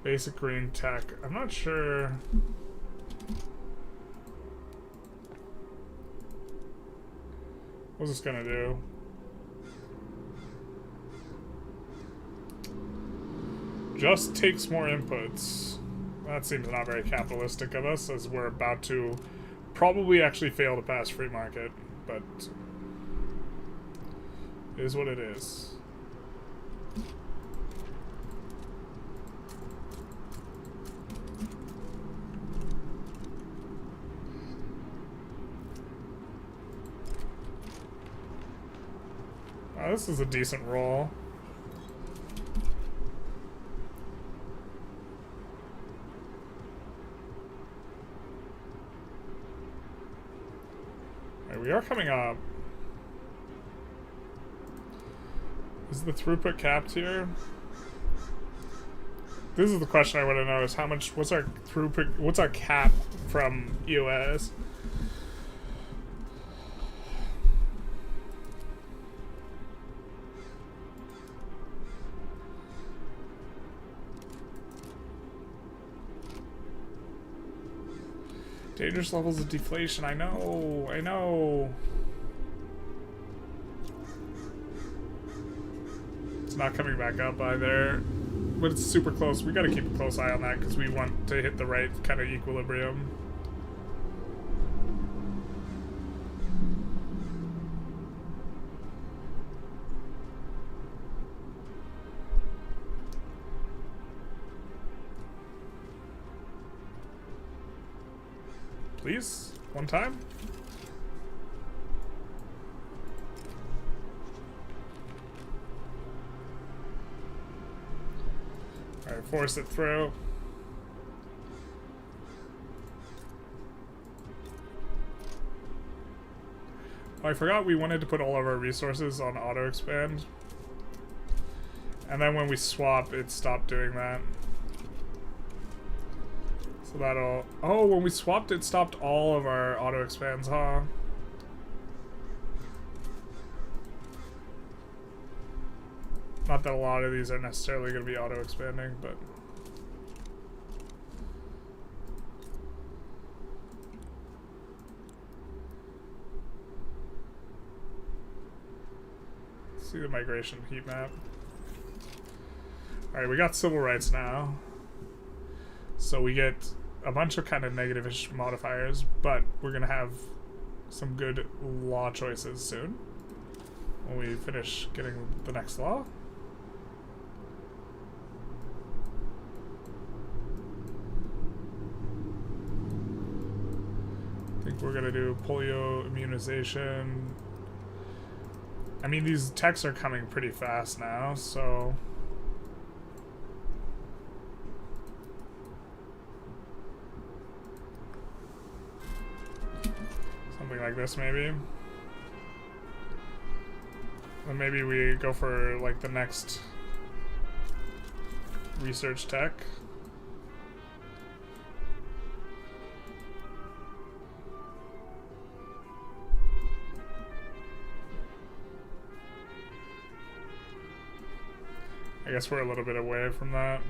Basic green tech. I'm not sure. What's this gonna do? Just takes more inputs. That seems not very capitalistic of us, as we're about to probably actually fail to pass free market, but it is what it is. Oh, this is a decent roll. Right, we are coming up. Is the throughput capped here? This is the question I want to know: is how much? What's our throughput? What's our cap from US? Dangerous levels of deflation. I know. I know. It's not coming back up either. But it's super close. We gotta keep a close eye on that because we want to hit the right kind of equilibrium. Please? One time? Alright, force it through. Oh, I forgot we wanted to put all of our resources on auto expand. And then when we swap, it stopped doing that. So that'll... Oh, when we swapped, it stopped all of our auto expands, huh? Not that a lot of these are necessarily going to be auto expanding, but... See the migration heat map. Alright, we got civil rights now. So we get a bunch of kind of negative-ish modifiers, but we're going to have some good law choices soon when we finish getting the next law. I think we're going to do polio immunization. I mean, these techs are coming pretty fast now, so... something like this, maybe. Or maybe we go for, like, the next research tech. I guess we're a little bit away from that.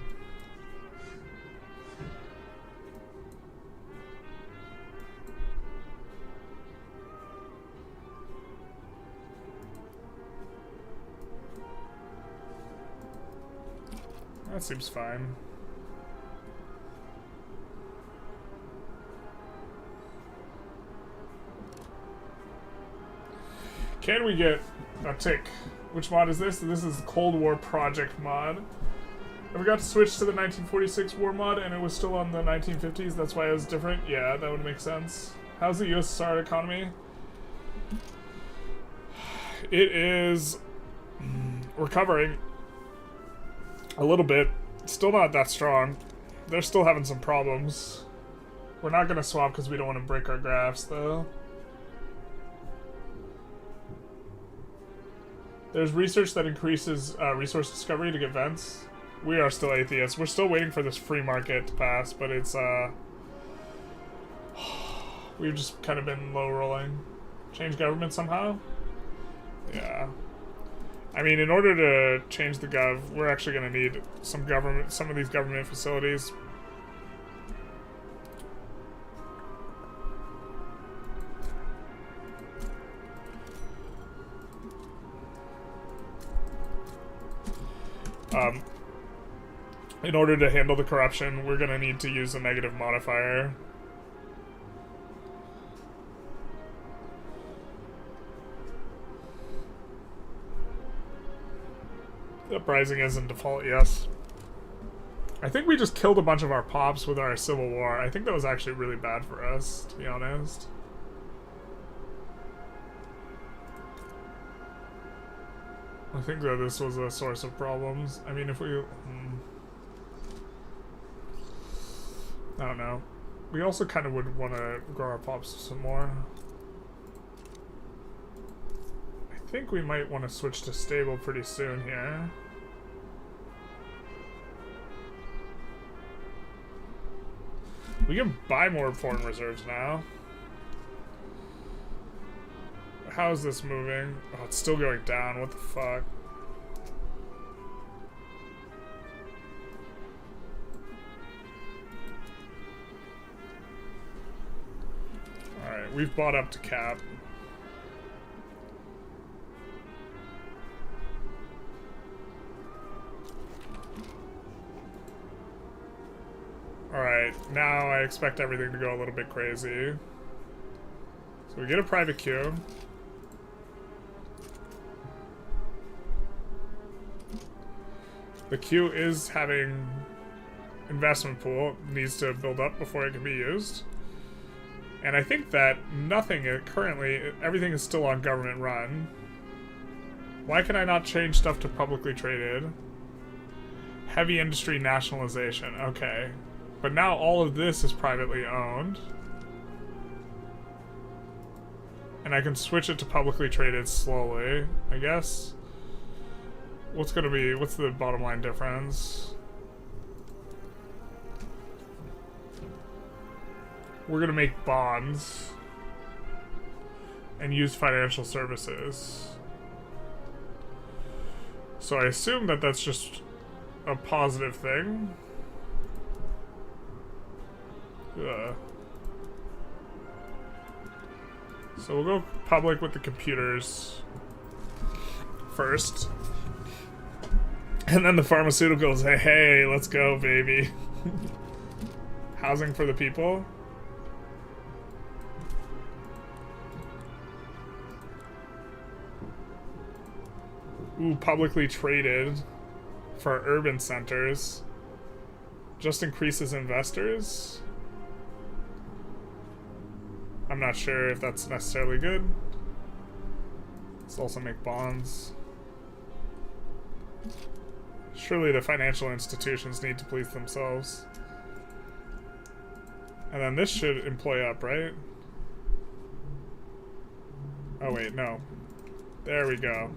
That seems fine. Can we get a tick? Which mod is this? This is Cold War Project mod. I forgot to switch to the 1946 war mod and it was still on the 1950s. That's why it was different. Yeah, that would make sense. How's the USSR economy? It is recovering a little bit. Still not that strong. They're still having some problems. We're not going to swap because we don't want to break our graphs, though. There's research that increases resource discovery to get vents. We are still atheists. We're still waiting for this free market to pass, but it's, we've just kind of been low rolling. Change government somehow? Yeah. I mean, in order to change the gov, we're actually going to need some of these government facilities. In order to handle the corruption, we're going to need to use a negative modifier. Uprising is in default, yes. I think we just killed a bunch of our pops with our civil war. I think that was actually really bad for us, to be honest. I think that this was a source of problems. I mean, if we... I don't know. We also kind of would want to grow our pops some more. I think we might want to switch to stable pretty soon here. We can buy more foreign reserves now. How is this moving? Oh, it's still going down. What the fuck? Alright, we've bought up to cap. Alright, now I expect everything to go a little bit crazy. So we get a private queue. The queue is having investment pool, needs to build up before it can be used. And I think that everything is still on government run. Why can I not change stuff to publicly traded? Heavy industry nationalization, okay. But now all of this is privately owned. And I can switch it to publicly traded slowly, I guess. What's the bottom line difference? We're gonna make bonds and use financial services. So I assume that that's just a positive thing. So we'll go public with the computers first. And then the pharmaceuticals, hey, let's go, baby. Housing for the people. Ooh, publicly traded for urban centers. Just increases investors. I'm not sure if that's necessarily good. Let's also make bonds. Surely the financial institutions need to police themselves. And then this should employ up, right? Oh wait, no. There we go.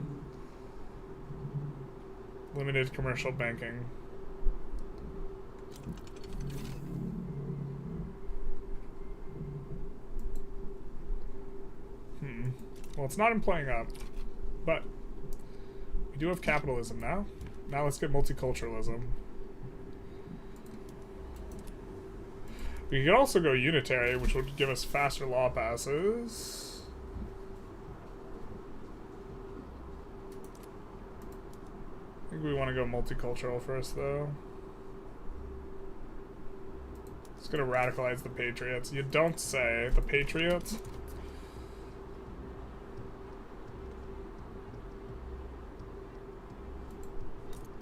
Limited commercial banking. Well, it's not employing up, but we do have capitalism now. Now let's get multiculturalism. We could also go unitary, which would give us faster law passes. I think we want to go multicultural first, though. It's going to radicalize the Patriots. You don't say. The Patriots?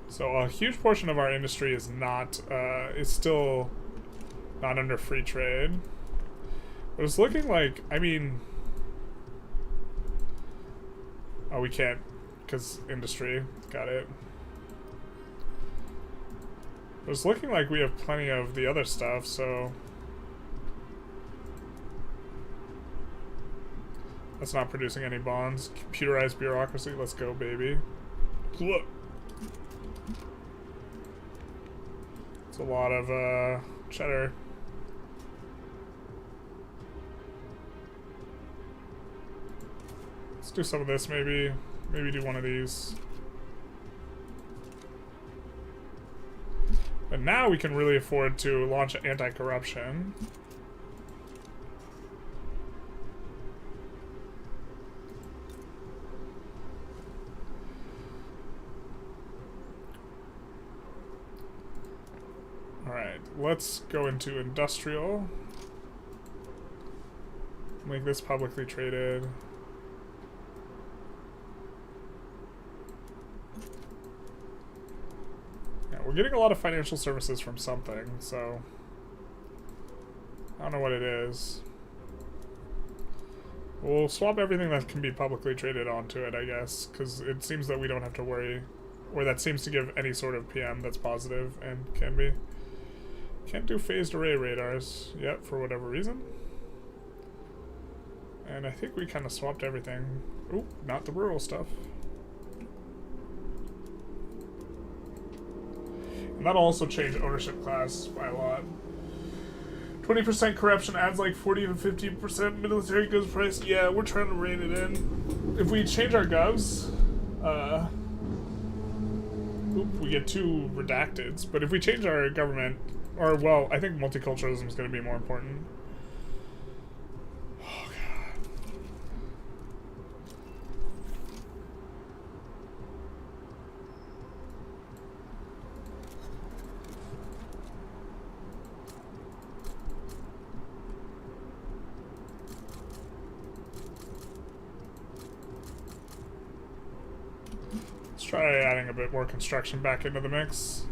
So a huge portion of our industry is not, is still not under free trade. But it's looking like, I mean... Oh, we can't, because industry. Got it. But it's looking like we have plenty of the other stuff, so... That's not producing any bonds. Computerized bureaucracy, let's go, baby. Look. It's a lot of cheddar. Let's do some of this, maybe. Maybe do one of these. But now we can really afford to launch anti-corruption. Alright, let's go into industrial. Make this publicly traded. Yeah, we're getting a lot of financial services from something, so I don't know what it is. We'll swap everything that can be publicly traded onto it, I guess, because it seems that we don't have to worry, or that seems to give any sort of PM that's positive and can be. Can't do phased array radars yet for whatever reason. And I think we kind of swapped everything. Oop, not the rural stuff. And that'll also change ownership class by a lot. 20% corruption adds like 40 to 50% military goods price. Yeah, we're trying to rein it in. If we change our govs, oop, we get 2 redacteds. But if we change our government, or, well, I think multiculturalism is going to be more important. Oh, God. Let's try adding a bit more construction back into the mix.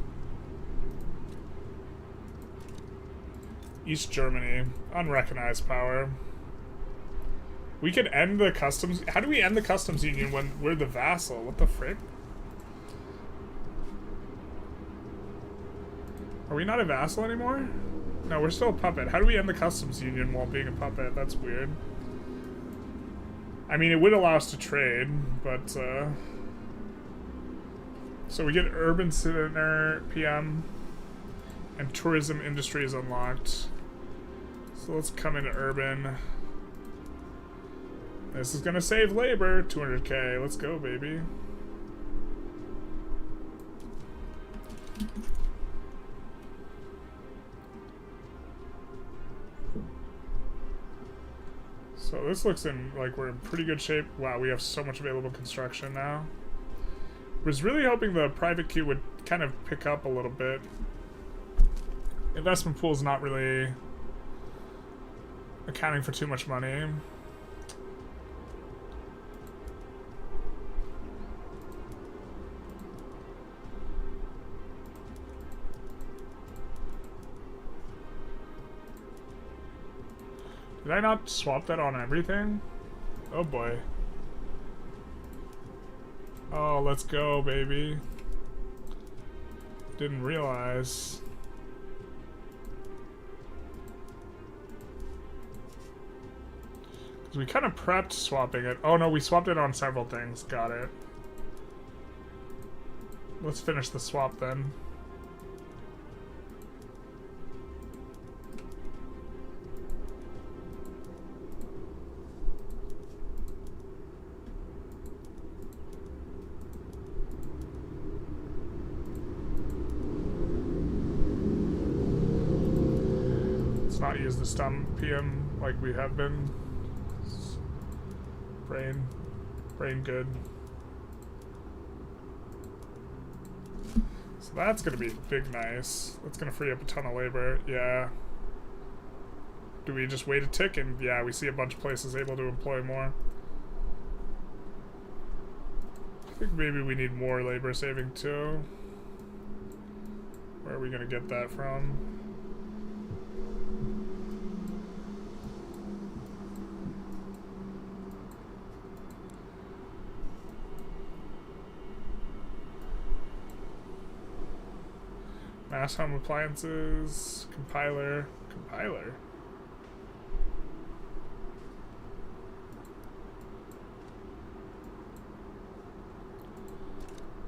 East Germany, unrecognized power. We could end the customs. How do we end the customs union when we're the vassal? What the frick? Are we not a vassal anymore? No, we're still a puppet. How do we end the customs union while being a puppet? That's weird. I mean, it would allow us to trade, but so we get urban center PM. And tourism industry is unlocked. So let's come into urban. This is gonna save labor. 200k. Let's go, baby. So this looks like we're in pretty good shape. Wow, we have so much available construction now. Was really hoping the private queue would kind of pick up a little bit. Investment pool is not really accounting for too much money. Did I not swap that on everything? Oh boy. Oh, let's go, baby. Didn't realize. Because we kind of prepped swapping it. Oh no, we swapped it on several things. Got it. Let's finish the swap then. Not use the stun PM like we have been. Brain good. So that's gonna be big nice. That's gonna free up a ton of labor. Yeah. Do we just wait a tick and yeah, we see a bunch of places able to employ more. I think maybe we need more labor saving too. Where are we gonna get that from? Mass home appliances, compiler.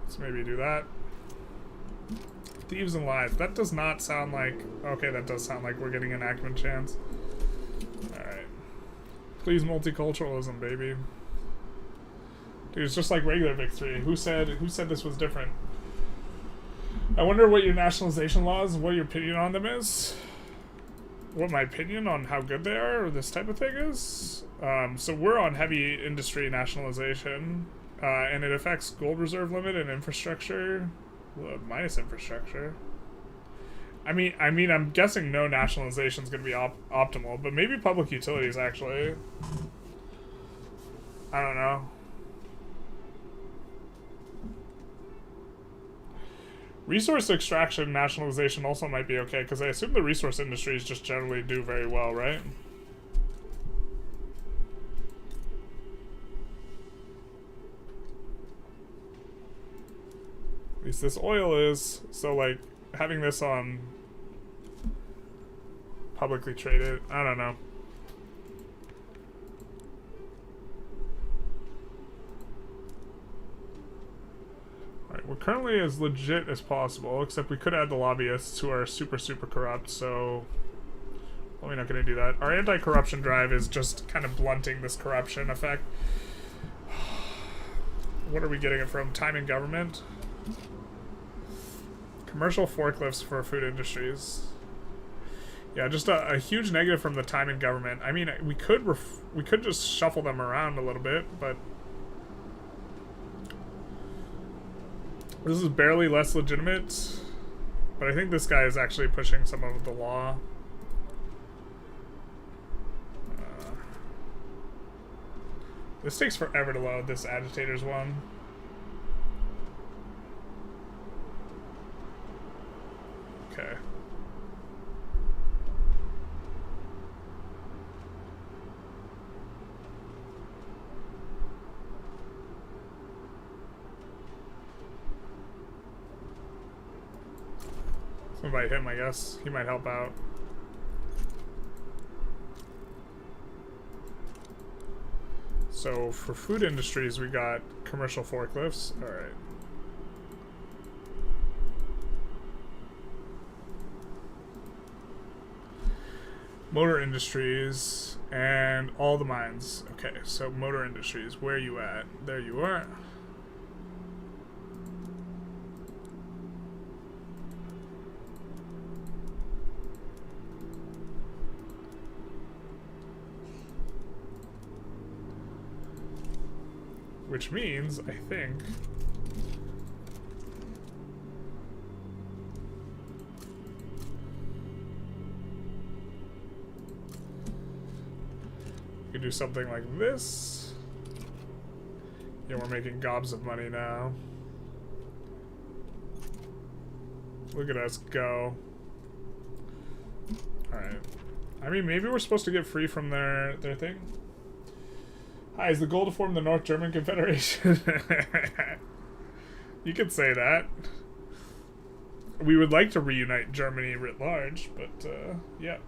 Let's maybe do that. Thieves and lies. That does not sound like... Okay, that does sound like we're getting an enactment chance. Alright. Please multiculturalism, baby. Dude, it's just like regular victory. Who said this was different? I wonder what your nationalization laws, what your opinion on them is. What my opinion on how good they are, or this type of thing is. So we're on heavy industry nationalization, and it affects gold reserve limit and infrastructure, minus infrastructure. I mean, I'm guessing no nationalization is going to be optimal, but maybe public utilities actually. I don't know. Resource extraction nationalization also might be okay, because I assume the resource industries just generally do very well, right? At least this oil is, so like, having this on publicly traded, I don't know. We're currently as legit as possible, except we could add the lobbyists who are super corrupt, so well, we're not going to do that. Our anti-corruption drive is just kind of blunting this corruption effect. What are we getting it from? Time in government? Commercial forklifts for food industries. Yeah, just a huge negative from the time in government. I mean, we could just shuffle them around a little bit, but this is barely less legitimate, but I think this guy is actually pushing some of the law. This takes forever to load, this agitators one. Okay. Invite him, I guess. He might help out. So for food industries, we got commercial forklifts. All right. Motor industries and all the mines. Okay, so motor industries, where are you at? There you are. Which means, I think, we could do something like this. Yeah, we're making gobs of money now. Look at us go. Alright. I mean, maybe we're supposed to get free from their thing. Hi, is the goal to form the North German Confederation? You could say that. We would like to reunite Germany writ large, but, yeah.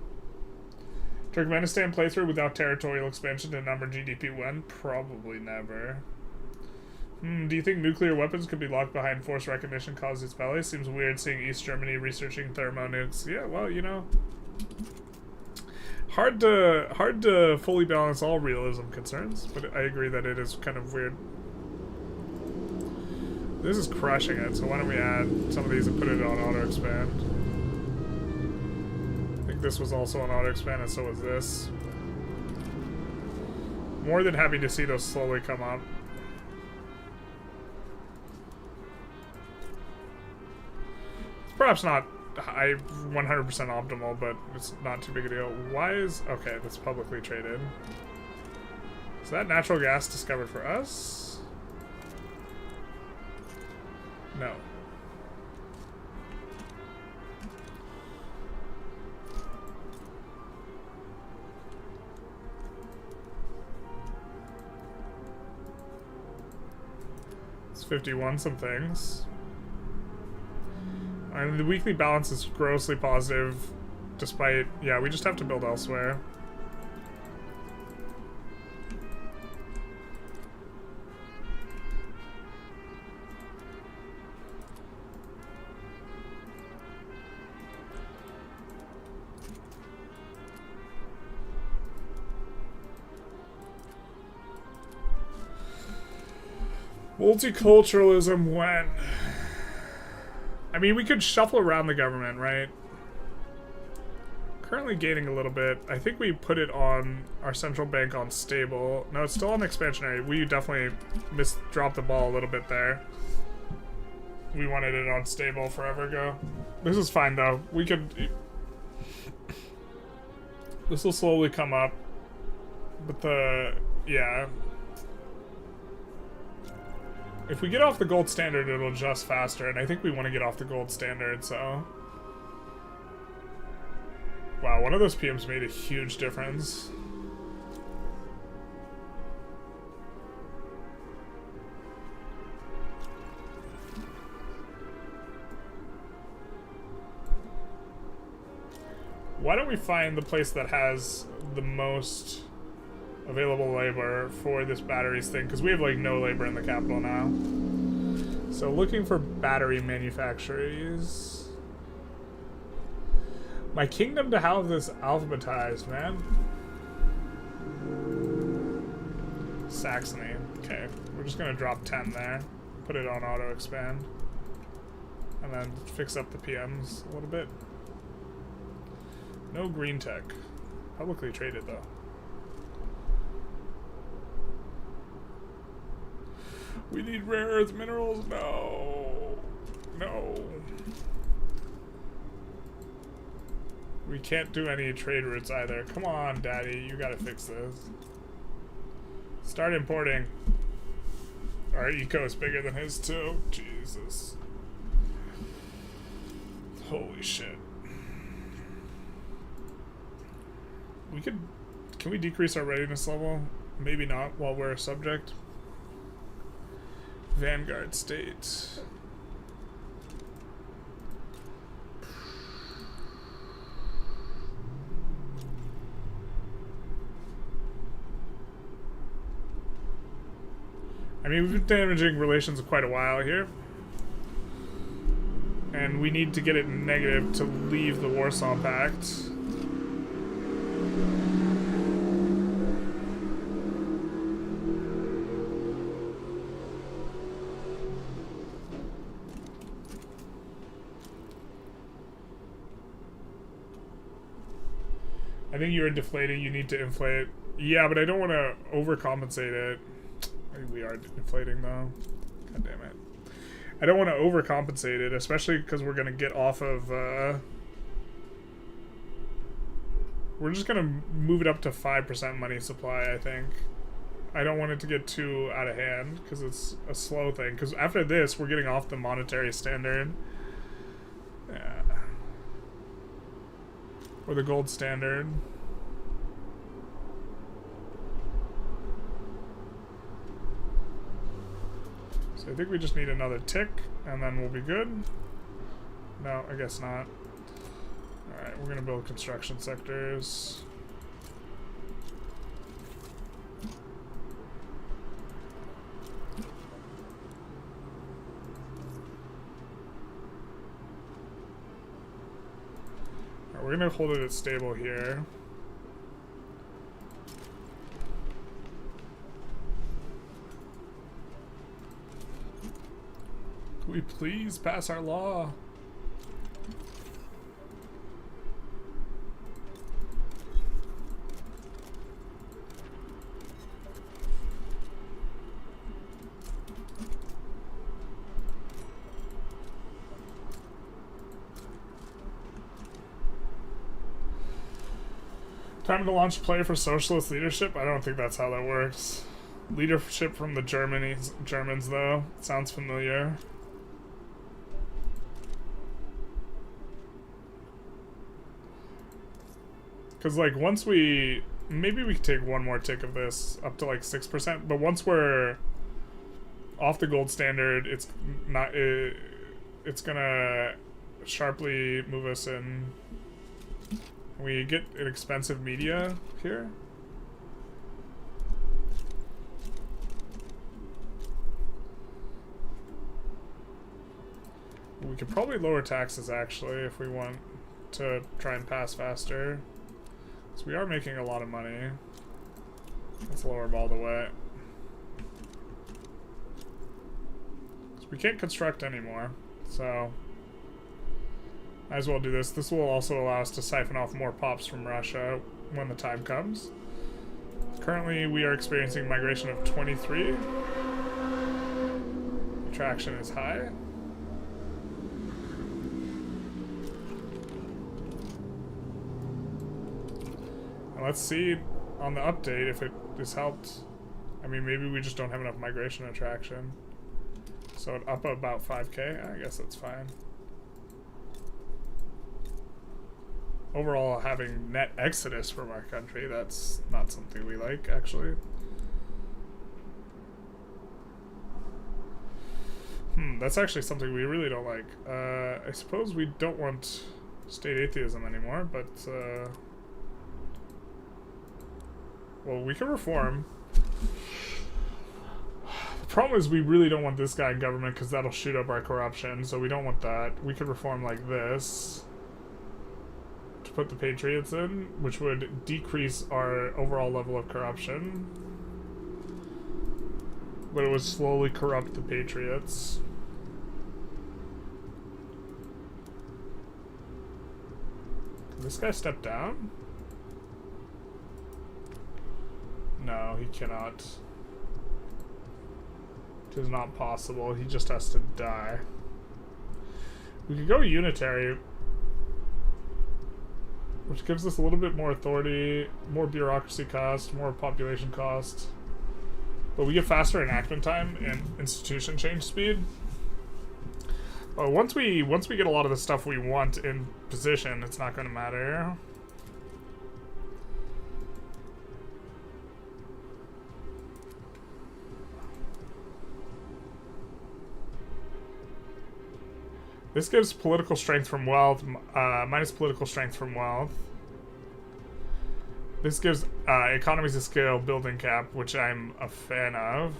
Turkmenistan playthrough without territorial expansion to number GDP 1? Probably never. Do you think nuclear weapons could be locked behind force recognition casus belli? Seems weird seeing East Germany researching thermonukes. Yeah, well, you know. Hard to fully balance all realism concerns, but I agree that it is kind of weird. This is crushing it, so why don't we add some of these and put it on auto expand. I think this was also on auto expand, and so was this. More than happy to see those slowly come up. It's perhaps not 100% optimal, but it's not too big a deal. Why is... Okay, that's publicly traded. Is that natural gas discovered for us? No. It's 51 some things. And the weekly balance is grossly positive, despite... Yeah, we just have to build elsewhere. Multiculturalism when? I mean, we could shuffle around the government, right? Currently gaining a little bit. I think we put it on our central bank on stable. No, it's still on expansionary. We definitely dropped the ball a little bit there. We wanted it on stable forever ago. This is fine, though. We could... This will slowly come up. But the... Yeah... If we get off the gold standard, it'll adjust faster, and I think we want to get off the gold standard, so... Wow, one of those PMs made a huge difference. Why don't we find the place that has the most available labor for this batteries thing, because we have like no labor in the capital now. So looking for battery manufacturers. My kingdom to have this alphabetized, man. Saxony. Okay, we're just gonna drop 10 there. Put it on auto expand. And then fix up the PMs a little bit. No green tech. Publicly traded though. We need rare earth minerals. No. No. We can't do any trade routes either. Come on, daddy. You gotta fix this. Start importing. Our eco is bigger than his too. Jesus. Holy shit. We could... Can we decrease our readiness level? Maybe not while we're a subject. Vanguard state. I mean, we've been damaging relations quite a while here. And we need to get it negative to leave the Warsaw Pact. I think you're deflating, you need to inflate. Yeah, but I don't want to overcompensate it. I think we are inflating though. God damn it. I don't want to overcompensate it, especially because we're going to get off of... We're just going to move it up to 5% money supply, I think. I don't want it to get too out of hand, because it's a slow thing. Because after this, we're getting off the monetary standard. Yeah. Or the gold standard. So I think we just need another tick, and then we'll be good. No, I guess not. Alright, we're gonna build construction sectors. Alright, we're gonna hold it at stable here. Can we please pass our law? Time to launch play for socialist leadership? I don't think that's how that works. Leadership from the Germans, though. Sounds familiar. Because, like, once we... Maybe we could take one more tick of this, up to, like, 6%. But once we're off the gold standard, it's not... it's gonna sharply move us in... We get an expensive media here. We could probably lower taxes, actually, if we want to try and pass faster. So we are making a lot of money. Let's lower them all the way. So we can't construct anymore, so... Might as well do this. This will also allow us to siphon off more pops from Russia when the time comes. Currently, we are experiencing migration of 23. Attraction is high. And let's see on the update if it has helped. I mean, maybe we just don't have enough migration attraction. So it up about 5k. I guess that's fine. Overall, having net exodus from our country, that's not something we like, actually. That's actually something we really don't like. I suppose we don't want state atheism anymore, but, well, we can reform. The problem is we really don't want this guy in government because that'll shoot up our corruption, so we don't want that. We could reform like this. Put the Patriots in, which would decrease our overall level of corruption, but it would slowly corrupt the Patriots. Can this guy step down? No, he cannot. It is not possible. He just has to die. We could go unitary, which gives us a little bit more authority, more bureaucracy cost, more population cost. But we get faster enactment time and institution change speed. Once we get a lot of the stuff we want in position, it's not going to matter. This gives political strength from wealth, minus political strength from wealth. This gives economies of scale building cap, which I'm a fan of.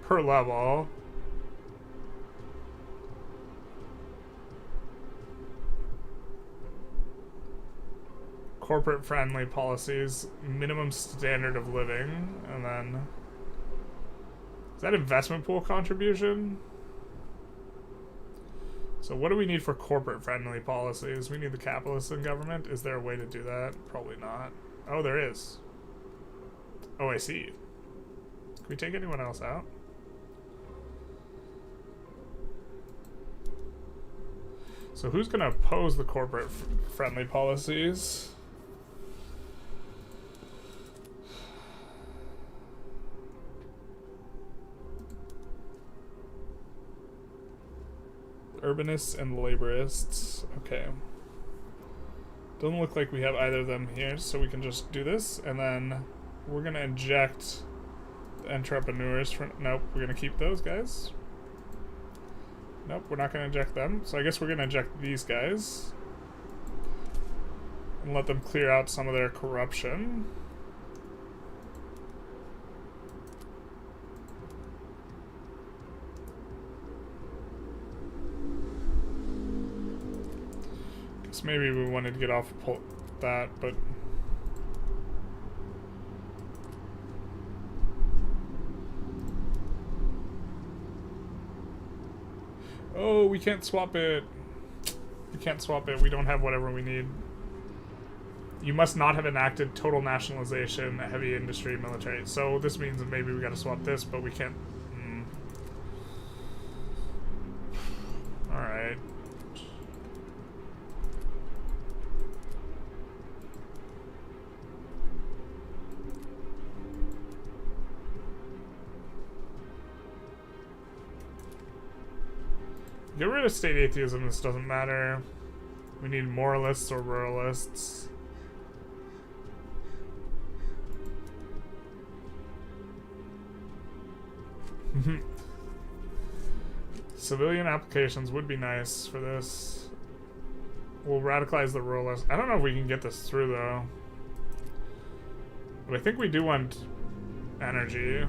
Per level. Corporate friendly policies, minimum standard of living, and then... Is that investment pool contribution? So what do we need for corporate friendly policies? We need the capitalists in government. Is there a way to do that? Probably not. Oh, there is. Oh, I see. Can we take anyone else out? So who's going to oppose the corporate friendly policies? Urbanists and laborists. Okay. Doesn't look like we have either of them here, so we can just do this, and then we're gonna inject entrepreneurs. Nope, we're gonna keep those guys. Nope, we're not gonna eject them. So I guess we're gonna eject these guys. And let them clear out some of their corruption. Guess maybe we wanted to get off that, but... Oh, we can't swap it. We can't swap it. We don't have whatever we need. You must not have enacted total nationalization, heavy industry, military. So this means that maybe we gotta swap this, but we can't. Alright. Get rid of state atheism, this doesn't matter. We need moralists or ruralists. Civilian applications would be nice for this. We'll radicalize the ruralists. I don't know if we can get this through though. But I think we do want energy.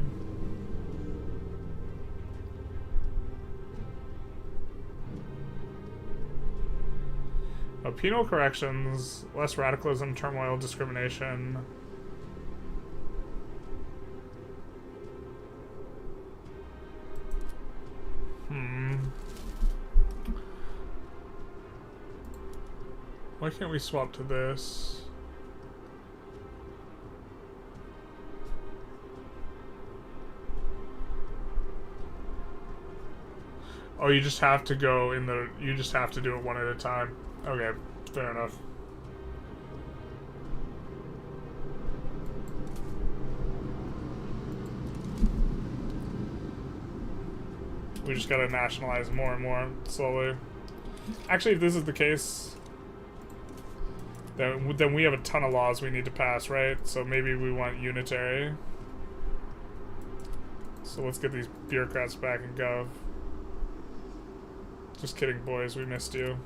Oh, penal corrections, less radicalism, turmoil, discrimination. Why can't we swap to this? Oh, you just have to go in the... You just have to do it one at a time. Okay, fair enough. We just gotta nationalize more and more slowly. Actually, if this is the case, then we have a ton of laws we need to pass, right? So maybe we want unitary. So let's get these bureaucrats back in Gov. Just kidding, boys. We missed you.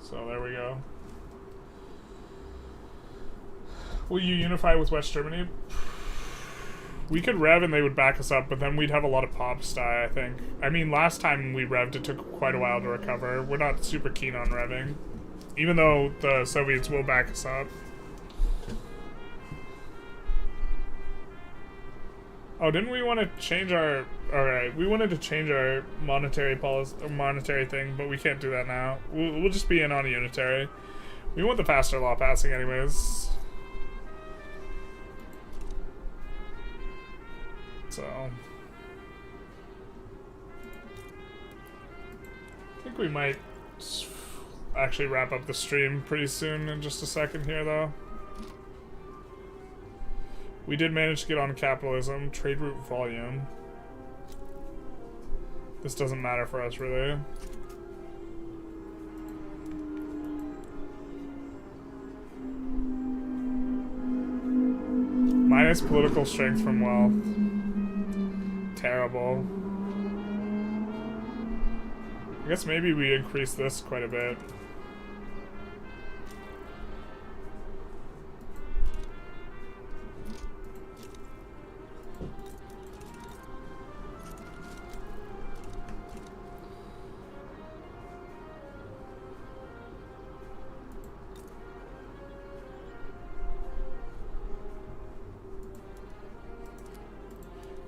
So there we go. Will you unify with West Germany? We could rev and they would back us up, but then we'd have a lot of pops die, I think. I mean, last time we revved, it took quite a while to recover. We're not super keen on revving. Even though the Soviets will back us up. Oh, didn't we want to change our... Alright, we wanted to change our monetary policy, or monetary thing, but we can't do that now. We'll just be in on a unitary. We want the Pasteur law passing anyways. So... I think we might actually wrap up the stream pretty soon in just a second here, though. We did manage to get on capitalism, trade route volume. This doesn't matter for us, really. Minus political strength from wealth. Terrible. I guess maybe we increase this quite a bit.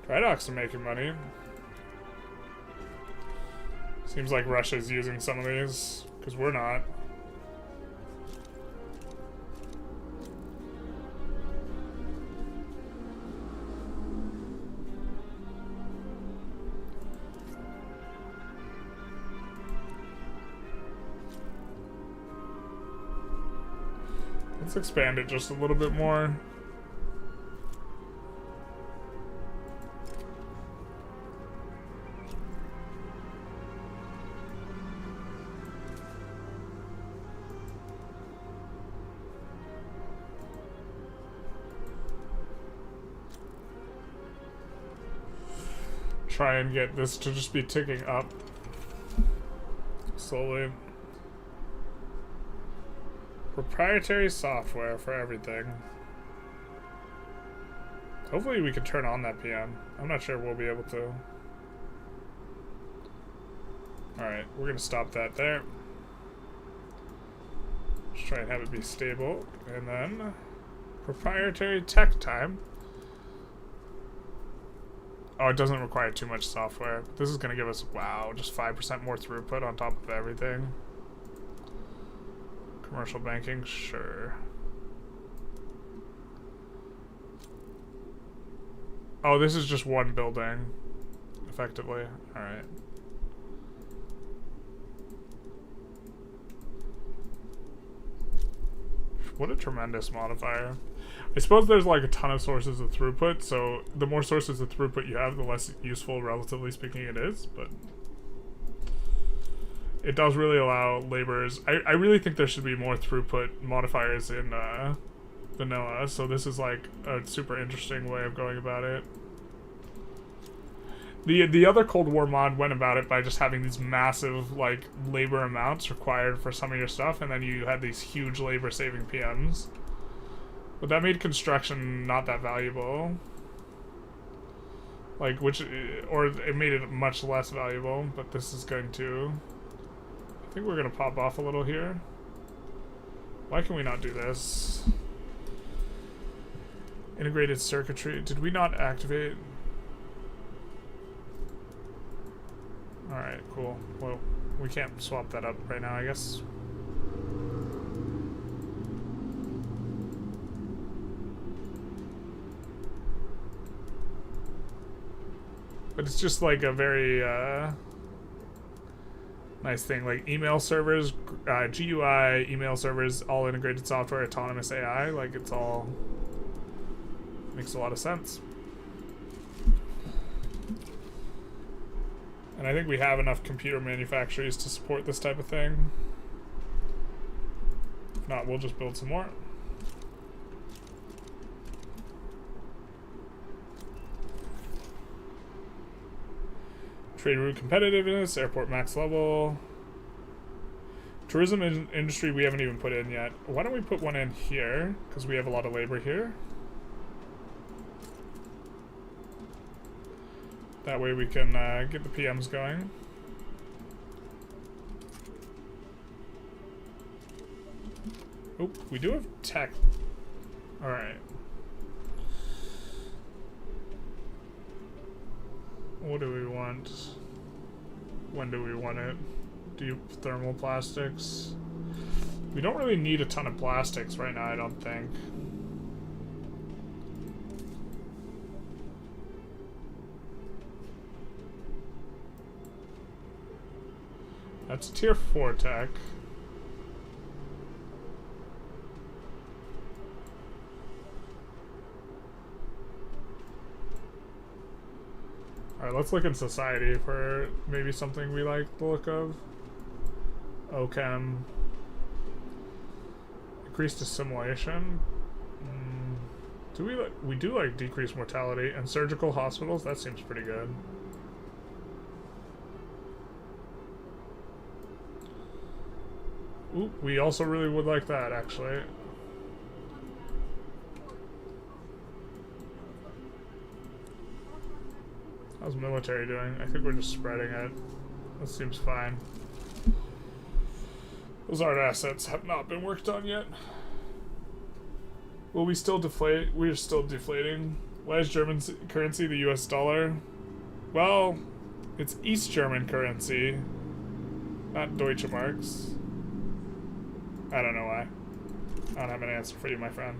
Tridocs are making money. Seems like Russia's using some of these, because we're not. Let's expand it just a little bit more. try and get this to just be ticking up slowly. Proprietary software for everything. Hopefully we can turn on that PM. I'm not sure we'll be able to. Alright, we're gonna stop that there. Just try and have it be stable. And then proprietary tech time. Oh, it doesn't require too much software. This is gonna give us, wow, just 5% more throughput on top of everything. Commercial banking, sure. Oh, this is just one building, effectively. Alright. What a tremendous modifier. I suppose there's like a ton of sources of throughput, so the more sources of throughput you have, the less useful, relatively speaking, it is, but it does really allow laborers. I really think there should be more throughput modifiers in vanilla, so this is like a super interesting way of going about it. The other Cold War mod went about it by just having these massive like labor amounts required for some of your stuff, and then you had these huge labor saving PMs. But that made construction not that valuable. Like, or it made it much less valuable, but this is going to... I think we're going to pop off a little here. Why can we not do this? Integrated circuitry. Did we not activate? Alright, cool. Well, we can't swap that up right now, I guess. But it's just like a very nice thing, like email servers, GUI, email servers, all integrated software, autonomous AI, like it's all makes a lot of sense. And I think we have enough computer manufacturers to support this type of thing. If not, we'll just build some more. Trade route competitiveness, airport max level. Tourism industry we haven't even put in yet. Why don't we put one in here? Because we have a lot of labor here. That way we can get the PMs going. Oh, we do have tech. Alright. What do we want? When do we want it? Deep thermal plastics. We don't really need a ton of plastics right now, I don't think. That's tier 4 tech. Alright, let's look in society for maybe something we like the look of. OChem. Increased assimilation. Do we do like decreased mortality and surgical hospitals? That seems pretty good. Ooh, we also really would like that actually. How's military doing? I think we're just spreading it. That seems fine. Those art assets have not been worked on yet. Will we still deflate? We're still deflating. Why is German currency the US dollar? Well, it's East German currency, not Deutsche Marks. I don't know why. I don't have an answer for you, my friend.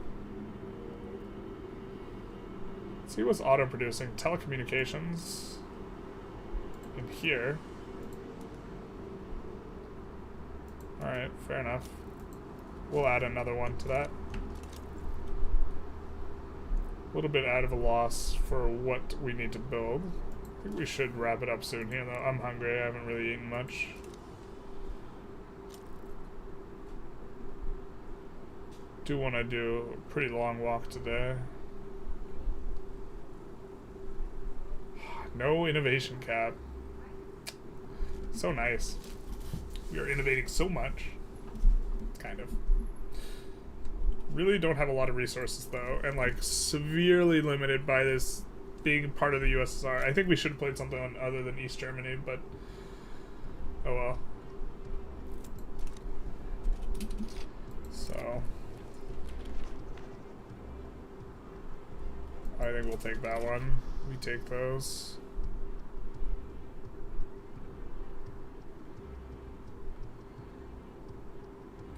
See what's auto-producing. Telecommunications. In here. Alright, fair enough. We'll add another one to that. A little bit out of a loss for what we need to build. I think we should wrap it up soon here, though. I'm hungry. I haven't really eaten much. Do want to do a pretty long walk today. No innovation cap. So nice. We are innovating so much. Kind of. Really don't have a lot of resources though, and like severely limited by this being part of the USSR. I think we should have played something other than East Germany, but oh well. So I think we'll take that one. We take those.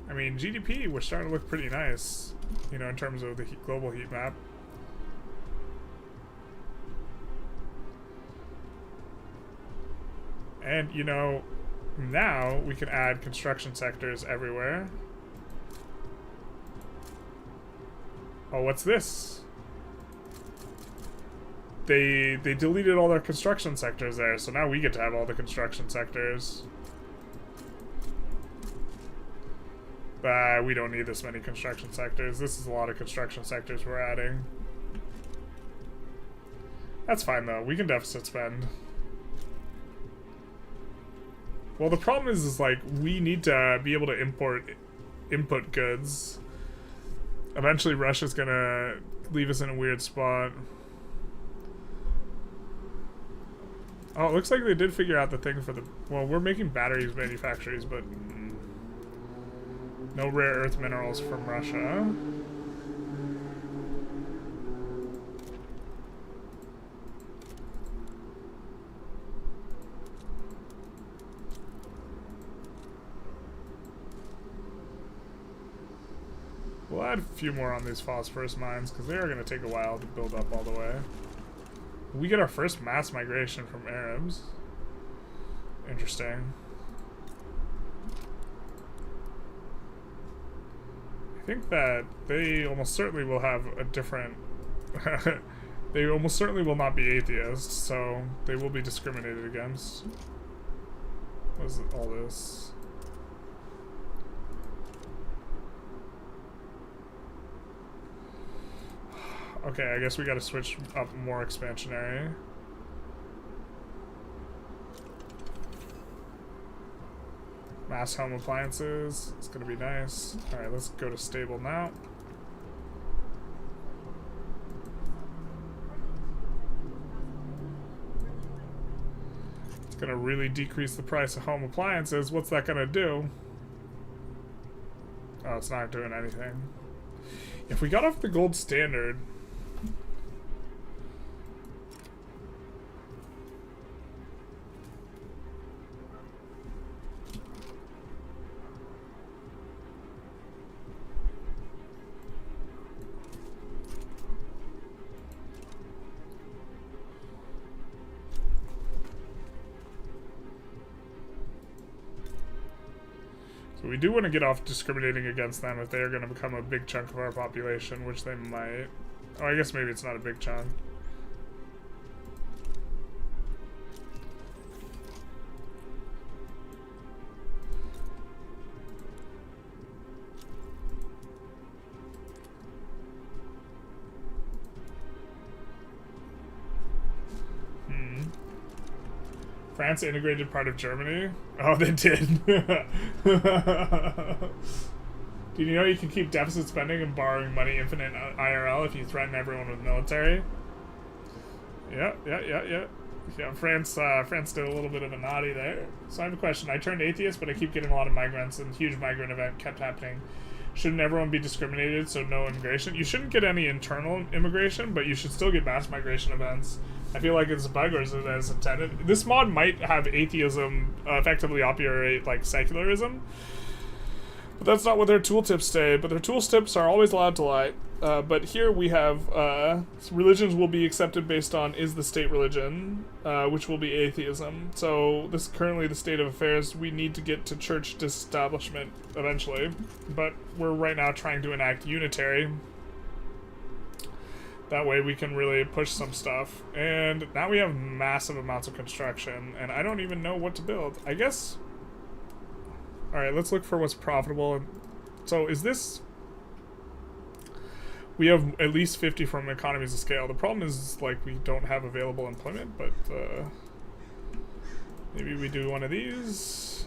I mean, GDP, we're starting to look pretty nice, you know, in terms of the global heat map. And, you know, now we can add construction sectors everywhere. Oh, what's this? They deleted all their construction sectors there, so now we get to have all the construction sectors. We don't need this many construction sectors. This is a lot of construction sectors we're adding. That's fine though, we can deficit spend. Well, the problem is like, we need to be able to import input goods. Eventually Russia's gonna leave us in a weird spot. Oh, it looks like they did figure out the thing for the... Well, we're making batteries manufacturers, but... no rare earth minerals from Russia. We'll add a few more on these phosphorus mines, because they are going to take a while to build up all the way. We get our first mass migration from Arabs. Interesting. I think that they almost certainly will have a different... they almost certainly will not be atheists, so they will be discriminated against. What is all this? Okay, I guess we gotta switch up more expansionary. Mass home appliances, it's gonna be nice. Alright, let's go to stable now. It's gonna really decrease the price of home appliances. What's that gonna do? Oh, it's not doing anything. If we got off the gold standard... We do want to get off discriminating against them if they are going to become a big chunk of our population, which they might. Oh, I guess maybe it's not a big chunk. France integrated part of Germany? Oh, they did. Do you know you can keep deficit spending and borrowing money infinite IRL if you threaten everyone with military? Yeah. France did a little bit of a naughty there. So I have a question. I turned atheist, but I keep getting a lot of migrants, and huge migrant event kept happening. Shouldn't everyone be discriminated, so no immigration? You shouldn't get any internal immigration, but you should still get mass migration events. I feel like it's a bug, or is it as intended? This mod might have atheism effectively operate like secularism, but that's not what their tooltips say. But their tooltips are always allowed to lie. But here we have religions will be accepted based on is the state religion, which will be atheism. So this is currently the state of affairs. We need to get to church disestablishment eventually, but we're right now trying to enact unitary. That way we can really push some stuff. And now we have massive amounts of construction, and I don't even know what to build. I guess... Alright, let's look for what's profitable. So is this... We have at least 50 from economies of scale. The problem is, like, we don't have available employment, but maybe we do one of these.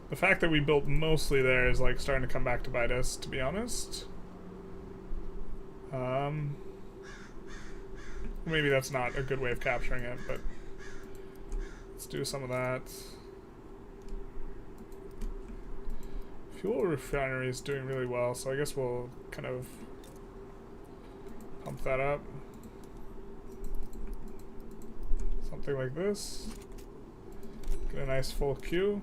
The fact that we built mostly there is, like, starting to come back to bite us, to be honest. Maybe that's not a good way of capturing it, but let's do some of that. Fuel refinery is doing really well, so I guess we'll kind of pump that up. Something like this. Get a nice full queue.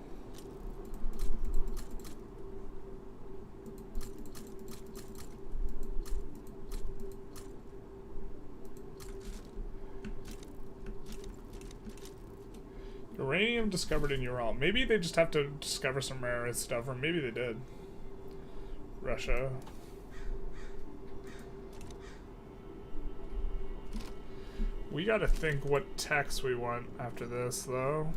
Uranium discovered in Ural. Maybe they just have to discover some rare earth stuff, or maybe they did. Russia. We gotta think what techs we want after this, though.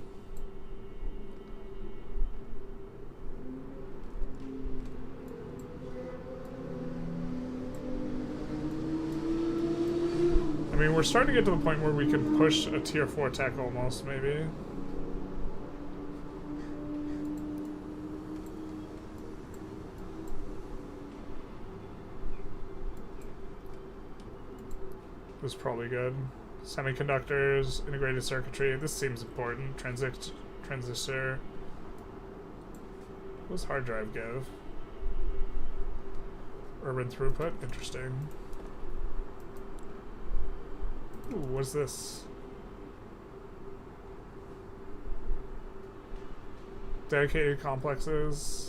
I mean, we're starting to get to the point where we can push a tier 4 tech almost, maybe. This is probably good. Semiconductors, integrated circuitry. This seems important. Transistor. What does hard drive give? Urban throughput. Interesting. Ooh, what's this? Dedicated complexes.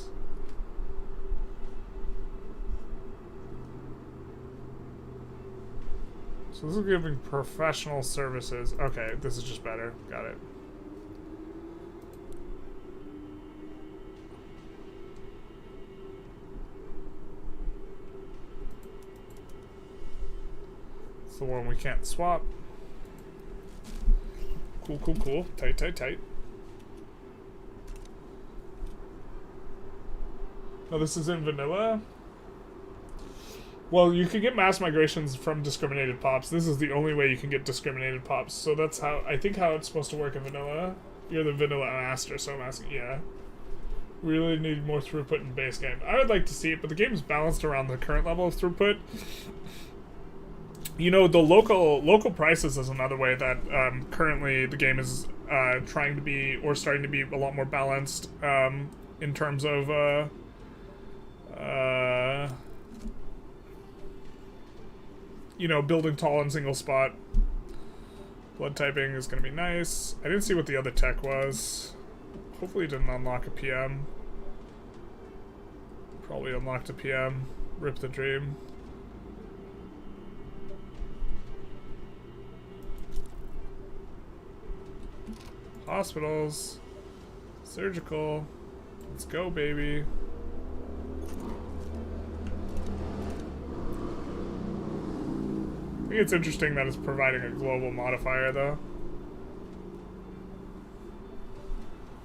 So this is giving professional services. Okay, this is just better. Got it. It's the one we can't swap. Cool, cool, cool. Tight, tight, tight. Oh, this is in vanilla? Well, you can get mass migrations from discriminated pops. This is the only way you can get discriminated pops. So that's how, I think, how it's supposed to work in vanilla. You're the vanilla master, so I'm asking, yeah. We really need more throughput in base game. I would like to see it, but the game's balanced around the current level of throughput. You know, the local prices is another way that currently the game is trying to be, or starting to be, a lot more balanced in terms of you know, building tall and single spot. Blood typing is going to be nice. I didn't see what the other tech was. Hopefully it didn't unlock a PM. Probably unlocked a PM. Rip the dream. Hospitals. Surgical. Let's go, baby. I think it's interesting that it's providing a global modifier, though.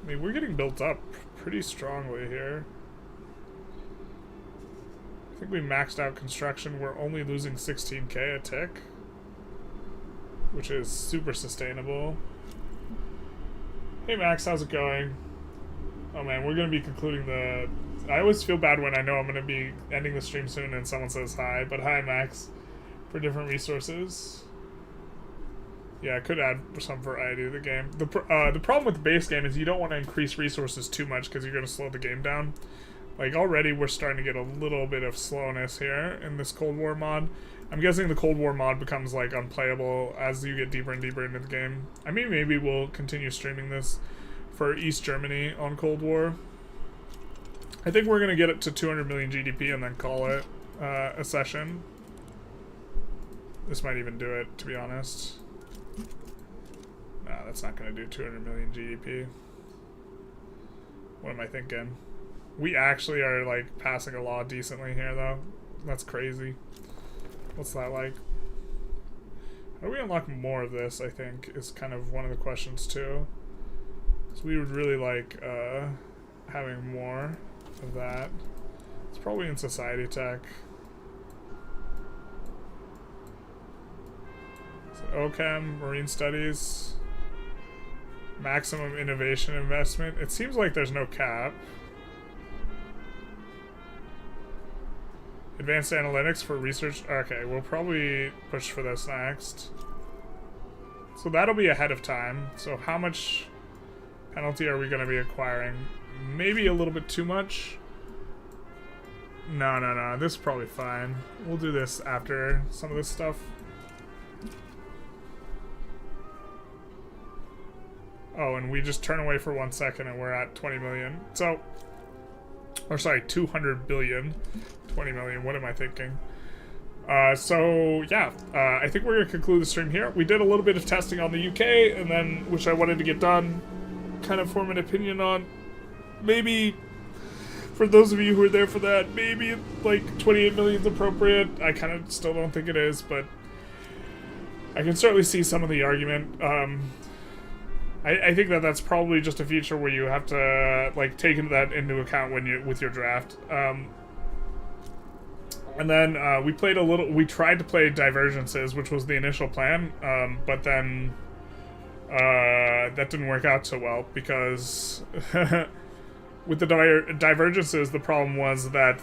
I mean, we're getting built up pretty strongly here. I think we maxed out construction. We're only losing 16k a tick, which is super sustainable. Hey Max, how's it going? Oh man, we're going to be concluding the... I always feel bad when I know I'm going to be ending the stream soon and someone says hi, but hi Max. For different resources. Yeah, I could add some variety to the game. The problem with the base game is you don't want to increase resources too much because you're going to slow the game down. Like, already we're starting to get a little bit of slowness here in this Cold War mod. I'm guessing the Cold War mod becomes, like, unplayable as you get deeper and deeper into the game. I mean, maybe we'll continue streaming this for East Germany on Cold War. I think we're going to get it to 200 million GDP and then call it a session. This might even do it, to be honest. Nah, that's not going to do 200 million GDP. What am I thinking? We actually are, like, passing a law decently here, though. That's crazy. What's that like? How do we unlock more of this, I think, is kind of one of the questions, too. So we would really like having more of that. It's probably in society tech. So OChem, Marine Studies, maximum innovation investment. It seems like there's no cap. Advanced analytics for research. Okay, we'll probably push for this next. So that'll be ahead of time. So how much penalty are we going to be acquiring? Maybe a little bit too much. No. This is probably fine. We'll do this after some of this stuff. Oh, and we just turn away for 1 second and we're at 20 million. So, or sorry, 200 billion. 20 million, what am I thinking? So yeah, I think we're gonna conclude the stream here. We did a little bit of testing on the UK, and then, which I wanted to get done, kind of form an opinion on. Maybe, for those of you who are there for that, maybe like 28 million is appropriate. I kind of still don't think it is, but I can certainly see some of the argument. I think that that's probably just a feature where you have to like take that into account when you with your draft. And then we played a little. We tried to play Divergences, which was the initial plan, but then that didn't work out so well because with the Divergences, the problem was that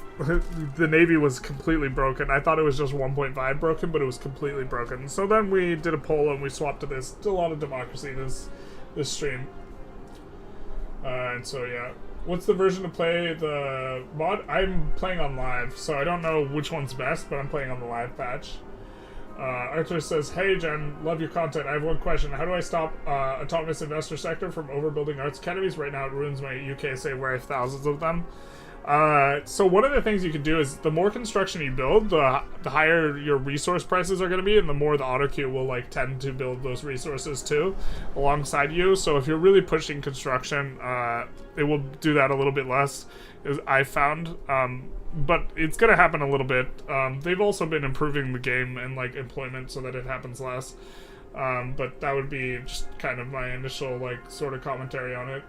the Navy was completely broken. I thought it was just 1.5 broken, but it was completely broken. So then we did a poll and we swapped to this. Still a lot of democracy this stream, and so yeah. What's the version to play the mod? I'm playing on live, so I don't know which one's best, but I'm playing on the live patch. Arthur says, hey Jen, love your content. I have one question. How do I stop autonomous investor sector from overbuilding arts academies? Right now it ruins my UKSA where I have thousands of them. So one of the things you can do is the more construction you build, the higher your resource prices are going to be, and the more the auto queue will like tend to build those resources too alongside you. So if you're really pushing construction, it will do that a little bit less, as I found. But it's going to happen a little bit. They've also been improving the game and like employment so that it happens less. But that would be just kind of my initial like sort of commentary on it.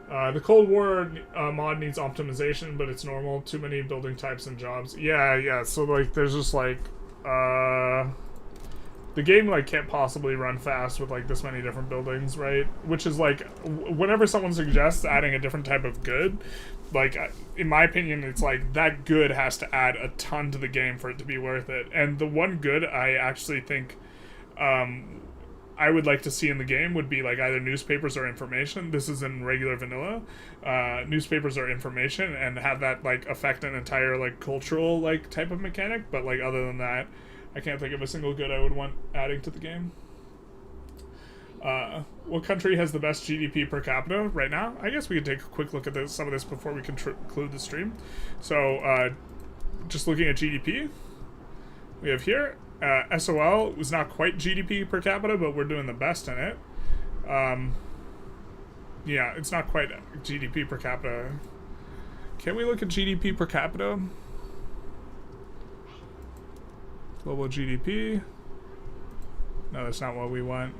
The Cold War mod needs optimization, but it's normal. Too many building types and jobs. Yeah. So like, there's just like, the game like can't possibly run fast with like this many different buildings, right? Which is like, whenever someone suggests adding a different type of good, like in my opinion, it's like that good has to add a ton to the game for it to be worth it. And the one good I actually think, I would like to see in the game would be like either newspapers or information. This is in regular vanilla. Newspapers or information, and have that like affect an entire like cultural like type of mechanic. But like other than that, I can't think of a single good I would want adding to the game. What country has the best GDP per capita right now? I guess we could take a quick look at some of this before we conclude the stream. So just looking at GDP, we have here. SOL was not quite GDP per capita, but we're doing the best in it. Yeah, it's not quite GDP per capita. Can we look at GDP per capita? Global GDP. No, that's not what we want.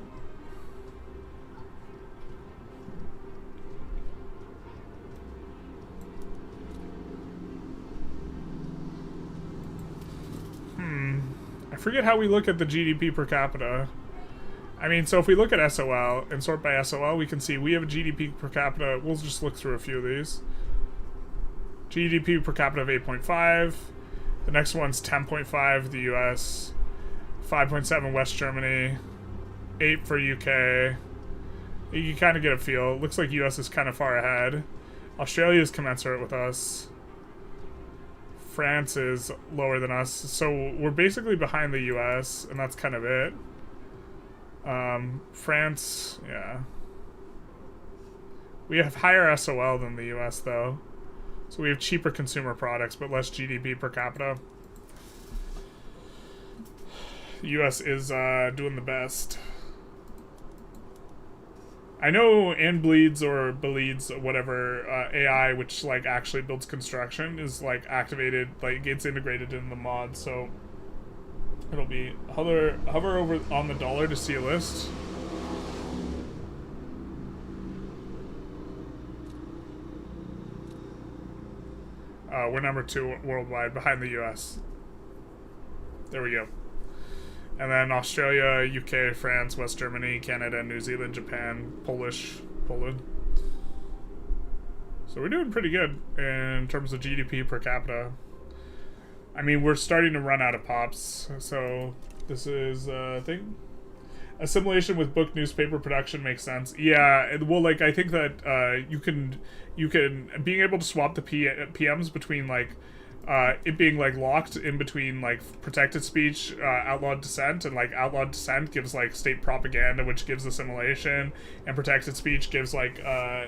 I forget how we look at the GDP per capita. I mean, so if we look at SOL and sort by SOL, we can see we have a GDP per capita. We'll just look through a few of these. GDP per capita of 8.5. The next one's 10.5, the US. 5.7, West Germany. 8 for UK. You can kind of get a feel. It looks like US is kind of far ahead. Australia is commensurate with us. France is lower than us, so we're basically behind the US, and that's kind of it. France, yeah. We have higher SOL than the US, though. So we have cheaper consumer products, but less GDP per capita. The US is doing the best. I know Bleeds or Bleeds, whatever, AI, which like actually builds construction, is like activated, like gets integrated in the mod, so it'll be hover over on the dollar to see a list. We're number 2 worldwide, behind the US. There we go. And then Australia, UK, France, West Germany, Canada, New Zealand, Japan, Poland. So we're doing pretty good in terms of GDP per capita. I mean, we're starting to run out of pops, so this is a thing. Assimilation with book newspaper production makes sense. Yeah, well, like, I think that you can being able to swap the PMs between, like, it being, like, locked in between, like, protected speech, outlawed dissent, and, like, outlawed dissent gives, like, state propaganda, which gives assimilation, and protected speech gives, like,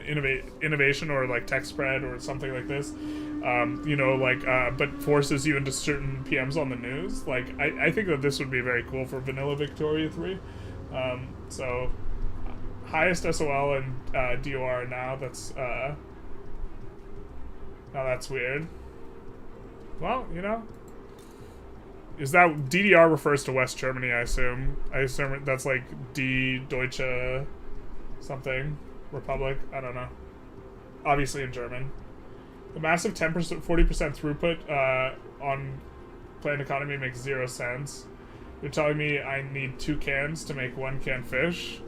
innovation or, like, tech spread or something like this. You know, like, but forces you into certain PMs on the news. Like, I think that this would be very cool for vanilla Victoria 3. So, highest SOL and DOR now, that's, now that's weird. Well, you know, is that DDR refers to West Germany? I assume that's like Die Deutsche something Republic. I don't know. Obviously in German. The massive 10%, 40% throughput on planned economy makes 0 sense. You're telling me I need 2 cans to make 1 can fish?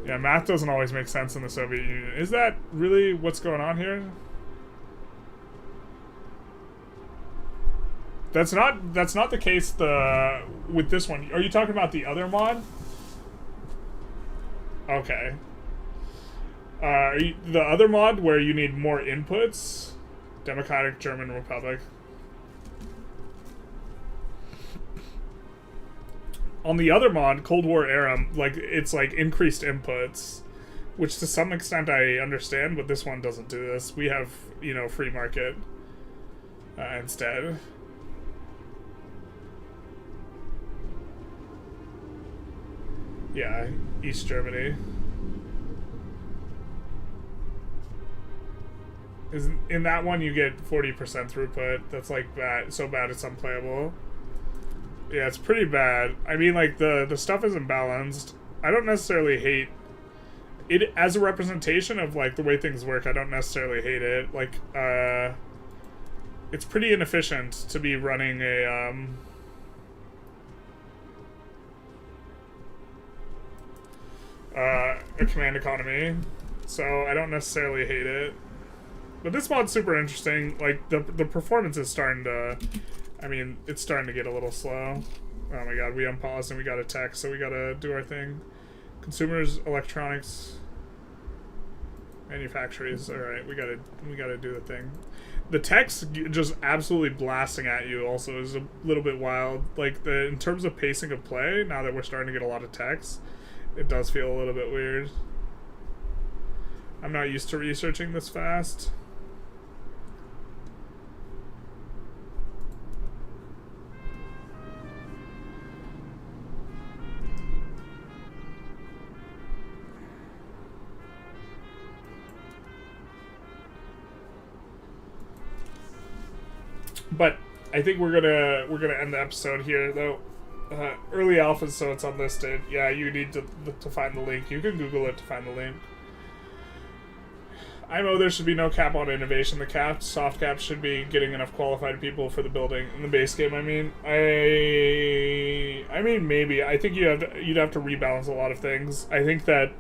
Yeah, math doesn't always make sense in the Soviet Union. Is that really what's going on here? That's not the case with this one. Are you talking about the other mod? Okay. The other mod where you need more inputs? Democratic German Republic. On the other mod, Cold War era, like, it's like increased inputs, which to some extent I understand, but this one doesn't do this. We have, you know, free market instead. Yeah, East Germany. In that one you get 40% throughput. That's like bad, so bad it's unplayable. Yeah, it's pretty bad. I mean, like, the stuff isn't balanced. I don't necessarily hate it as a representation of, like, the way things work. I don't necessarily hate it. Like, it's pretty inefficient to be running a command economy, so I don't necessarily hate it. But this mod's super interesting. Like, the performance is starting to, I mean, it's starting to get a little slow. Oh my god, we unpaused and we got a text, so we gotta do our thing. Consumers, electronics, manufacturers. All right, we gotta do the thing. The text just absolutely blasting at you also is a little bit wild. Like, in terms of pacing of play, now that we're starting to get a lot of text, it does feel a little bit weird. I'm not used to researching this fast. But I think we're gonna end the episode here, though. Early alpha, so it's unlisted. Yeah, you need to find the link. You can Google it to find the link. IMO, there should be no cap on innovation. The soft cap should be getting enough qualified people for the building in the base game. I mean, maybe. I think you'd have to rebalance a lot of things. I think that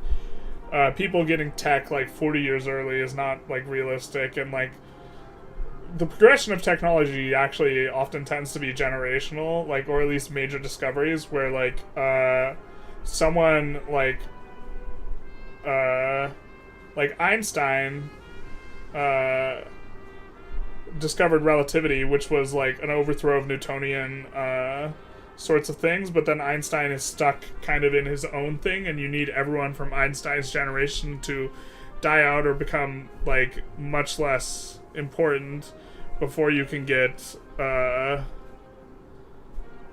people getting tech like 40 years early is not like realistic, and like the progression of technology actually often tends to be generational, like, or at least major discoveries where like someone like Einstein discovered relativity, which was like an overthrow of Newtonian sorts of things, but then Einstein is stuck kind of in his own thing, and you need everyone from Einstein's generation to die out or become like much less important before you can get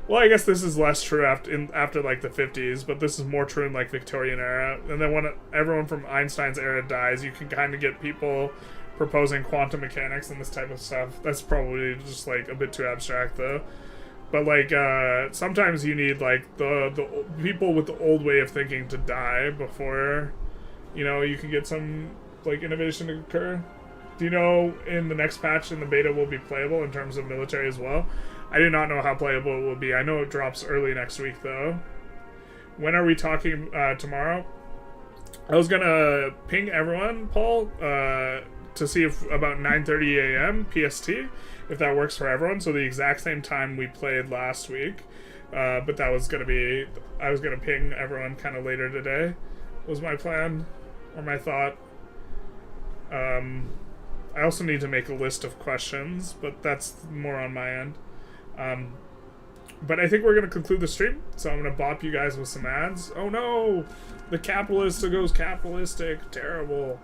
well, I guess this is less true after like the 50s, but this is more true in like Victorian era. And then when everyone from Einstein's era dies, you can kind of get people proposing quantum mechanics and this type of stuff. That's probably just like a bit too abstract though. But like sometimes you need like the people with the old way of thinking to die before, you know, you can get some like innovation to occur. Do you know in the next patch in the beta will be playable in terms of military as well? I do not know how playable it will be. I know it drops early next week, though. When are we talking tomorrow? I was gonna ping everyone, Paul, to see if about 9:30 a.m. PST, if that works for everyone. So the exact same time we played last week. But that was gonna be, I was gonna ping everyone kind of later today, was my plan, or my thought. I also need to make a list of questions, but that's more on my end. But I think we're going to conclude the stream, so I'm going to bop you guys with some ads. Oh no! The capitalist goes capitalistic. Terrible.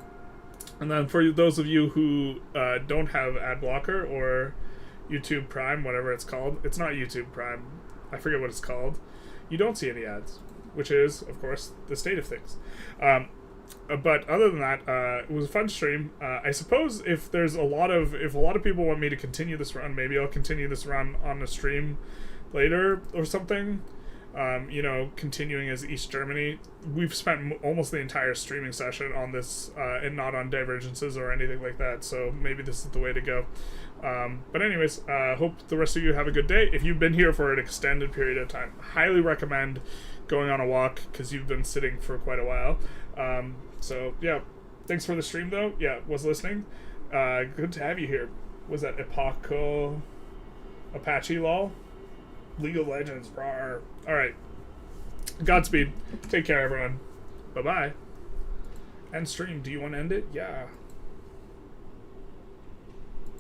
And then for those of you who don't have ad blocker or YouTube Prime, whatever it's called. It's not YouTube Prime. I forget what it's called. You don't see any ads, which is, of course, the state of things. But other than that, it was a fun stream. I suppose if a lot of people want me to continue this run, maybe I'll continue this run on the stream later or something. Continuing as East Germany. We've spent almost the entire streaming session on this, and not on Divergences or anything like that. So maybe this is the way to go. But anyways, hope the rest of you have a good day. If you've been here for an extended period of time, highly recommend going on a walk because you've been sitting for quite a while. So yeah, thanks for the stream though. Yeah, was listening. Good to have you here. Was that Apache lol? League of Legends, rawr. Alright. Godspeed. Take care, everyone. Bye-bye. End stream. Do you want to end it? Yeah.